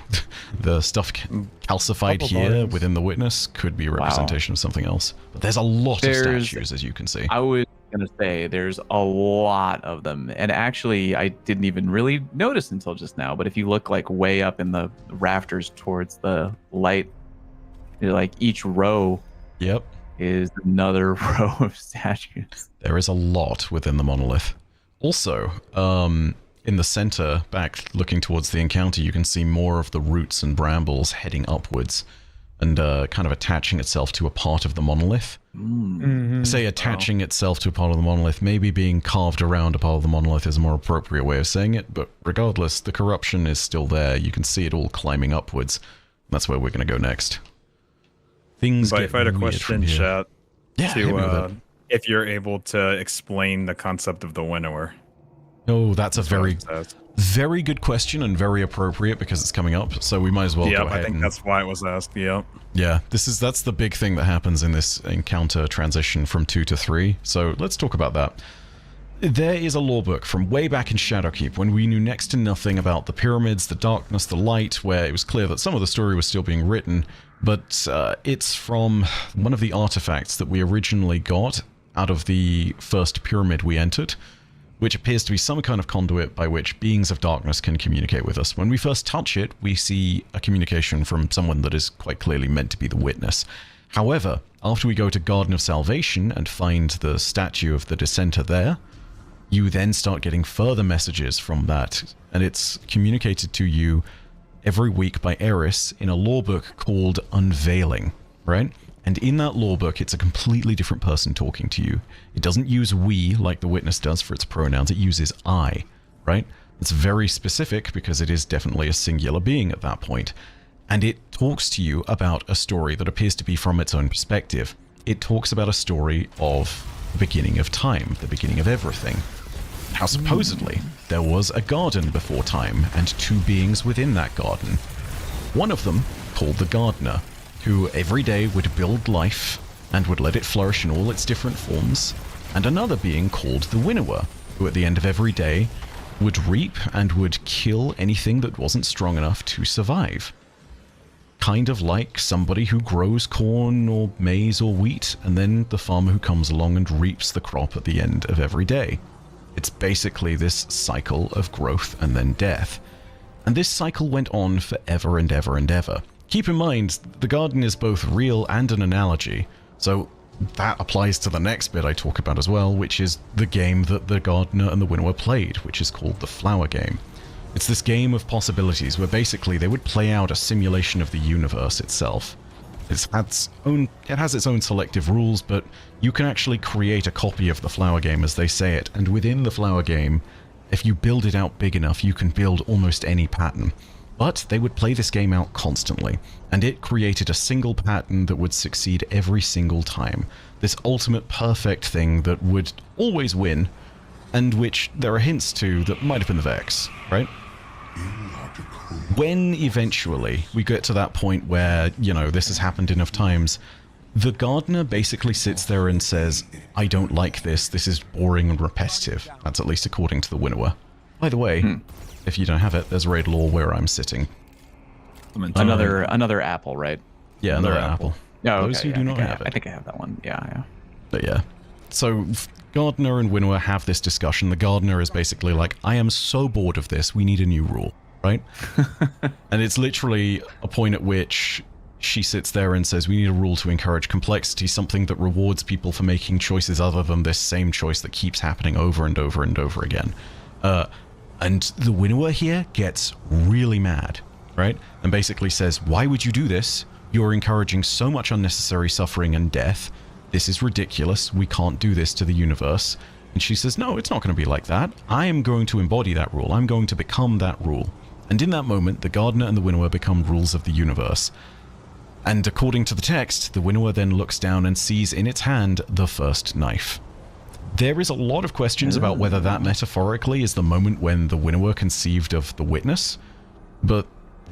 The stuff calcified here within the witness could be a representation of something else. But there's a lot of statues, as you can see. I was going to say there's a lot of them. And actually, I didn't even really notice until just now. But if you look like way up in the rafters towards the light, like each row is another row of statues. There is a lot within the monolith. Also, in the center, back looking towards the encounter, you can see more of the roots and brambles heading upwards and kind of attaching itself to a part of the monolith. Say attaching itself to a part of the monolith, maybe being carved around a part of the monolith is a more appropriate way of saying it, but regardless, the corruption is still there. You can see it all climbing upwards. That's where we're going to go next. Things But get if I had a weird question, from here. chat, Yeah, hit me with it. if you're able to explain the concept of the winnower. Oh, that's a very good question and very appropriate because it's coming up. So we might as well go ahead. I think that's why it was asked. Yep. Yeah, that's the big thing that happens in this encounter transition from 2 to 3. So let's talk about that. There is a lore book from way back in Shadowkeep when we knew next to nothing about the pyramids, the darkness, the light, where it was clear that some of the story was still being written. But it's from one of the artifacts that we originally got out of the first pyramid we entered, which appears to be some kind of conduit by which beings of darkness can communicate with us. When we first touch it, we see a communication from someone that is quite clearly meant to be the witness. However, after we go to Garden of Salvation and find the statue of the dissenter there, you then start getting further messages from that, and it's communicated to you every week by Eris in a lore book called Unveiling, right? And in that lore book, it's a completely different person talking to you. It doesn't use we like the witness does for its pronouns. It uses I, right? It's very specific because it is definitely a singular being at that point. And it talks to you about a story that appears to be from its own perspective. It talks about a story of the beginning of time, the beginning of everything. How supposedly there was a garden before time and two beings within that garden. One of them, called the gardener, who every day would build life and would let it flourish in all its different forms, and another being called the winnower, who at the end of every day would reap and would kill anything that wasn't strong enough to survive. Kind of like somebody who grows corn or maize or wheat, and then the farmer who comes along and reaps the crop at the end of every day. It's basically this cycle of growth and then death. And this cycle went on forever and ever and ever. Keep in mind, the garden is both real and an analogy, so that applies to the next bit I talk about as well, which is the game that the gardener and the winnower played, which is called the flower game. It's this game of possibilities where basically they would play out a simulation of the universe itself. It has its own selective rules, but you can actually create a copy of the flower game as they say it, and within the flower game, if you build it out big enough, you can build almost any pattern. But they would play this game out constantly, and it created a single pattern that would succeed every single time. This ultimate perfect thing that would always win, and which there are hints to that might have been the Vex, right? When eventually we get to that point where, you know, this has happened enough times, the gardener basically sits there and says, I don't like this is boring and repetitive. That's at least according to the winnower. By the way, if you don't have it, there's raid lore where I'm sitting. Another apple, right? Yeah, another apple. No, Those who do not have it. I think I have that one. Yeah. But yeah. So, gardener and winnower have this discussion. The gardener is basically like, I am so bored of this, we need a new rule, right? And it's literally a point at which she sits there and says, we need a rule to encourage complexity, something that rewards people for making choices other than this same choice that keeps happening over and over and over again. And the winnower here gets really mad, right? And basically says, why would you do this? You're encouraging so much unnecessary suffering and death. This is ridiculous. We can't do this to the universe. And she says, no, it's not going to be like that. I am going to embody that rule. I'm going to become that rule. And in that moment, the gardener and the winnower become rules of the universe. And according to the text, the winnower then looks down and sees in its hand the first knife. There is a lot of questions about whether that metaphorically is the moment when the winnower conceived of the witness, but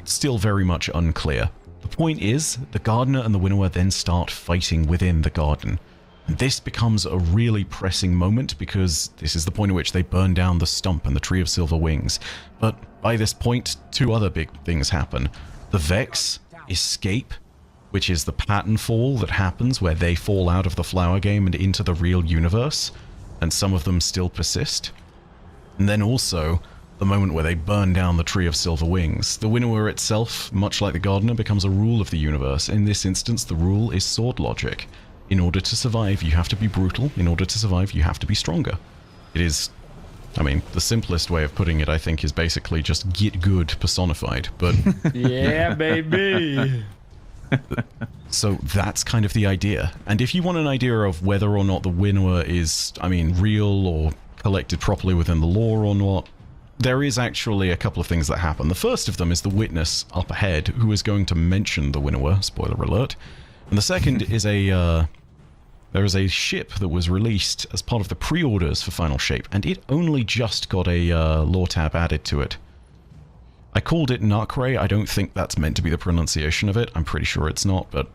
still very much unclear. The point is, the Gardener and the Winnower then start fighting within the garden. And this becomes a really pressing moment because this is the point at which they burn down the stump and the Tree of Silver Wings. But by this point, two other big things happen. The Vex escape, which is the pattern fall that happens where they fall out of the flower game and into the real universe, and some of them still persist. And then also, the moment where they burn down the Tree of Silver Wings. The Winnower itself, much like the Gardener, becomes a rule of the universe. In this instance, the rule is sword logic. In order to survive, you have to be brutal. In order to survive, you have to be stronger. It is... I mean, the simplest way of putting it, I think, is basically just get good personified, but... Yeah, baby! So that's kind of the idea. And if you want an idea of whether or not the Winnower is, I mean, real or collected properly within the lore or not, there is actually a couple of things that happen. The first of them is the Witness up ahead, who is going to mention the Winnower, spoiler alert. And the second is there is a ship that was released as part of the pre-orders for Final Shape, and it only just got a lore tab added to it. I called it Na'Krey. I don't think that's meant to be the pronunciation of it. I'm pretty sure it's not, but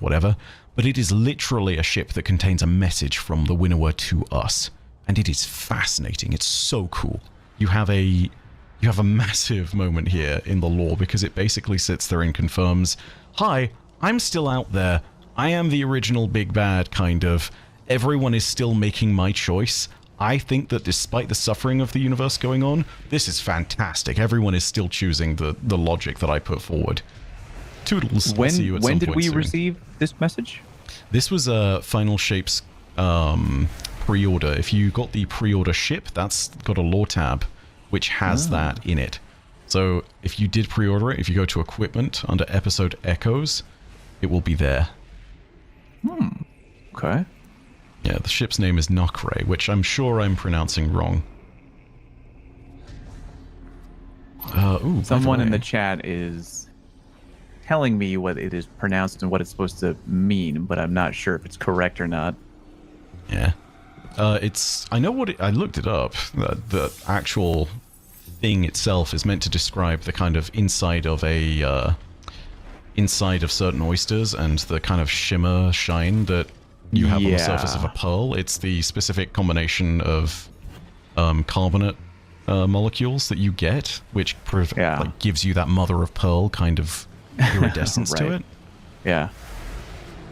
whatever. But it is literally a ship that contains a message from the Winnower to us, and it is fascinating. It's so cool. You have a massive moment here in the lore because it basically sits there and confirms, hi, I'm still out there. I am the original big bad, kind of. Everyone is still making my choice. I think that despite the suffering of the universe going on, this is fantastic. Everyone is still choosing the logic that I put forward. Toodles. I'll see you at when some did point we soon. receive this message? This was Final Shape's pre-order. If you got the pre-order ship, that's got a lore tab, which has that in it. So if you did pre-order it, if you go to equipment under episode echoes, it will be there. Okay. Yeah, the ship's name is Na'Krey, which I'm sure I'm pronouncing wrong. Someone in the chat is telling me what it is pronounced and what it's supposed to mean, but I'm not sure if it's correct or not. Yeah. I know what I looked it up. The actual thing itself is meant to describe the kind of inside of certain oysters and the kind of shimmer shine that you have on the surface of a pearl. It's the specific combination of carbonate molecules that you get, which like, gives you that mother of pearl kind of iridescence to it. Yeah.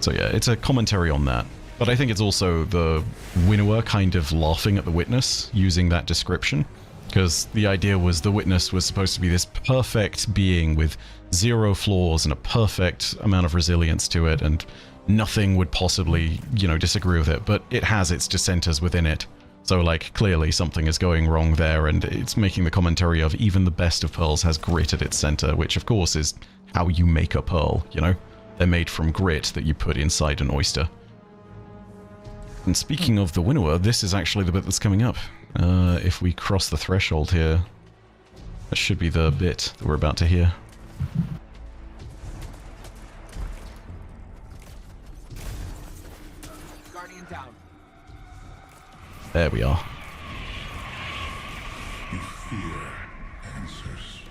So yeah, it's a commentary on that. But I think it's also the Winnower kind of laughing at the Witness using that description. Because the idea was the Witness was supposed to be this perfect being with zero flaws and a perfect amount of resilience to it, and nothing would possibly, disagree with it. But it has its dissenters within it. So, like, clearly something is going wrong there, and it's making the commentary of even the best of pearls has grit at its center, which, of course, is how you make a pearl, They're made from grit that you put inside an oyster. And speaking of the Winnower, this is actually the bit that's coming up. If we cross the threshold here, that should be the bit that we're about to hear. Guardian down. There we are. You fear answers.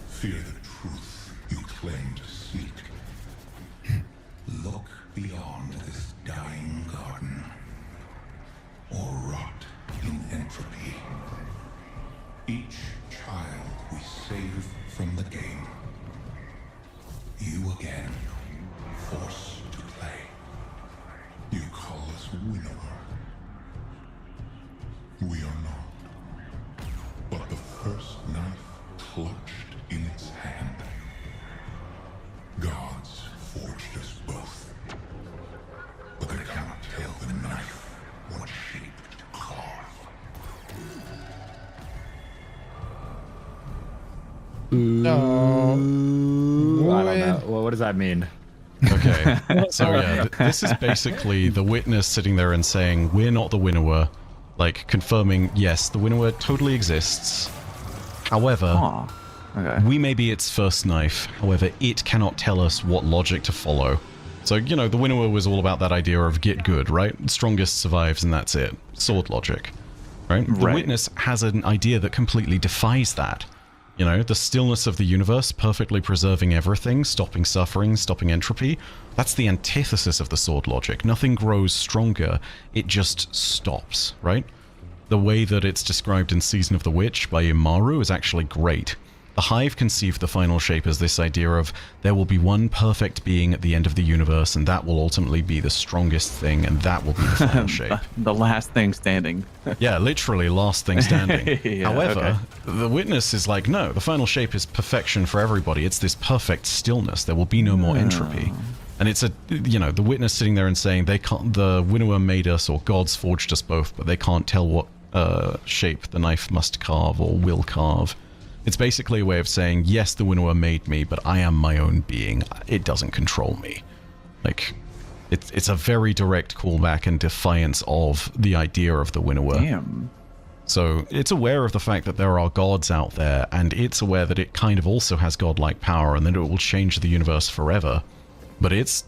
Fear the truth you claim to seek. Look beyond this dying garden, or rot in entropy. Each child we save from the game, you again force to play. You call us Winnower. We are not. But the first knife clutched in its hand. Gods forged us both. But they cannot tell the knife what shape to carve. No. I don't know. Well, what does that mean? Okay, so yeah, this is basically the Witness sitting there and saying, we're not the Winnower, like confirming, yes, the Winnower totally exists. However, we may be its first knife, however, it cannot tell us what logic to follow. So, the Winnower was all about that idea of get good, right? Strongest survives and that's it. Sword logic, right? The Witness has an idea that completely defies that. You know, the stillness of the universe, perfectly preserving everything, stopping suffering, stopping entropy. That's the antithesis of the sword logic. Nothing grows stronger, it just stops, right? The way that it's described in Season of the Witch by Imaru is actually great. The Hive conceived the final shape as this idea of there will be one perfect being at the end of the universe, and that will ultimately be the strongest thing, and that will be the final shape. The last thing standing. Yeah, literally last thing standing. Yeah, However, the Witness is like, no, the final shape is perfection for everybody. It's this perfect stillness. There will be no more entropy. And it's a, you know, the Witness sitting there and saying they can't, the Winnower made us, or gods forged us both, but they can't tell what shape the knife must carve or will carve. It's basically a way of saying, yes, the Winnower made me, but I am my own being. It doesn't control me. Like, it's a very direct callback and defiance of the idea of the Winnower. Damn. So it's aware of the fact that there are gods out there, and it's aware that it kind of also has godlike power, and that it will change the universe forever. But it's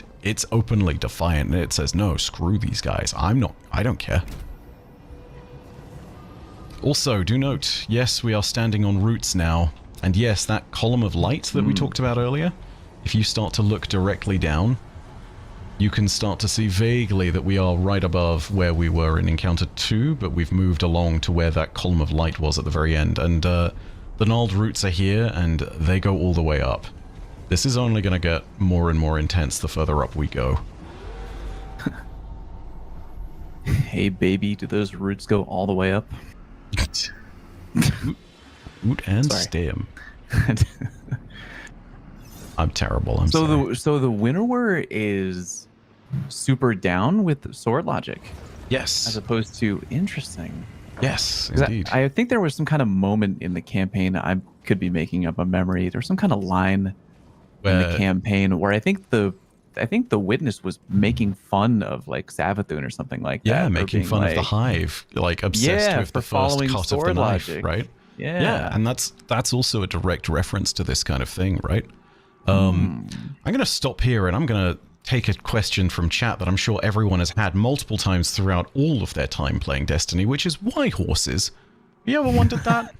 openly defiant, and it says, no, screw these guys. I don't care. Also, do note, yes, we are standing on roots now, and yes, that column of light that we talked about earlier, if you start to look directly down, you can start to see vaguely that we are right above where we were in Encounter 2, but we've moved along to where that column of light was at the very end, and the gnarled roots are here, and they go all the way up. This is only going to get more and more intense the further up we go. Hey, baby, do those roots go all the way up? Oot and stem. I'm terrible. I'm sorry. So the Winnower is super down with sword logic. Yes. As opposed to interesting. Yes, 'Cause indeed. I think there was some kind of moment in the campaign. I could be making up a memory. There was some kind of line in the campaign where I think the Witness was making fun of like Savathun or something like that. Yeah, or making being fun like, of the Hive, like obsessed with for the first following cut of the sword knife, logic. right? Yeah. And that's also a direct reference to this kind of thing, right? I'm going to stop here, and I'm going to take a question from chat that I'm sure everyone has had multiple times throughout all of their time playing Destiny, which is, why horses? You ever wondered that?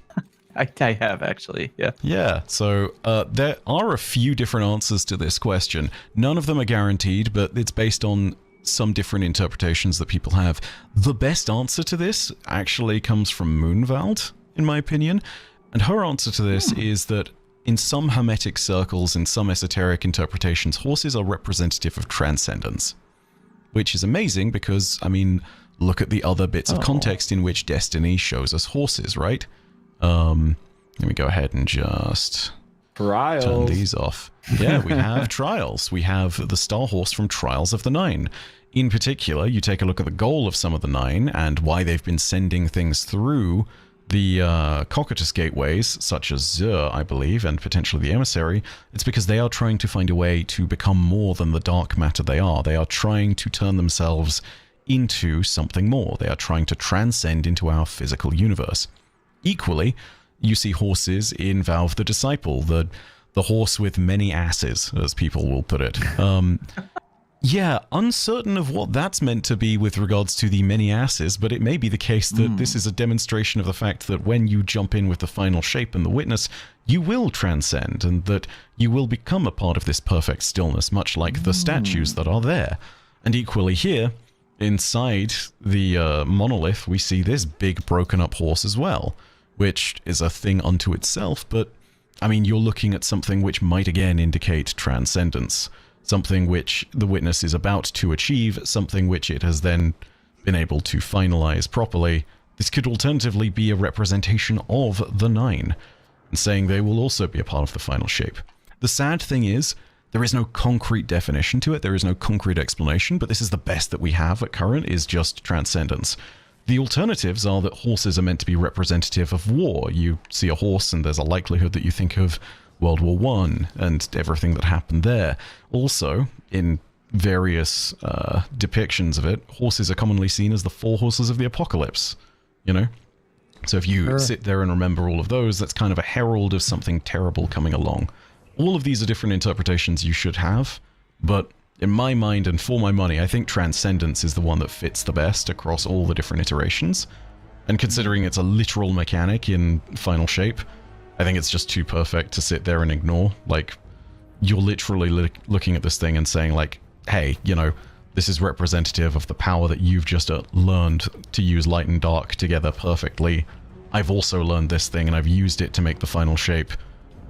I have, actually, yeah. Yeah, so there are a few different answers to this question. None of them are guaranteed, but it's based on some different interpretations that people have. The best answer to this actually comes from Moonvald, in my opinion, and her answer to this is that in some hermetic circles, in some esoteric interpretations, horses are representative of transcendence. Which is amazing because, I mean, look at the other bits of context in which Destiny shows us horses, right? Let me go ahead and just turn these off. Yeah, we have Trials. We have the Star Horse from Trials of the Nine. In particular, you take a look at the goal of some of the Nine and why they've been sending things through the Cocytus gateways, such as Zur, I believe, and potentially the Emissary. It's because they are trying to find a way to become more than the dark matter they are. They are trying to turn themselves into something more. They are trying to transcend into our physical universe. Equally, you see horses in Valve the Disciple, the horse with many asses, as people will put it. Yeah, uncertain of what that's meant to be with regards to the many asses, but it may be the case that this is a demonstration of the fact that when you jump in with the final shape and the Witness, you will transcend, and that you will become a part of this perfect stillness, much like the statues that are there. And equally here, inside the monolith, we see this big broken up horse as well, which is a thing unto itself, but, I mean, you're looking at something which might again indicate transcendence. Something which the Witness is about to achieve, something which it has then been able to finalize properly. This could alternatively be a representation of the Nine, and saying they will also be a part of the final shape. The sad thing is, there is no concrete definition to it, there is no concrete explanation, but this is the best that we have at current, is just transcendence. The alternatives are that horses are meant to be representative of war. You see a horse and there's a likelihood that you think of World War I and everything that happened there. Also, in various depictions of it, horses are commonly seen as the four horses of the apocalypse, you know? So if you sit there and remember all of those, that's kind of a herald of something terrible coming along. All of these are different interpretations you should have, but in my mind and for my money, I think transcendence is the one that fits the best across all the different iterations. And considering it's a literal mechanic in Final Shape, I think it's just too perfect to sit there and ignore. Like, you're literally looking at this thing and saying, like, hey, you know, this is representative of the power that you've just learned to use light and dark together perfectly. I've also learned this thing and I've used it to make the final shape.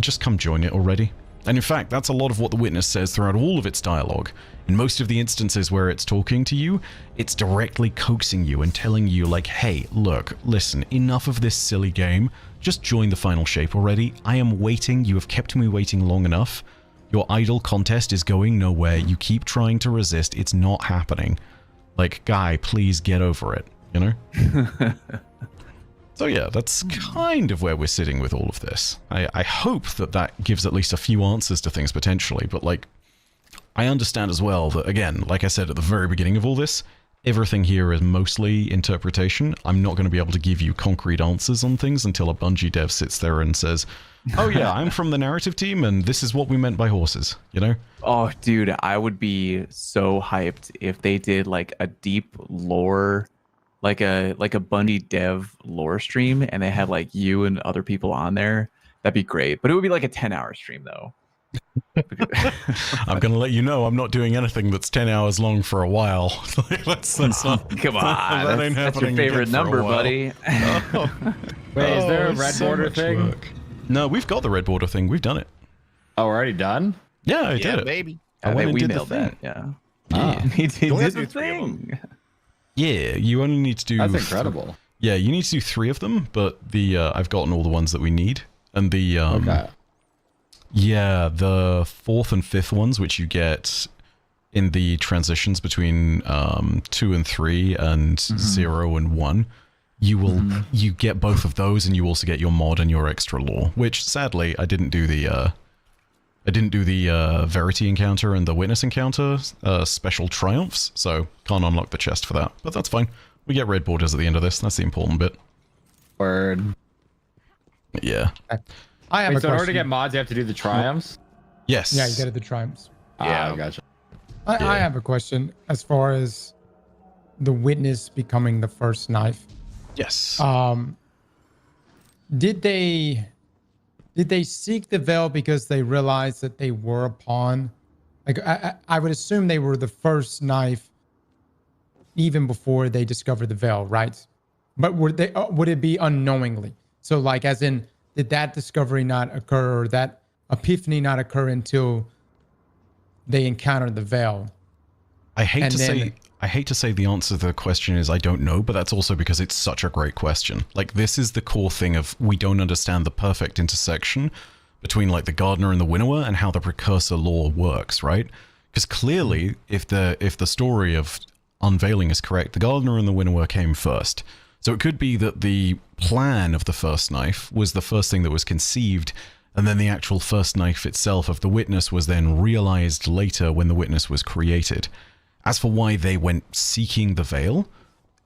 Just come join it already. And in fact, that's a lot of what the Witness says throughout all of its dialogue. In most of the instances where it's talking to you, it's directly coaxing you and telling you, like, hey, look, listen, enough of this silly game. Just join the final shape already. I am waiting. You have kept me waiting long enough. Your idle contest is going nowhere. You keep trying to resist. It's not happening. Like, guy, please get over it, you know? So yeah, that's kind of where we're sitting with all of this. I hope that that gives at least a few answers to things potentially, but like, I understand as well that, again, like I said at the very beginning of all this, everything here is mostly interpretation. I'm not going to be able to give you concrete answers on things until a Bungie dev sits there and says, oh yeah, I'm from the narrative team and this is what we meant by horses, you know? Oh, dude, I would be so hyped if they did like a deep lore, like a Bungie dev lore stream, and they had like you and other people on there. That'd be great. But it would be like a 10-hour stream though. I'm going to let you know I'm not doing anything that's 10 hours long for a while. that's not, come on, that ain't that's your happening favorite again for a number, while. buddy. Wait, is there a red so border much thing? work. No, we've got the red border thing. We've done it. Oh, already done? Yeah, I did it. Maybe. I went and we did the nailed thing. that. Yeah. Ah. He did only have to the do 3 of them. thing. Yeah, you only need to do... That's incredible. Yeah, you need to do 3 of them, but the I've gotten all the ones that we need. And the... Okay. Yeah, the 4th and 5th ones, which you get in the transitions between 2 and 3 and 0 and 1, you will you get both of those, and you also get your mod and your extra lore. Which sadly, I didn't do the Verity encounter and the Witness encounter special triumphs, so can't unlock the chest for that. But that's fine. We get red borders at the end of this. That's the important bit. Word. Yeah. I have Wait, a so in order to question. get mods, you have to do the triumphs? Yes. Yeah, you get the triumphs. Yeah, I gotcha. I have a question as far as the Witness becoming the first knife. Yes. Did they seek the veil because they realized that they were a pawn? Like I would assume they were the first knife even before they discovered the veil, right? But would it be unknowingly? So like, as in, did that discovery not occur, or that epiphany not occur until they encountered the veil? I hate to say the answer to the question is I don't know, but that's also because it's such a great question. Like, this is the core thing of we don't understand the perfect intersection between like the Gardener and the Winnower and how the precursor lore works, right? Because clearly, if the story of unveiling is correct, the Gardener and the Winnower came first. So it could be that the plan of the first knife was the first thing that was conceived, and then the actual first knife itself of the Witness was then realized later when the Witness was created. As for why they went seeking the veil,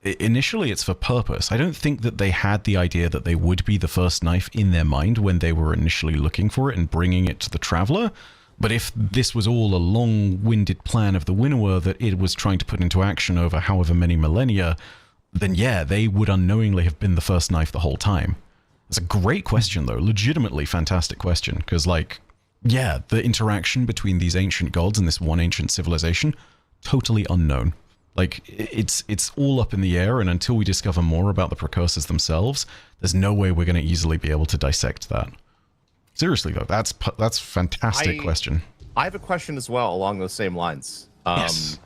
initially it's for purpose. I don't think that they had the idea that they would be the first knife in their mind when they were initially looking for it and bringing it to the Traveler. But if this was all a long-winded plan of the Winnower that it was trying to put into action over however many millennia, then yeah, they would unknowingly have been the first knife the whole time. It's a great question, though. Legitimately fantastic question. Because, like, yeah, the interaction between these ancient gods and this one ancient civilization, totally unknown. Like, it's all up in the air, and until we discover more about the precursors themselves, there's no way we're going to easily be able to dissect that. Seriously, though, that's a fantastic question. I have a question as well along those same lines. Yes.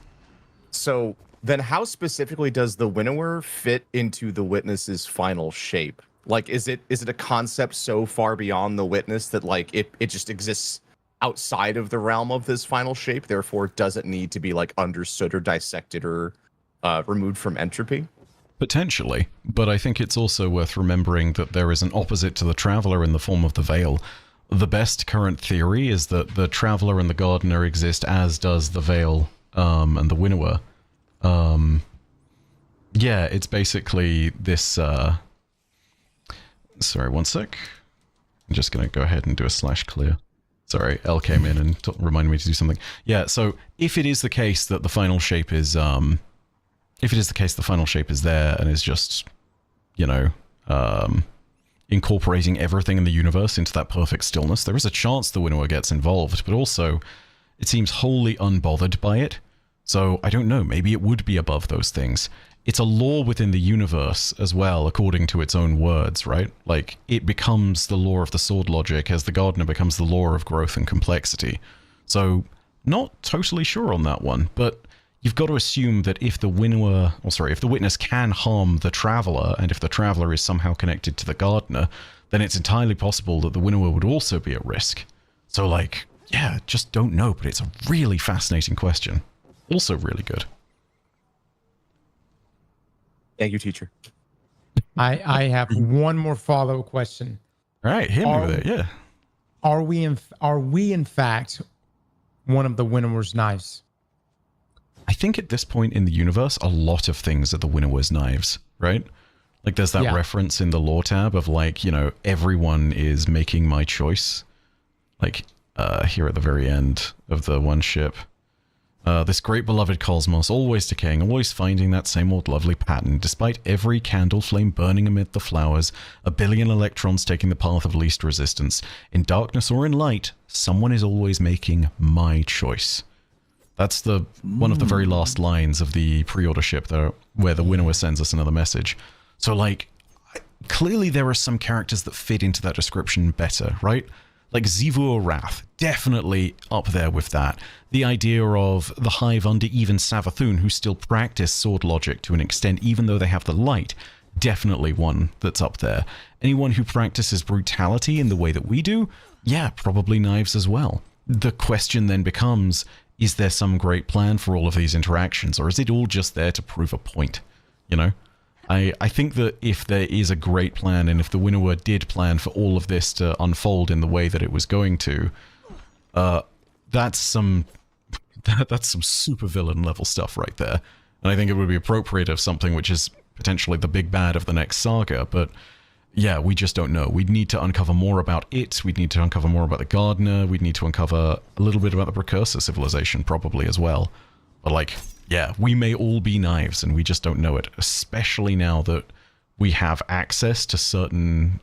So then how specifically does the Winnower fit into the Witness's final shape? Like, is it a concept so far beyond the Witness that like it just exists outside of the realm of this final shape, therefore doesn't need to be like understood or dissected or removed from entropy? Potentially, but I think it's also worth remembering that there is an opposite to the Traveler in the form of the Veil. The best current theory is that the Traveler and the Gardener exist, as does the Veil and the Winnower. Yeah, it's basically this... Sorry, one sec. I'm just going to go ahead and do a /clear. Sorry, L came in and reminded me to do something. Yeah, so if it is the case that the final shape is... if it is the case the final shape is there and is just, you know, incorporating everything in the universe into that perfect stillness, there is a chance the Winnower gets involved, but also it seems wholly unbothered by it. So I don't know, maybe it would be above those things. It's a law within the universe as well, according to its own words, right? Like, it becomes the law of the sword logic as the gardener becomes the law of growth and complexity. So, not totally sure on that one, but you've got to assume that if the witness can harm the traveler, and if the traveler is somehow connected to the gardener, then it's entirely possible that the winnower would also be at risk. So, like, yeah, just don't know, but it's a really fascinating question. Also really good. Thank you, teacher. I have one more follow-up question. All right, hit me with it, yeah. Are we in fact one of the Winnower's knives? I think at this point in the universe, a lot of things are the Winnower's knives, right? Like, there's that reference in the lore tab of, like, you know, everyone is making my choice. Like, here at the very end of the one ship. This great beloved cosmos, always decaying, always finding that same old lovely pattern, despite every candle flame burning amid the flowers, a billion electrons taking the path of least resistance. In darkness or in light, someone is always making my choice. That's the one of the very last lines of the pre-order ship there, where the Winnower sends us another message. So, like, clearly there are some characters that fit into that description better, right? Like Xivu Arath, definitely up there with that. The idea of the Hive under even Savathun, who still practice sword logic to an extent, even though they have the light, definitely one that's up there. Anyone who practices brutality in the way that we do, yeah, probably knives as well. The question then becomes, is there some great plan for all of these interactions, or is it all just there to prove a point, you know? I think that if there is a great plan, and if the Winnower did plan for all of this to unfold in the way that it was going to, that's some supervillain level stuff right there. And I think it would be appropriate of something which is potentially the big bad of the next saga, but yeah, we just don't know. We'd need to uncover more about it, we'd need to uncover more about the Gardener, we'd need to uncover a little bit about the Precursor civilization probably as well. But, like, yeah, we may all be knives and we just don't know it, especially now that we have access to certain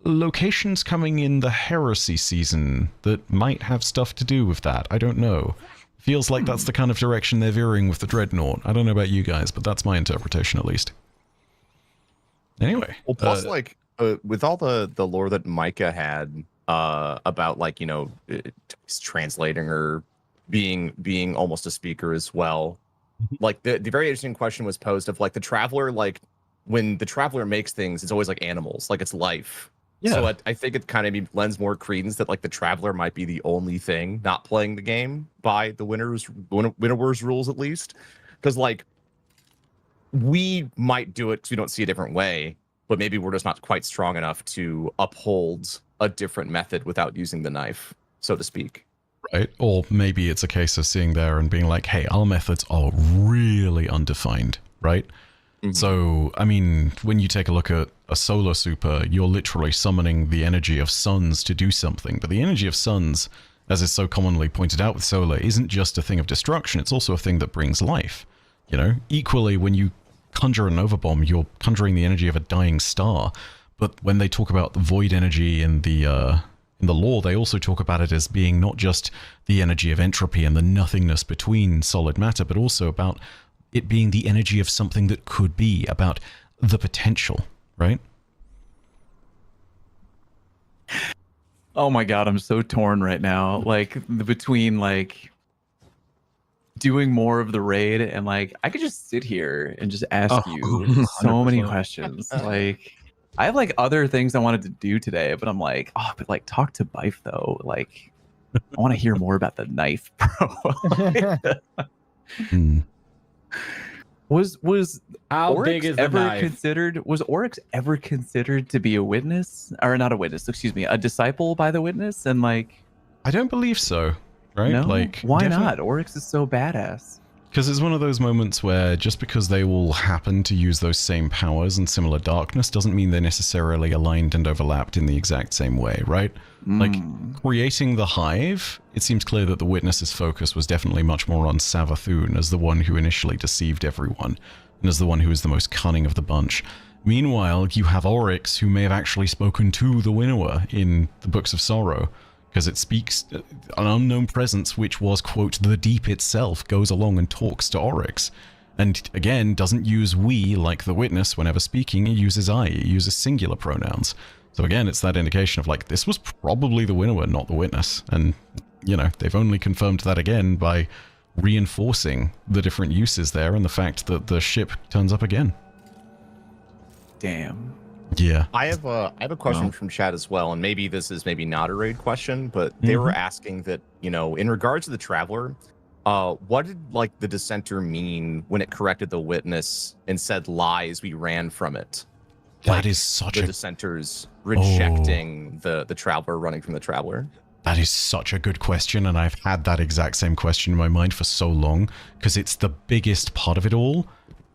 locations coming in the Heresy season that might have stuff to do with that. I don't know. Feels like that's the kind of direction they're veering with the Dreadnought. I don't know about you guys, but that's my interpretation at least. Anyway. Well, plus, like, with all the lore that Micah had about, like, you know, translating or being almost a speaker as well, like, the very interesting question was posed of, like, the Traveler, like, when the Traveler makes things, it's always like animals, like it's life. Yeah. So I think it kind of lends more credence that, like, the Traveler might be the only thing not playing the game by the Winnower's rules, at least. Because, like, we might do it because we don't see a different way, but maybe we're just not quite strong enough to uphold a different method without using the knife, so to speak. Right? Or maybe it's a case of seeing there and being like, hey, our methods are really undefined, right? Mm-hmm. So, I mean, when you take a look at a solar super, you're literally summoning the energy of suns to do something. But the energy of suns, as is so commonly pointed out with solar, isn't just a thing of destruction, it's also a thing that brings life. You know? Equally, when you conjure a nova bomb, you're conjuring the energy of a dying star. But when they talk about the void energy in the lore, they also talk about it as being not just the energy of entropy and the nothingness between solid matter, but also about it being the energy of something that could be, about the potential, right? Oh my god, I'm so torn right now. Like, between, like, doing more of the raid and, like, I could just sit here and just ask you so many questions. Like, I have, like, other things I wanted to do today, but I'm like, oh, but, like, talk to Bife though. Like, I want to hear more about the knife, bro. Was how Oryx big is the ever knife? considered? Was Oryx ever considered to be a witness, or not a witness? Excuse me, a disciple by the witness? And, like, I don't believe so. Right? No? Like, why not? Oryx is so badass. Because it's one of those moments where just because they will happen to use those same powers and similar darkness doesn't mean they're necessarily aligned and overlapped in the exact same way, right? Like, creating the Hive, it seems clear that the Witness's focus was definitely much more on Savathun as the one who initially deceived everyone, and as the one who was the most cunning of the bunch. Meanwhile, you have Oryx, who may have actually spoken to the Winnower in the Books of Sorrow, because it speaks an unknown presence, which was, quote, the deep itself, goes along and talks to Oryx. And again, doesn't use we like the witness whenever speaking, it uses I, it uses singular pronouns. So again, it's that indication of like, this was probably the Winnower, not the witness. And, you know, they've only confirmed that again by reinforcing the different uses there and the fact that the ship turns up again. Damn. Yeah. I have a question from chat as well, and maybe this is maybe not a raid question, but they were asking that, you know, in regards to the Traveler, what did like the dissenter mean when it corrected the witness and said lies, we ran from it? That is such the a dissenters rejecting the Traveler, running from the Traveler. That is such a good question, and I've had that exact same question in my mind for so long, because it's the biggest part of it all.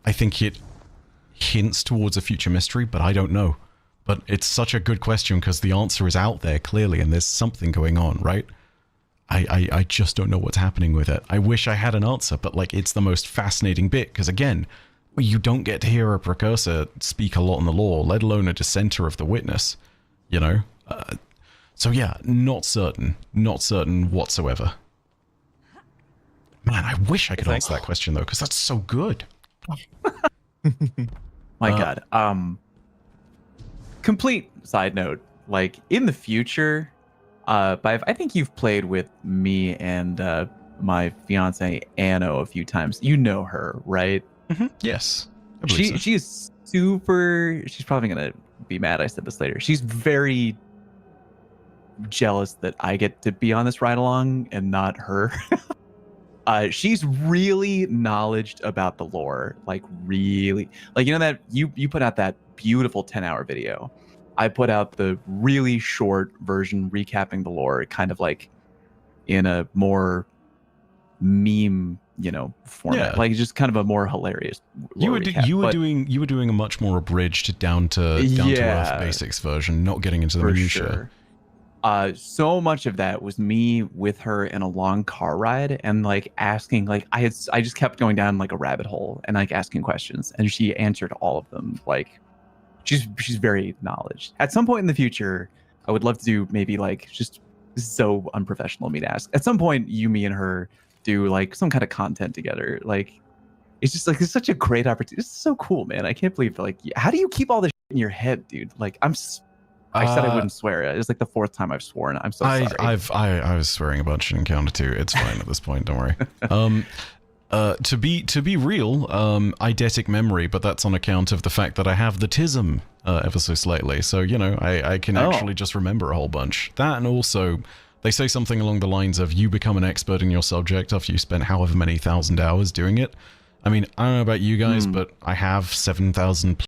I think it hints towards a future mystery, but I don't know. But it's such a good question because the answer is out there clearly, and there's something going on, right? I just don't know what's happening with it. I wish I had an answer, but like it's the most fascinating bit, because again, you don't get to hear a precursor speak a lot in the lore, let alone a dissenter of the witness, you know? So yeah, not certain whatsoever. Man, I wish I could answer that question though, because that's so good. My God. Complete side note, like in the future, I think you've played with me and my fiance Anno a few times. You know her, right? Yes. I believe so. She is super. She's probably gonna be mad I said this later. She's very jealous that I get to be on this ride along and not her. She's really knowledgeable about the lore, like really, like, you know, that you put out that beautiful 10-hour video. I put out the really short version recapping the lore, kind of like in a more meme, you know, format, Yeah. like just kind of a more hilarious. You were recap, you were but- doing a much more abridged down to earth basics version, not getting into the for minutia. sure. So much of that was me with her in a long car ride and like asking, like I just kept going down like a rabbit hole and like asking questions, and she answered all of them. Like she's very knowledgeable. At some point in the future, I would love to do maybe like, just, this is so unprofessional of me to ask. At some point, me and her do like some kind of content together. Like it's just like, it's such a great opportunity. It's so cool, man. I can't believe, like, how do you keep all this shit in your head, dude? Like I said I wouldn't swear. It's like the 4th time I've sworn. I'm so sorry. I was swearing a bunch in Encounter 2. It's fine at this point. Don't worry. To be real, eidetic memory, but that's on account of the fact that I have the tism ever so slightly. So you know, I can actually just remember a whole bunch. That, and also they say something along the lines of you become an expert in your subject after you spent however many thousand hours doing it. I mean, I don't know about you guys, but I have 7,000